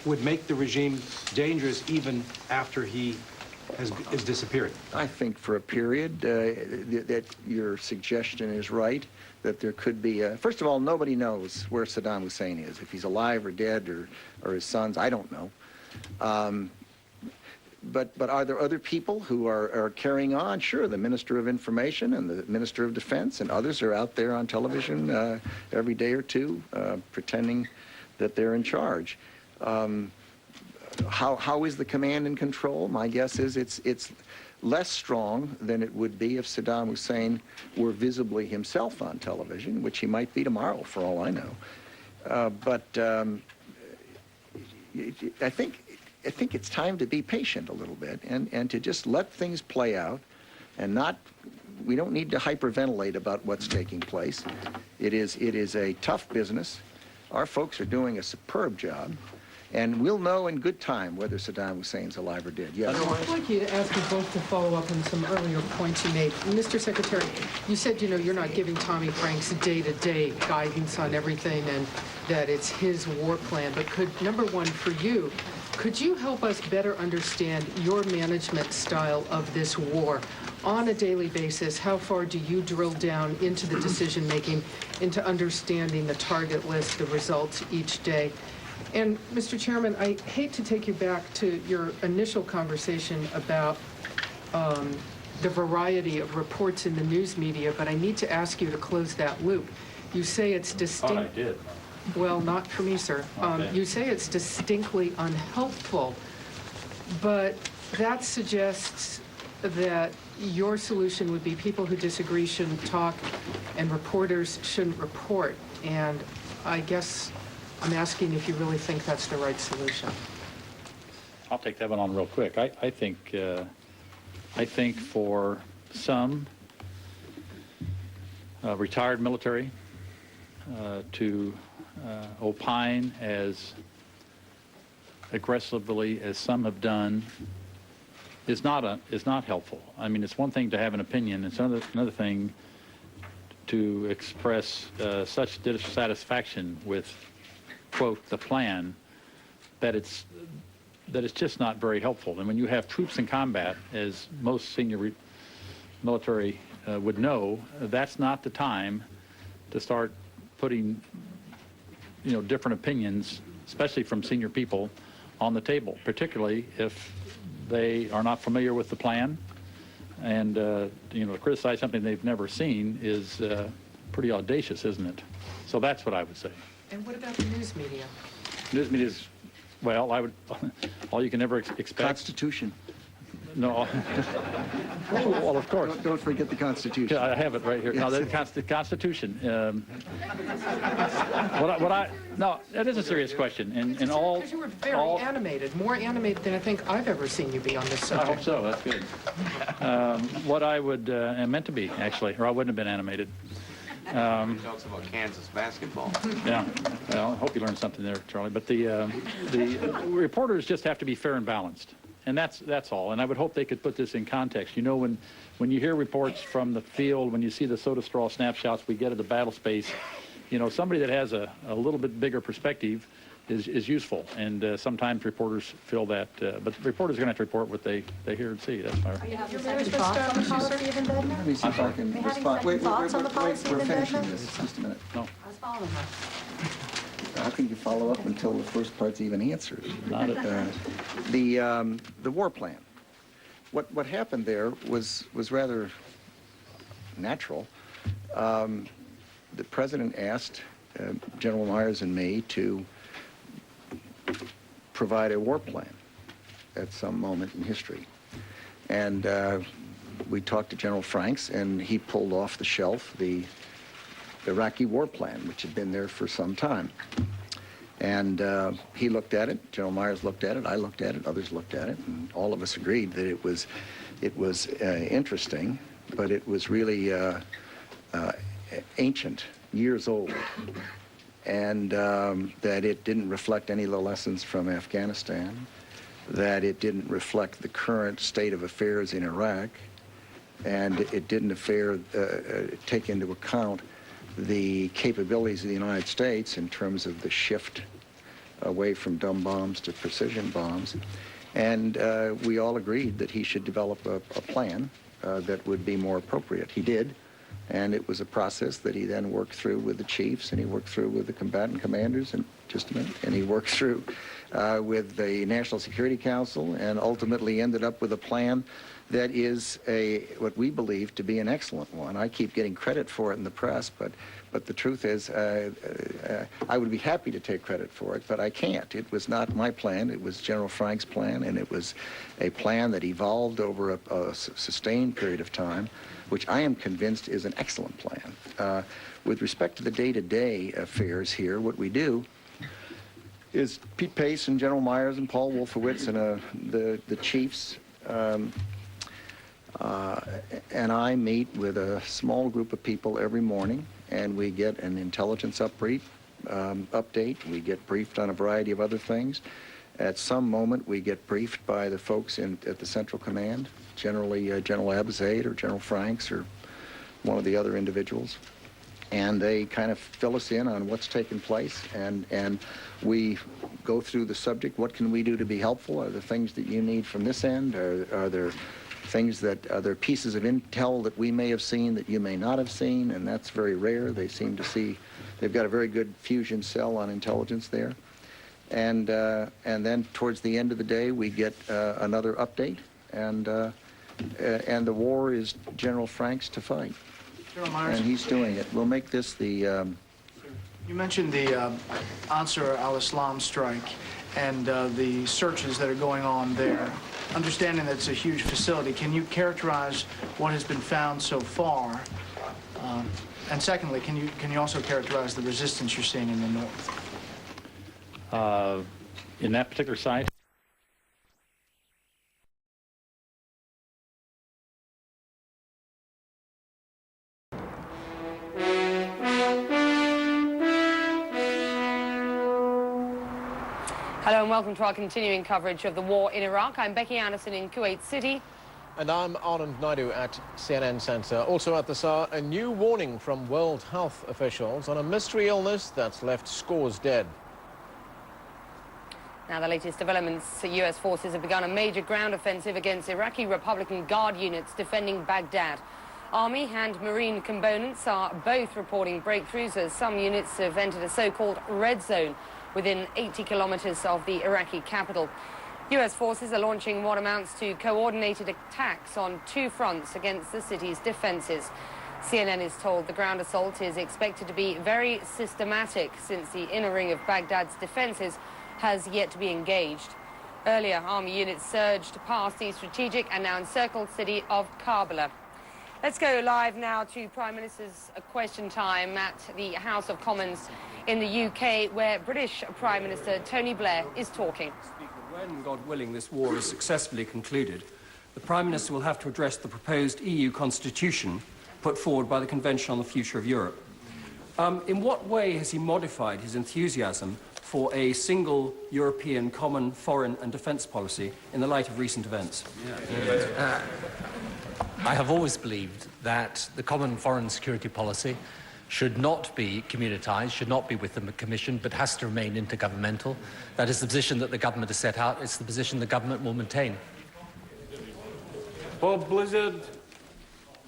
would make the regime dangerous even after he is disappeared? I think for a period that your suggestion is right, that there could be first of all, nobody knows where Saddam Hussein is, if he's alive or dead or his sons. I don't know. But are there other people who are carrying on? Sure, the Minister of Information and the Minister of Defense and others are out there on television every day or two pretending that they're in charge. How is the command and control? My guess is it's less strong than it would be if Saddam Hussein were visibly himself on television, which he might be tomorrow for all I know. I think it's time to be patient a little bit and to just let things play out and we don't need to hyperventilate about what's taking place. It is a tough business. Our folks are doing a superb job, and we'll know in good time whether Saddam Hussein's alive or dead. Yes. I'd like you to ask you both to follow up on some earlier points you made. Mr. Secretary, you said, you're not giving Tommy Franks day-to-day guidance on everything and that it's his war plan, but number one, for you, could you help us better understand your management style of this war? On a daily basis, how far do you drill down into the decision-making, into understanding the target list, the results each day? And, Mr. Chairman, I hate to take you back to your initial conversation about the variety of reports in the news media, but I need to ask you to close that loop. You say it's distinct... I did. Well, not for me, sir. Okay. You say it's distinctly unhelpful, but that suggests that your solution would be people who disagree shouldn't talk and reporters shouldn't report. And I guess I'm asking if you really think that's the right solution. I'll take that one on real quick. I think for some retired military to opine as aggressively as some have done is not helpful. I mean, it's one thing to have an opinion. It's another thing to express such dissatisfaction with, quote, the plan that it's just not very helpful. And when you have troops in combat, as most senior military would know, that's not the time to start putting, different opinions, especially from senior people, on the table, particularly if they are not familiar with the plan. And, to criticize something they've never seen is pretty audacious, isn't it? So that's what I would say. And what about the news media? News media is, well, I would, all you can ever expect. Constitution. No. Well, of course. Don't forget the Constitution. Yeah, I have it right here. Yes. No, the Constitution. No, that is a serious question. And all. Because you were very animated, more animated than I think I've ever seen you be on this subject. I hope so. That's good. What I would meant to be, actually, or I wouldn't have been animated. Talks about Kansas basketball. Yeah. Well, I hope you learned something there, Charlie. But the reporters just have to be fair and balanced. And that's all. And I would hope they could put this in context. When you hear reports from the field, when you see the soda straw snapshots we get at the battle space, somebody that has a little bit bigger perspective is useful. And sometimes reporters feel that. But reporters are going to have to report what they hear and see. That's my... Are you having second thoughts on the policy of embedment? Let me see if I can respond. Wait, thoughts on the policy of we're finishing embedment? this. Just a minute. No. I was following her. How can you follow up until the first part's even answered? The war plan. What happened there was rather natural. The president asked General Myers and me to provide a war plan at some moment in history. And we talked to General Franks, and he pulled off the shelf the Iraqi war plan, which had been there for some time. And he looked at it, General Myers looked at it, I looked at it, others looked at it, and all of us agreed that it was interesting, but it was really ancient, years old, and that it didn't reflect any of the lessons from Afghanistan, that it didn't reflect the current state of affairs in Iraq, and it didn't take into account the capabilities of the United States in terms of the shift away from dumb bombs to precision bombs. And we all agreed that he should develop a plan that would be more appropriate. He did, and it was a process that he then worked through with the chiefs, and he worked through with the combatant commanders, and just a minute, and he worked through with the National Security Council and ultimately ended up with a plan that is what we believe to be an excellent one. I keep getting credit for it in the press, but the truth is I would be happy to take credit for it, but I can't. It was not my plan. It was General Frank's plan, and it was a plan that evolved over a sustained period of time, which I am convinced is an excellent plan. With respect to the day-to-day affairs here, what we do is Pete Pace and General Myers and Paul Wolfowitz and the chiefs and I meet with a small group of people every morning, and we get an intelligence update. We get briefed on a variety of other things. At some moment, we get briefed by the folks at the Central Command, generally General Abizaid or General Franks or one of the other individuals. And they kind of fill us in on what's taken place, and we go through the subject. What can we do to be helpful? Are there things that you need from this end? Are there things that, are there pieces of intel that we may have seen that you may not have seen? And that's very rare. They seem to see, they've got a very good fusion cell on intelligence there. And then towards the end of the day, we get another update, and the war is General Frank's to fight. General Myers, and he's doing it. We'll make this the... You mentioned the Ansar al-Islam strike and the searches that are going on there. Understanding that it's a huge facility, can you characterize what has been found so far? And secondly, can you also characterize the resistance you're seeing in the north? In that particular site? Hello and welcome to our continuing coverage of the war in Iraq. I'm Becky Anderson in Kuwait City. And I'm Anand Naidu at CNN Center. Also at this hour, a new warning from World Health officials on a mystery illness that's left scores dead. Now, the latest developments, U.S. forces have begun a major ground offensive against Iraqi Republican Guard units defending Baghdad. Army and Marine components are both reporting breakthroughs as some units have entered a so-called red zone within 80 kilometers of the Iraqi capital. U.S. forces are launching what amounts to coordinated attacks on two fronts against the city's defenses. CNN is told the ground assault is expected to be very systematic since the inner ring of Baghdad's defenses has yet to be engaged. Earlier, army units surged past the strategic and now encircled city of Karbala. Let's go live now to Prime Minister's Question Time at the House of Commons in the UK, where British Prime Minister Tony Blair is talking. When, God willing, this war is successfully concluded, the Prime Minister will have to address the proposed EU constitution put forward by the Convention on the Future of Europe. In what way has he modified his enthusiasm for a single European common foreign and defence policy in the light of recent events? I have always believed that the common foreign security policy should not be communitised, should not be with the Commission, but has to remain intergovernmental. That is the position that the government has set out. It's the position the government will maintain. Bob Blizzard.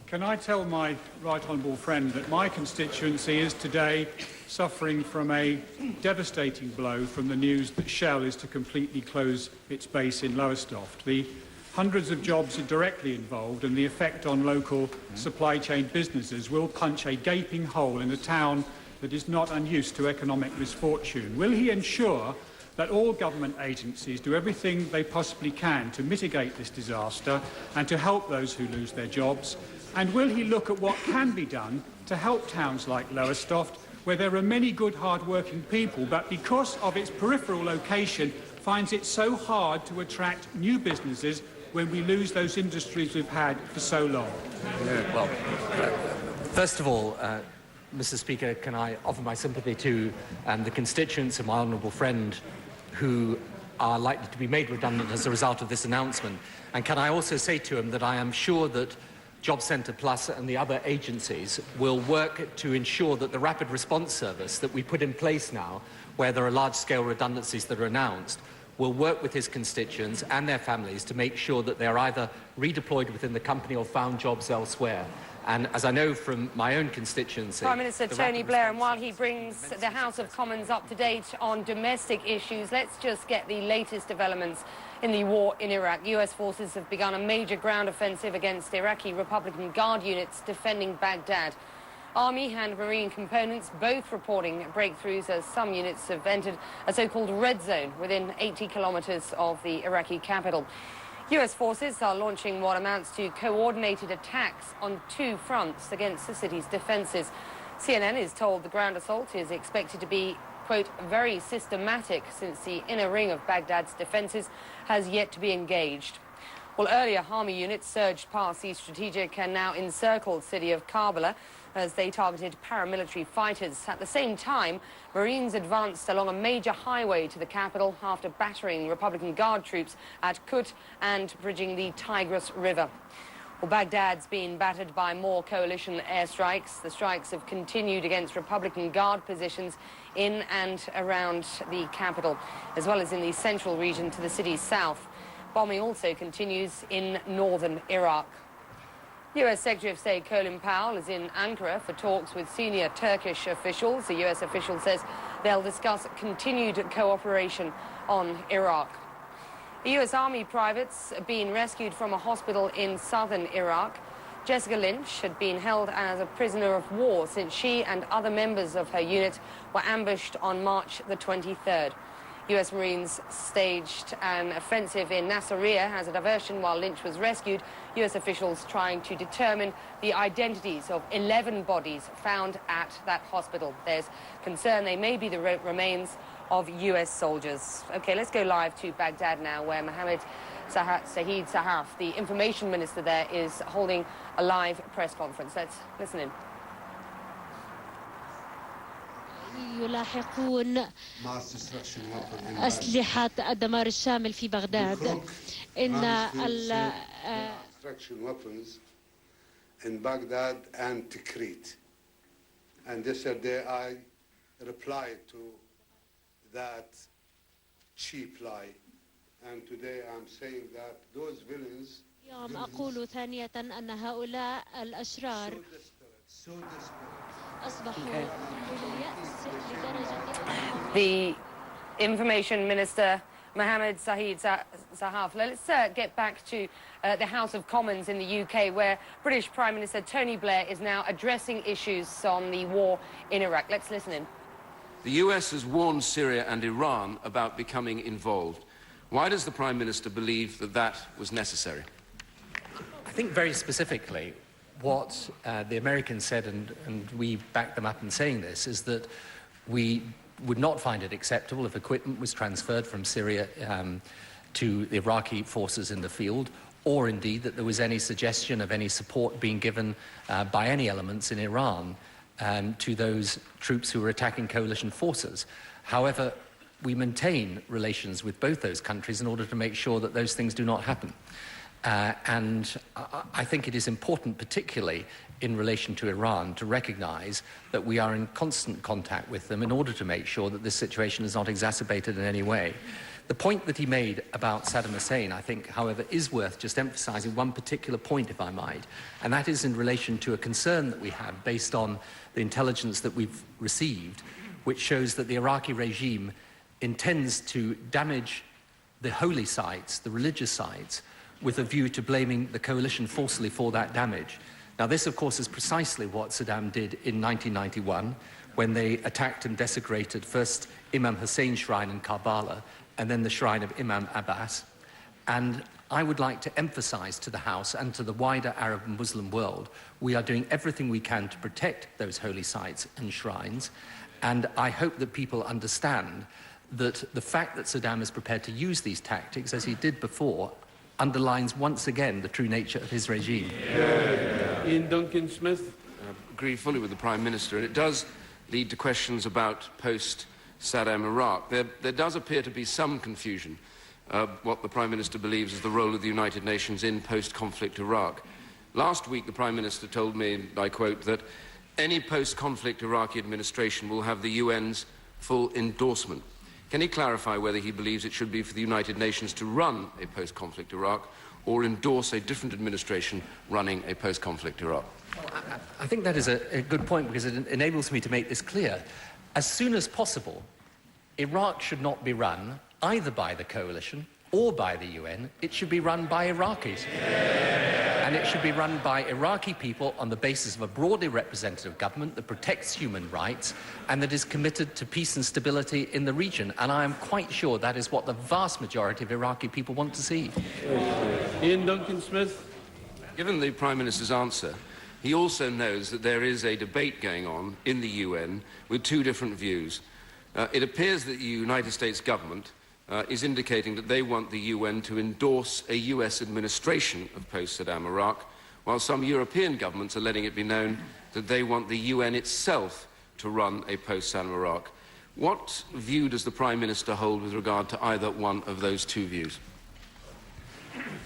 Can I tell my right honourable friend that my constituency is today suffering from a devastating blow from the news that Shell is to completely close its base in Lowestoft. The hundreds of jobs are directly involved, and the effect on local supply chain businesses will punch a gaping hole in a town that is not unused to economic misfortune. Will he ensure that all government agencies do everything they possibly can to mitigate this disaster and to help those who lose their jobs? And will he look at what can be done to help towns like Lowestoft, where there are many good, hard-working people, but because of its peripheral location, finds it so hard to attract new businesses when we lose those industries we've had for so long? Well, first of all, Mr. Speaker, can I offer my sympathy to the constituents of my honourable friend who are likely to be made redundant as a result of this announcement. And can I also say to him that I am sure that Job Centre Plus and the other agencies will work to ensure that the rapid response service that we put in place now, where there are large-scale redundancies that are announced, will work with his constituents and their families to make sure that they are either redeployed within the company or found jobs elsewhere. And as I know from my own constituency... Prime Minister Tony Blair, and while he brings the House of Commons up to date on domestic issues, let's just get the latest developments in the war in Iraq. US forces have begun a major ground offensive against Iraqi Republican Guard units defending Baghdad. Army and Marine components both reporting breakthroughs as some units have entered a so-called red zone within 80 kilometers of the Iraqi capital. US forces are launching what amounts to coordinated attacks on two fronts against the city's defences. CNN is told the ground assault is expected to be, quote, very systematic since the inner ring of Baghdad's defences has yet to be engaged. Well, earlier army units surged past the strategic and now encircled city of Karbala as they targeted paramilitary fighters. At the same time, Marines advanced along a major highway to the capital after battering Republican Guard troops at Acute and bridging the Tigris River. Well, Baghdad's been battered by more coalition airstrikes. The strikes have continued against Republican Guard positions in and around the capital, as well as in the central region to the city's south. Bombing also continues in northern Iraq. US Secretary of State Colin Powell is in Ankara for talks with senior Turkish officials. The US official says they'll discuss continued cooperation on Iraq. The US Army privates have been rescued from a hospital in southern Iraq. Jessica Lynch had been held as a prisoner of war since she and other members of her unit were ambushed on March the 23rd. US Marines staged an offensive in Nasiriyah as a diversion while Lynch was rescued. US officials trying to determine the identities of 11 bodies found at that hospital. There's concern they may be the remains of US soldiers. Okay, let's go live to Baghdad now, where Mohammed Sahid Sahaf, the information minister there, is holding a live press conference. Let's listen in. يلاحقون أسلحة الدمار الشامل في بغداد. إن destruction weapons in Baghdad and Crete. And yesterday I replied to that cheap lie. And today I'm saying that those villains اليوم أقول ثانية أن هؤلاء الأشرار The Information Minister, Mohammed Sahid Sahaf. Let's get back to the House of Commons in the UK, where British Prime Minister Tony Blair is now addressing issues on the war in Iraq. Let's listen in. The US has warned Syria and Iran about becoming involved. Why does the Prime Minister believe that that was necessary? I think very specifically what the Americans said, and we backed them up in saying this, is that we would not find it acceptable if equipment was transferred from Syria to the Iraqi forces in the field, or indeed that there was any suggestion of any support being given by any elements in Iran to those troops who were attacking coalition forces. However, we maintain relations with both those countries in order to make sure that those things do not happen. And I think it is important, particularly in relation to Iran, to recognise that we are in constant contact with them in order to make sure that this situation is not exacerbated in any way. The point that he made about Saddam Hussein, I think, however, is worth just emphasising one particular point, if I might, and that is in relation to a concern that we have based on the intelligence that we've received, which shows that the Iraqi regime intends to damage the holy sites, the religious sites, with a view to blaming the coalition falsely for that damage. Now, this, of course, is precisely what Saddam did in 1991, when they attacked and desecrated first Imam Hussein's shrine in Karbala, and then the shrine of Imam Abbas. And I would like to emphasize to the House and to the wider Arab and Muslim world, we are doing everything we can to protect those holy sites and shrines. And I hope that people understand that the fact that Saddam is prepared to use these tactics, as he did before, underlines once again the true nature of his regime. Ian Duncan Smith. I agree fully with the Prime Minister, and it does lead to questions about post-Saddam Iraq. There does appear to be some confusion what the Prime Minister believes is the role of the United Nations in post-conflict Iraq. Last week, the Prime Minister told me, I quote, that any post-conflict Iraqi administration will have the UN's full endorsement. Can he clarify whether he believes it should be for the United Nations to run a post-conflict Iraq, or endorse a different administration running a post-conflict Iraq? I think that is a good point, because it enables me to make this clear. As soon as possible, Iraq should not be run either by the coalition or by the UN. It should be run by Iraqis. And it should be run by Iraqi people on the basis of a broadly representative government that protects human rights and that is committed to peace and stability in the region. And I am quite sure that is what the vast majority of Iraqi people want to see. Ian Duncan-Smith. Given the Prime Minister's answer, he also knows that there is a debate going on in the UN with two different views. It appears that the United States government is indicating that they want the UN to endorse a US administration of post-Saddam Iraq, while some European governments are letting it be known that they want the UN itself to run a post-Saddam Iraq. What view does the Prime Minister hold with regard to either one of those two views?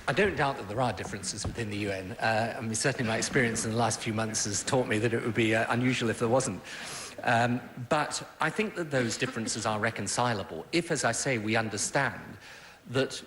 I don't doubt that there are differences within the UN. I mean, certainly my experience in the last few months has taught me that it would be unusual if there wasn't. But I think that those differences are reconcilable if, as I say, we understand that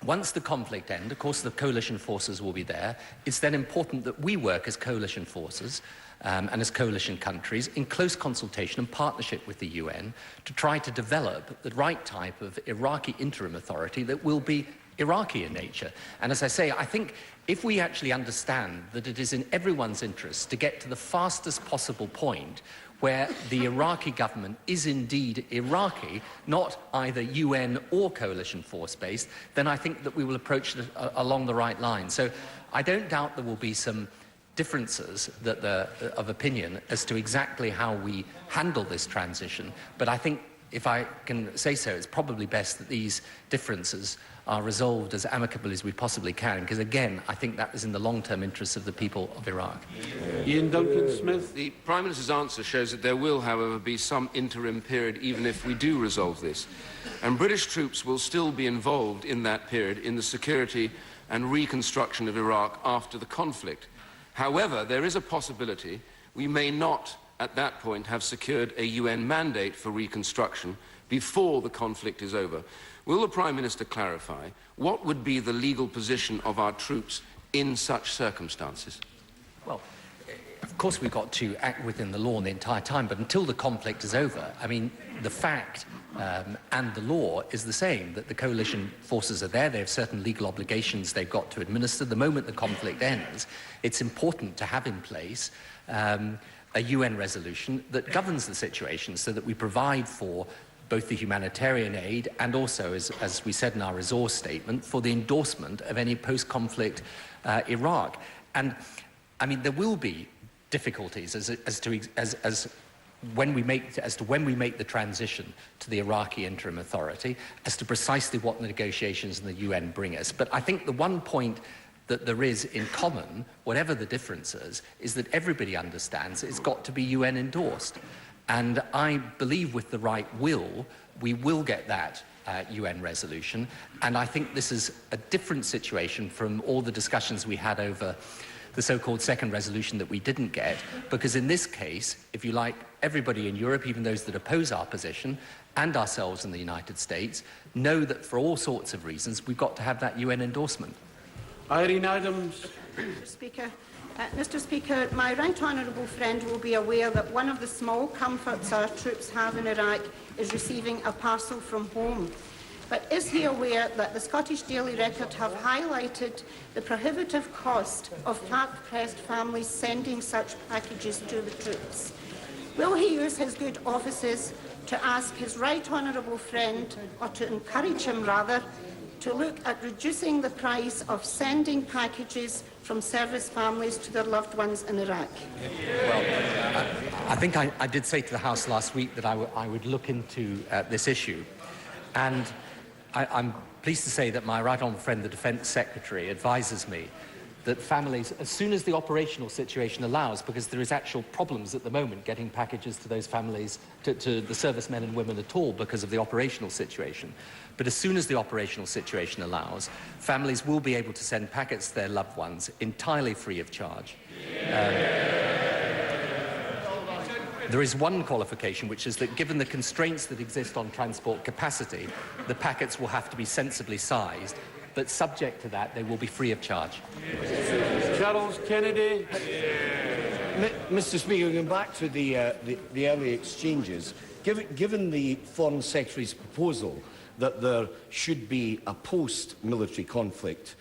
once the conflict ends, of course the coalition forces will be there. It's then important that we work as coalition forces and as coalition countries in close consultation and partnership with the UN to try to develop the right type of Iraqi interim authority that will be Iraqi in nature. And as I say, I think if we actually understand that it is in everyone's interest to get to the fastest possible point where the Iraqi government is indeed Iraqi, not either UN or coalition force-based, then I think that we will approach it along the right line. So I don't doubt there will be some differences of opinion as to exactly how we handle this transition, but I think, if I can say so, it's probably best that these differences are resolved as amicably as we possibly can, because again, I think that is in the long-term interests of the people of Iraq. Ian Duncan-Smith. The Prime Minister's answer shows that there will, however, be some interim period even if we do resolve this. And British troops will still be involved in that period in the security and reconstruction of Iraq after the conflict. However, there is a possibility we may not at that point have secured a UN mandate for reconstruction before the conflict is over. Will the Prime Minister clarify what would be the legal position of our troops in such circumstances? Well, of course we've got to act within the law the entire time, but until the conflict is over, I mean, the fact and the law is the same, that the coalition forces are there, they have certain legal obligations they've got to administer. The moment the conflict ends, it's important to have in place a UN resolution that governs the situation so that we provide for both the humanitarian aid and also, as we said in our resource statement, for the endorsement of any post-conflict Iraq. And, I mean, there will be difficulties as to when we make the transition to the Iraqi interim authority, as to precisely what the negotiations in the UN bring us. But I think the one point that there is in common, whatever the differences, is that everybody understands it's got to be UN endorsed. And I believe with the right will, we will get that UN resolution. And I think this is a different situation from all the discussions we had over the so-called second resolution that we didn't get, because in this case, if you like, everybody in Europe, even those that oppose our position, and ourselves in the United States, know that for all sorts of reasons, we've got to have that UN endorsement. Irene Adams. Mr. Speaker, my right honourable friend will be aware that one of the small comforts our troops have in Iraq is receiving a parcel from home. But is he aware that the Scottish Daily Record have highlighted the prohibitive cost of hard-pressed families sending such packages to the troops? Will he use his good offices to ask his right honourable friend, or to encourage him rather, to look at reducing the price of sending packages from service families to their loved ones in Iraq? Well, I think I did say to the House last week that I would look into this issue. And I'm pleased to say that my right honourable friend, the Defence Secretary, advises me that families, as soon as the operational situation allows, because there is actual problems at the moment getting packages to those families, to the servicemen and women at all because of the operational situation. But as soon as the operational situation allows, families will be able to send packets to their loved ones entirely free of charge. There is one qualification, which is that given the constraints that exist on transport capacity, the packets will have to be sensibly sized but subject to that, they will be free of charge. Charles Kennedy. Mr. Speaker, going back to the early exchanges, given the Foreign Secretary's proposal that there should be a post-military conflict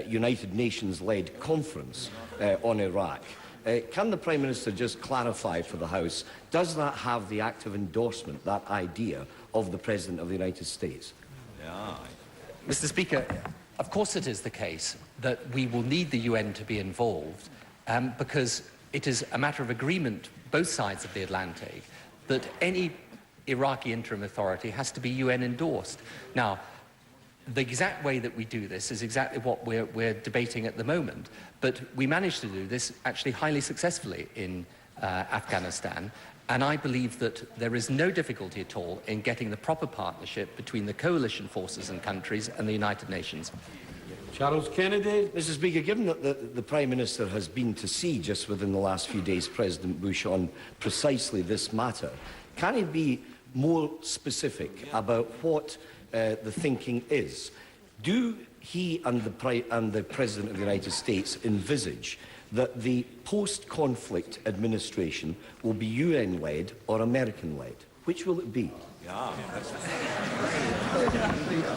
United Nations-led conference on Iraq, can the Prime Minister just clarify for the House, does that have the active endorsement, that idea, of the President of the United States? Yeah. Mr. Speaker, of course it is the case that we will need the UN to be involved because it is a matter of agreement, both sides of the Atlantic, that any Iraqi interim authority has to be UN endorsed. Now, the exact way that we do this is exactly what we're debating at the moment, but we managed to do this actually highly successfully in Afghanistan, and I believe that there is no difficulty at all in getting the proper partnership between the coalition forces and countries and the United Nations. Charles Kennedy. Mr. Speaker, given that the Prime Minister has been to see just within the last few days President Bush on precisely this matter, can he be more specific about what the thinking is? Do he and the President of the United States envisage that the post-conflict administration will be UN-led or American-led? Which will it be?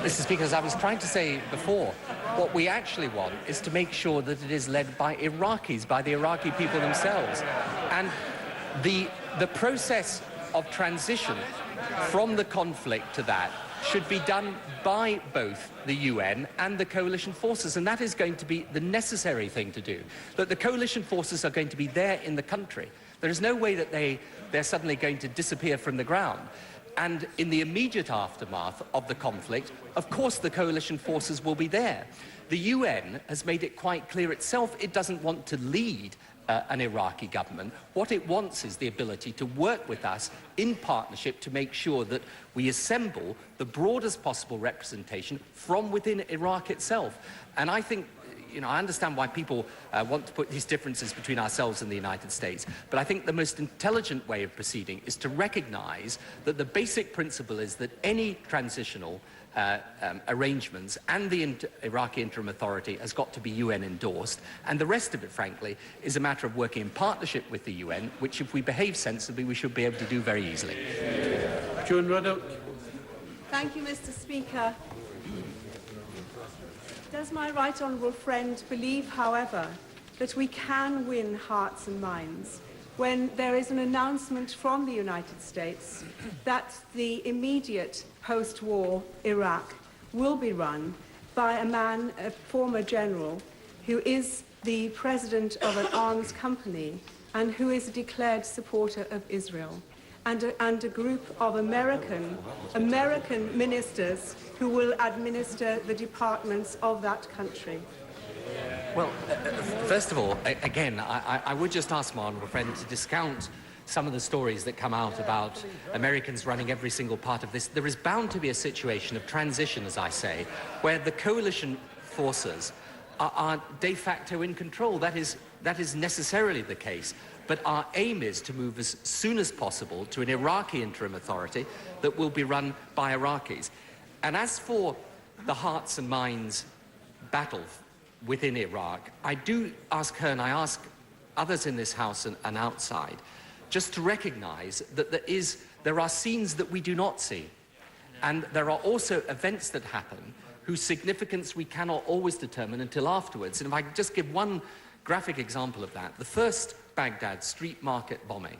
Mr. Speaker, as I was trying to say before, what we actually want is to make sure that it is led by Iraqis, by the Iraqi people themselves. And the process of transition from the conflict to that should be done by both the UN and the coalition forces, and that is going to be the necessary thing to do. That the coalition forces are going to be there in the country. There is no way that they're suddenly going to disappear from the ground. And in the immediate aftermath of the conflict, of course the coalition forces will be there. The UN has made it quite clear itself it doesn't want to lead an Iraqi government. What it wants is the ability to work with us in partnership to make sure that we assemble the broadest possible representation from within Iraq itself. And I think, you know, I understand why people want to put these differences between ourselves and the United States, but I think the most intelligent way of proceeding is to recognize that the basic principle is that any transitional arrangements and the Iraqi Interim Authority has got to be UN endorsed, and the rest of it, frankly, is a matter of working in partnership with the UN, which, if we behave sensibly, we should be able to do very easily. Joan Ruddock. Thank you, Mr. Speaker. Does my right honourable friend believe, however, that we can win hearts and minds when there is an announcement from the United States that the immediate post-war Iraq will be run by a man, a former general, who is the president of an arms company and who is a declared supporter of Israel, and a group of American ministers who will administer the departments of that country? Well, first of all, again, I would just ask my honourable friend to discount some of the stories that come out about Americans running every single part of this. There is bound to be a situation of transition, as I say, where the coalition forces are de facto in control. That is necessarily the case. But our aim is to move as soon as possible to an Iraqi interim authority that will be run by Iraqis. And as for the hearts and minds battle within Iraq, I do ask her, and I ask others in this House and outside, just to recognize that there are scenes that we do not see. And there are also events that happen whose significance we cannot always determine until afterwards. And if I could just give one graphic example of that, the first Baghdad street market bombing,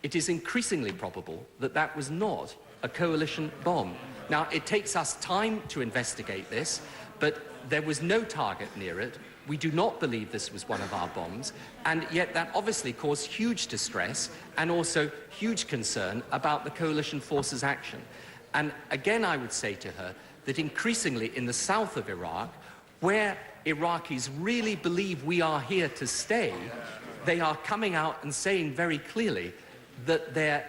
it is increasingly probable that that was not a coalition bomb. Now, it takes us time to investigate this, but there was no target near it. We do not believe this was one of our bombs, and yet that obviously caused huge distress and also huge concern about the coalition forces' action. And again, I would say to her that increasingly in the south of Iraq, where Iraqis really believe we are here to stay, they are coming out and saying very clearly that their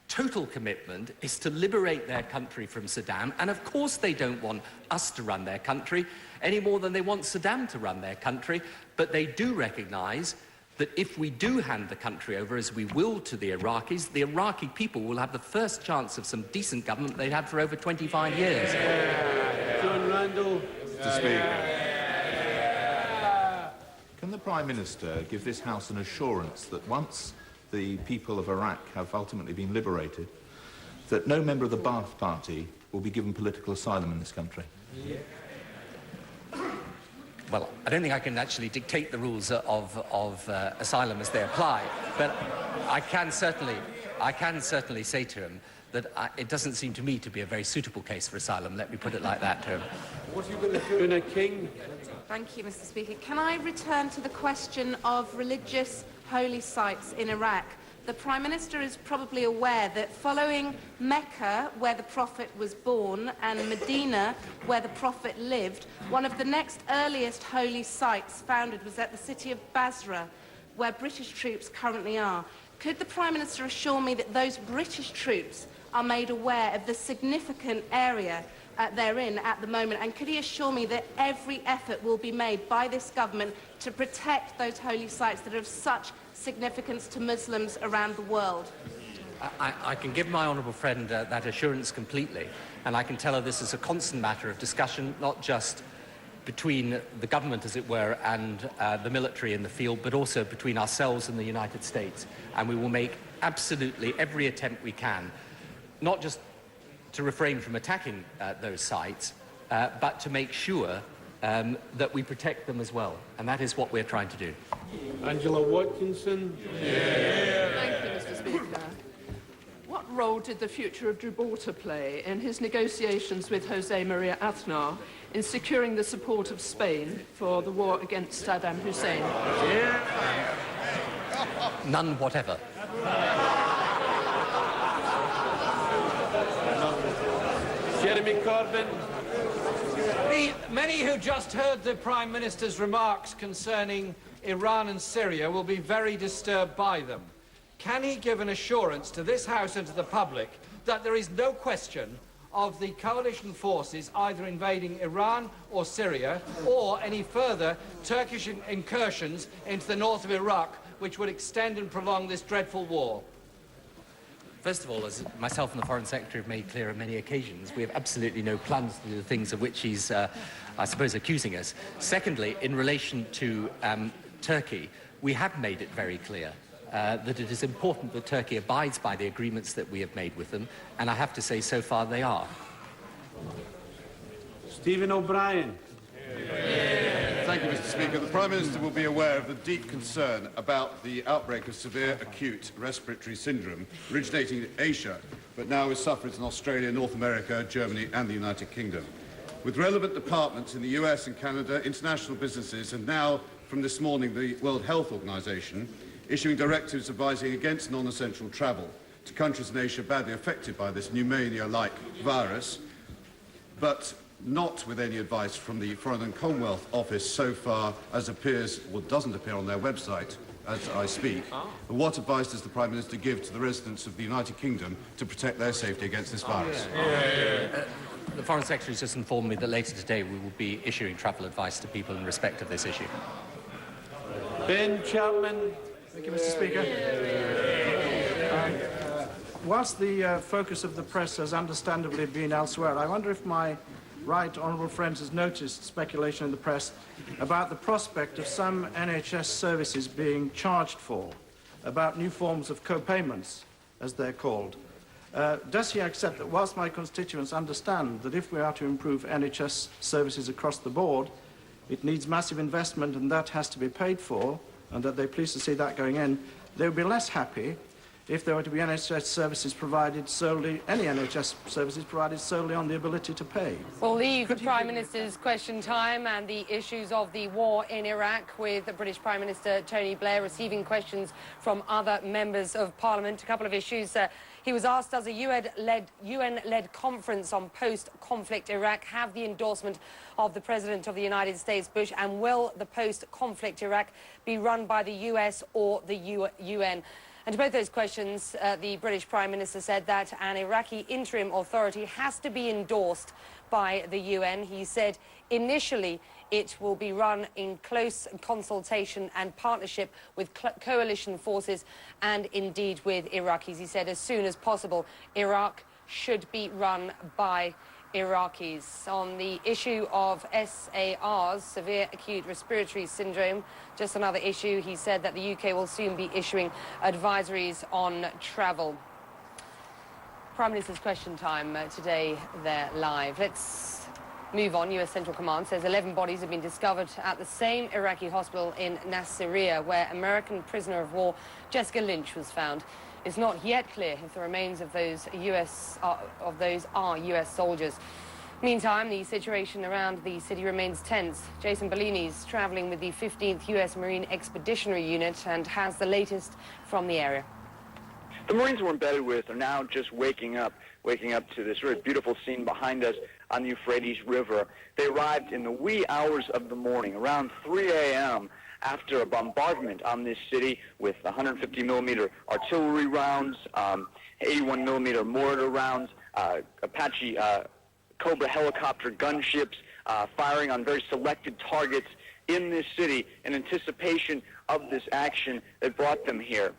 total commitment is to liberate their country from Saddam, and of course they don't want us to run their country any more than they want Saddam to run their country, but they do recognize that if we do hand the country over, as we will, to the Iraqi people will have the first chance of some decent government they've had for over 25 years. John Randall. Mr. Speaker. Can the Prime Minister give this House an assurance that once the people of Iraq have ultimately been liberated, that no member of the Ba'ath Party will be given political asylum in this country? Well, I don't think I can actually dictate the rules of asylum as they apply, but I can certainly say to him that it doesn't seem to me to be a very suitable case for asylum. Let me put it like that to him. What are you going to do? Una King. Thank you, Mr. Speaker. Can I return to the question of religious holy sites in Iraq? The Prime Minister is probably aware that following Mecca, where the Prophet was born, and Medina, where the Prophet lived, one of the next earliest holy sites founded was at the city of Basra, where British troops currently are. Could the Prime Minister assure me that those British troops are made aware of the significant area they're in at the moment, and could he assure me that every effort will be made by this government to protect those holy sites that are of such significance to Muslims around the world? I can give my honourable friend that assurance completely, and I can tell her this is a constant matter of discussion, not just between the government, as it were, and the military in the field, but also between ourselves and the United States. And we will make absolutely every attempt we can, not just to refrain from attacking those sites, but to make sure that we protect them as well. And that is what we're trying to do. Angela Watkinson. Thank you, Mr. Speaker. What role did the future of Gibraltar play in his negotiations with Jose Maria Aznar in securing the support of Spain for the war against Saddam Hussein? None whatever. Jeremy Corbyn. Many who just heard the Prime Minister's remarks concerning Iran and Syria will be very disturbed by them. Can he give an assurance to this House and to the public that there is no question of the coalition forces either invading Iran or Syria, or any further Turkish incursions into the north of Iraq, which would extend and prolong this dreadful war? First of all, as myself and the Foreign Secretary have made clear on many occasions, we have absolutely no plans to do the things of which he's, I suppose, accusing us. Secondly, in relation to Turkey, we have made it very clear that it is important that Turkey abides by the agreements that we have made with them, and I have to say, so far, they are. Stephen O'Brien. Thank you, Mr. Speaker. The Prime Minister will be aware of the deep concern about the outbreak of severe acute respiratory syndrome originating in Asia, but now with sufferers in Australia, North America, Germany and the United Kingdom. With relevant departments in the US and Canada, international businesses, and now, from this morning, the World Health Organization, issuing directives advising against non-essential travel to countries in Asia badly affected by this pneumonia-like virus, but not with any advice from the Foreign and Commonwealth Office so far as appears, or doesn't appear on their website as I speak. What advice does the Prime Minister give to the residents of the United Kingdom to protect their safety against this virus? The Foreign Secretary has just informed me that later today we will be issuing travel advice to people in respect of this issue. Ben Chapman. Thank you, Mr. Speaker. Whilst the focus of the press has understandably been elsewhere, I wonder if my right honourable friend has noticed speculation in the press about the prospect of some NHS services being charged for, about new forms of co-payments, as they're called. Does he accept that whilst my constituents understand that if we are to improve NHS services across the board, it needs massive investment and that has to be paid for, and that they're pleased to see that going in, they would be less happy if there were to be NHS services provided solely, any NHS services provided solely on the ability to pay? We'll leave the Prime Minister's question time and the issues of the war in Iraq with the British Prime Minister Tony Blair receiving questions from other members of Parliament. A couple of issues. He was asked, does a UN-led conference on post-conflict Iraq have the endorsement of the President of the United States, Bush, and will the post-conflict Iraq be run by the US or the UN? And to both those questions, the British Prime Minister said that an Iraqi interim authority has to be endorsed by the UN. He said initially it will be run in close consultation and partnership with coalition forces and indeed with Iraqis. He said as soon as possible, Iraq should be run by Iraqis. On the issue of SARs, severe acute respiratory syndrome, just another issue, he said that the UK will soon be issuing advisories on travel. Prime Minister's Question Time today, they're live. Let's move on. US Central Command says 11 bodies have been discovered at the same Iraqi hospital in Nasiriyah, where American prisoner of war Jessica Lynch was found. It's not yet clear if the remains of those are US soldiers. Meantime, the situation around the city remains tense. Jason Bellini's traveling with the 15th US Marine Expeditionary Unit and has the latest from the area. The Marines we're embedded with are now just waking up to this very beautiful scene behind us on the Euphrates River. They arrived in the wee hours of the morning, around 3 a.m., after a bombardment on this city with 150 millimeter artillery rounds, 81 millimeter mortar rounds, Apache Cobra helicopter gunships firing on very selected targets in this city in anticipation of this action that brought them here.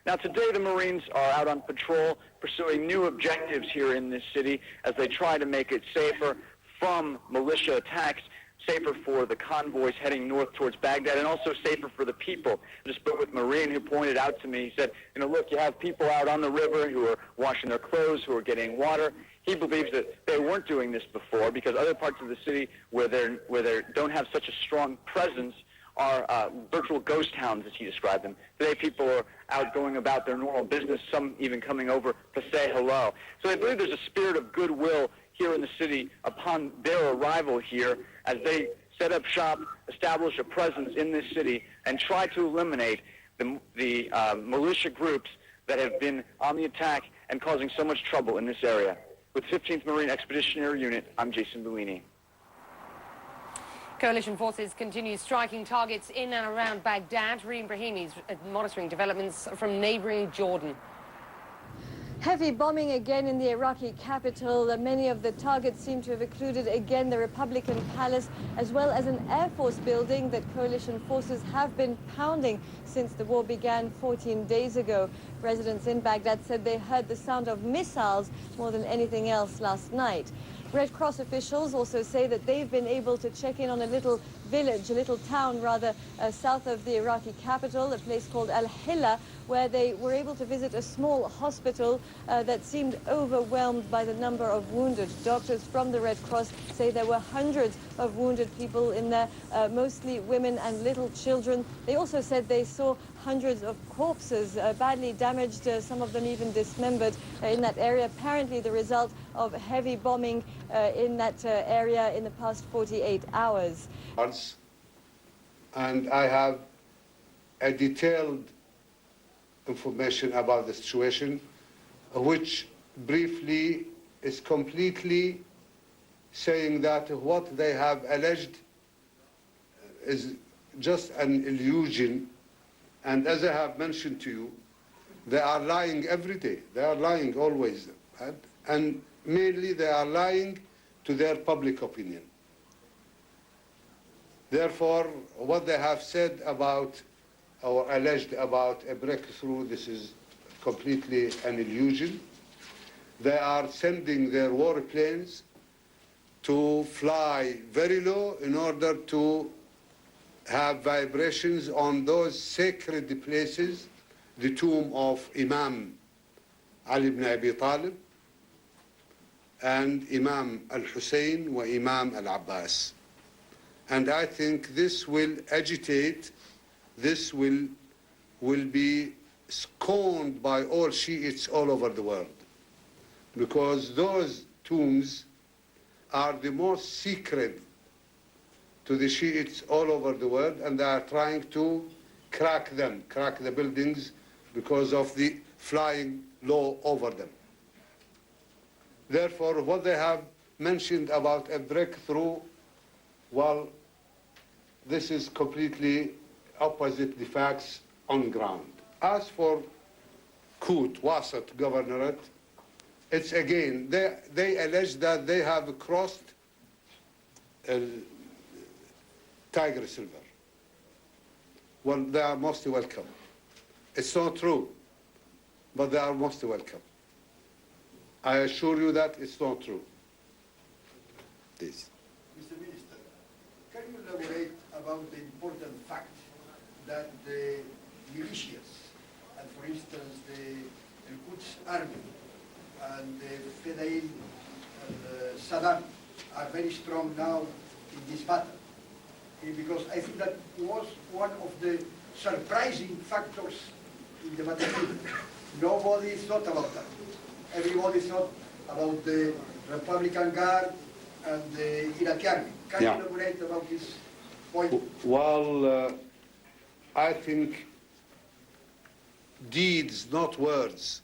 Now, today the Marines are out on patrol pursuing new objectives here in this city as they try to make it safer from militia attacks, safer for the convoys heading north towards Baghdad, and also safer for the people. I just spoke with a Marine who pointed out to me, he said, you know, look, you have people out on the river who are washing their clothes, who are getting water. He believes that they weren't doing this before because other parts of the city where they don't have such a strong presence are virtual ghost towns, as he described them. Today people are out going about their normal business, some even coming over to say hello. So I believe there's a spirit of goodwill here in the city upon their arrival here as they set up shop, establish a presence in this city, and try to eliminate the militia groups that have been on the attack and causing so much trouble in this area. With 15th Marine Expeditionary Unit, I'm Jason Bellini. Coalition forces continue striking targets in and around Baghdad. Reem Brahimi's monitoring developments from neighboring Jordan. Heavy bombing again in the Iraqi capital. Many of the targets seem to have included again the Republican Palace, as well as an Air Force building that coalition forces have been pounding since the war began 14 days ago. Residents in Baghdad said they heard the sound of missiles more than anything else last night. Red Cross officials also say that they've been able to check in on a little village, a little town rather, south of the Iraqi capital, a place called Al-Hilla, where they were able to visit a small hospital that seemed overwhelmed by the number of wounded. Doctors from the Red Cross say there were hundreds of wounded people in there, mostly women and little children. They also said they saw hundreds of corpses, badly damaged, some of them even dismembered in that area, apparently the result of heavy bombing in that area in the past 48 hours. And I have a detailed information about the situation, which briefly is completely saying that what they have alleged is just an illusion. And as I have mentioned to you, they are lying every day. They are lying always. And mainly they are lying to their public opinion. Therefore, what they have said about or alleged about a breakthrough, this is completely an illusion. They are sending their warplanes to fly very low in order to have vibrations on those sacred places, the tomb of Imam Ali ibn Abi Talib and Imam al-Hussein wa Imam al-Abbas. And I think this will agitate, this will be scorned by all Shiites all over the world, because those tombs are the most secret to the Shiites all over the world, and they are trying to crack the buildings because of the flying low over them. Therefore, what they have mentioned about a breakthrough, well, this is completely opposite the facts on ground. As for Acute, Wasat Governorate, it's again, they allege that they have crossed Tiger Silver. Well, they are most welcome. It's not true, but they are most welcome. I assure you that it's not true. Please. Mr. Minister, can you elaborate about the important fact that the militias, and for instance the Quds army and the Fedayeen Saddam are very strong now in this battle? Because I think that was one of the surprising factors in the battlefield. Nobody thought about that. Everybody thought about the Republican Guard and the Iraqi army. Can you elaborate about this point? Well, I think deeds, not words,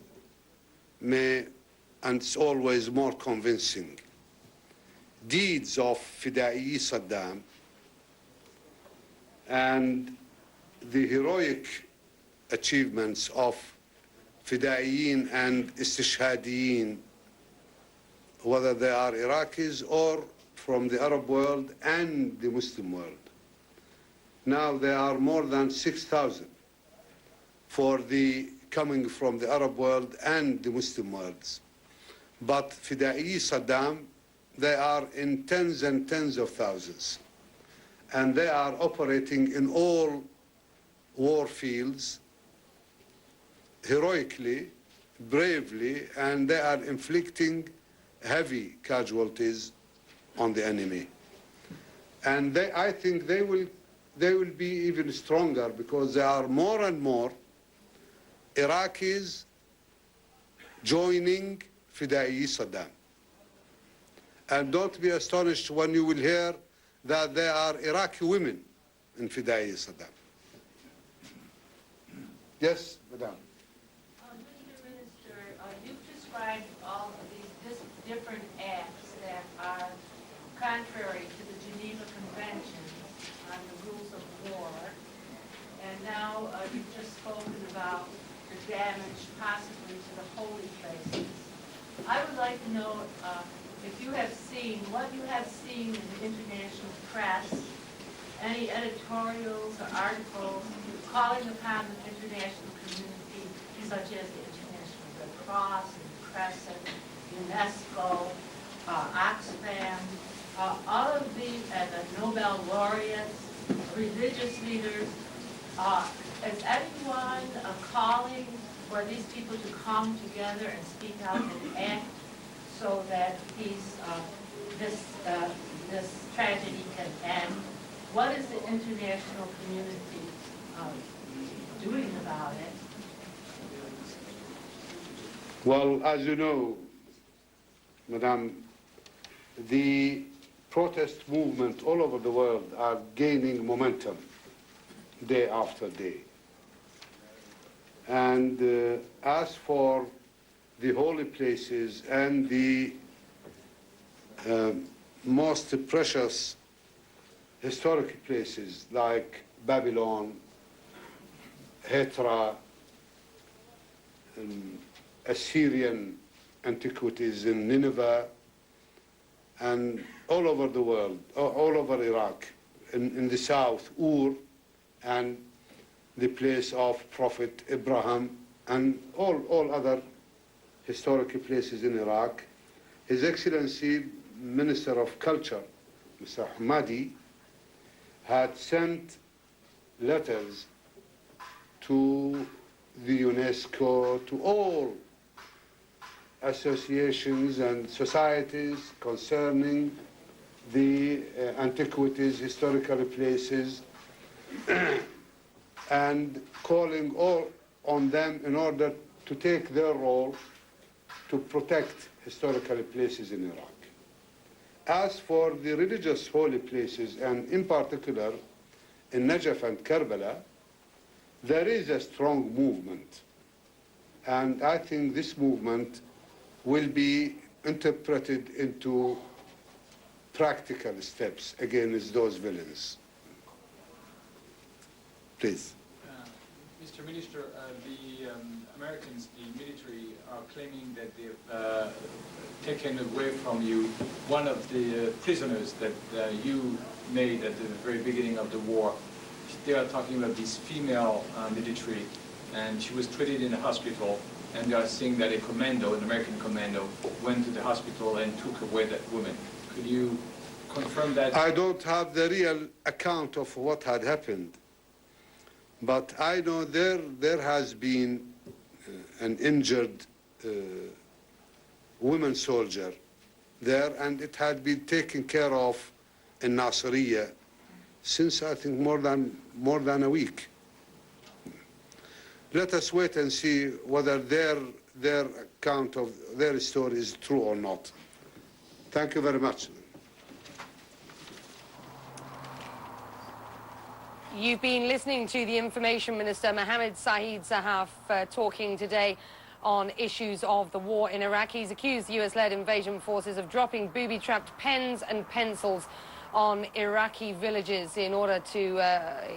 may, and it's always more convincing. Deeds of Fidai Saddam and the heroic achievements of Fidaiyin and Istishhadiyin, whether they are Iraqis or from the Arab world and the Muslim world. Now there are more than 6,000 for the coming from the Arab world and the Muslim worlds. But Fidai Saddam, they are in tens and tens of thousands. And they are operating in all war fields heroically, bravely, and they are inflicting heavy casualties on the enemy. And I think they will be even stronger because there are more and more Iraqis joining Fidai Saddam. And don't be astonished when you will hear that there are Iraqi women in Fidai Saddam. Yes, Madam. Mr. Minister, you've described all of these different acts that are contrary to the Geneva Conventions on the rules of war. And now you've just spoken about the damage possibly to the holy places. I would like to know if you have seen, what you have seen in the international press, any editorials or articles calling upon the international community, such as the International Red Cross, and Crescent, UNESCO, Oxfam, all of these, and the Nobel laureates, religious leaders, is anyone calling for these people to come together and speak out and act so that this tragedy can end? What is the international community doing about it? Well, as you know, Madam, the protest movement all over the world are gaining momentum day after day. And as for the holy places and the most precious historic places like Babylon, Hethra, Assyrian antiquities in Nineveh, and all over the world, all over Iraq, in the south, Ur, and the place of Prophet Abraham, and all other historic places in Iraq. His Excellency, Minister of Culture, Mr. Hamadi, had sent letters to the UNESCO, to all associations and societies concerning the antiquities, historical places, and calling all on them in order to take their role to protect historical places in Iraq. As for the religious holy places, and in particular in Najaf and Karbala, there is a strong movement. And I think this movement will be interpreted into practical steps against those villains. Please. Mr. Minister, the Americans, the military, are claiming that they've taken away from you one of the prisoners that you made at the very beginning of the war. They are talking about this female military, and she was treated in a hospital, and they are saying that a commando, an American commando, went to the hospital and took away that woman. Could you confirm that? I don't have the real account of what had happened, but I know there has been an injured woman soldier there, and it had been taken care of in Nasiriyah since I think more than a week. Let us wait and see whether their account of their story is true or not. Thank you very much. You've been listening to the Information Minister, Mohammed Saeed Sahaf, talking today on issues of the war in Iraq. He's accused the US-led invasion forces of dropping booby-trapped pens and pencils on Iraqi villages in order to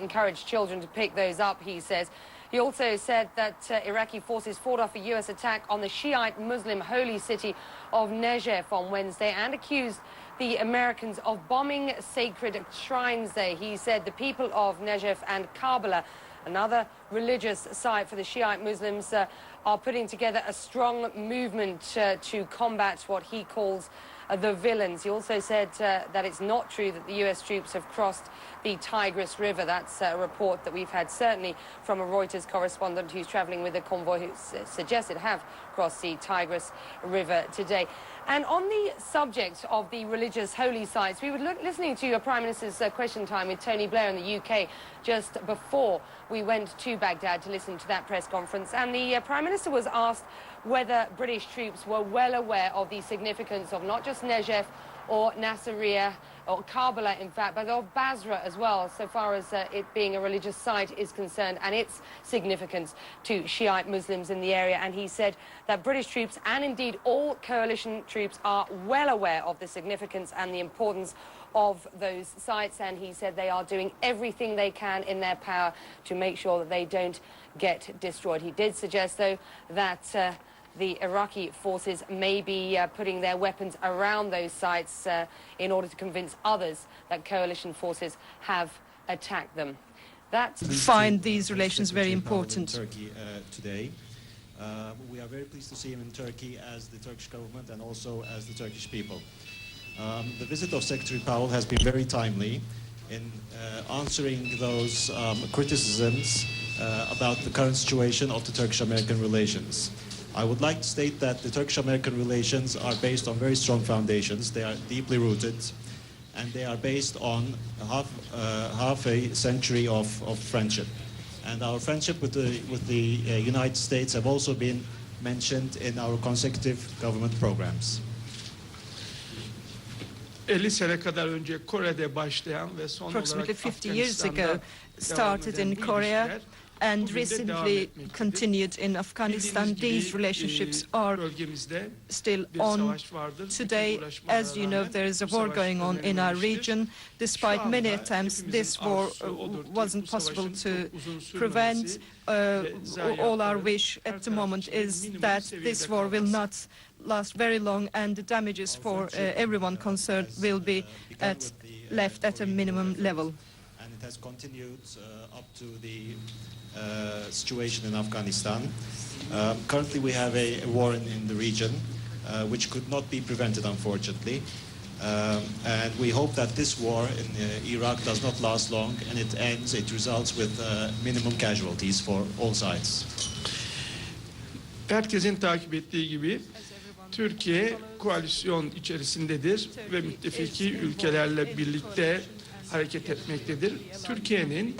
encourage children to pick those up, he says. He also said that Iraqi forces fought off a US attack on the Shiite Muslim holy city of Najaf on Wednesday and accused the Americans of bombing sacred shrines there. He said the people of Najaf and Karbala, another religious site for the Shiite Muslims, are putting together a strong movement to combat what he calls the villains. He also said that it's not true that the US troops have crossed the Tigris River. That's a report that we've had certainly from a Reuters correspondent who's travelling with a convoy who suggested have crossed the Tigris River today. And on the subject of the religious holy sites, we were listening to your Prime Minister's question time with Tony Blair in the UK just before we went to Baghdad to listen to that press conference. And the Prime Minister was asked whether British troops were well aware of the significance of not just Najaf or Nasiriyah or Karbala, in fact, but of Basra as well, so far as it being a religious site is concerned, and its significance to Shiite Muslims in the area. And he said that British troops and indeed all coalition troops are well aware of the significance and the importance of those sites, and he said they are doing everything they can in their power to make sure that they don't get destroyed. He did suggest, though, that the Iraqi forces may be putting their weapons around those sites in order to convince others that coalition forces have attacked them. Find these relations very important. Turkey today. We are very pleased to see him in Turkey as the Turkish government and also as the Turkish people. The visit of Secretary Powell has been very timely in answering those criticisms about the current situation of the Turkish-American relations. I would like to state that the Turkish-American relations are based on very strong foundations. They are deeply rooted, and they are based on half a century of friendship. And our friendship with the United States have also been mentioned in our consecutive government programs. 50 sene kadar önce Kore'de başlayan ve son olarak Approximately 50 years ago, Afganistan'da started in Korea and recently continued in Afghanistan. These relationships are still on. Today, as you know, there is a war going on in our region. Despite many attempts, this war wasn't possible to prevent. All our wish at the moment is that this war will not last very long, and the damages for everyone concerned will be left at a minimum level. And it has continued up to the situation in Afghanistan. Currently we have a war in the region which could not be prevented, unfortunately. And we hope that this war in Iraq does not last long and it ends, it results with minimum casualties for all sides. Herkesin takip ettiği gibi Türkiye koalisyon içerisindedir ve müttefiki ülkelerle birlikte hareket etmektedir. Türkiye'nin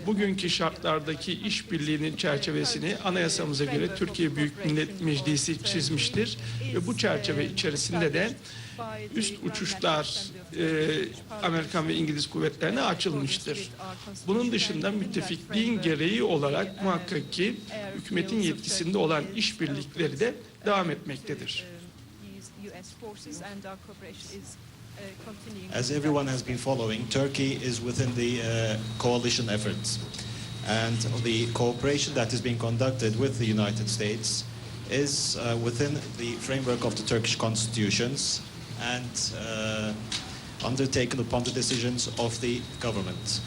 bugünkü şartlardaki işbirliğinin çerçevesini anayasamıza göre Türkiye Büyük Millet Meclisi çizmiştir ve bu çerçeve içerisinde de üst uçuşlar Amerikan ve İngiliz kuvvetlerine açılmıştır. Bunun dışında müttefikliğin gereği olarak muhakkak ki hükümetin yetkisinde olan işbirlikleri de devam etmektedir. As everyone has been following, Turkey is within the coalition efforts, and the cooperation that is being conducted with the United States is within the framework of the Turkish constitutions and undertaken upon the decisions of the government.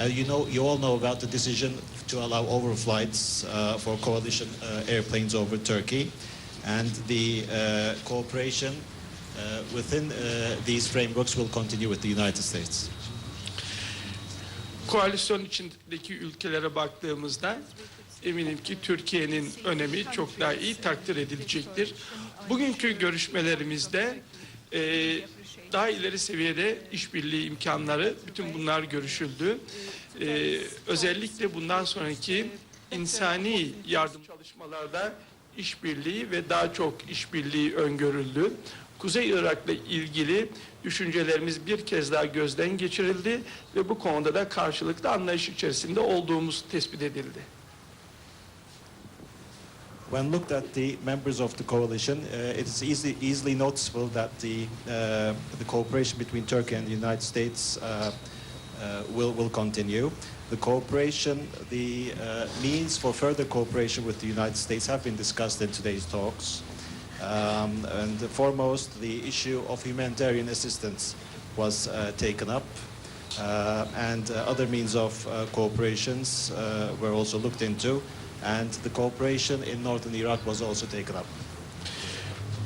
You all know about the decision to allow overflights for coalition airplanes over Turkey, and the cooperation within these frameworks will continue with the United States. Koalisyon içindeki ülkelere baktığımızda eminim ki Türkiye'nin önemi çok daha iyi takdir edilecektir. Bugünkü görüşmelerimizde daha ileri seviyede işbirliği imkanları, bütün bunlar görüşüldü. Özellikle bundan sonraki insani yardım çalışmalarda işbirliği ve daha çok işbirliği öngörüldü. Kuzey Irak'la ilgili düşüncelerimiz bir kez daha gözden geçirildi ve bu konuda da karşılıklı anlayış içerisinde olduğumuz tespit edildi. When looked at the members of the coalition, it is easily noticeable that the cooperation between Turkey and the United States will continue. The cooperation, the means for further cooperation with the United States have been discussed in today's talks. And foremost, the issue of humanitarian assistance was taken up, and other means of cooperations were also looked into, and the cooperation in northern Iraq was also taken up.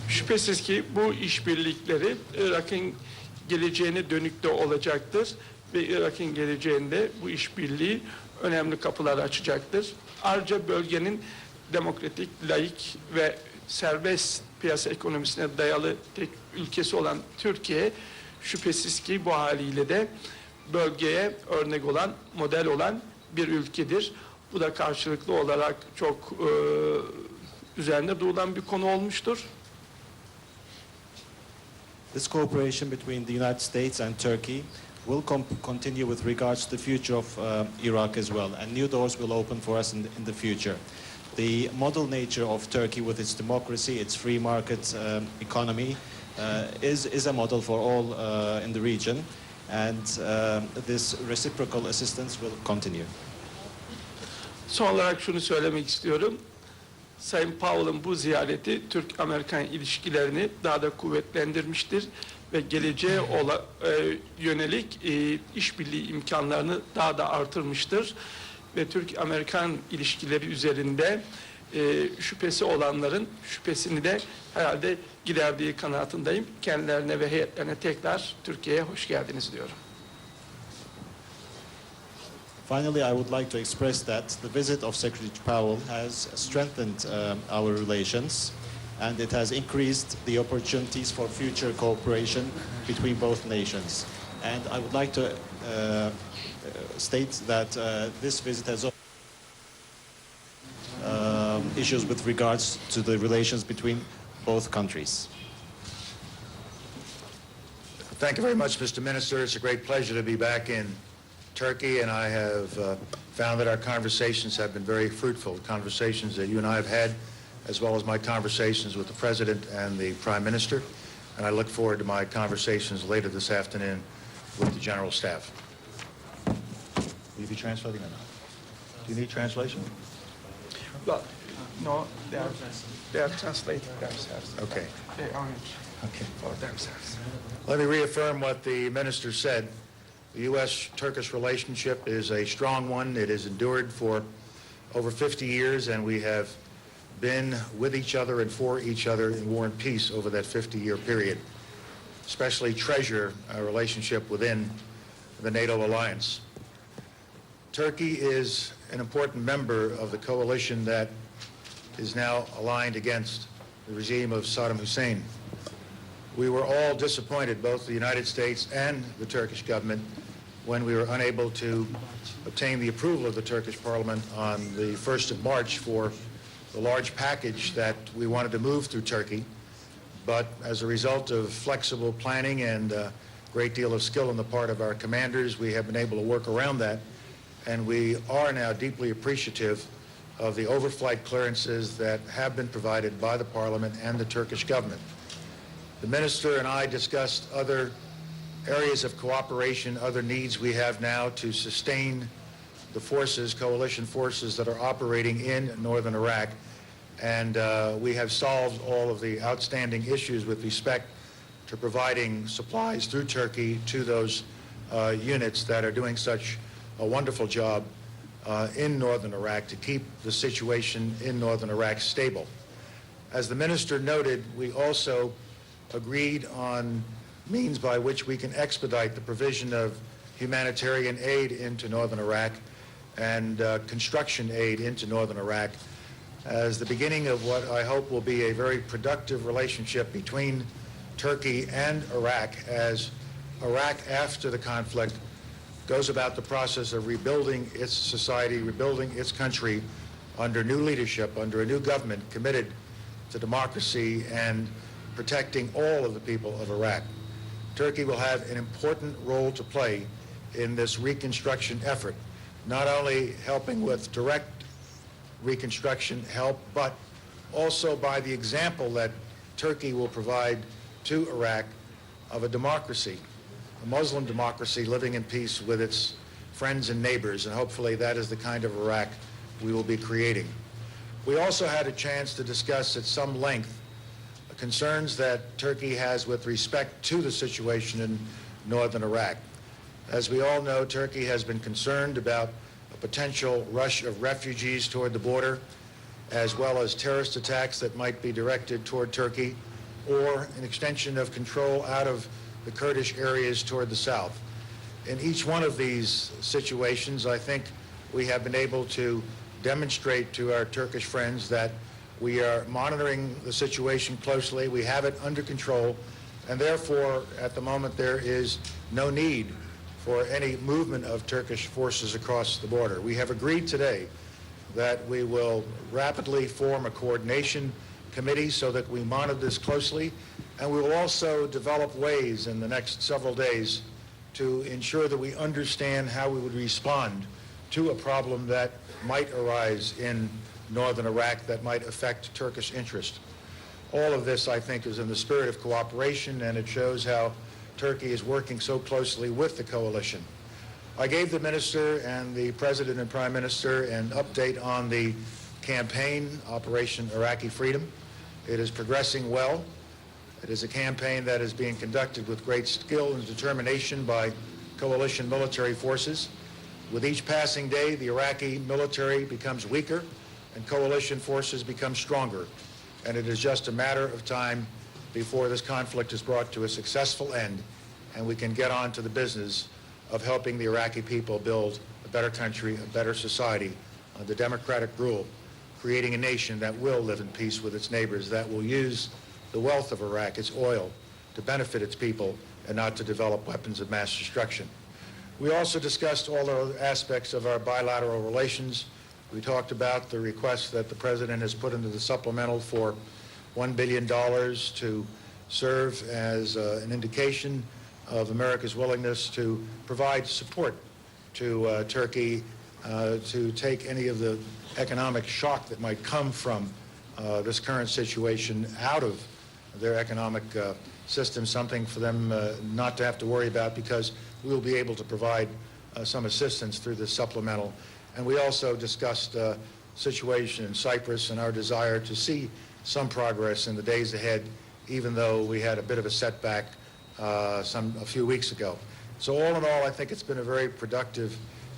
Şüphesiz ki bu işbirlikleri Irak'ın geleceğine dönük de olacaktır ve Irak'ın geleceğinde bu işbirliği önemli kapılar açacaktır. Ayrıca bölgenin demokratik, laik ve serbest piyasa ekonomisine dayalı tek ülkesi olan Türkiye şüphesiz ki bu haliyle de bölgeye örnek olan, model olan bir ülkedir. Bu da karşılıklı olarak çok üzerinde durulan bir konu olmuştur. This cooperation between the United States and Turkey will continue with regards to the future of Iraq as well, and new doors will open for us in the future. The model nature of Turkey with its democracy, its free market economy, is a model for all in the region, and this reciprocal assistance will continue. Son olarak şunu söylemek istiyorum. Sayın Powell'ın bu ziyareti Türk-Amerikan ilişkilerini daha da kuvvetlendirmiştir ve geleceğe yönelik işbirliği imkanlarını daha da artırmıştır. Ve Türk-Amerikan ilişkileri üzerinde şüphesi olanların şüphesini de herhalde giderdiği kanaatindeyim. Kendilerine ve heyetlerine tekrar Türkiye'ye hoş geldiniz diyorum. Finally, I would like to express that the visit of Secretary Powell has strengthened our relations, and it has increased the opportunities for future cooperation between both nations. And I would like to state that this visit has issues with regards to the relations between both countries. Thank you very much, Mr. Minister. It's a great pleasure to be back in Turkey, and I have found that our conversations have been very fruitful, conversations that you and I have had, as well as my conversations with the President and the Prime Minister, and I look forward to my conversations later this afternoon with the General Staff. Will you be translating or not? Do you need translation? Well, no, they are translating themselves. Okay. They arrange for themselves. Let me reaffirm what the Minister said. The U.S.-Turkish relationship is a strong one. It has endured for over 50 years, and we have been with each other and for each other in war and peace over that 50-year period. Especially treasure our relationship within the NATO alliance. Turkey is an important member of the coalition that is now aligned against the regime of Saddam Hussein. We were all disappointed, both the United States and the Turkish government, when we were unable to obtain the approval of the Turkish parliament on the 1st of March for the large package that we wanted to move through Turkey. But as a result of flexible planning and a great deal of skill on the part of our commanders, we have been able to work around that. And we are now deeply appreciative of the overflight clearances that have been provided by the parliament and the Turkish government. The minister and I discussed other areas of cooperation, other needs we have now to sustain the forces, coalition forces that are operating in northern Iraq. And we have solved all of the outstanding issues with respect to providing supplies through Turkey to those units that are doing such a wonderful job in northern Iraq to keep the situation in northern Iraq stable. As the minister noted, we also agreed on means by which we can expedite the provision of humanitarian aid into northern Iraq and construction aid into northern Iraq as the beginning of what I hope will be a very productive relationship between Turkey and Iraq as Iraq, after the conflict, goes about the process of rebuilding its society, rebuilding its country under new leadership, under a new government committed to democracy and protecting all of the people of Iraq. Turkey will have an important role to play in this reconstruction effort, not only helping with direct reconstruction help, but also by the example that Turkey will provide to Iraq of a democracy, a Muslim democracy living in peace with its friends and neighbors, and hopefully that is the kind of Iraq we will be creating. We also had a chance to discuss at some length concerns that Turkey has with respect to the situation in northern Iraq. As we all know, Turkey has been concerned about a potential rush of refugees toward the border, as well as terrorist attacks that might be directed toward Turkey, or an extension of control out of the Kurdish areas toward the south. In each one of these situations, I think we have been able to demonstrate to our Turkish friends that we are monitoring the situation closely, we have it under control, and therefore, at the moment, there is no need for any movement of Turkish forces across the border. We have agreed today that we will rapidly form a coordination committee so that we monitor this closely, and we will also develop ways in the next several days to ensure that we understand how we would respond to a problem that might arise in northern Iraq that might affect Turkish interest. All of this, I think, is in the spirit of cooperation, and it shows how Turkey is working so closely with the coalition. I gave the minister and the president and prime minister an update on the campaign, Operation Iraqi Freedom. It is progressing well. It is a campaign that is being conducted with great skill and determination by coalition military forces. With each passing day, the Iraqi military becomes weaker and coalition forces become stronger. And it is just a matter of time before this conflict is brought to a successful end and we can get on to the business of helping the Iraqi people build a better country, a better society under democratic rule, creating a nation that will live in peace with its neighbors, that will use the wealth of Iraq, its oil, to benefit its people and not to develop weapons of mass destruction. We also discussed all the other aspects of our bilateral relations. We talked about the request that the President has put into the supplemental for $1 billion to serve as an indication of America's willingness to provide support to Turkey to take any of the economic shock that might come from this current situation out of their economic system, something for them not to have to worry about, because we will be able to provide some assistance through this supplemental. And we also discussed the situation in Cyprus and our desire to see some progress in the days ahead, even though we had a bit of a setback a few weeks ago. So all in all, I think it's been a very productive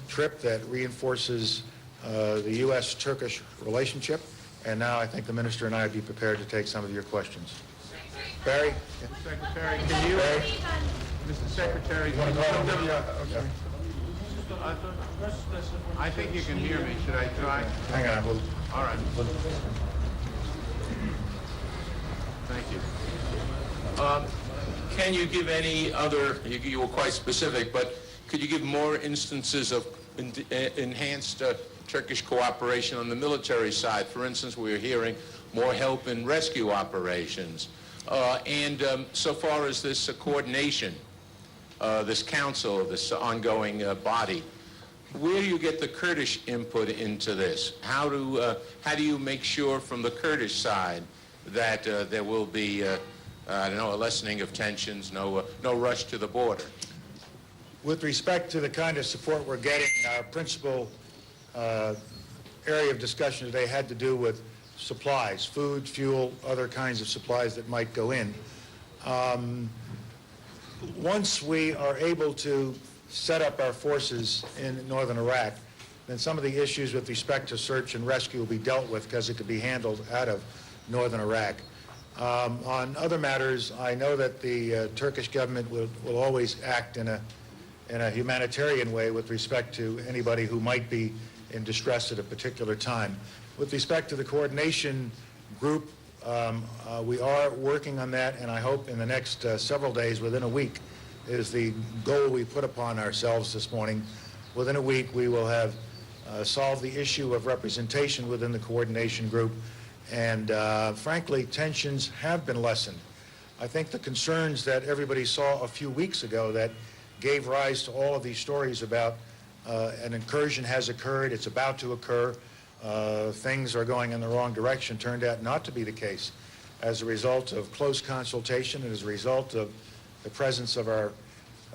trip that reinforces the U.S.-Turkish relationship. And now I think the minister and I would be prepared to take some of your questions. Barry? Secretary, can you? Mr. Secretary, can you put them? Okay. I think you can hear me. Should I try? Hang on. All right. Thank you. Can you give any other, you were quite specific, but could you give more instances of enhanced Turkish cooperation on the military side? For instance, we're hearing more help in rescue operations. So far as this coordination, this council, this ongoing body, where do you get the Kurdish input into this? How do you make sure from the Kurdish side that there will be, I don't know, a lessening of tensions, no rush to the border? With respect to the kind of support we're getting, our principal area of discussion today had to do with supplies, food, fuel, other kinds of supplies that might go in. Once we are able to set up our forces in northern Iraq, then some of the issues with respect to search and rescue will be dealt with because it could be handled out of northern Iraq. On other matters, I know that the Turkish government will always act in a humanitarian way with respect to anybody who might be in distress at a particular time. With respect to the coordination group, we are working on that, and I hope in the next several days, within a week, is the goal we put upon ourselves this morning. Within a week, we will have solved the issue of representation within the coordination group, and frankly, tensions have been lessened. I think the concerns that everybody saw a few weeks ago that gave rise to all of these stories about an incursion has occurred, it's about to occur, things are going in the wrong direction, turned out not to be the case as a result of close consultation and as a result of the presence of our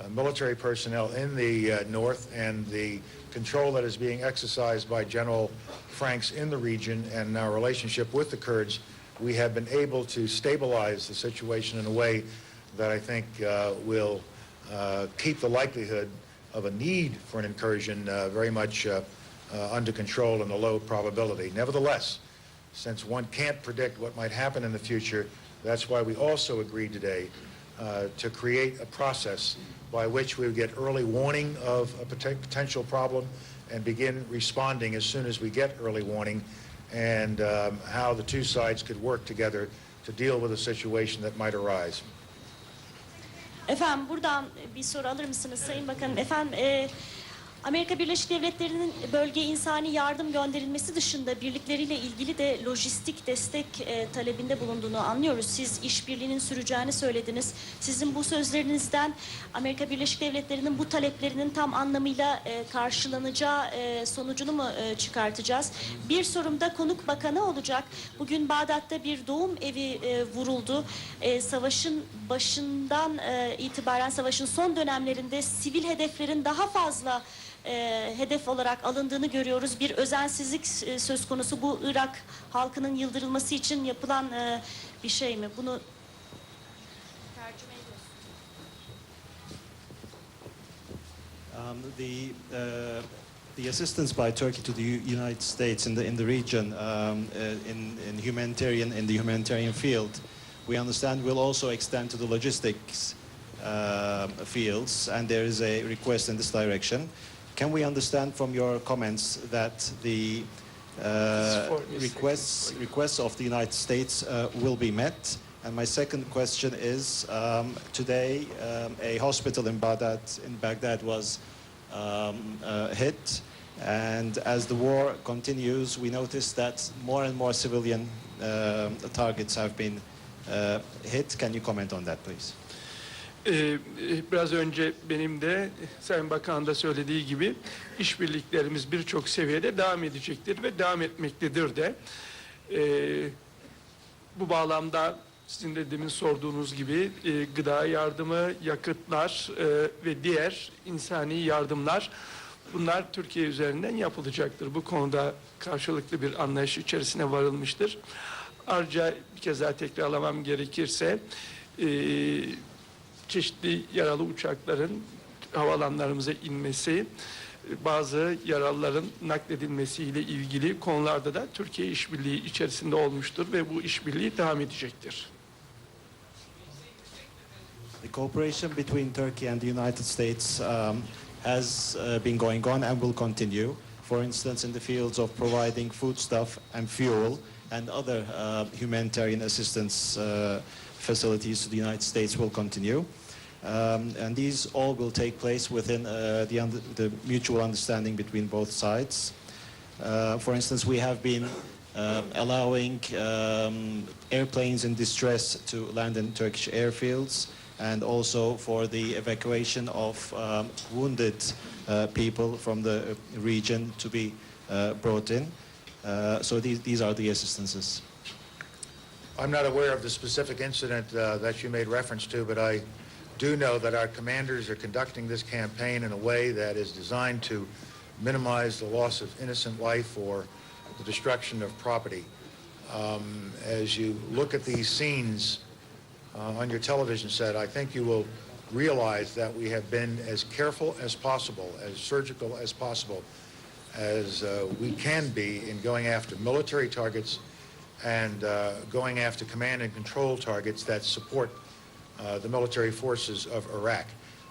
military personnel in the north and the control that is being exercised by General Franks in the region and our relationship with the Kurds. We have been able to stabilize the situation in a way that I think will keep the likelihood of a need for an incursion very much under control and a low probability. Nevertheless, since one can't predict what might happen in the future, that's why we also agreed today to create a process by which we would get early warning of a potential problem and begin responding as soon as we get early warning, and how the two sides could work together to deal with a situation that might arise. Efendim buradan bir soru alır mısınız Sayın Bakanım? Efendim Amerika Birleşik Devletleri'nin bölgeye insani yardım gönderilmesi dışında birlikleriyle ilgili de lojistik destek talebinde bulunduğunu anlıyoruz. Siz işbirliğinin süreceğini söylediniz. Sizin bu sözlerinizden Amerika Birleşik Devletleri'nin bu taleplerinin tam anlamıyla karşılanacağı sonucunu mu çıkartacağız? Bir sorum da konuk bakanı olacak. Bugün Bağdat'ta bir doğum evi vuruldu. Savaşın başından itibaren, savaşın son dönemlerinde sivil hedeflerin daha fazla hedef olarak alındığını görüyoruz. Bir özensizlik söz konusu. Bu Irak halkının yıldırılması için yapılan bir şey mi? Bunu tercüme ediyorsun. The assistance by Turkey to the United States in the region in the humanitarian field, we understand will also extend to the logistics fields, and there is a request in this direction. Can we understand from your comments that the requests of the United States will be met? And my second question is, today a hospital in Baghdad was hit, and as the war continues, we notice that more and more civilian targets have been hit. Can you comment on that, please? Biraz önce benim de Sayın Bakan da söylediği gibi işbirliklerimiz birçok seviyede devam edecektir ve devam etmektedir de. Bu bağlamda sizin de demin sorduğunuz gibi gıda yardımı, yakıtlar ve diğer insani yardımlar, bunlar Türkiye üzerinden yapılacaktır. Bu konuda karşılıklı bir anlayış içerisine varılmıştır. Ayrıca bir kez daha tekrarlamam gerekirse çeşitli yaralı uçakların havalanlarımıza inmesi, bazı yaralıların nakledilmesiyle ilgili konularda da Türkiye işbirliği içerisinde olmuştur ve bu işbirliği devam edecektir. The cooperation between Turkey and the United States has been going on and will continue. For instance, in the fields of providing foodstuff and fuel and other humanitarian assistance facilities to the United States will continue. And these all will take place within the mutual understanding between both sides. For instance, we have been allowing airplanes in distress to land in Turkish airfields, and also for the evacuation of wounded people from the region to be brought in. So these are the assistances. I'm not aware of the specific incident that you made reference to, but I do know that our commanders are conducting this campaign in a way that is designed to minimize the loss of innocent life or the destruction of property. As you look at these scenes on your television set, I think you will realize that we have been as careful as possible, as surgical as possible, as we can be in going after military targets and going after command and control targets that support the military forces of Iraq.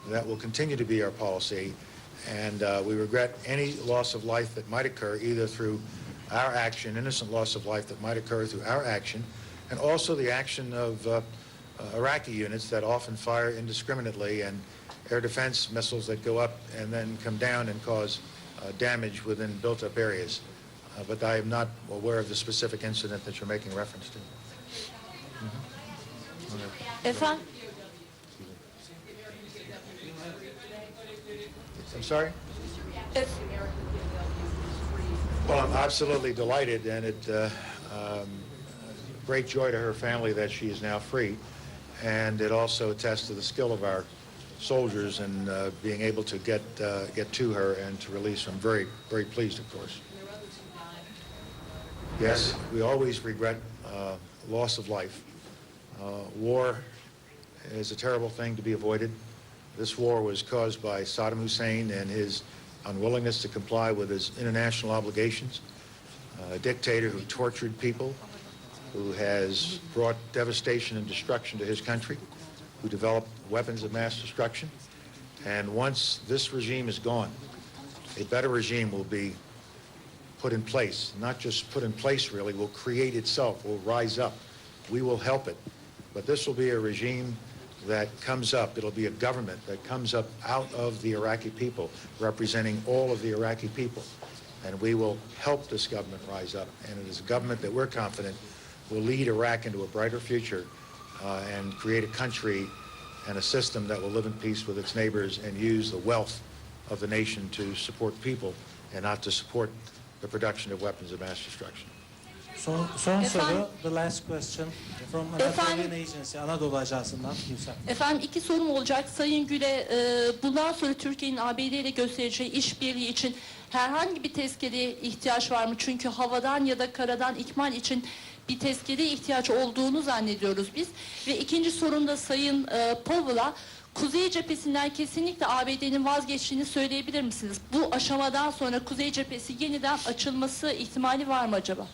That will continue to be our policy, and we regret any loss of life that might occur either through our action, innocent loss of life that might occur through our action, and also the action of Iraqi units that often fire indiscriminately, and air defense missiles that go up and then come down and cause damage within built-up areas. But I am not aware of the specific incident that you're making reference to. Efendim? I'm sorry? Well, I'm absolutely delighted, and it great joy to her family that she is now free, and it also attests to the skill of our soldiers in being able to get to her and to release her. I'm very, very pleased, of course. Yes, we always regret loss of life. War is a terrible thing to be avoided. This war was caused by Saddam Hussein and his unwillingness to comply with his international obligations, a dictator who tortured people, who has brought devastation and destruction to his country, who developed weapons of mass destruction. And once this regime is gone, a better regime will be put in place. Not just put in place, really, will create itself, will rise up. We will help it. But this will be a regime that comes up. It'll be a government that comes up out of the Iraqi people, representing all of the Iraqi people. And we will help this government rise up. And it is a government that we're confident will lead Iraq into a brighter future and create a country and a system that will live in peace with its neighbors and use the wealth of the nation to support people and not to support the production of weapons of mass destruction. Son soru, the last question from Anatolian Agency, Anadolu Ajansı'ndan. Efendim, iki sorum olacak. Sayın Gül'e bundan sonra Türkiye'nin ABD ile göstereceği işbirliği için herhangi bir tezkereye ihtiyaç var mı? Çünkü havadan ya da karadan ikmal için bir tezkereye ihtiyaç olduğunu zannediyoruz biz. Ve ikinci sorum da Sayın Powell'a, Kuzey cephesinden kesinlikle ABD'nin vazgeçtiğini söyleyebilir misiniz? Bu aşamadan sonra Kuzey cephesi yeniden açılması ihtimali var mı acaba?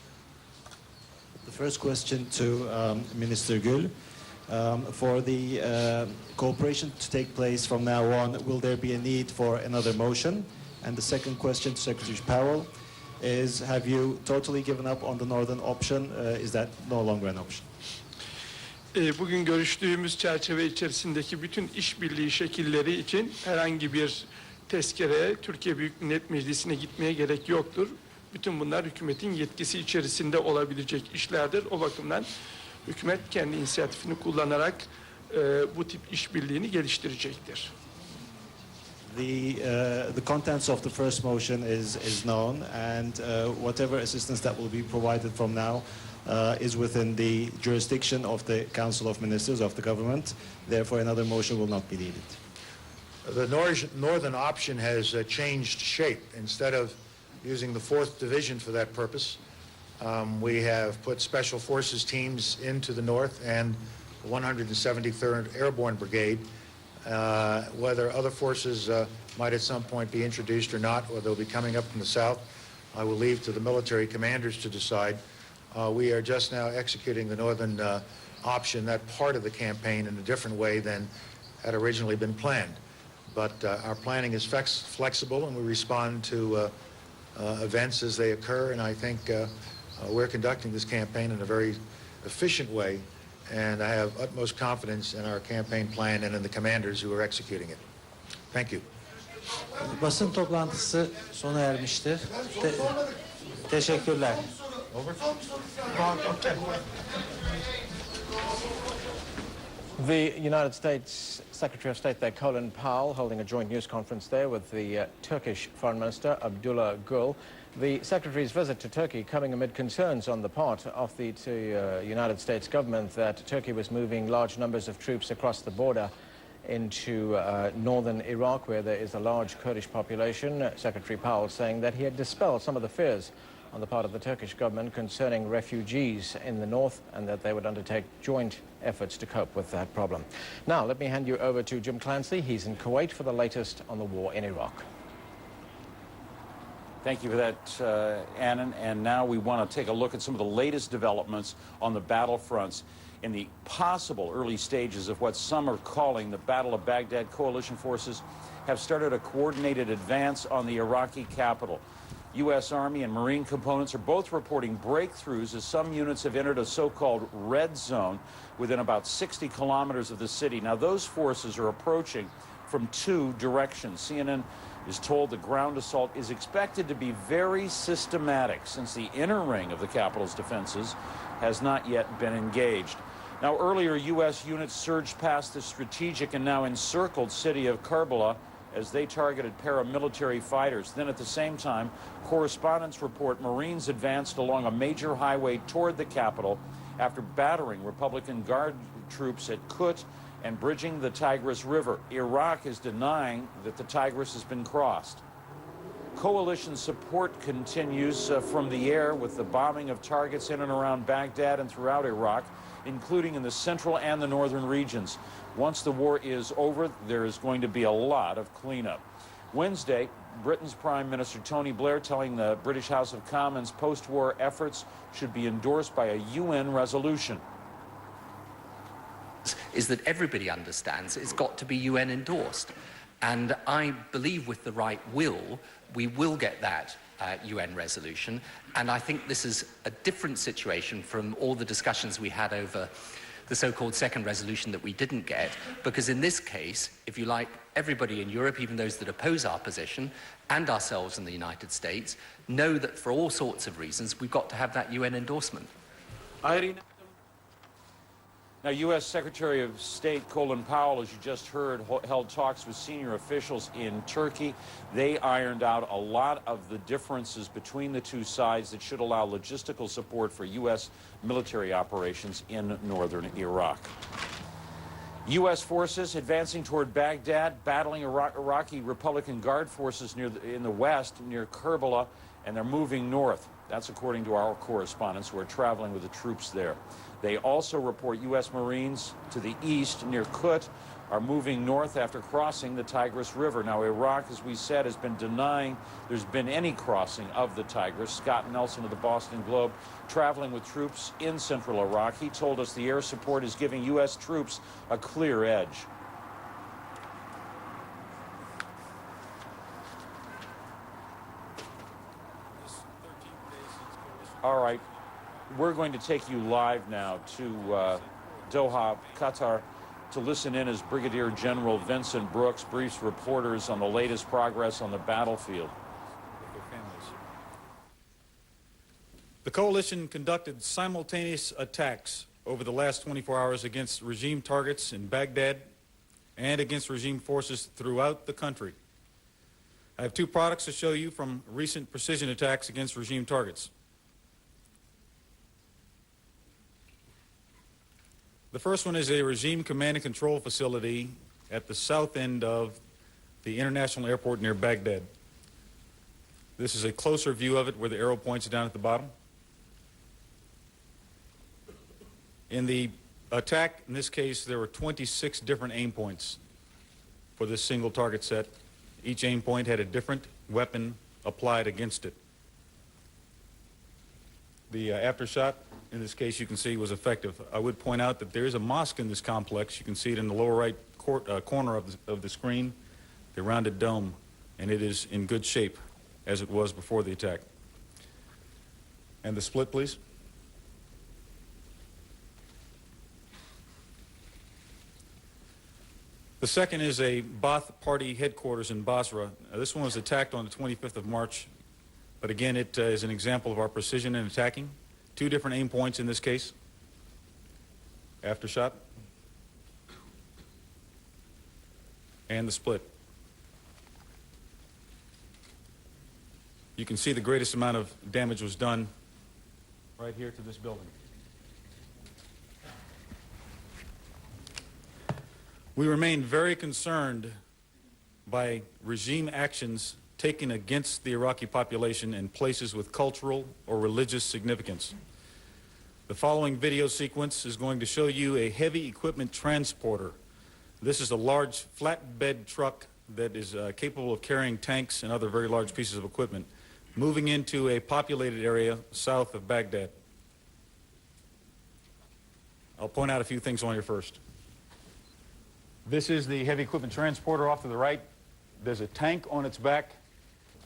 The first question to Minister Gül. For the cooperation to take place from now on, will there be a need for another motion? And the second question to Secretary Powell is, have you totally given up on the northern option? Is that no longer an option? Bugün görüştüğümüz çerçeve içerisindeki bütün işbirliği şekilleri için herhangi bir tezkereye Türkiye Büyük Millet Meclisi'ne gitmeye gerek yoktur. Bütün bunlar hükümetin yetkisi içerisinde olabilecek işlerdir. O bakımdan hükümet kendi inisiyatifini kullanarak bu tip işbirliğini geliştirecektir. The contents of the first motion is known, and whatever assistance that will be provided from now is within the jurisdiction of the Council of Ministers of the government. Therefore, another motion will not be needed. The northern option has changed shape. Instead of using the 4th Division for that purpose, we have put Special Forces teams into the north and the 173rd Airborne Brigade. Whether other forces might at some point be introduced or not, or they'll be coming up from the south, I will leave to the military commanders to decide. We are just now executing the northern option, that part of the campaign, in a different way than had originally been planned. But our planning is flexible, and we respond to events as they occur, and I think we're conducting this campaign in a very efficient way, and I have utmost confidence in our campaign plan and in the commanders who are executing it. Thank you. Basın toplantısı sona ermiştir. Teşekkürler. The United States Secretary of State there, Colin Powell, holding a joint news conference there with the Turkish Foreign Minister, Abdullah Gül. The Secretary's visit to Turkey coming amid concerns on the part of the United States government that Turkey was moving large numbers of troops across the border into northern Iraq, where there is a large Kurdish population. Secretary Powell saying that he had dispelled some of the fears on the part of the Turkish government concerning refugees in the north, and that they would undertake joint efforts to cope with that problem. Now, let me hand you over to Jim Clancy. He's in Kuwait for the latest on the war in Iraq. Thank you for that, Annan. And now we want to take a look at some of the latest developments on the battlefronts in the possible early stages of what some are calling the Battle of Baghdad. Coalition forces have started a coordinated advance on the Iraqi capital. U.S. Army and Marine components are both reporting breakthroughs as some units have entered a so-called red zone within about 60 kilometers of the city. Now, those forces are approaching from two directions. CNN is told the ground assault is expected to be very systematic since the inner ring of the capital's defenses has not yet been engaged. Now, earlier, U.S. units surged past the strategic and now encircled city of Karbala as they targeted paramilitary fighters. Then at the same time, correspondents report Marines advanced along a major highway toward the capital after battering Republican Guard troops at Acute and bridging the Tigris River. Iraq is denying that the Tigris has been crossed. Coalition support continues from the air with the bombing of targets in and around Baghdad and throughout Iraq, including in the central and the northern regions. Once the war is over, there is going to be a lot of cleanup. Wednesday, Britain's Prime Minister Tony Blair telling the British House of Commons post-war efforts should be endorsed by a UN resolution. Is that everybody understands it's got to be UN endorsed. And I believe with the right will, we will get that UN resolution. And I think this is a different situation from all the discussions we had over the so-called second resolution that we didn't get, because in this case, if you like, everybody in Europe, even those that oppose our position, and ourselves in the United States, know that for all sorts of reasons, we've got to have that UN endorsement. Now, U.S. Secretary of State Colin Powell, as you just heard, held talks with senior officials in Turkey. They ironed out a lot of the differences between the two sides that should allow logistical support for U.S. military operations in northern Iraq. U.S. forces advancing toward Baghdad, battling Iraqi Republican Guard forces in the west near Karbala, and they're moving north. That's according to our correspondents who are traveling with the troops there. They also report U.S. Marines to the east near Acute are moving north after crossing the Tigris River. Now, Iraq, as we said, has been denying there's been any crossing of the Tigris. Scott Nelson of the Boston Globe, traveling with troops in central Iraq, he told us the air support is giving U.S. troops a clear edge. All right. We're going to take you live now to Doha, Qatar, to listen in as Brigadier General Vincent Brooks briefs reporters on the latest progress on the battlefield. The coalition conducted simultaneous attacks over the last 24 hours against regime targets in Baghdad and against regime forces throughout the country. I have two products to show you from recent precision attacks against regime targets. The first one is a regime command and control facility at the south end of the international airport near Baghdad. This is a closer view of it where the arrow points down at the bottom. In the attack, in this case, there were 26 different aim points for this single target set. Each aim point had a different weapon applied against it. The aftershot, in this case, you can see was effective. I would point out that there is a mosque in this complex. You can see it in the lower right corner of the screen, the rounded dome, and it is in good shape as it was before the attack. And the split, please. The second is a Ba'ath Party headquarters in Basra. This one was attacked on the 25th of March, but again, it is an example of our precision in attacking. Two different aim points in this case. Aftershot. And the split. You can see the greatest amount of damage was done right here to this building. We remain very concerned by regime actions taken against the Iraqi population in places with cultural or religious significance. The following video sequence is going to show you a heavy equipment transporter. This is a large flatbed truck that is capable of carrying tanks and other very large pieces of equipment. moving into a populated area south of Baghdad. I'll point out a few things on here first. This is the heavy equipment transporter off to the right. There's a tank on its back,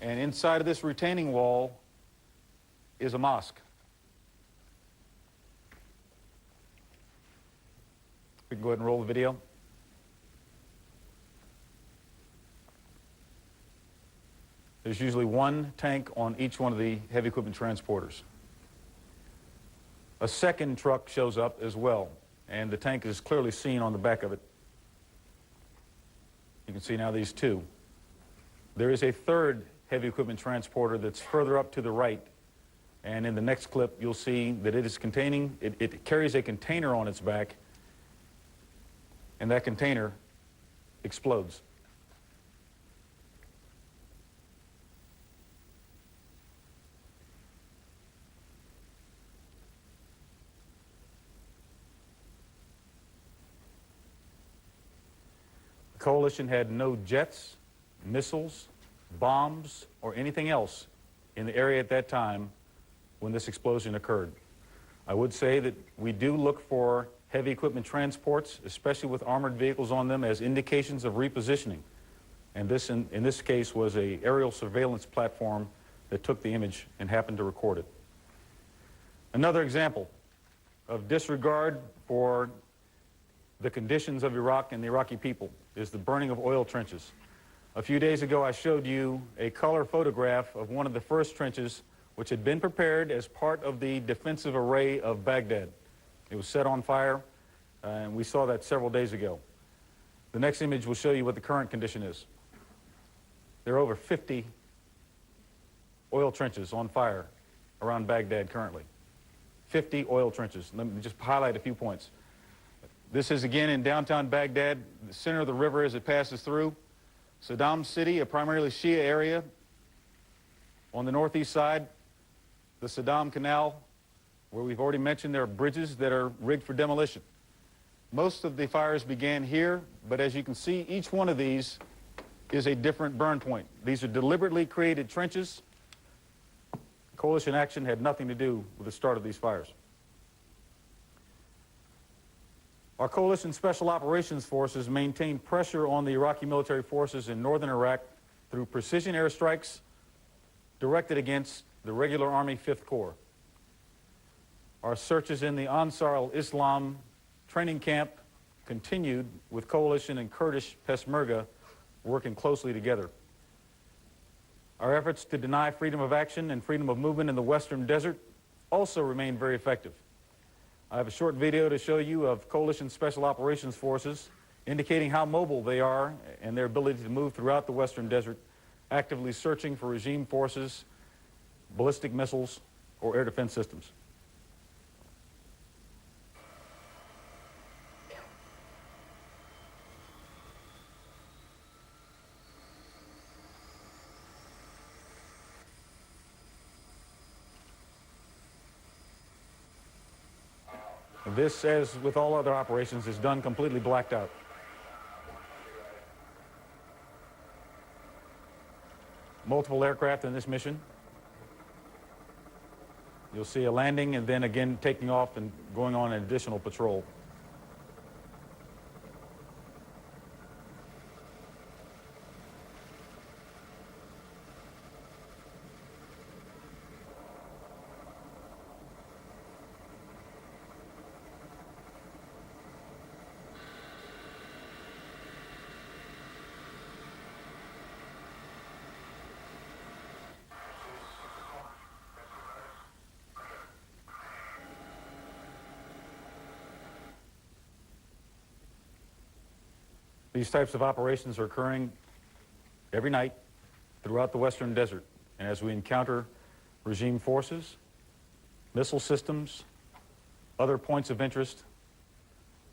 and inside of this retaining wall is a mosque. We can go ahead and roll the video. There's usually one tank on each one of the heavy equipment transporters. A second truck shows up as well, and the tank is clearly seen on the back of it. You can see now these two. There is a third heavy equipment transporter that's further up to the right, and in the next clip you'll see that it carries a container on its back, and that container explodes. The coalition had no jets, missiles, bombs, or anything else in the area at that time when this explosion occurred. I would say that we do look for heavy equipment transports, especially with armored vehicles on them, as indications of repositioning. And this, in this case, was an aerial surveillance platform that took the image and happened to record it. Another example of disregard for the conditions of Iraq and the Iraqi people is the burning of oil trenches. A few days ago, I showed you a color photograph of one of the first trenches which had been prepared as part of the defensive array of Baghdad. It was set on fire, and we saw that several days ago. The next image will show you what the current condition is. There are over 50 oil trenches on fire around Baghdad currently. 50 oil trenches. Let me just highlight a few points. This is again in downtown Baghdad, the center of the river as it passes through. Saddam City, a primarily Shia area. On the northeast side, the Saddam Canal, where we've already mentioned there are bridges that are rigged for demolition. Most of the fires began here, but as you can see, each one of these is a different burn point. These are deliberately created trenches. Coalition action had nothing to do with the start of these fires. Our coalition special operations forces maintained pressure on the Iraqi military forces in northern Iraq through precision airstrikes directed against the regular Army 5th Corps. Our searches in the Ansar al-Islam training camp continued with coalition and Kurdish Peshmerga working closely together. Our efforts to deny freedom of action and freedom of movement in the Western Desert also remained very effective. I have a short video to show you of Coalition Special Operations Forces indicating how mobile they are and their ability to move throughout the Western Desert, actively searching for regime forces, ballistic missiles, or air defense systems. This, as with all other operations, is done completely blacked out. Multiple aircraft in this mission. You'll see a landing and then again taking off and going on an additional patrol. These types of operations are occurring every night throughout the Western Desert. And as we encounter regime forces, missile systems, other points of interest,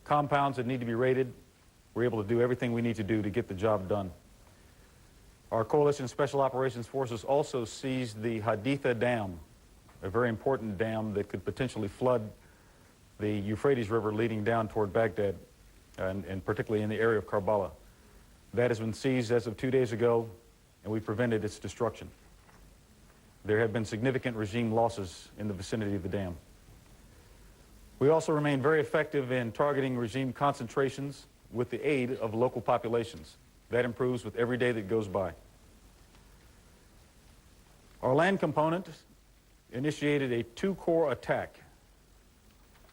compounds that need to be raided, we're able to do everything we need to do to get the job done. Our Coalition Special Operations Forces also seized the Haditha Dam, a very important dam that could potentially flood the Euphrates River leading down toward Baghdad, and particularly in the area of Karbala. That has been seized as of 2 days ago, and we prevented its destruction. there have been significant regime losses in the vicinity of the dam. We also remain very effective in targeting regime concentrations with the aid of local populations. That improves with every day that goes by. Our land component initiated a two-corps attack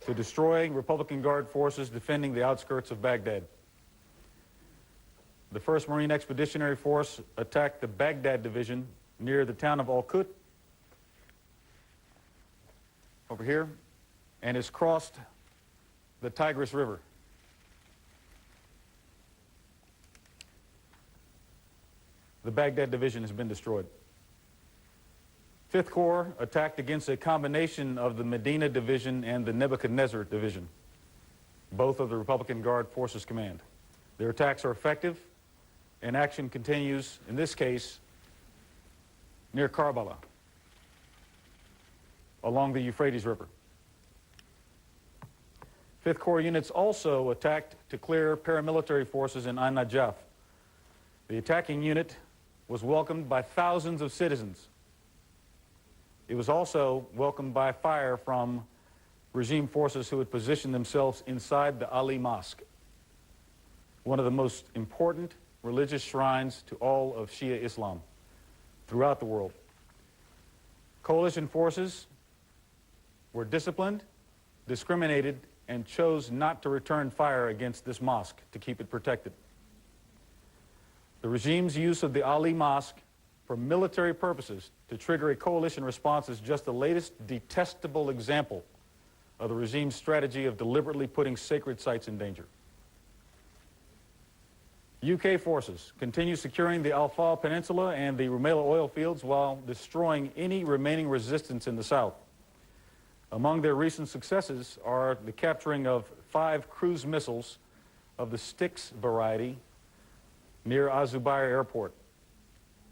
to destroy Republican Guard forces defending the outskirts of Baghdad. The 1st Marine Expeditionary Force attacked the Baghdad Division near the town of Acute, over here, and has crossed the Tigris River. The Baghdad Division has been destroyed. 5th Corps attacked against a combination of the Medina Division and the Nebuchadnezzar Division, both of the Republican Guard Forces Command. Their attacks are effective, and action continues, in this case, near Karbala, along the Euphrates River. 5th Corps units also attacked to clear paramilitary forces in An-Najaf. The attacking unit was welcomed by thousands of citizens. It was also welcomed by fire from regime forces who had positioned themselves inside the Ali Mosque, one of the most important religious shrines to all of Shia Islam throughout the world. Coalition forces were disciplined, discriminated, and chose not to return fire against this mosque to keep it protected. The regime's use of the Ali Mosque for military purposes to trigger a coalition response is just the latest detestable example of the regime's strategy of deliberately putting sacred sites in danger. UK forces continue securing the Al-Fal Peninsula and the Rumaila oil fields while destroying any remaining resistance in the south. Among their recent successes are the capturing of 5 cruise missiles of the Styx variety near Azubair Airport.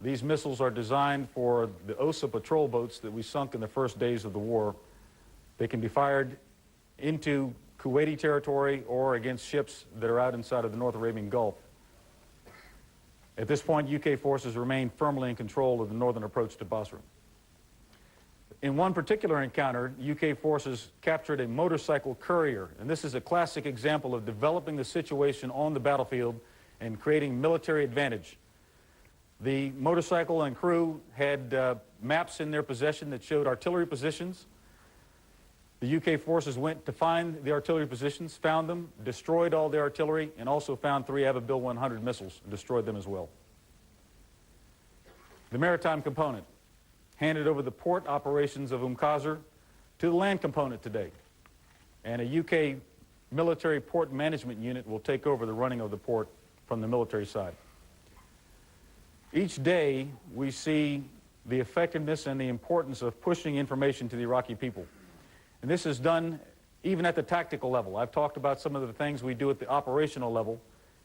These missiles are designed for the OSA patrol boats that we sunk in the first days of the war. They can be fired into Kuwaiti territory or against ships that are out inside of the North Arabian Gulf. At this point, UK forces remain firmly in control of the northern approach to Basra. In one particular encounter, UK forces captured a motorcycle courier, and this is a classic example of developing the situation on the battlefield and creating military advantage. The motorcycle and crew had maps in their possession that showed artillery positions. The UK forces went to find the artillery positions, found them, destroyed all the artillery, and also found 3 Ababil 100 missiles and destroyed them as well. The maritime component handed over the port operations of Qasr to the land component today, and a UK military port management unit will take over the running of the port from the military side. Each day, we see the effectiveness and the importance of pushing information to the Iraqi people. And this is done even at the tactical level. I've talked about some of the things we do at the operational level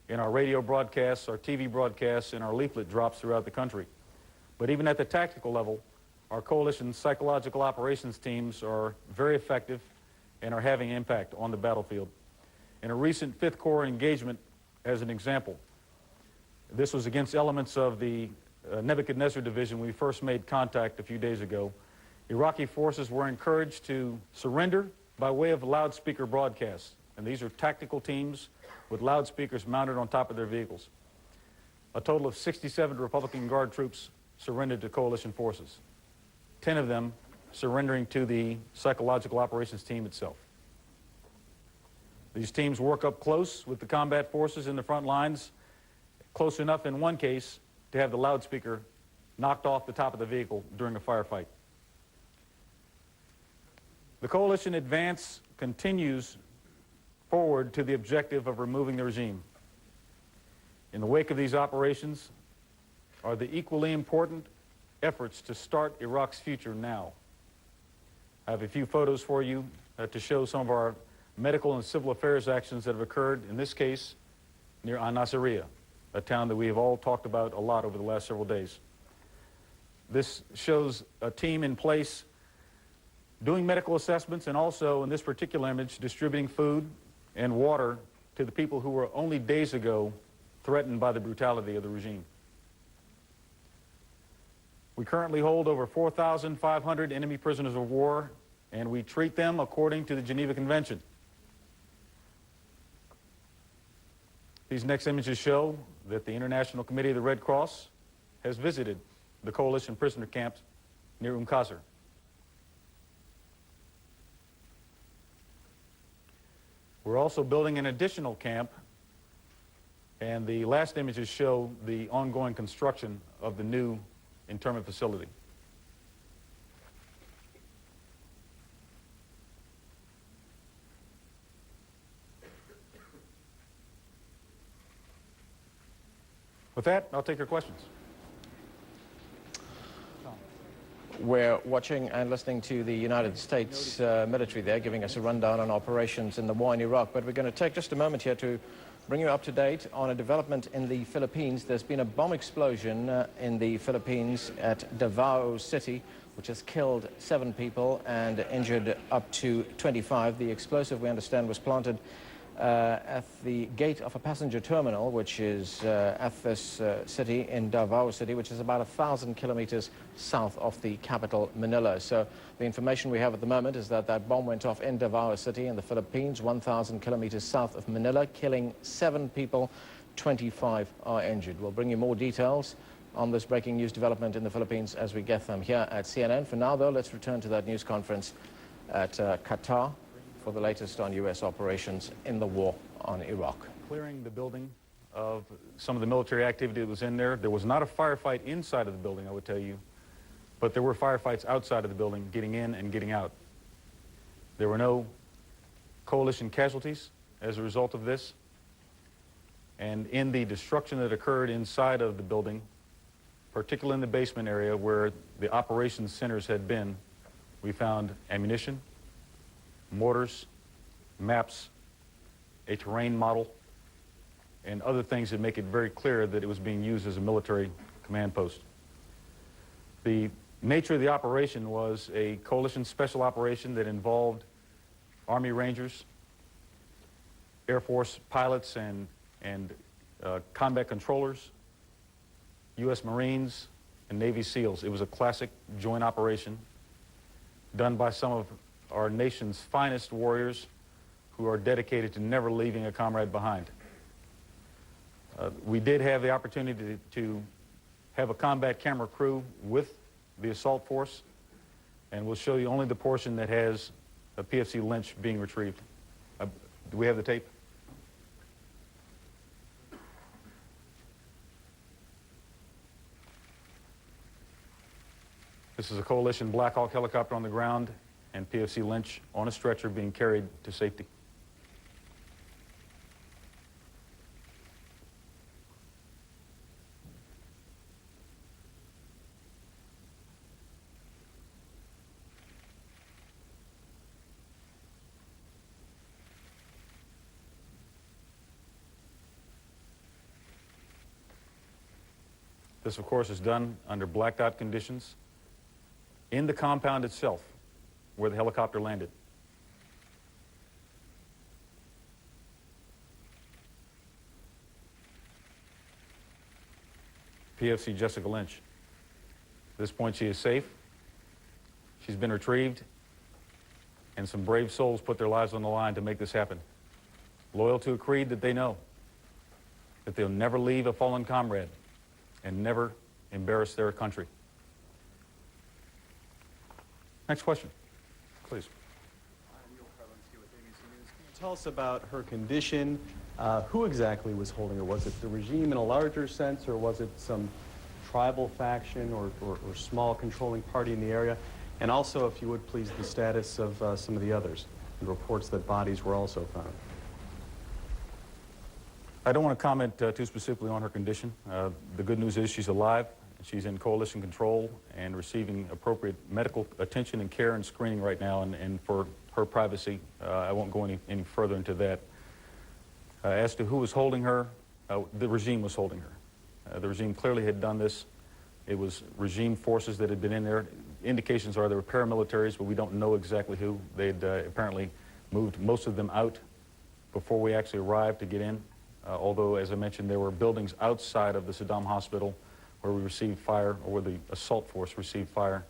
in our radio broadcasts, our TV broadcasts, and our leaflet drops throughout the country. But even at the tactical level, our coalition psychological operations teams are very effective and are having impact on the battlefield. In a recent 5th Corps engagement, as an example, this was against elements of the Nebuchadnezzar Division. We first made contact a few days ago. Iraqi forces were encouraged to surrender by way of loudspeaker broadcasts. And these are tactical teams with loudspeakers mounted on top of their vehicles. A total of 67 Republican Guard troops surrendered to coalition forces, 10 of them surrendering to the psychological operations team itself. These teams work up close with the combat forces in the front lines, close enough in one case to have the loudspeaker knocked off the top of the vehicle during a firefight. The coalition advance continues forward to the objective of removing the regime. In the wake of these operations are the equally important efforts to start Iraq's future now. I have a few photos for you to show some of our medical and civil affairs actions that have occurred, in this case, near An-Nasiriyah, a town that we have all talked about a lot over the last several days. This shows a team in place doing medical assessments and also, in this particular image, distributing food and water to the people who were only days ago threatened by the brutality of the regime. We currently hold over 4,500 enemy prisoners of war, and we treat them according to the Geneva Convention. These next images show that the International Committee of the Red Cross has visited the coalition prisoner camps near Qasr. We're also building an additional camp, and the last images show the ongoing construction of the new internment facility. With that, I'll take your questions. We're watching and listening to the United States military there, giving us a rundown on operations in the war in Iraq. But we're going to take just a moment here to bring you up to date on a development in the Philippines. There's been a bomb explosion in the Philippines at Davao City, which has killed 7 people and injured up to 25. The explosive, we understand, was planted at the gate of a passenger terminal, which is at this city in Davao City, which is about 1,000 kilometers south of the capital, Manila. So the information we have at the moment is that that bomb went off in Davao City in the Philippines, 1,000 kilometers south of Manila, killing 7 people, 25 are injured. We'll bring you more details on this breaking news development in the Philippines as we get them here at CNN. For now, though, let's return to that news conference at Qatar for the latest on U.S. operations in the war on Iraq. Clearing the building of some of the military activity that was in there. There was not a firefight inside of the building, I would tell you, but there were firefights outside of the building, getting in and getting out. There were no coalition casualties as a result of this. And in the destruction that occurred inside of the building, particularly in the basement area where the operations centers had been, we found ammunition, mortars, maps, a terrain model, and other things that make it very clear that it was being used as a military command post. The nature of the operation was a coalition special operation that involved Army Rangers, Air Force pilots and combat controllers, U.S. Marines, and Navy SEALs. It was a classic joint operation done by some of our nation's finest warriors who are dedicated to never leaving a comrade behind. We did have the opportunity to have a combat camera crew with the assault force, and we'll show you only the portion that has a PFC Lynch being retrieved. Do we have the tape? This is a coalition Black Hawk helicopter on the ground and PFC Lynch on a stretcher being carried to safety. This, of course, is done under blacked out conditions in the compound itself where the helicopter landed. PFC Jessica Lynch. At this point, she is safe. She's been retrieved, and some brave souls put their lives on the line to make this happen. Loyal to a creed that they know, that they'll never leave a fallen comrade and never embarrass their country. Next question, please. Tell us about her condition. Who exactly was holding her? Was it the regime in a larger sense, or was it some tribal faction or small controlling party in the area? And also, if you would please, the status of some of the others. The reports that bodies were also found. I don't want to comment too specifically on her condition. The good news is she's alive. She's in coalition control and receiving appropriate medical attention and care and screening right now. And for her privacy, I won't go any further into that. As to who was holding her, the regime was holding her. The regime clearly had done this. It was regime forces that had been in there. Indications are there were paramilitaries, but we don't know exactly who. They'd apparently moved most of them out before we actually arrived to get in. Although, as I mentioned, there were buildings outside of the Saddam hospital where we received fire, or where the assault force received fire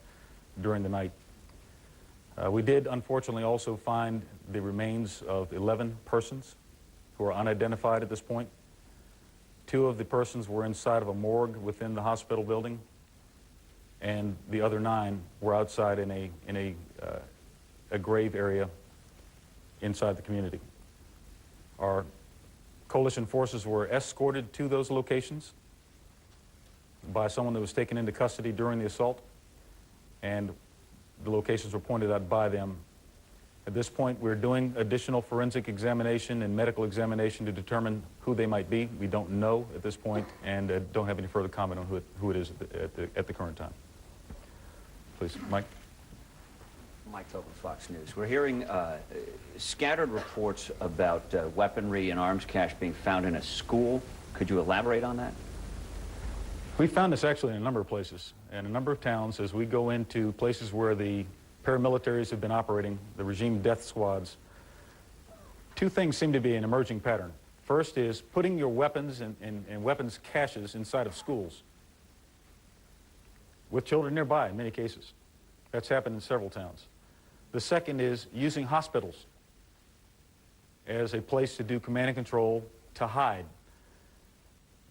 during the night. We did, unfortunately, also find the remains of 11 persons who are unidentified at this point. 2 of the persons were inside of a morgue within the hospital building, and the other 9 were outside in a grave area inside the community. Our coalition forces were escorted to those locations by someone that was taken into custody during the assault, and the locations were pointed out by them. At this point, we're doing additional forensic examination and medical examination to determine who they might be. We don't know at this point, and don't have any further comment on who it is at the current time. Please, Mike. Mike Tobin, Fox News. We're hearing scattered reports about weaponry and arms cache being found in a school. Could you elaborate on that? We found this actually in a number of places, in a number of towns, as we go into places where the paramilitaries have been operating, the regime death squads. 2 things seem to be an emerging pattern. First is putting your weapons and weapons caches inside of schools, with children nearby in many cases. That's happened in several towns. The second is using hospitals as a place to do command and control, to hide.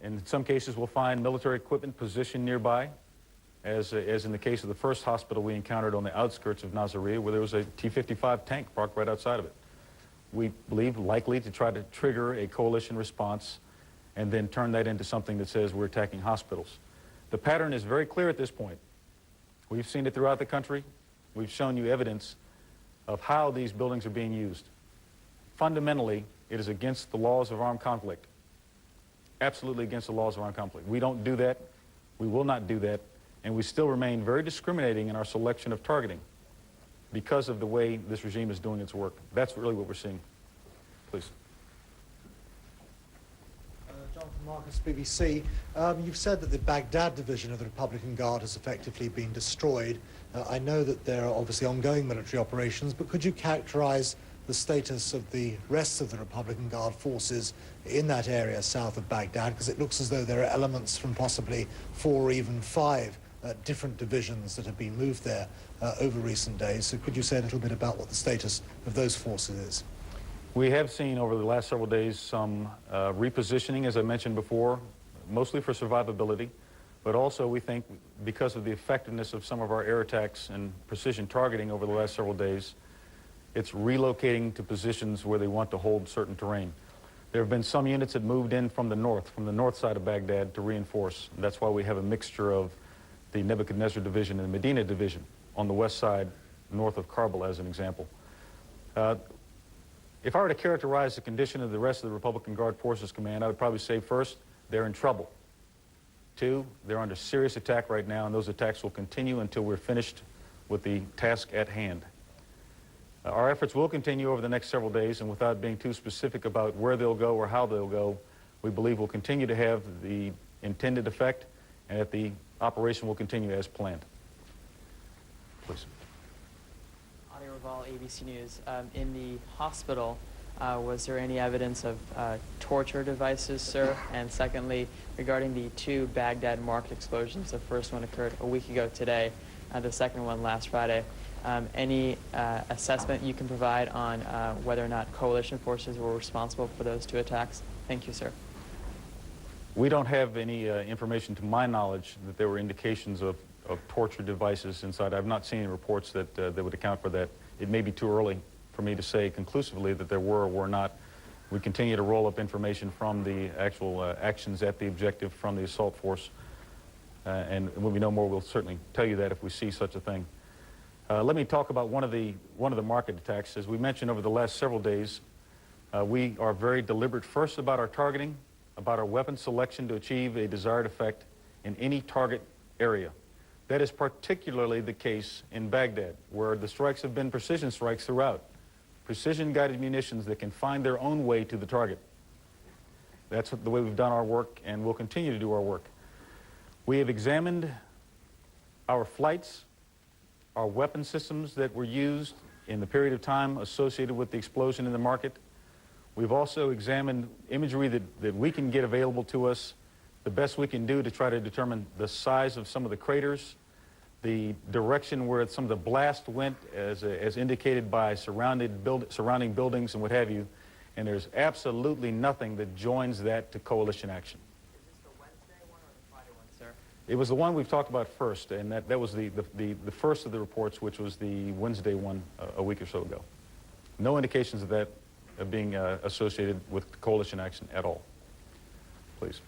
In some cases, we'll find military equipment positioned nearby, as in the case of the first hospital we encountered on the outskirts of Nasiriyah, where there was a T-55 tank parked right outside of it. We believe likely to try to trigger a coalition response and then turn that into something that says we're attacking hospitals. The pattern is very clear at this point. We've seen it throughout the country. We've shown you evidence of how these buildings are being used. Fundamentally, it is against the laws of armed conflict. Absolutely against the laws of armed conflict. We don't do that. We will not do that. And we still remain very discriminating in our selection of targeting because of the way this regime is doing its work. That's really what we're seeing. Please. Jonathan Marcus, BBC. You've said that the Baghdad division of the Republican Guard has effectively been destroyed. I know that there are obviously ongoing military operations, but could you characterize the status of the rest of the Republican Guard forces in that area south of Baghdad? Because it looks as though there are elements from possibly 4 or even 5 different divisions that have been moved there over recent days. So could you say a little bit about what the status of those forces is? We have seen over the last several days some repositioning, as I mentioned before, mostly for survivability, but also we think because of the effectiveness of some of our air attacks and precision targeting over the last several days, it's relocating to positions where they want to hold certain terrain. There have been some units that moved in from the north side of Baghdad to reinforce. And that's why we have a mixture of the Nebuchadnezzar Division and the Medina Division on the west side, north of Kabul, as an example. If I were to characterize the condition of the rest of the Republican Guard Forces Command, I would probably say, first, they're in trouble. 2, they're under serious attack right now, and those attacks will continue until we're finished with the task at hand. Our efforts will continue over the next several days, and without being too specific about where they'll go or how they'll go, we believe we'll continue to have the intended effect, and that the operation will continue as planned. Please. Adi Raval, ABC News. In the hospital, was there any evidence of torture devices, sir? And secondly, regarding the 2 Baghdad market explosions, the first one occurred a week ago today, the second one last Friday. Any assessment you can provide on whether or not coalition forces were responsible for those 2 attacks? Thank you, sir. We don't have any information, to my knowledge, that there were indications of torture devices inside. I've not seen any reports that would account for that. It may be too early for me to say conclusively that there were or were not. We continue to roll up information from the actual actions at the objective from the assault force. And when we know more, we'll certainly tell you that if we see such a thing. Let me talk about one of the market attacks. As we mentioned over the last several days, we are very deliberate first about our targeting, about our weapon selection to achieve a desired effect in any target area. That is particularly the case in Baghdad, where the strikes have been precision strikes throughout. Precision-guided munitions that can find their own way to the target. That's the way we've done our work, and we'll continue to do our work. We have examined our flights, our weapon systems that were used in the period of time associated with the explosion in the market. We've also examined imagery that we can get available to us the best we can do to try to determine the size of some of the craters, the direction where some of the blast went as indicated by surrounding buildings and what have you, and there's absolutely nothing that joins that to coalition action. Is this the Wednesday one or the Friday one, sir? It was the one we've talked about first, and that was the first of the reports, which was the Wednesday one a week or so ago. No indications of that being associated with coalition action at all. Please.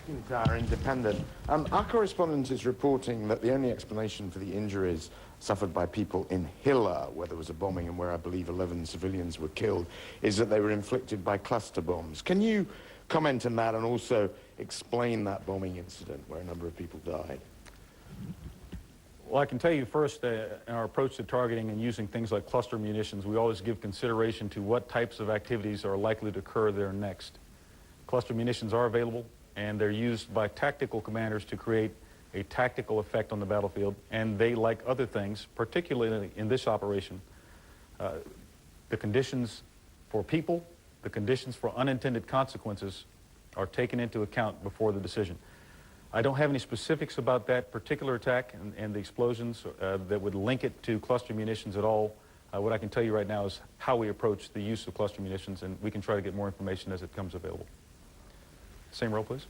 McIntyre, Independent. Our correspondent is reporting that the only explanation for the injuries suffered by people in Hilla, where there was a bombing and where I believe 11 civilians were killed, is that they were inflicted by cluster bombs. Can you comment on that and also explain that bombing incident where a number of people died? Well, I can tell you first, in our approach to targeting and using things like cluster munitions, we always give consideration to what types of activities are likely to occur there next. Cluster munitions are available, and they're used by tactical commanders to create a tactical effect on the battlefield, and they, like other things, particularly in this operation, the conditions for people, the conditions for unintended consequences are taken into account before the decision. I don't have any specifics about that particular attack and the explosions that would link it to cluster munitions at all. What I can tell you right now is how we approach the use of cluster munitions, and we can try to get more information as it comes available. Same role, please.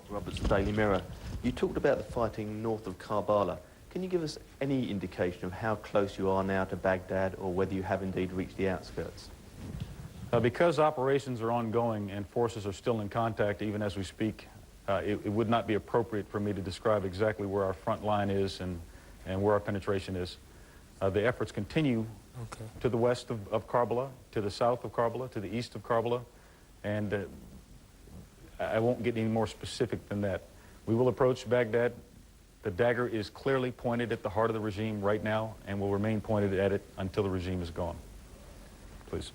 Roberts, Daily Mirror. You talked about the fighting north of Karbala. Can you give us any indication of how close you are now to Baghdad, or whether you have indeed reached the outskirts? Because operations are ongoing and forces are still in contact even as we speak, it would not be appropriate for me to describe exactly where our front line is and where our penetration is. The efforts continue to the west of Karbala, to the south of Karbala, to the east of Karbala, and I won't get any more specific than that. We will approach Baghdad. The dagger is clearly pointed at the heart of the regime right now and will remain pointed at it until the regime is gone. Please.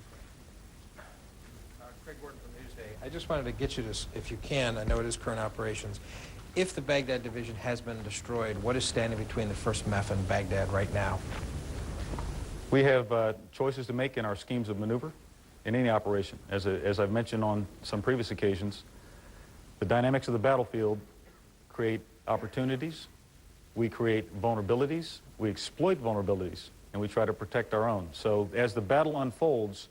Craig Gordon from Newsday. I just wanted to get you to, if you can, I know it is current operations, if the Baghdad division has been destroyed, what is standing between the 1st MEF and Baghdad right now? We have choices to make in our schemes of maneuver in any operation. As I've mentioned on some previous occasions, the dynamics of the battlefield create opportunities, we create vulnerabilities, we exploit vulnerabilities, and we try to protect our own. So as the battle unfolds,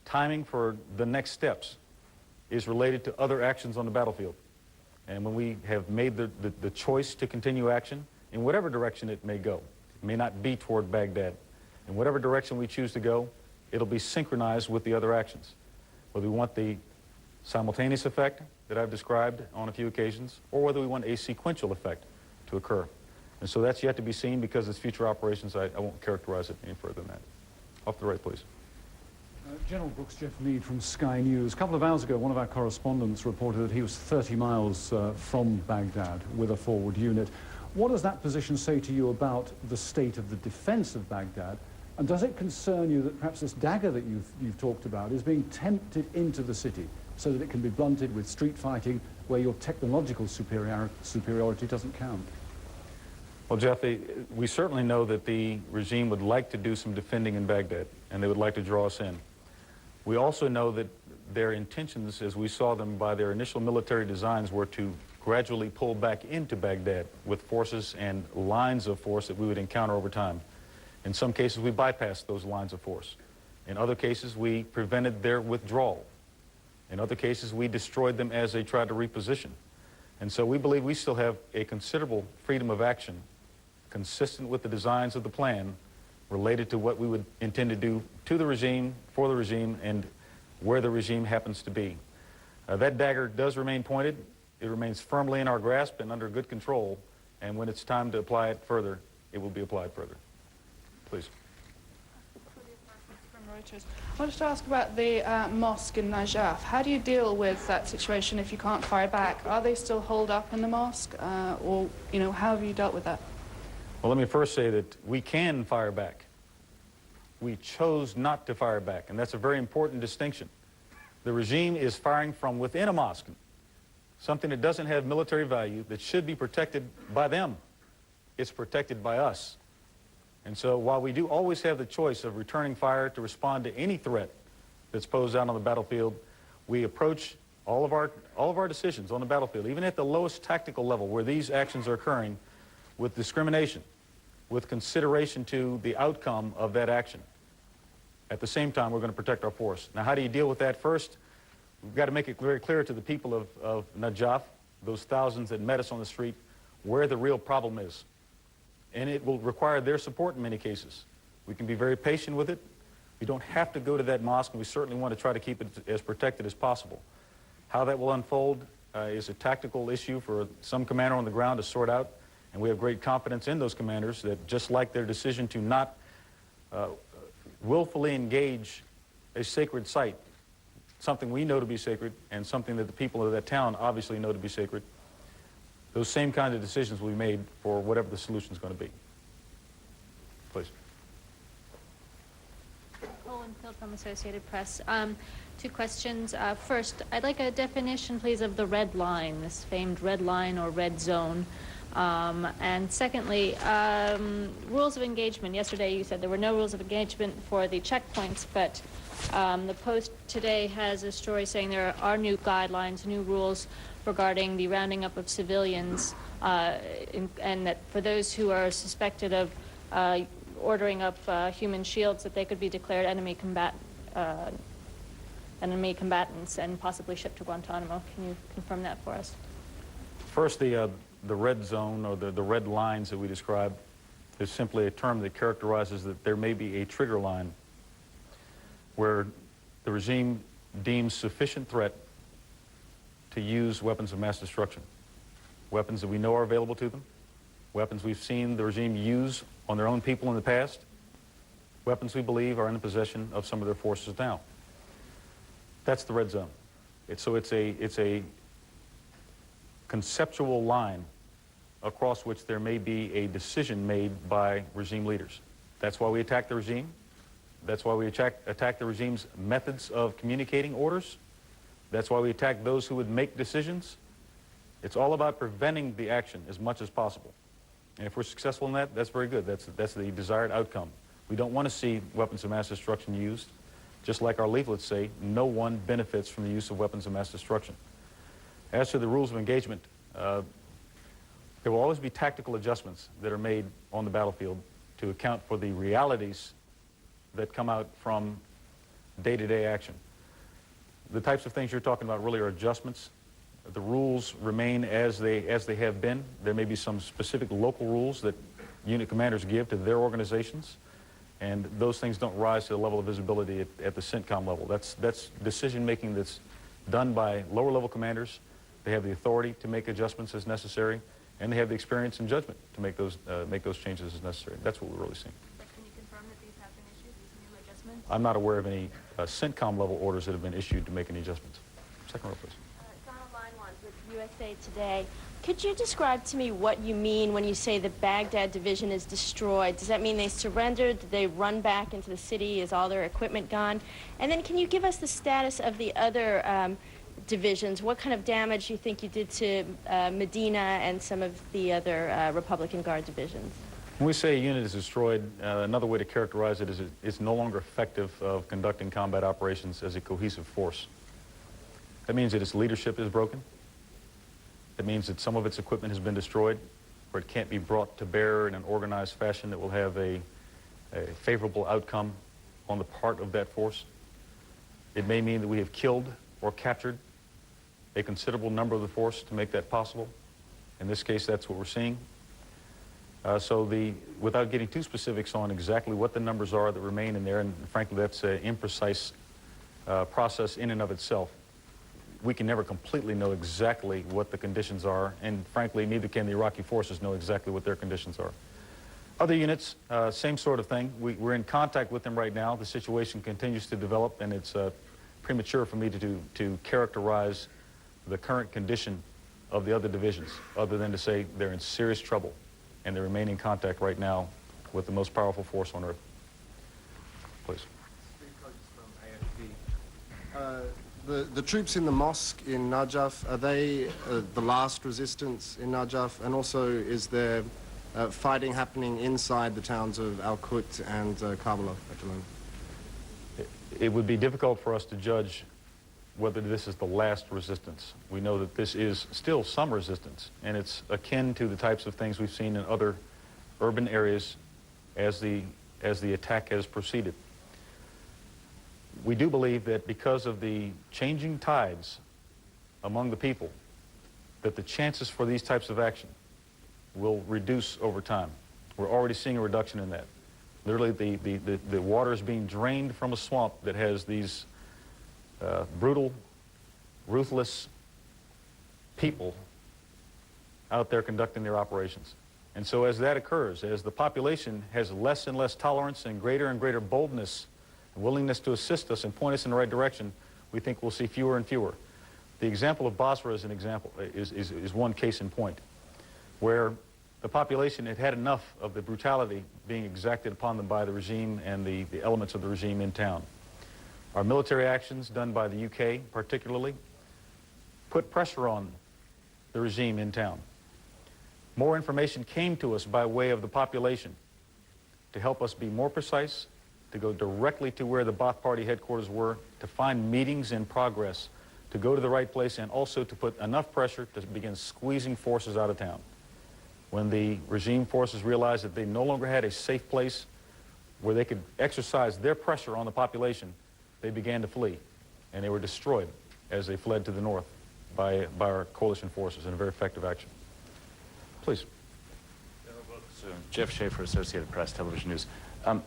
timing for the next steps is related to other actions on the battlefield. And when we have made the choice to continue action, in whatever direction it may go, it may not be toward Baghdad. In whatever direction we choose to go, it'll be synchronized with the other actions. Whether we want the simultaneous effect that I've described on a few occasions, or whether we want a sequential effect to occur. And so that's yet to be seen because it's future operations. I won't characterize it any further than that. Off to the right, please. General Brooks, Jeff Mead from Sky News. A couple of hours ago, one of our correspondents reported that he was 30 miles from Baghdad with a forward unit. What does that position say to you about the state of the defense of Baghdad? And does it concern you that perhaps this dagger that you've talked about is being tempted into the city so that it can be blunted with street fighting where your technological superiority doesn't count? Well, Jeff, we certainly know that the regime would like to do some defending in Baghdad, and they would like to draw us in. We also know that their intentions, as we saw them by their initial military designs, were to gradually pull back into Baghdad with forces and lines of force that we would encounter over time. In some cases, we bypassed those lines of force. In other cases, we prevented their withdrawal. In other cases, we destroyed them as they tried to reposition. And so we believe we still have a considerable freedom of action consistent with the designs of the plan related to what we would intend to do to the regime, for the regime, and where the regime happens to be. That dagger does remain pointed. It remains firmly in our grasp and under good control. And when it's time to apply it further, it will be applied further. Please. I wanted to ask about the mosque in Najaf. How do you deal with that situation if you can't fire back? Are they still holed up in the mosque, or how have you dealt with that? Well, let me first say that we can fire back. We chose not to fire back, and that's a very important distinction. The regime is firing from within a mosque, something that doesn't have military value, that should be protected by them. It's protected by us. And so while we do always have the choice of returning fire to respond to any threat that's posed out on the battlefield, we approach all of our decisions on the battlefield, even at the lowest tactical level where these actions are occurring, with discrimination, with consideration to the outcome of that action. At the same time, we're going to protect our force. Now, how do you deal with that? First, we've got to make it very clear to the people of Najaf, those thousands that met us on the street, where the real problem is. And it will require their support in many cases. We can be very patient with it. We don't have to go to that mosque, and we certainly want to try to keep it as protected as possible. How that will unfold is a tactical issue for some commander on the ground to sort out, and we have great confidence in those commanders that just like their decision to not willfully engage a sacred site, something we know to be sacred and something that the people of that town obviously know to be sacred, those same kinds of decisions will be made for whatever the solution is going to be. Please. Colin from Associated Press. Two questions. First, I'd like a definition, please, of the red line, this famed red line or red zone. And secondly, rules of engagement. Yesterday you said there were no rules of engagement for the checkpoints, but the Post today has a story saying there are new guidelines, new rules regarding the rounding up of civilians, and that for those who are suspected of ordering up human shields, that they could be declared enemy combatants and possibly shipped to Guantanamo. Can you confirm that for us? First, the red zone or the red lines that we describe is simply a term that characterizes that there may be a trigger line where the regime deems sufficient threat to use weapons of mass destruction. Weapons that we know are available to them, weapons we've seen the regime use on their own people in the past, weapons we believe are in the possession of some of their forces now. That's the red zone. It's a conceptual line across which there may be a decision made by regime leaders. That's why we attack the regime. That's why we attack the regime's methods of communicating orders. That's why we attack those who would make decisions. It's all about preventing the action as much as possible. And if we're successful in that, that's very good. That's the desired outcome. We don't want to see weapons of mass destruction used. Just like our leaflets say, no one benefits from the use of weapons of mass destruction. As to the rules of engagement, there will always be tactical adjustments that are made on the battlefield to account for the realities that come out from day-to-day action. The types of things you're talking about really are adjustments. The rules remain as they have been. There may be some specific local rules that unit commanders give to their organizations, and those things don't rise to the level of visibility at the CENTCOM level. That's decision-making that's done by lower-level commanders. They have the authority to make adjustments as necessary, and they have the experience and judgment to make those changes as necessary. That's what we're really seeing. But can you confirm that these have been issued, these new adjustments? I'm not aware of any CENTCOM level orders that have been issued to make any adjustments. Second row, please. With USA Today. Could you describe to me what you mean when you say the Baghdad division is destroyed? Does that mean they surrendered? Did they run back into the city? Is all their equipment gone? And then can you give us the status of the other divisions? What kind of damage you think you did to Medina and some of the other Republican Guard divisions? When we say a unit is destroyed, another way to characterize it is it's no longer effective of conducting combat operations as a cohesive force. That means that its leadership is broken. That means that some of its equipment has been destroyed, or it can't be brought to bear in an organized fashion that will have a favorable outcome on the part of that force. It may mean that we have killed or captured a considerable number of the force to make that possible. In this case, that's what we're seeing. Without getting too specifics on exactly what the numbers are that remain in there, and frankly, that's an imprecise process in and of itself. We can never completely know exactly what the conditions are, and frankly, neither can the Iraqi forces know exactly what their conditions are. Other units, same sort of thing. We're in contact with them right now. The situation continues to develop, and it's premature for me to characterize the current condition of the other divisions, other than to say they're in serious trouble, and they remain in contact right now with the most powerful force on earth. Please. The troops in the mosque in Najaf, are they the last resistance in Najaf? And also, is there fighting happening inside the towns of Acute and Kabul at the moment? It would be difficult for us to judge whether this is the last resistance. We know that this is still some resistance, and it's akin to the types of things we've seen in other urban areas as the attack has proceeded. We do believe that because of the changing tides among the people, that the chances for these types of action will reduce over time. We're already seeing a reduction in that. Literally, the water is being drained from a swamp that has these brutal, ruthless people out there conducting their operations. And so as that occurs, as the population has less and less tolerance and greater boldness and willingness to assist us and point us in the right direction, we think we'll see fewer and fewer. The example of Basra is an example, is one case in point, where the population had had enough of the brutality being exacted upon them by the regime and the elements of the regime in town. Our military actions done by the UK particularly put pressure on the regime in town. More information came to us by way of the population to help us be more precise, to go directly to where the Ba'ath Party headquarters were, to find meetings in progress, to go to the right place, and also to put enough pressure to begin squeezing forces out of town. When the regime forces realized that they no longer had a safe place where they could exercise their pressure on the population, they began to flee, and they were destroyed as they fled to the north by our coalition forces in a very effective action. Please. Jeff Schaefer, Associated Press, Television News.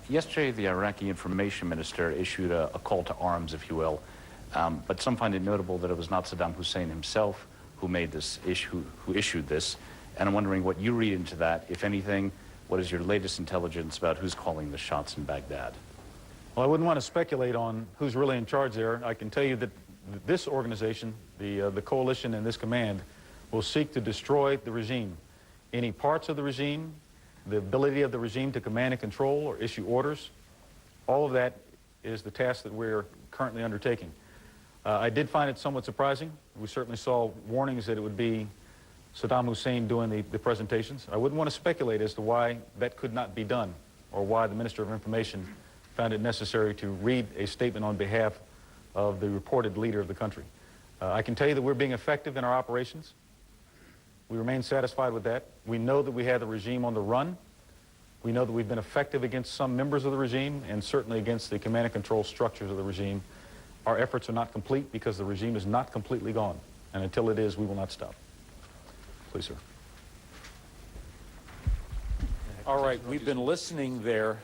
Yesterday, the Iraqi information minister issued a call to arms, if you will, but some find it notable that it was not Saddam Hussein himself who made this issue, who issued this, and I'm wondering what you read into that, if anything. What is your latest intelligence about who's calling the shots in Baghdad? Well, I wouldn't want to speculate on who's really in charge there. I can tell you that this organization, the coalition and this command, will seek to destroy the regime. Any parts of the regime, the ability of the regime to command and control or issue orders, all of that is the task that we're currently undertaking. I did find it somewhat surprising. We certainly saw warnings that it would be Saddam Hussein doing the presentations. I wouldn't want to speculate as to why that could not be done, or why the Minister of Information found it necessary to read a statement on behalf of the reported leader of the country. I can tell you that we're being effective in our operations. We remain satisfied with that. We know that we have the regime on the run. We know that we've been effective against some members of the regime and certainly against the command and control structures of the regime. Our efforts are not complete because the regime is not completely gone. And until it is, we will not stop. Please, sir. All right, we've been listening there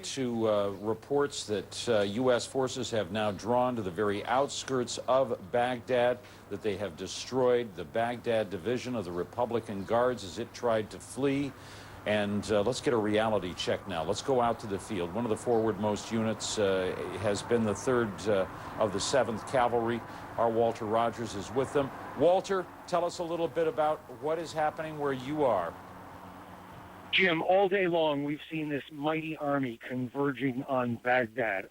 to reports that U.S. forces have now drawn to the very outskirts of Baghdad, that they have destroyed the Baghdad division of the Republican Guards as it tried to flee. And let's get a reality check now. Let's go out to the field. One of the forwardmost units has been the 3rd of the 7th Cavalry. Our Walter Rogers is with them. Walter, tell us a little bit about what is happening where you are. Jim, all day long we've seen this mighty army converging on Baghdad,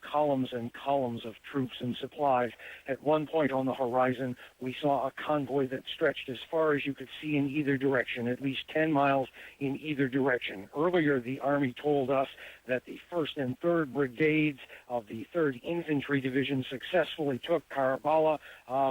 columns and columns of troops and supplies. At one point on the horizon, we saw a convoy that stretched as far as you could see in either direction, at least 10 miles in either direction. Earlier, the Army told us that the 1st and 3rd Brigades of the 3rd Infantry Division successfully took Karbala,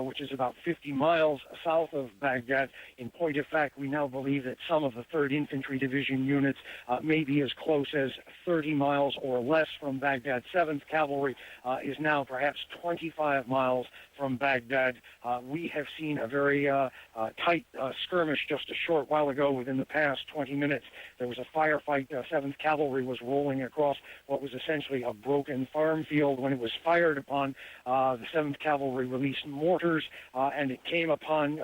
which is about 50 miles south of Baghdad. In point of fact, we now believe that some of the 3rd Infantry Division units may be as close as 30 miles or less from Baghdad. 7th Cavalry is now perhaps 25 miles from Baghdad. We have seen a very tight skirmish just a short while ago. Within the past 20 minutes, there was a firefight. 7th Cavalry was rolling across what was essentially a broken farm field. When it was fired upon, the 7th Cavalry released mortars, and it came upon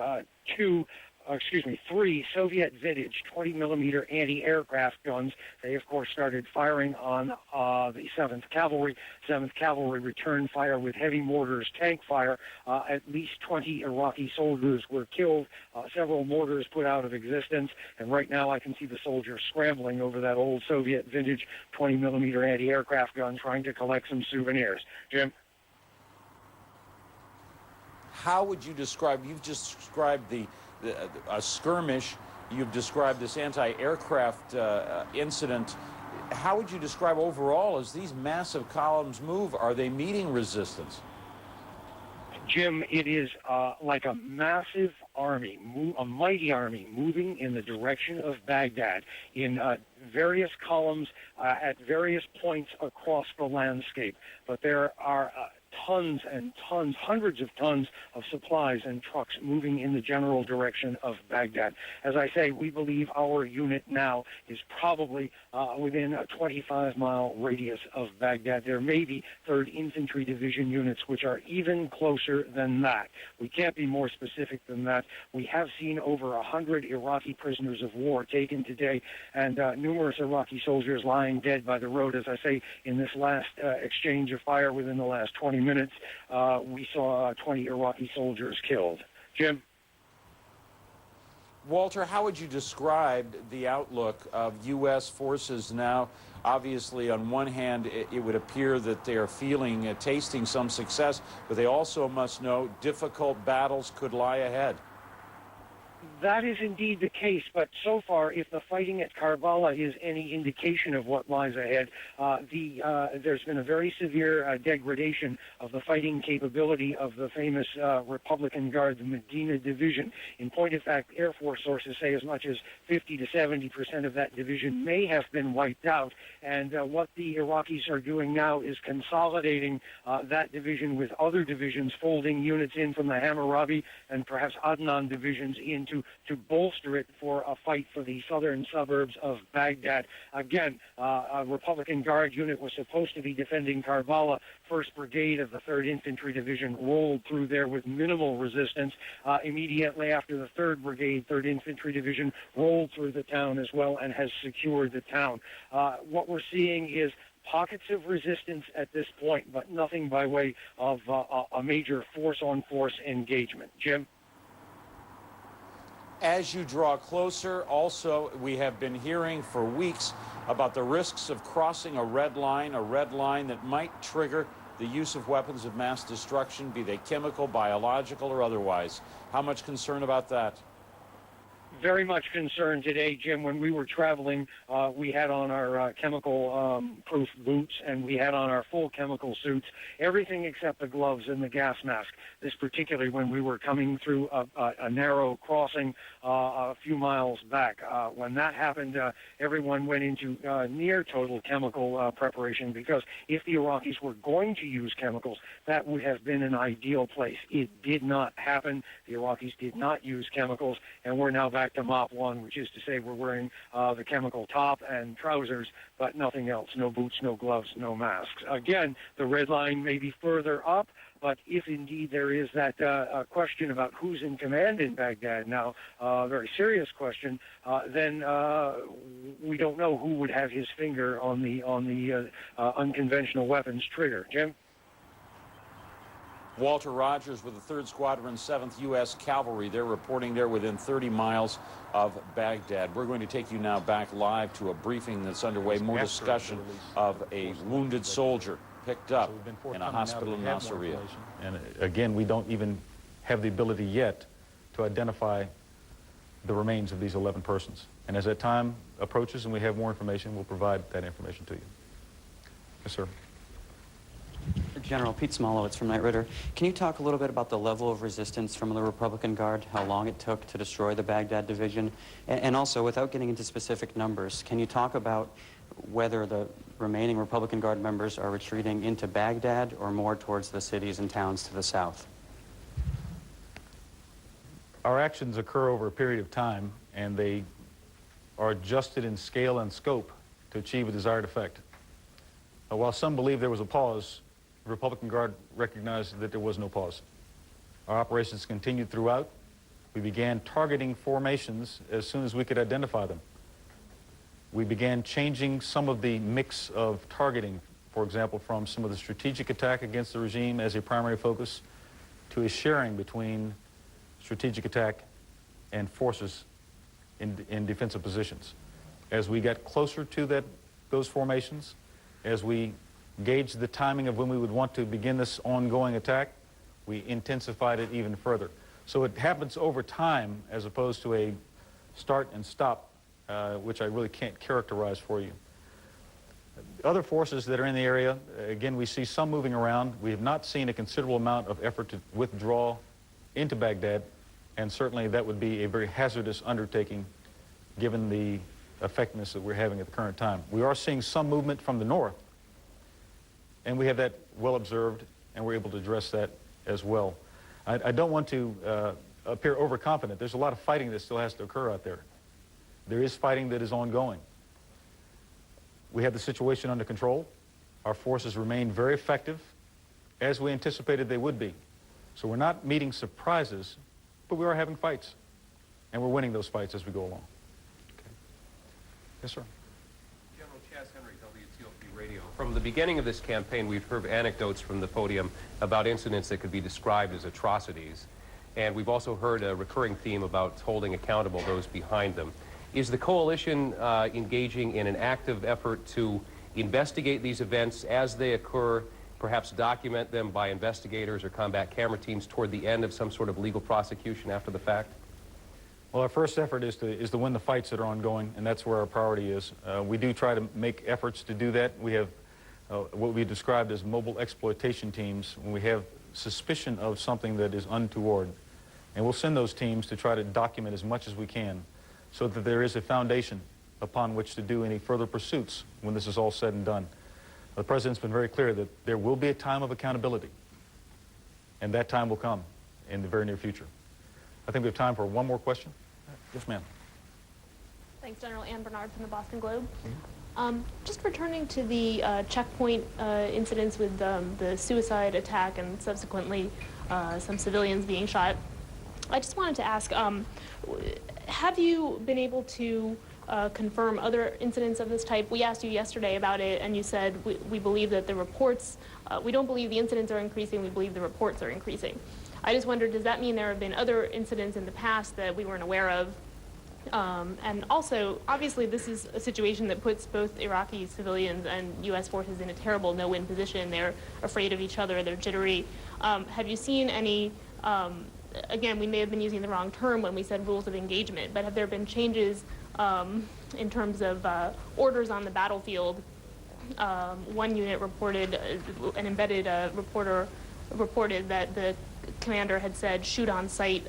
three Soviet vintage 20-millimeter anti-aircraft guns. They, of course, started firing on the 7th Cavalry. 7th Cavalry returned fire with heavy mortars, tank fire. At least 20 Iraqi soldiers were killed, several mortars put out of existence, and right now I can see the soldiers scrambling over that old Soviet vintage 20-millimeter anti-aircraft gun trying to collect some souvenirs. Jim? How would you describe, you've just described a skirmish, you've described this anti-aircraft incident. How would you describe overall, as these massive columns move, are they meeting resistance? Jim, it is like a massive army, a mighty army, moving in the direction of Baghdad in various columns at various points across the landscape. But there are tons and tons, hundreds of tons of supplies and trucks moving in the general direction of Baghdad. As I say, we believe our unit now is probably within a 25-mile radius of Baghdad. There may be 3rd Infantry Division units which are even closer than that. We can't be more specific than that. We have seen over 100 Iraqi prisoners of war taken today, and numerous Iraqi soldiers lying dead by the road. As I say, in this last exchange of fire within the last 20 minutes, we saw 20 Iraqi soldiers killed. Jim? Walter, how would you describe the outlook of U.S. forces now? Obviously, on one hand, it would appear that they are feeling, tasting some success, but they also must know difficult battles could lie ahead. That is indeed the case, but so far, if the fighting at Karbala is any indication of what lies ahead, there's been a very severe degradation of the fighting capability of the famous Republican Guard, the Medina Division. In point of fact, Air Force sources say as much as 50 to 70% of that division may have been wiped out, and what the Iraqis are doing now is consolidating that division with other divisions, folding units in from the Hammurabi and perhaps Adnan divisions into to bolster it for a fight for the southern suburbs of Baghdad. Again, a Republican Guard unit was supposed to be defending Karbala. 1st Brigade of the 3rd Infantry Division rolled through there with minimal resistance. Immediately after, the 3rd Brigade, 3rd Infantry Division, rolled through the town as well and has secured the town. What we're seeing is pockets of resistance at this point, but nothing by way of a major force-on-force engagement. Jim? As you draw closer, also, we have been hearing for weeks about the risks of crossing a red line that might trigger the use of weapons of mass destruction, be they chemical, biological, or otherwise. How much concern about that? Very much concerned today, Jim. When we were traveling, we had on our chemical-proof boots, and we had on our full chemical suits, everything except the gloves and the gas mask. This particularly when we were coming through a narrow crossing a few miles back. When that happened, everyone went into near total chemical preparation, because if the Iraqis were going to use chemicals, that would have been an ideal place. It did not happen. The Iraqis did not use chemicals, and we're now back to Mop 1, which is to say we're wearing the chemical top and trousers, but nothing else. No boots, no gloves, no masks. Again, the red line may be further up, but if indeed there is that question about who's in command in Baghdad now, a very serious question, then we don't know who would have his finger on the unconventional weapons trigger. Jim? Walter Rogers with the 3rd Squadron, 7th U.S. Cavalry. They're reporting there within 30 miles of Baghdad. We're going to take you now back live to a briefing that's underway, more discussion of a wounded soldier picked up in a hospital in Nasiriyah. And again, we don't even have the ability yet to identify the remains of these 11 persons. And as that time approaches and we have more information, we'll provide that information to you. Yes, sir. General Pete Smolowitz from Knight Ridder. Can you talk a little bit about the level of resistance from the Republican Guard, how long it took to destroy the Baghdad division, and also, without getting into specific numbers, can you talk about whether the remaining Republican Guard members are retreating into Baghdad or more towards the cities and towns to the south? Our actions occur over a period of time, and they are adjusted in scale and scope to achieve a desired effect. While some believe there was a pause, the Republican Guard recognized that there was no pause. Our operations continued throughout. We began targeting formations as soon as we could identify them. We began changing some of the mix of targeting, for example, from some of the strategic attack against the regime as a primary focus to a sharing between strategic attack and forces in defensive positions. As we got closer to those formations, as we gauged the timing of when we would want to begin this ongoing attack, we intensified it even further. So it happens over time as opposed to a start and stop, which I really can't characterize for you. Other forces that are in the area, again, we see some moving around. We have not seen a considerable amount of effort to withdraw into Baghdad, and certainly that would be a very hazardous undertaking given the effectiveness that we're having at the current time. We are seeing some movement from the north, and we have that well observed, and we're able to address that as well. I don't want to appear overconfident. There's a lot of fighting that still has to occur out there. There is fighting that is ongoing. We have the situation under control. Our forces remain very effective, as we anticipated they would be. So we're not meeting surprises, but we are having fights, and we're winning those fights as we go along. Okay. Yes, sir. General Chas Henry, WTOP Radio. From the beginning of this campaign, we've heard anecdotes from the podium about incidents that could be described as atrocities. And we've also heard a recurring theme about holding accountable those behind them. Is the coalition engaging in an active effort to investigate these events as they occur, perhaps document them by investigators or combat camera teams toward the end of some sort of legal prosecution after the fact? Well, our first effort is to win the fights that are ongoing, and that's where our priority is. We do try to make efforts to do that. We have what we described as mobile exploitation teams when we have suspicion of something that is untoward. And we'll send those teams to try to document as much as we can so that there is a foundation upon which to do any further pursuits when this is all said and done. The President's been very clear that there will be a time of accountability, and that time will come in the very near future. I think we have time for one more question. Yes, ma'am. Thanks, General. Ann Bernard from the Boston Globe. Just returning to the checkpoint incidents with the suicide attack and subsequently some civilians being shot, I just wanted to ask, have you been able to confirm other incidents of this type? We asked you yesterday about it, and you said we believe that the reports, we don't believe the incidents are increasing, we believe the reports are increasing. I just wondered, does that mean there have been other incidents in the past that we weren't aware of? And also, obviously, this is a situation that puts both Iraqi civilians and U.S. forces in a terrible no-win position. They're afraid of each other, they're jittery. Have you seen any, again, we may have been using the wrong term when we said rules of engagement, but have there been changes in terms of orders on the battlefield? One unit reported, an embedded reporter reported that the commander had said, shoot on sight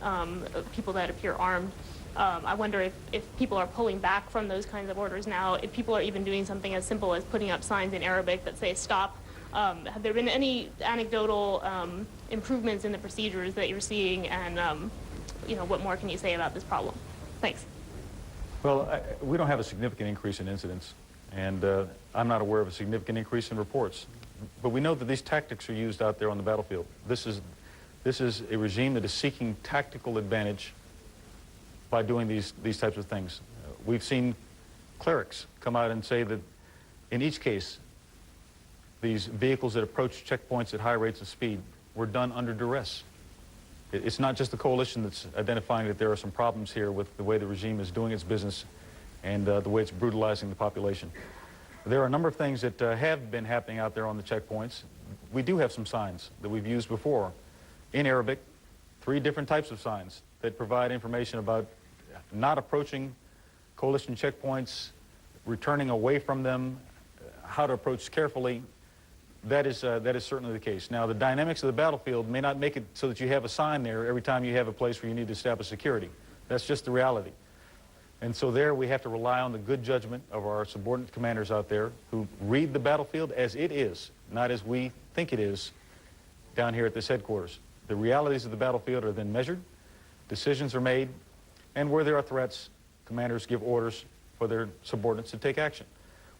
people that appear armed. I wonder if people are pulling back from those kinds of orders now, if people are even doing something as simple as putting up signs in Arabic that say stop. Have there been any anecdotal improvements in the procedures that you're seeing, and you know, what more can you say about this problem? Thanks. Well, we don't have a significant increase in incidents, and I'm not aware of a significant increase in reports. But we know that these tactics are used out there on the battlefield. This is a regime that is seeking tactical advantage by doing these types of things. We've seen clerics come out and say that in each case, these vehicles that approach checkpoints at high rates of speed were done under duress. It's not just the coalition that's identifying that there are some problems here with the way the regime is doing its business and the way it's brutalizing the population. There are a number of things that have been happening out there on the checkpoints. We do have some signs that we've used before in Arabic, 3 different types of signs that provide information about not approaching coalition checkpoints, returning away from them, how to approach carefully. That is certainly the case. Now, the dynamics of the battlefield may not make it so that you have a sign there every time you have a place where you need to establish security. That's just the reality. And so there we have to rely on the good judgment of our subordinate commanders out there who read the battlefield as it is, not as we think it is down here at this headquarters. The realities of the battlefield are then measured, decisions are made, and where there are threats, commanders give orders for their subordinates to take action.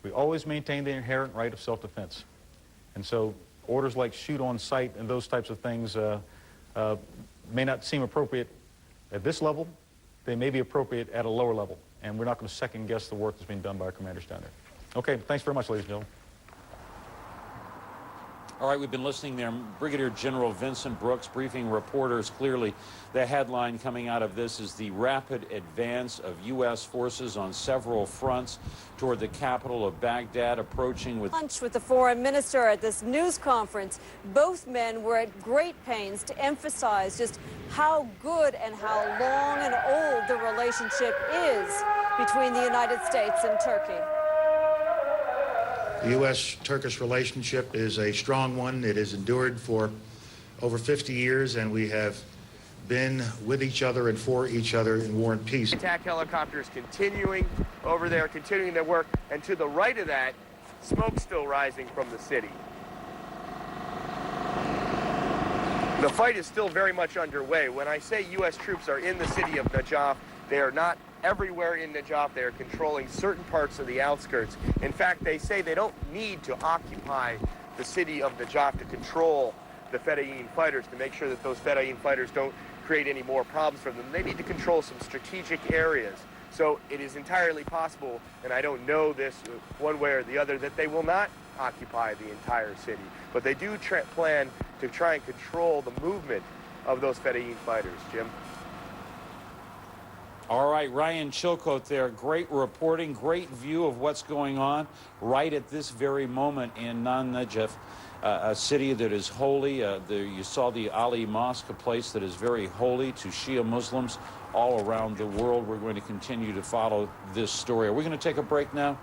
We always maintain the inherent right of self-defense. And so orders like shoot on sight and those types of things may not seem appropriate at this level. They may be appropriate at a lower level. And we're not going to second guess the work that's being done by our commanders down there. Okay, thanks very much, ladies and gentlemen. All right, we've been listening there. Brigadier General Vincent Brooks briefing reporters. Clearly, the headline coming out of this is the rapid advance of U.S. forces on several fronts toward the capital of Baghdad, approaching with lunch with the foreign minister at this news conference. Both men were at great pains to emphasize just how good and how long and old the relationship is between the United States and Turkey. The U.S.-Turkish relationship is a strong one. It has endured for over 50 years, and we have been with each other and for each other in war and peace. Attack helicopters continuing over there, continuing their work, and to the right of that, smoke still rising from the city. The fight is still very much underway. When I say U.S. troops are in the city of Najaf, they are not everywhere in Najaf. They are controlling certain parts of the outskirts. In fact, they say they don't need to occupy the city of Najaf to control the Fedayeen fighters, to make sure that those Fedayeen fighters don't create any more problems for them. They need to control some strategic areas. So it is entirely possible, and I don't know this one way or the other, that they will not occupy the entire city. But they do plan to try and control the movement of those Fedayeen fighters. Jim? All right, Ryan Chilcote there. Great reporting, great view of what's going on right at this very moment in Najaf, a city that is holy. You saw the Ali Mosque, a place that is very holy to Shia Muslims all around the world. We're going to continue to follow this story. Are we going to take a break now?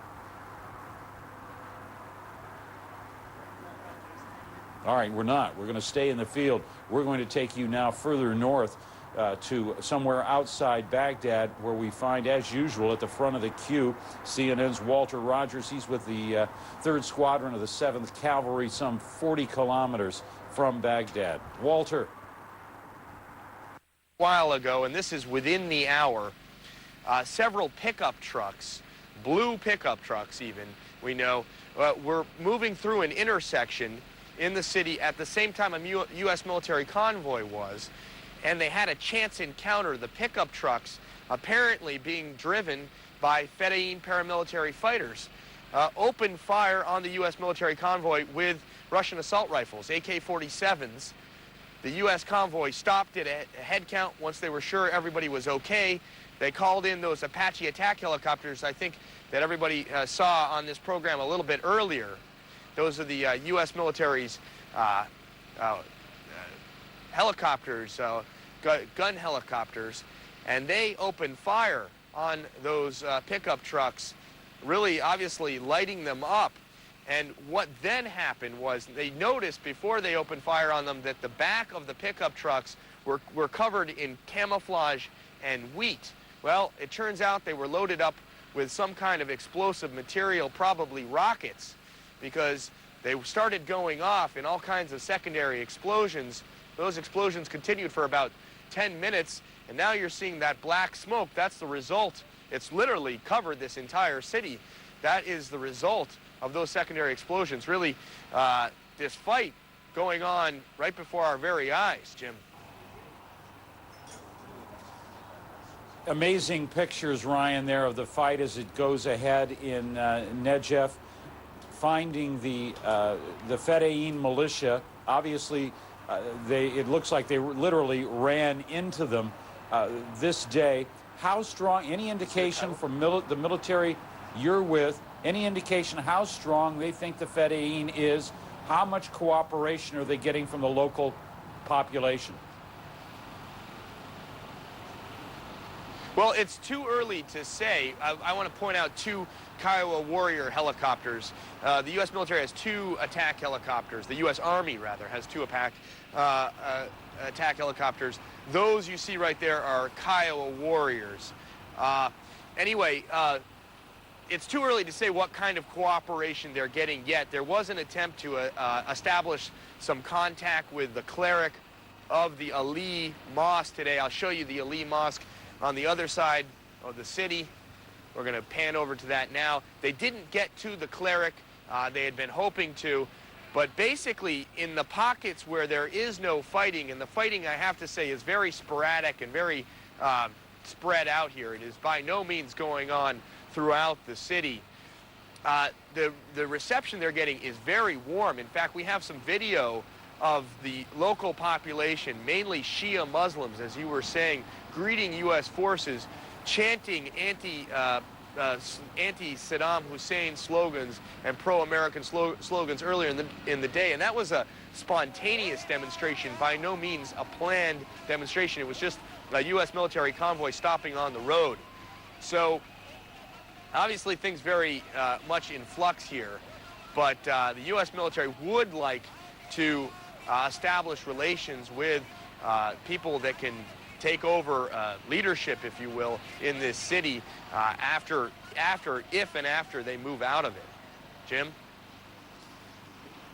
All right, we're not. We're going to stay in the field. We're going to take you now further north to somewhere outside Baghdad, where we find, as usual, at the front of the queue, CNN's Walter Rogers. He's with the 3rd Squadron of the 7th Cavalry, some 40 kilometers from Baghdad. Walter. A while ago, and this is within the hour, several pickup trucks, blue pickup trucks even, we know, were moving through an intersection in the city at the same time a U.S. military convoy was, and they had a chance encounter. The pickup trucks apparently being driven by Fedayeen paramilitary fighters opened fire on the U.S. military convoy with Russian assault rifles, AK-47s. The U.S. convoy stopped at a head count once they were sure everybody was okay. They called in those Apache attack helicopters, I think, that everybody saw on this program a little bit earlier. Those are the U.S. military's helicopters, gun helicopters, and they opened fire on those pickup trucks, really obviously lighting them up. And what then happened was they noticed before they opened fire on them that the back of the pickup trucks were covered in camouflage and wheat. Well, it turns out they were loaded up with some kind of explosive material, probably rockets, because they started going off in all kinds of secondary explosions. Those explosions continued for about 10 minutes, and now you're seeing that black smoke. That's the result. It's literally covered this entire city. That is the result of those secondary explosions. Really, this fight going on right before our very eyes, Jim. Amazing pictures, Ryan, there of the fight as it goes ahead in Najaf. Finding the Fedayeen militia. Obviously, it looks like they literally ran into them this day. How strong, any indication from the military you're with, any indication how strong they think the Fedayeen is? How much cooperation are they getting from the local population? Well, it's too early to say. I want to point out 2 Kiowa Warrior helicopters. The U.S. military has 2 attack helicopters. The U.S. Army, rather, has 2 attack helicopters. Those you see right there are Kiowa Warriors. Anyway, it's too early to say what kind of cooperation they're getting yet. There was an attempt to establish some contact with the cleric of the Ali Mosque today. I'll show you the Ali Mosque on the other side of the city. We're going to pan over to that now. They didn't get to the cleric. They had been hoping to. But basically, in the pockets where there is no fighting, and the fighting, I have to say, is very sporadic and very spread out here. It is by no means going on throughout the city. The reception they're getting is very warm. In fact, we have some video of the local population, mainly Shia Muslims, as you were saying, greeting U.S. forces, chanting anti-Saddam Hussein slogans and pro-American slogans earlier in the day. And that was a spontaneous demonstration, by no means a planned demonstration. It was just a U.S. military convoy stopping on the road. So obviously things very much in flux here. but the U.S. military would like to establish relations with people that can take over leadership, if you will, in this city if and after they move out of it. Jim?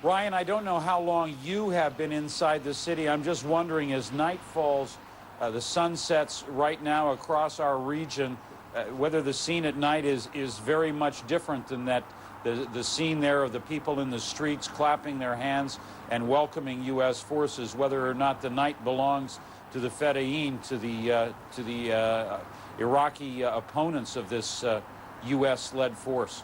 Ryan, I don't know how long you have been inside the city. I'm just wondering, as night falls, the sun sets right now across our region, whether the scene at night is very much different than that, the scene there of the people in the streets clapping their hands and welcoming U.S. forces, whether or not the night belongs to the Fedayeen, to the Iraqi opponents of this U.S.-led force.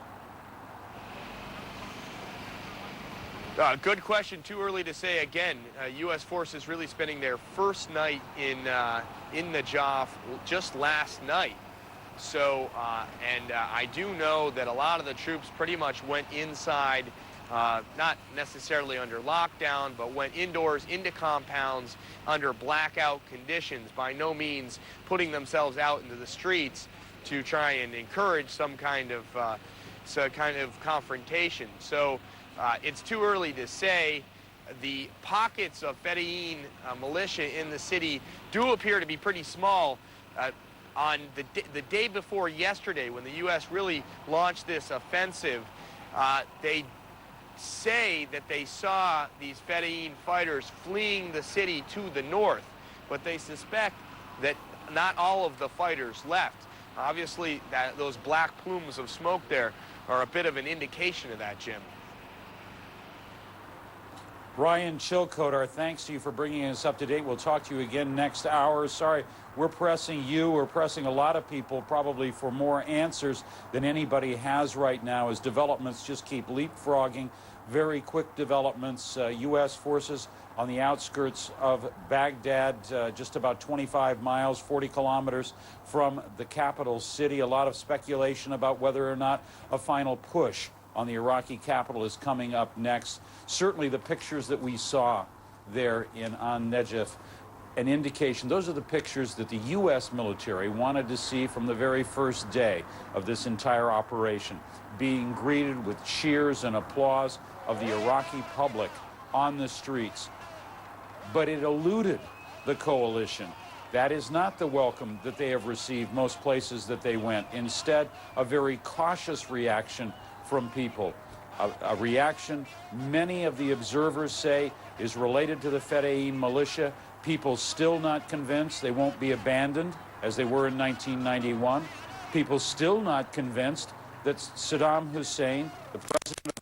Good question. Too early to say. Again, U.S. forces really spending their first night in Najaf just last night. So, I do know that a lot of the troops pretty much went inside, not necessarily under lockdown, but went indoors into compounds under blackout conditions, by no means putting themselves out into the streets to try and encourage some kind of confrontation. So it's too early to say. The pockets of Fedayeen militia in the city do appear to be pretty small. On the day before yesterday, when the U.S. really launched this offensive, they say that they saw these Fedayeen fighters fleeing the city to the north, but they suspect that not all of the fighters left. Obviously, those black plumes of smoke there are a bit of an indication of that, Jim. Ryan Chilcote, our thanks to you for bringing us up to date. We'll talk to you again next hour. Sorry, we're pressing a lot of people probably for more answers than anybody has right now, as developments just keep leapfrogging. Very quick developments. U.S. forces on the outskirts of Baghdad, just about 25 miles, 40 kilometers from the capital city. A lot of speculation about whether or not a final push on the Iraqi capital is coming up next. Certainly the pictures that we saw there in Najaf, an indication, those are the pictures that the U.S. military wanted to see from the very first day of this entire operation, being greeted with cheers and applause of the Iraqi public on the streets. But it eluded the coalition. That is not the welcome that they have received most places that they went. Instead, a very cautious reaction from people. A reaction many of the observers say is related to the Fedayeen militia. People still not convinced they won't be abandoned as they were in 1991. People still not convinced that Saddam Hussein, the president of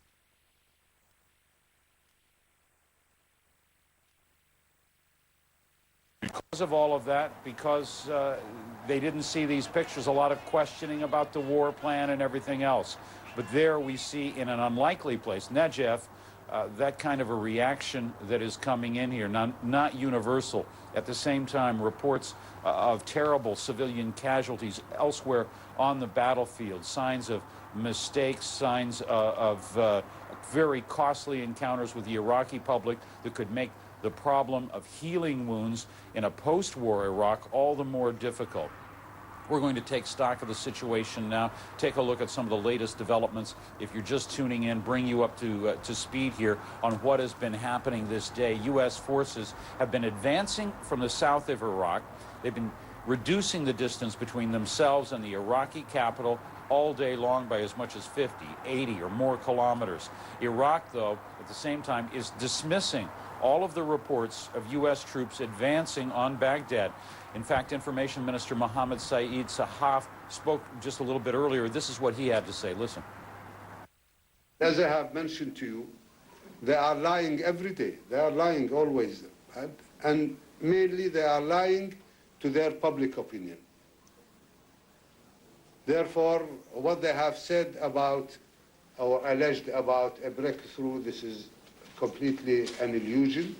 because of all of that, because they didn't see these pictures, a lot of questioning about the war plan and everything else. But there we see, in an unlikely place, Najaf, that kind of a reaction that is coming in here, not universal. At the same time, reports of terrible civilian casualties elsewhere on the battlefield, signs of mistakes, signs of very costly encounters with the Iraqi public that could make the problem of healing wounds in a post-war Iraq all the more difficult. We're going to take stock of the situation now, take a look at some of the latest developments. If you're just tuning in, bring you up to speed here on what has been happening this day. U.S. forces have been advancing from the south of Iraq. They've been reducing the distance between themselves and the Iraqi capital all day long by as much as 50, 80 or more kilometers. Iraq, though, at the same time, is dismissing all of the reports of U.S. troops advancing on Baghdad. In fact, Information Minister Mohammed Saeed Sahaf spoke just a little bit earlier. This is what he had to say. Listen. As I have mentioned to you, they are lying every day. They are lying always. And mainly they are lying to their public opinion. Therefore, what they have said about, or alleged about a breakthrough, this is completely an illusion.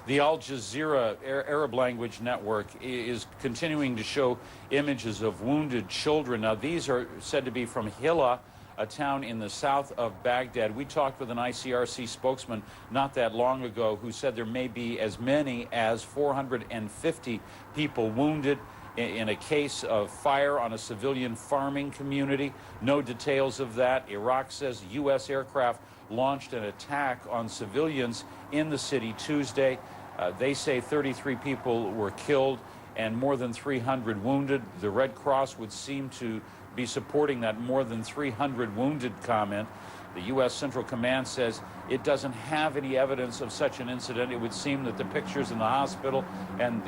The Al Jazeera Arab language network is continuing to show images of wounded children. Now, these are said to be from Hilla, a town in the south of Baghdad. We talked with an ICRC spokesman not that long ago who said there may be as many as 450 people wounded in a case of fire on a civilian farming community. No details of that. Iraq says U.S. aircraft launched an attack on civilians in the city Tuesday. They say 33 people were killed and more than 300 wounded. The Red Cross would seem to be supporting that more than 300 wounded comment. The U.S. Central Command says it doesn't have any evidence of such an incident. It would seem that the pictures in the hospital and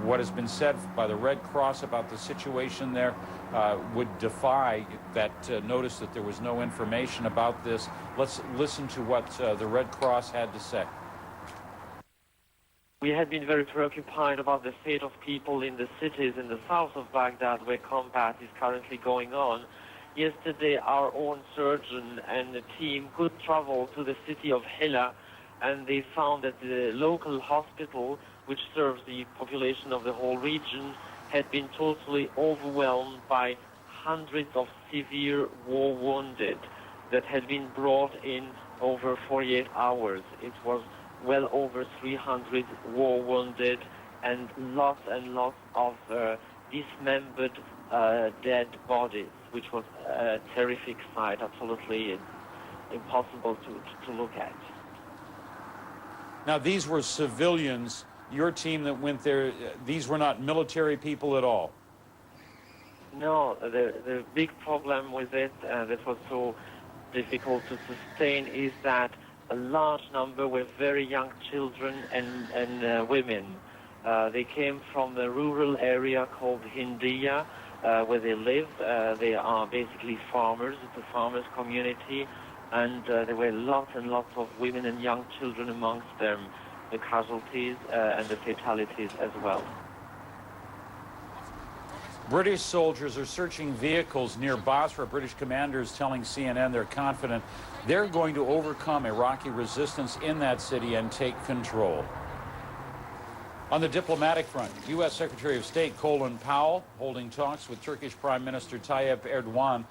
what has been said by the Red Cross about the situation there would defy that notice that there was no information about this. Let's listen to what the Red Cross had to say. We had been very preoccupied about the fate of people in the cities in the south of Baghdad where combat is currently going on. Yesterday, our own surgeon and the team could travel to the city of Hilla, and they found that the local hospital, which serves the population of the whole region, had been totally overwhelmed by hundreds of severe war wounded that had been brought in over 48 hours. It was well over 300 war wounded and lots of dismembered dead bodies, which was a terrific sight, absolutely impossible to look at. Now, these were civilians. Your team that went there, these were not military people at all. No, the big problem with it, that was so difficult to sustain, is that a large number were very young children and women. They came from the rural area called Hindiya, where they live. They are basically farmers. It's a farmers' community, and there were lots and lots of women and young children amongst them, the casualties and the fatalities as well. British soldiers are searching vehicles near Basra. British commanders telling CNN they're confident they're going to overcome Iraqi resistance in that city and take control. On the diplomatic front, U.S. Secretary of State Colin Powell holding talks with Turkish Prime Minister Tayyip Erdogan.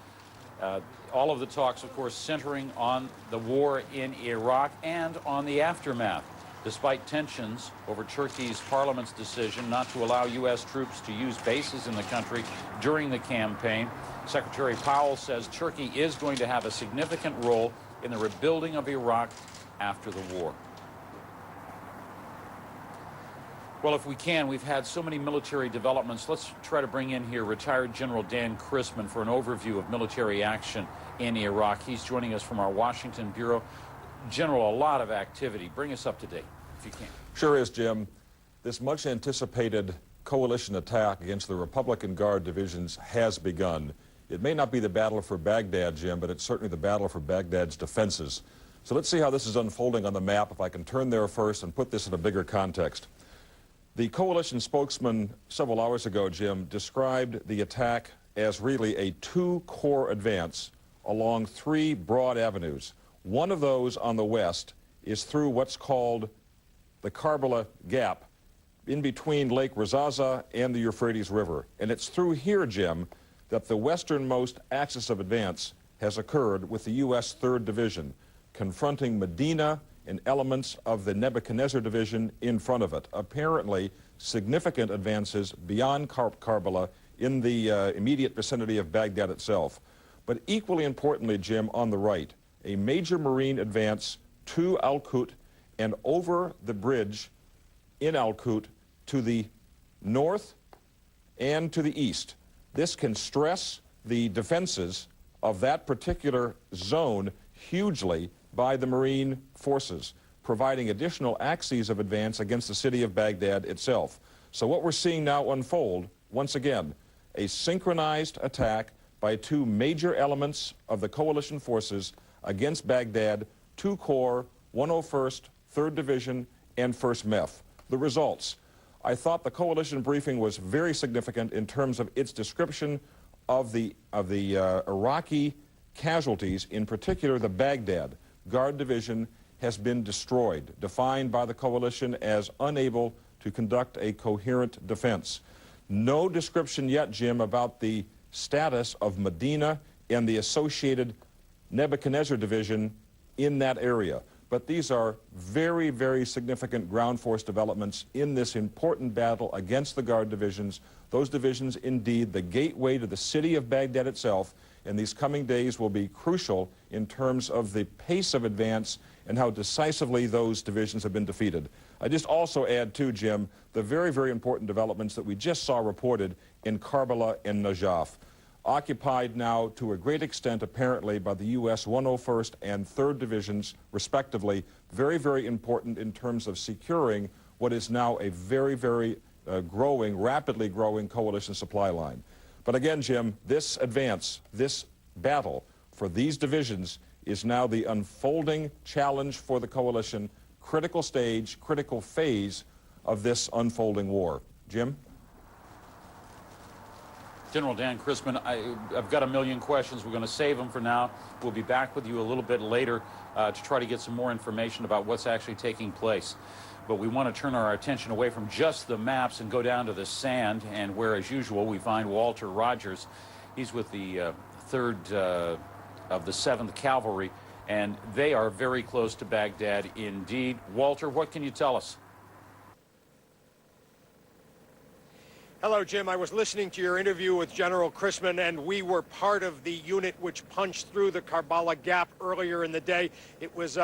All of the talks, of course, centering on the war in Iraq and on the aftermath. Despite tensions over Turkey's parliament's decision not to allow U.S. troops to use bases in the country during the campaign, Secretary Powell says Turkey is going to have a significant role in the rebuilding of Iraq after the war. Well, if we can, we've had so many military developments. Let's try to bring in here retired General Dan Chrisman for an overview of military action in Iraq. He's joining us from our Washington Bureau. General, a lot of activity. Bring us up to date, if you can. Sure is, Jim. This much-anticipated coalition attack against the Republican Guard divisions has begun. It may not be the battle for Baghdad, Jim, but it's certainly the battle for Baghdad's defenses. So let's see how this is unfolding on the map, if I can turn there first and put this in a bigger context. The coalition spokesman several hours ago, Jim, described the attack as really a two-corps advance along three broad avenues. One of those on the west is through what's called the Karbala Gap, in between Lake Razaza and the Euphrates River. And it's through here, Jim, that the westernmost axis of advance has occurred with the U.S. 3rd Division, confronting Medina and elements of the Nebuchadnezzar Division in front of it. Apparently, significant advances beyond Karbala in the immediate vicinity of Baghdad itself. But equally importantly, Jim, on the right, a major Marine advance to Acute and over the bridge in Acute to the north and to the east. This can stress the defenses of that particular zone hugely by the Marine forces, providing additional axes of advance against the city of Baghdad itself. So what we're seeing now unfold, once again, a synchronized attack by two major elements of the coalition forces against Baghdad, two corps, 101st, 3rd Division, and 1st MEF. The results. I thought the coalition briefing was very significant in terms of its description of the Iraqi casualties, in particular the Baghdad Guard Division has been destroyed, defined by the coalition as unable to conduct a coherent defense. No description yet, Jim, about the status of Medina and the associated Nebuchadnezzar Division in that area. but these are very, very significant ground force developments in this important battle against the Guard divisions. Those divisions, indeed, the gateway to the city of Baghdad itself, and these coming days will be crucial in terms of the pace of advance and how decisively those divisions have been defeated. I just also add, too, Jim, the very, very important developments that we just saw reported in Karbala and Najaf, occupied now to a great extent, apparently, by the U.S. 101st and 3rd Divisions, respectively. Very, very important in terms of securing what is now a very, very growing, rapidly growing coalition supply line. But again, Jim, this advance, this battle for these divisions is now the unfolding challenge for the coalition, critical stage, critical phase of this unfolding war. Jim? General Dan Chrisman, I've got a million questions. We're going to save them for now. We'll be back with you a little bit later to try to get some more information about what's actually taking place. But we want to turn our attention away from just the maps and go down to the sand, and where, as usual, we find Walter Rogers. He's with the 3rd of the 7th Cavalry, and they are very close to Baghdad indeed. Walter, what can you tell us? Hello, Jim. I was listening to your interview with General Chrisman, and we were part of the unit which punched through the Karbala Gap earlier in the day. It was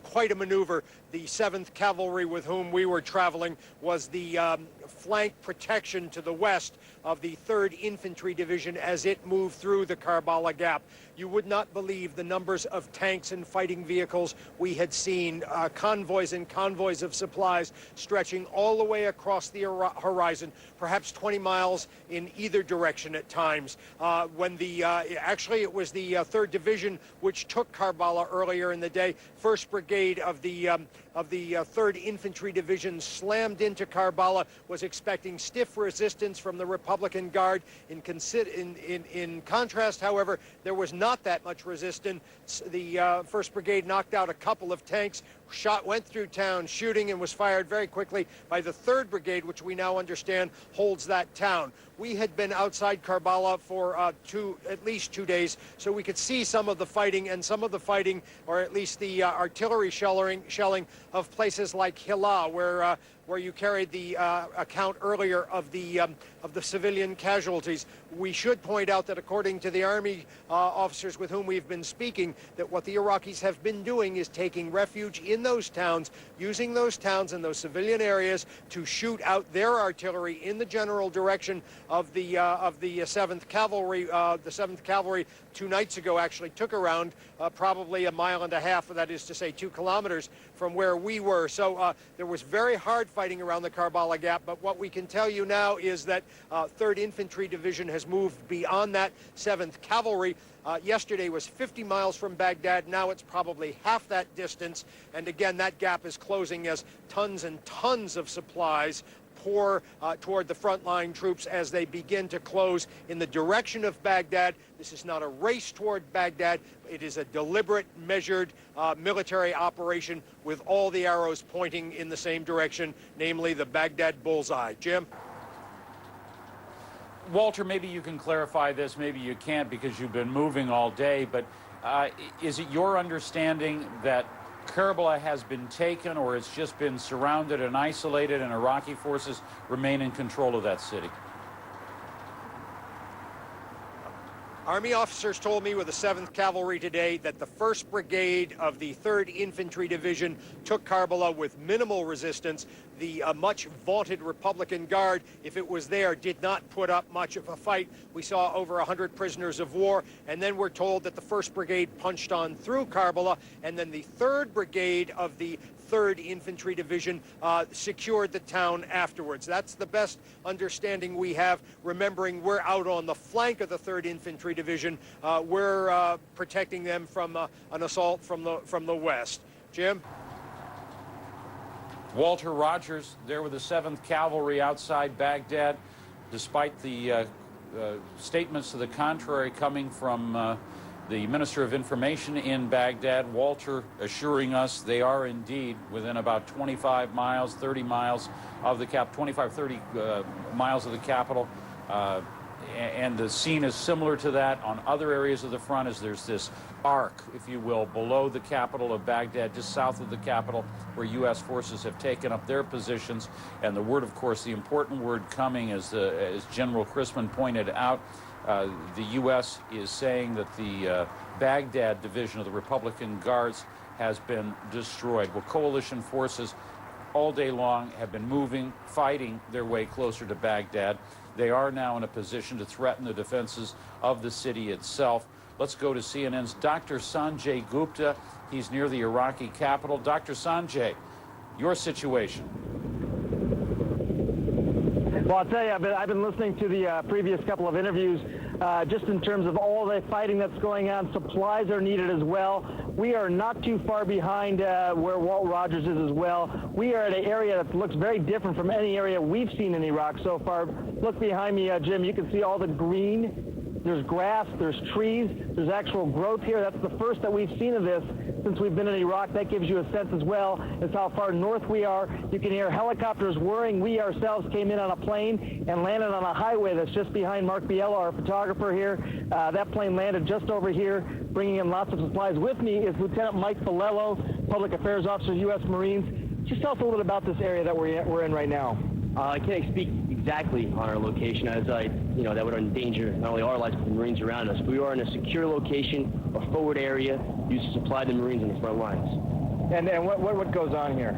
quite a maneuver. The 7th Cavalry, with whom we were traveling, was the flank protection to the west of the 3rd Infantry Division as it moved through the Karbala Gap. You would not believe the numbers of tanks and fighting vehicles we had seen, convoys and convoys of supplies stretching all the way across the horizon, perhaps 20 miles in either direction at times. Actually, it was the 3rd Division which took Karbala earlier in the day. 1st Brigade of the 3rd Infantry Division slammed into Karbala, was expecting stiff resistance from the Republican Guard. In contrast, however, there was not that much resistance. The 1st Brigade knocked out a couple of tanks, went through town shooting, and was fired very quickly by the 3rd Brigade, which we now understand holds that town. We had been outside Karbala for at least 2 days, so we could see some of the fighting, and some of the fighting, or at least the artillery shelling of places like Hila, where you carried the account earlier of the civilian casualties. We should point out that according to the Army officers with whom we've been speaking, that what the Iraqis have been doing is taking refuge in those towns, using those towns and those civilian areas to shoot out their artillery in the general direction of the 7th Cavalry. The 7th Cavalry 2 nights ago actually took around probably 1.5 miles, that is to say 2 kilometers from where we were. So there was very hard fighting around the Karbala Gap, but what we can tell you now is that 3rd Infantry Division has moved beyond that. 7th Cavalry yesterday was 50 miles from Baghdad. Now it's probably half that distance, and again that gap is closing as tons and tons of supplies pour toward the frontline troops as they begin to close in the direction of Baghdad. This is not a race toward Baghdad. It is a deliberate, measured military operation with all the arrows pointing in the same direction, namely the Baghdad bullseye. Jim? Walter, maybe you can clarify this, maybe you can't because you've been moving all day, but is it your understanding that Karbala has been taken, or it's just been surrounded and isolated, and Iraqi forces remain in control of that city? Army officers told me with the 7th Cavalry today that the 1st Brigade of the 3rd Infantry Division took Karbala with minimal resistance. The much vaunted Republican Guard, if it was there, did not put up much of a fight. We saw over 100 prisoners of war, and then we're told that the 1st Brigade punched on through Karbala, and then the 3rd Brigade of the 3rd Infantry Division secured the town afterwards. That's the best understanding we have, remembering we're out on the flank of the 3rd Infantry Division. We're protecting them from an assault from the west. Jim? Walter Rogers there with the 7th Cavalry outside Baghdad, despite the statements to the contrary coming from the Minister of Information in Baghdad. Walter assuring us they are indeed within about 25 miles, 30 miles of the 25, 30 miles of the capital. and the scene is similar to that on other areas of the front as there's this arc, if you will, below the capital of Baghdad, just south of the capital, where U.S. forces have taken up their positions. And the word, of course, the important word coming, as General Chrisman pointed out, the U.S. is saying that the Baghdad division of the Republican Guards has been destroyed. Well, coalition forces all day long have been moving, fighting their way closer to Baghdad. They are now in a position to threaten the defenses of the city itself. Let's go to CNN's Dr. Sanjay Gupta. He's near the Iraqi capital. Dr. Sanjay, your situation. Well, I'll tell you, I've been listening to the previous couple of interviews. Just in terms of all the fighting that's going on, supplies are needed as well. We are not too far behind where Walt Rogers is as well. We are at an area that looks very different from any area we've seen in Iraq so far. Look behind me, Jim. You can see all the green. There's grass, there's trees, there's actual growth here. That's the first that we've seen of this since we've been in Iraq. That gives you a sense as well as how far north we are. You can hear helicopters whirring. We ourselves came in on a plane and landed on a highway that's just behind Mark Biella, our photographer here. That plane landed just over here, bringing in lots of supplies. With me is Lieutenant Mike Filello, Public Affairs Officer, U.S. Marines. Just tell us a little bit about this area that we're in right now. I can't speak exactly on our location, as that would endanger not only our lives but the Marines around us. But we are in a secure location, a forward area used to supply the Marines on the front lines. And what goes on here?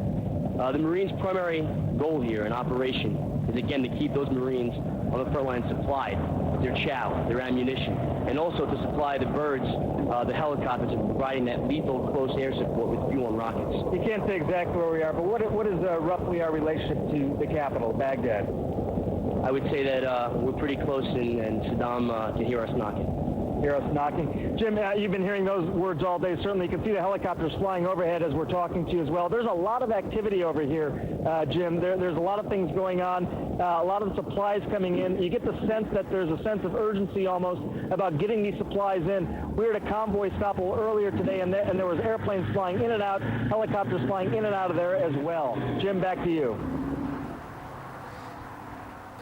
The Marines' primary goal here in operation is, again, to keep those Marines on the front lines supplied with their chow, their ammunition, and also to supply the birds, the helicopters, and providing that lethal close air support with fuel and rockets. You can't say exactly where we are, but what is roughly our relationship to the capital, Baghdad? I would say that we're pretty close, and Saddam can hear us knocking. Hear us knocking. Jim, you've been hearing those words all day. Certainly, you can see the helicopters flying overhead as we're talking to you as well. There's a lot of activity over here, Jim. There's a lot of things going on, a lot of supplies coming in. You get the sense that there's a sense of urgency almost about getting these supplies in. We were at a convoy stop earlier today, and there was airplanes flying in and out, helicopters flying in and out of there as well. Jim, back to you.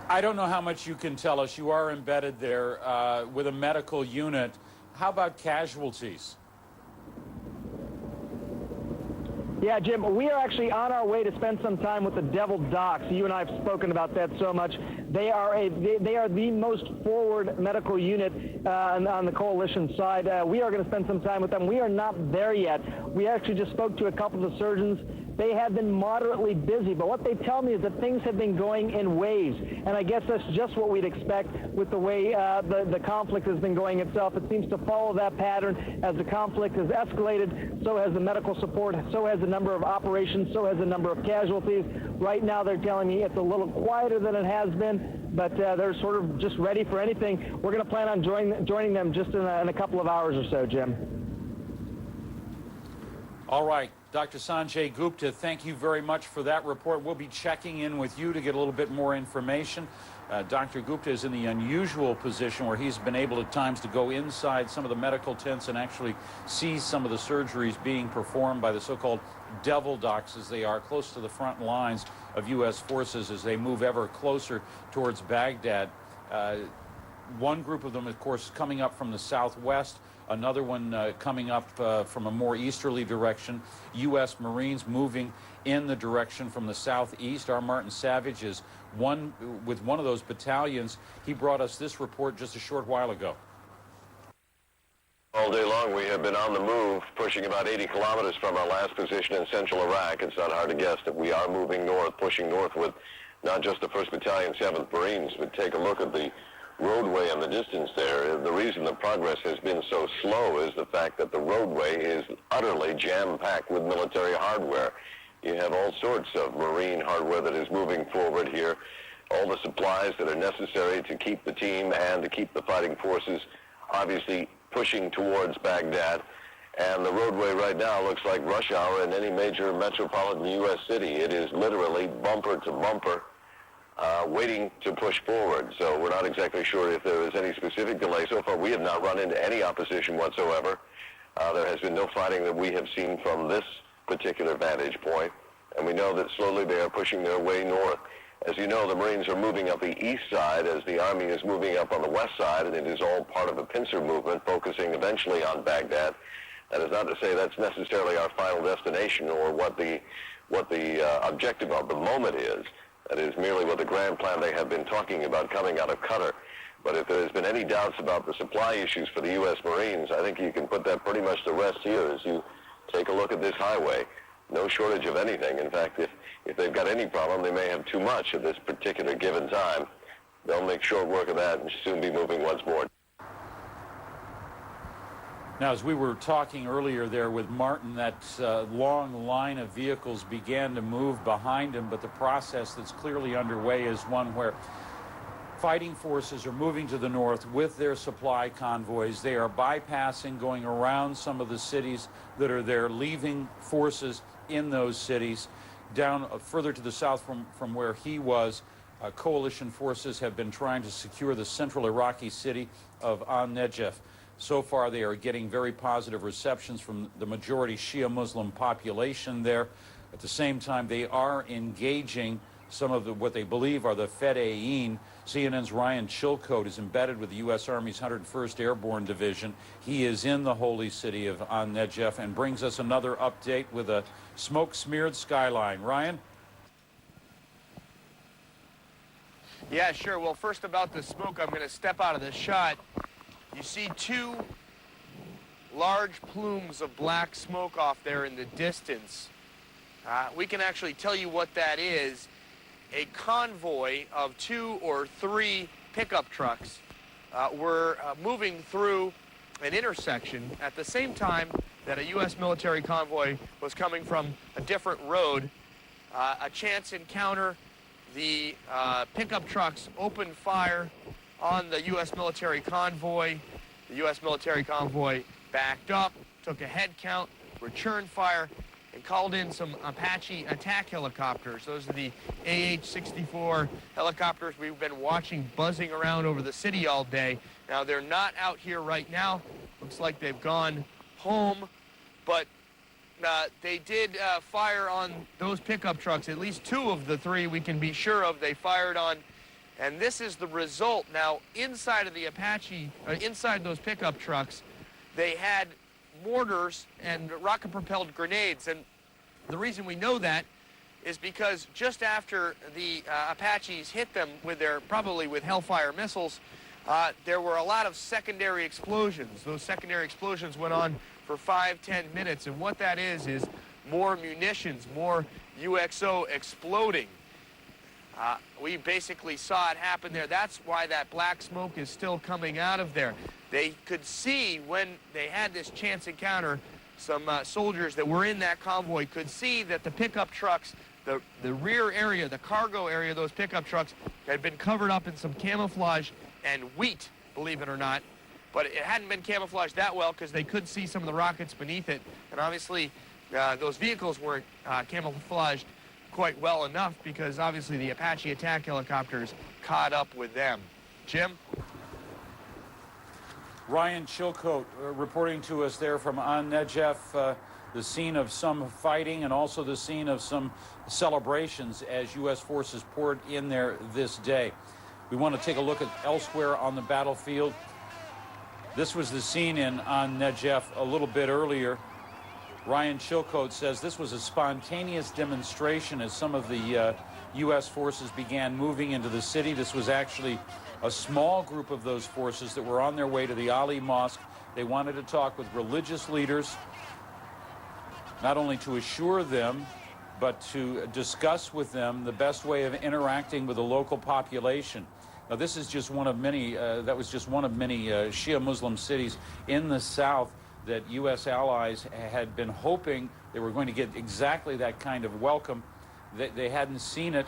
I don't know how much you can tell us. You are embedded there with a medical unit. How about casualties? Yeah, Jim, we are actually on our way to spend some time with the Devil Docs. You and I have spoken about that so much. They are the most forward medical unit on the coalition side. We are going to spend some time with them. We are not there yet. We actually just spoke to a couple of surgeons. They have been moderately busy, but what they tell me is that things have been going in waves, and I guess that's just what we'd expect with the way the conflict has been going itself. It seems to follow that pattern. As the conflict has escalated, so has the medical support, so has the number of operations, so has the number of casualties. Right now, they're telling me it's a little quieter than it has been, but they're sort of just ready for anything. We're going to plan on joining them just in a couple of hours or so, Jim. All right. Dr. Sanjay Gupta, thank you very much for that report. We'll be checking in with you to get a little bit more information. Dr. Gupta is in the unusual position where he's been able at times to go inside some of the medical tents and actually see some of the surgeries being performed by the so-called Devil Docs, as they are, close to the front lines of U.S. forces as they move ever closer towards Baghdad. One group of them, of course, coming up from the southwest. Another one coming up from a more easterly direction. U.S. Marines moving in the direction from the southeast. Our Martin Savage is with one of those battalions. He brought us this report just a short while ago. All day long we have been on the move, pushing about 80 kilometers from our last position in central Iraq. It's not hard to guess that we are moving north, pushing north with not just the 1st Battalion, 7th Marines, but take a look at the roadway in the distance there. The reason the progress has been so slow is the fact that the roadway is utterly jam-packed with military hardware. You have all sorts of Marine hardware that is moving forward here, all the supplies that are necessary to keep the team and to keep the fighting forces obviously pushing towards Baghdad. And the roadway right now looks like rush hour in any major metropolitan U.S. city. It is literally bumper to bumper, waiting to push forward. So we're not exactly sure if there is any specific delay. So far, we have not run into any opposition whatsoever. There has been no fighting that we have seen from this particular vantage point. And we know that slowly they are pushing their way north. As you know, the Marines are moving up the east side as the Army is moving up on the west side, and it is all part of a pincer movement focusing eventually on Baghdad. That is not to say that's necessarily our final destination or what the objective of the moment is. That is merely what the grand plan they have been talking about coming out of Qatar. But if there's been any doubts about the supply issues for the U.S. Marines, I think you can put that pretty much to rest here as you take a look at this highway. No shortage of anything. In fact, if they've got any problem, they may have too much at this particular given time. They'll make short work of that and soon be moving once more. Now, as we were talking earlier there with Martin, that long line of vehicles began to move behind him, but the process that's clearly underway is one where fighting forces are moving to the north with their supply convoys. They are bypassing, going around some of the cities that are there, leaving forces in those cities. Down further to the south from where he was, coalition forces have been trying to secure the central Iraqi city of An-Najaf. So far, they are getting very positive receptions from the majority Shia Muslim population there. At the same time, they are engaging some of what they believe are the Fedayeen. CNN's Ryan Chilcote is embedded with the U.S. Army's 101st Airborne Division. He is in the holy city of An-Najaf and brings us another update with a smoke-smeared skyline. Ryan? Yeah, sure. Well, first about the smoke, I'm going to step out of the shot. You see two large plumes of black smoke off there in the distance. We can actually tell you what that is. A convoy of 2 or 3 pickup trucks were moving through an intersection at the same time that a U.S. military convoy was coming from a different road. A chance encounter, the pickup trucks opened fire on the U.S. military convoy. The U.S. military convoy backed up, took a head count, returned fire, and called in some Apache attack helicopters. Those are the AH-64 helicopters we've been watching buzzing around over the city all day. Now, they're not out here right now. Looks like they've gone home, but they did fire on those pickup trucks. At least 2 of the 3 we can be sure of they fired on. And this is the result. Now, inside of the Apache, inside those pickup trucks, they had mortars and rocket-propelled grenades. And the reason we know that is because just after the Apaches hit them with probably with Hellfire missiles, there were a lot of secondary explosions. Those secondary explosions went on for 5-10 minutes. And what that is more munitions, more UXO exploding. We basically saw it happen there. That's why that black smoke is still coming out of there. They could see when they had this chance encounter, some soldiers that were in that convoy could see that the pickup trucks, the rear area, the cargo area of those pickup trucks had been covered up in some camouflage and wheat, believe it or not. But it hadn't been camouflaged that well because they could see some of the rockets beneath it. And obviously, those vehicles weren't camouflaged quite well enough because obviously the Apache attack helicopters caught up with them. Jim? Ryan Chilcote reporting to us there from An-Najaf, the scene of some fighting and also the scene of some celebrations as U.S. forces poured in there this day. We want to take a look at elsewhere on the battlefield. This was the scene in An-Najaf a little bit earlier. Ryan Chilcote says this was a spontaneous demonstration as some of the U.S. forces began moving into the city. This was actually a small group of those forces that were on their way to the Ali Mosque. They wanted to talk with religious leaders, not only to assure them, but to discuss with them the best way of interacting with the local population. Now, this is just one of many, that was just one of many Shia Muslim cities in the south that U.S. allies had been hoping they were going to get exactly that kind of welcome. They hadn't seen it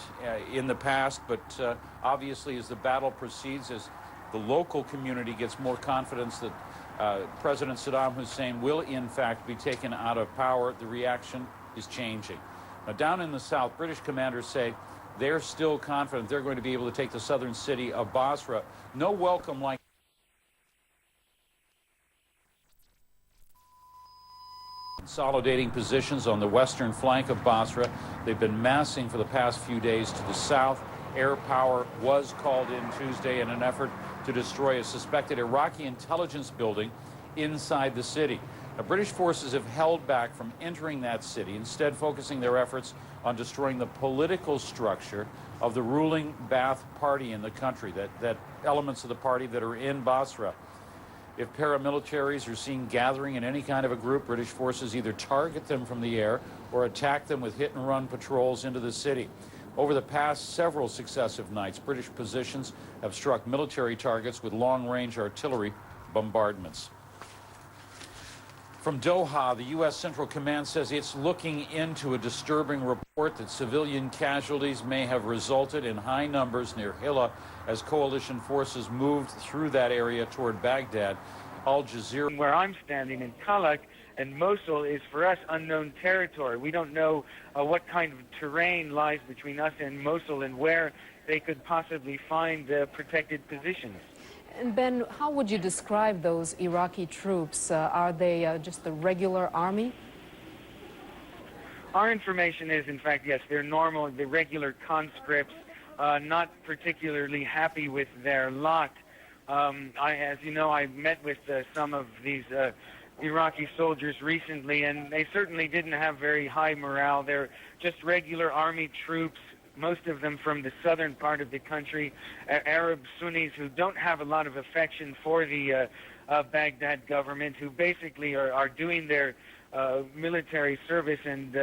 in the past, but obviously as the battle proceeds, as the local community gets more confidence that President Saddam Hussein will in fact be taken out of power, the reaction is changing. Now, down in the south, British commanders say they're still confident they're going to be able to take the southern city of Basra. No welcome like consolidating positions on the western flank of Basra. They've been massing for the past few days to the south Air power was called in Tuesday in an effort to destroy a suspected Iraqi intelligence building inside the city. Now, British forces have held back from entering that city, instead focusing their efforts on destroying the political structure of the ruling Ba'ath Party in the country, that elements of the party that are in Basra. If paramilitaries are seen gathering in any kind of a group, British forces either target them from the air or attack them with hit-and-run patrols into the city. Over the past several successive nights, British positions have struck military targets with long-range artillery bombardments. From Doha, the U.S. Central Command says it's looking into a disturbing report that civilian casualties may have resulted in high numbers near Hilla as coalition forces moved through that area toward Baghdad. Al Jazeera. Where I'm standing in Kalak and Mosul is for us unknown territory. We don't know what kind of terrain lies between us and Mosul and where they could possibly find protected positions. And Ben, how would you describe those Iraqi troops? Are they just the regular army? Our information is, in fact, yes, they're normal, the regular conscripts, not particularly happy with their lot. As you know, I met with some of these Iraqi soldiers recently, and they certainly didn't have very high morale. They're just regular army troops, most of them from the southern part of the country, Arab Sunnis who don't have a lot of affection for the Baghdad government, who basically are doing their military service and